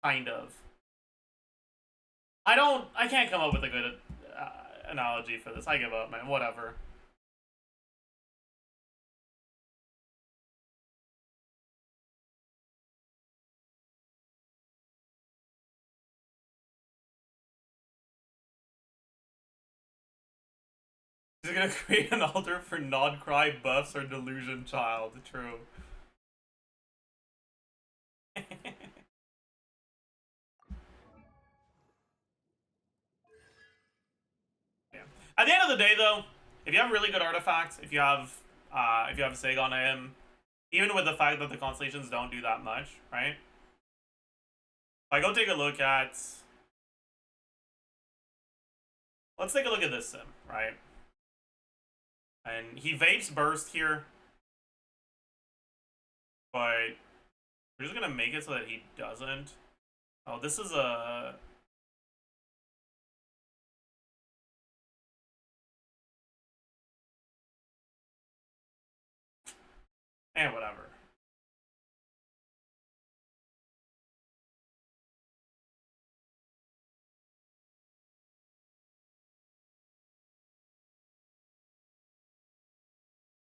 Speaker 1: Kind of. I can't come up with a good analogy for this. I give up, man. Whatever. He's gonna create an altar for Nod Cry buffs or Delusion Child. True. Yeah. At the end of the day, though, if you have really good artifacts, if you have Sig on him, even with the fact that the constellations don't do that much, right? If I go take a look at... Let's take a look at this sim, right? And he vapes burst here. But we're just gonna make it so that he doesn't. Oh, this is a... whatever.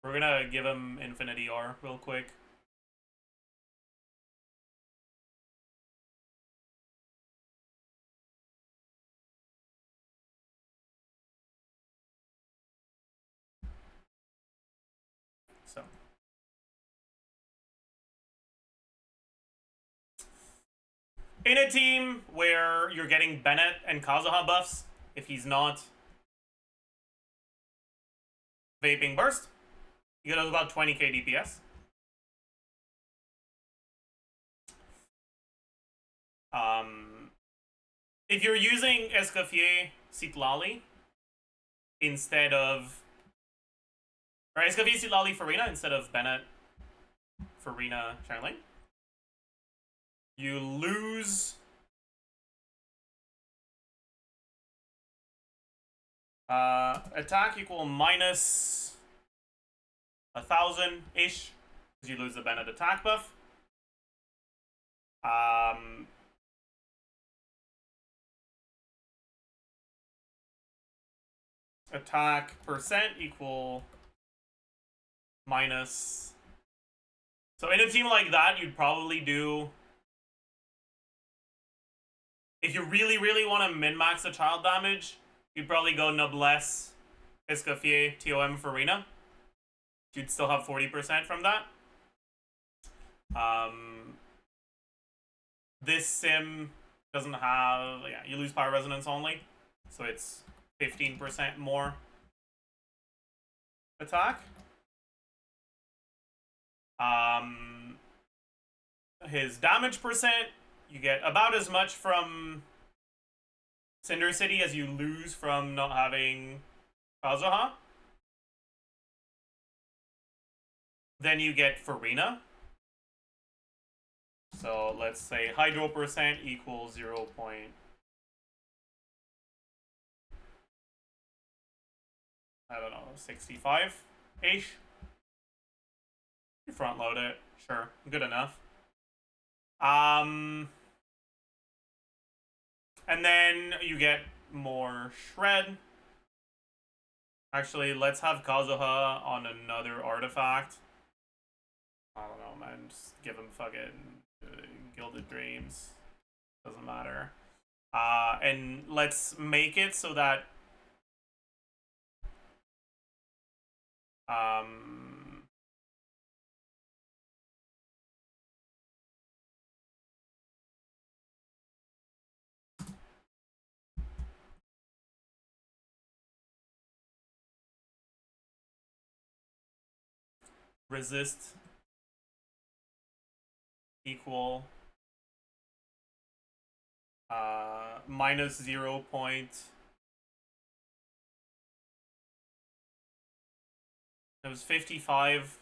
Speaker 1: We're gonna give him Infinity R real quick. So. In a team where you're getting Bennett and Kazuha buffs, if he's not vaping burst, you get about 20k DPS. If you're using Zajef77 instead of... Or Zajef77 Farina instead of Bennett Farina Charlene, you lose... attack equal minus 1,000-ish, because you lose the Bennett attack buff. Attack percent equal minus... So in a team like that, you'd probably do... If you really, really want to min-max the child damage, you'd probably go Noblesse, Escoffier, TOM, Farina. You'd still have 40% from that. This sim doesn't have... Yeah, you lose Power Resonance only. So it's 15% more attack. His damage percent, you get about as much from Cinder City as you lose from not having Kazuha. Then you get Farina. So let's say Hydro percent equals 0. I don't know, 65-ish. You front load it, sure, good enough. And then you get more Shred. Actually, let's have Kazuha on another artifact. I don't know, man. Just give him fucking Gilded Dreams. Doesn't matter. And let's make it so that resist equal minus 0. It was 55,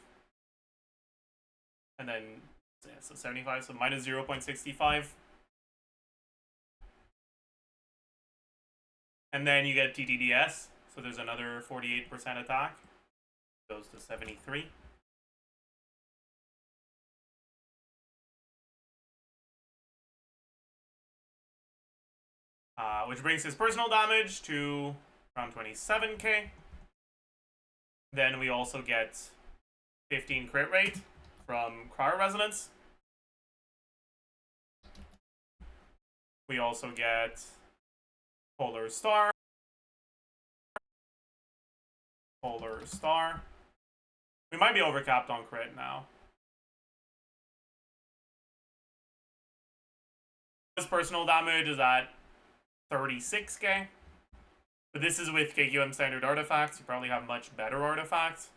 Speaker 1: and then yeah, so 75, so minus 0.65. And then you get TTDS, so there's another 48% attack. Goes to 73. Which brings his personal damage to around 27k. Then we also get 15 crit rate from Cryo Resonance. We also get Polar Star. Polar Star. We might be overcapped on crit now. His personal damage is at 36k. But this is with KQM standard artifacts. You probably have much better artifacts.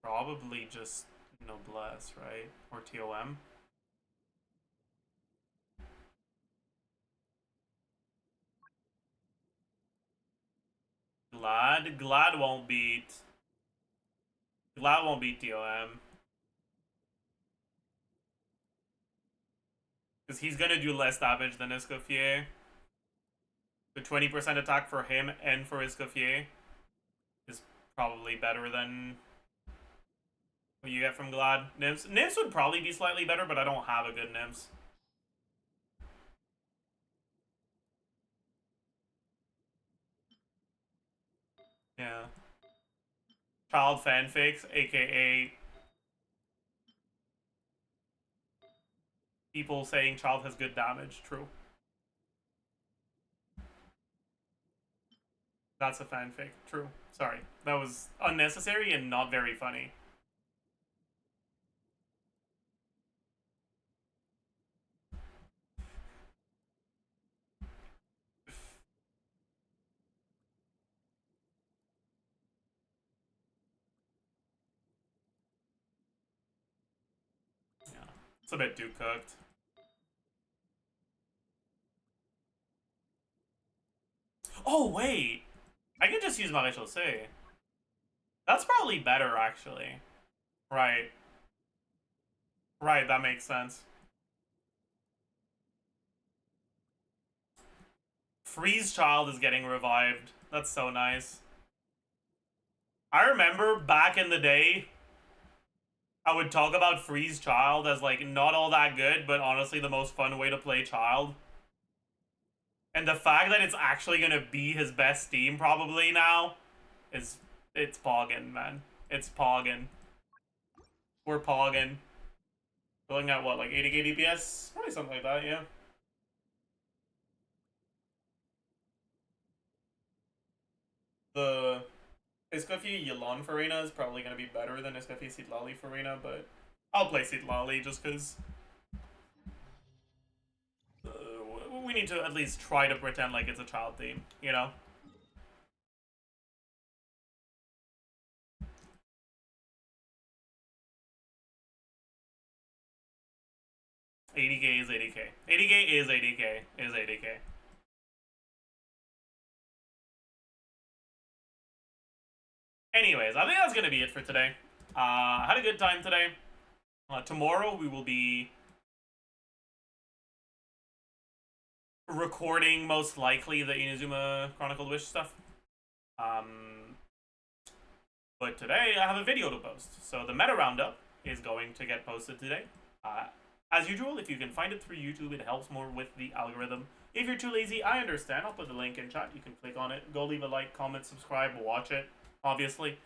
Speaker 1: Probably just noblesse, right? Or TOM. Glad won't beat. Glad won't beat TOM. Because he's gonna do less damage than Escoffier. The 20% attack for him and for Escoffier is probably better than what you get from Glad. Nymphs would probably be slightly better, but I don't have a good Nymphs. Yeah. Child fanfics, aka people saying child has good damage. True. That's a fanfic. True. Sorry. That was unnecessary and not very funny. Yeah. It's a bit too cooked. Oh, wait. I could just use Maréchal C. That's probably better, actually. Right. Right, that makes sense. Freeze Child is getting revived. That's so nice. I remember back in the day, I would talk about Freeze Child as, like, not all that good, but honestly the most fun way to play Child. And the fact that it's actually gonna be his best team probably now is... it's poggin', man. It's poggin'. We're poggin'. Going at what, like 80k DPS? Probably something like that, yeah. The Escoffier Yulon Farina is probably going to be better than Escoffier Sitlali Farina, but I'll play Sitlali just because we need to at least try to pretend like it's a child theme, you know? $80k is $80k. $80k is $80k is $80k. Anyways, I think that's going to be it for today. I had a good time today. Tomorrow we will be recording, most likely, the Inazuma Chronicled Wish stuff. But today I have a video to post. So the meta roundup is going to get posted today. As usual, if you can find it through YouTube, it helps more with the algorithm. If you're too lazy, I understand. I'll put the link in chat. You can click on it. Go leave a like, comment, subscribe, watch it, obviously.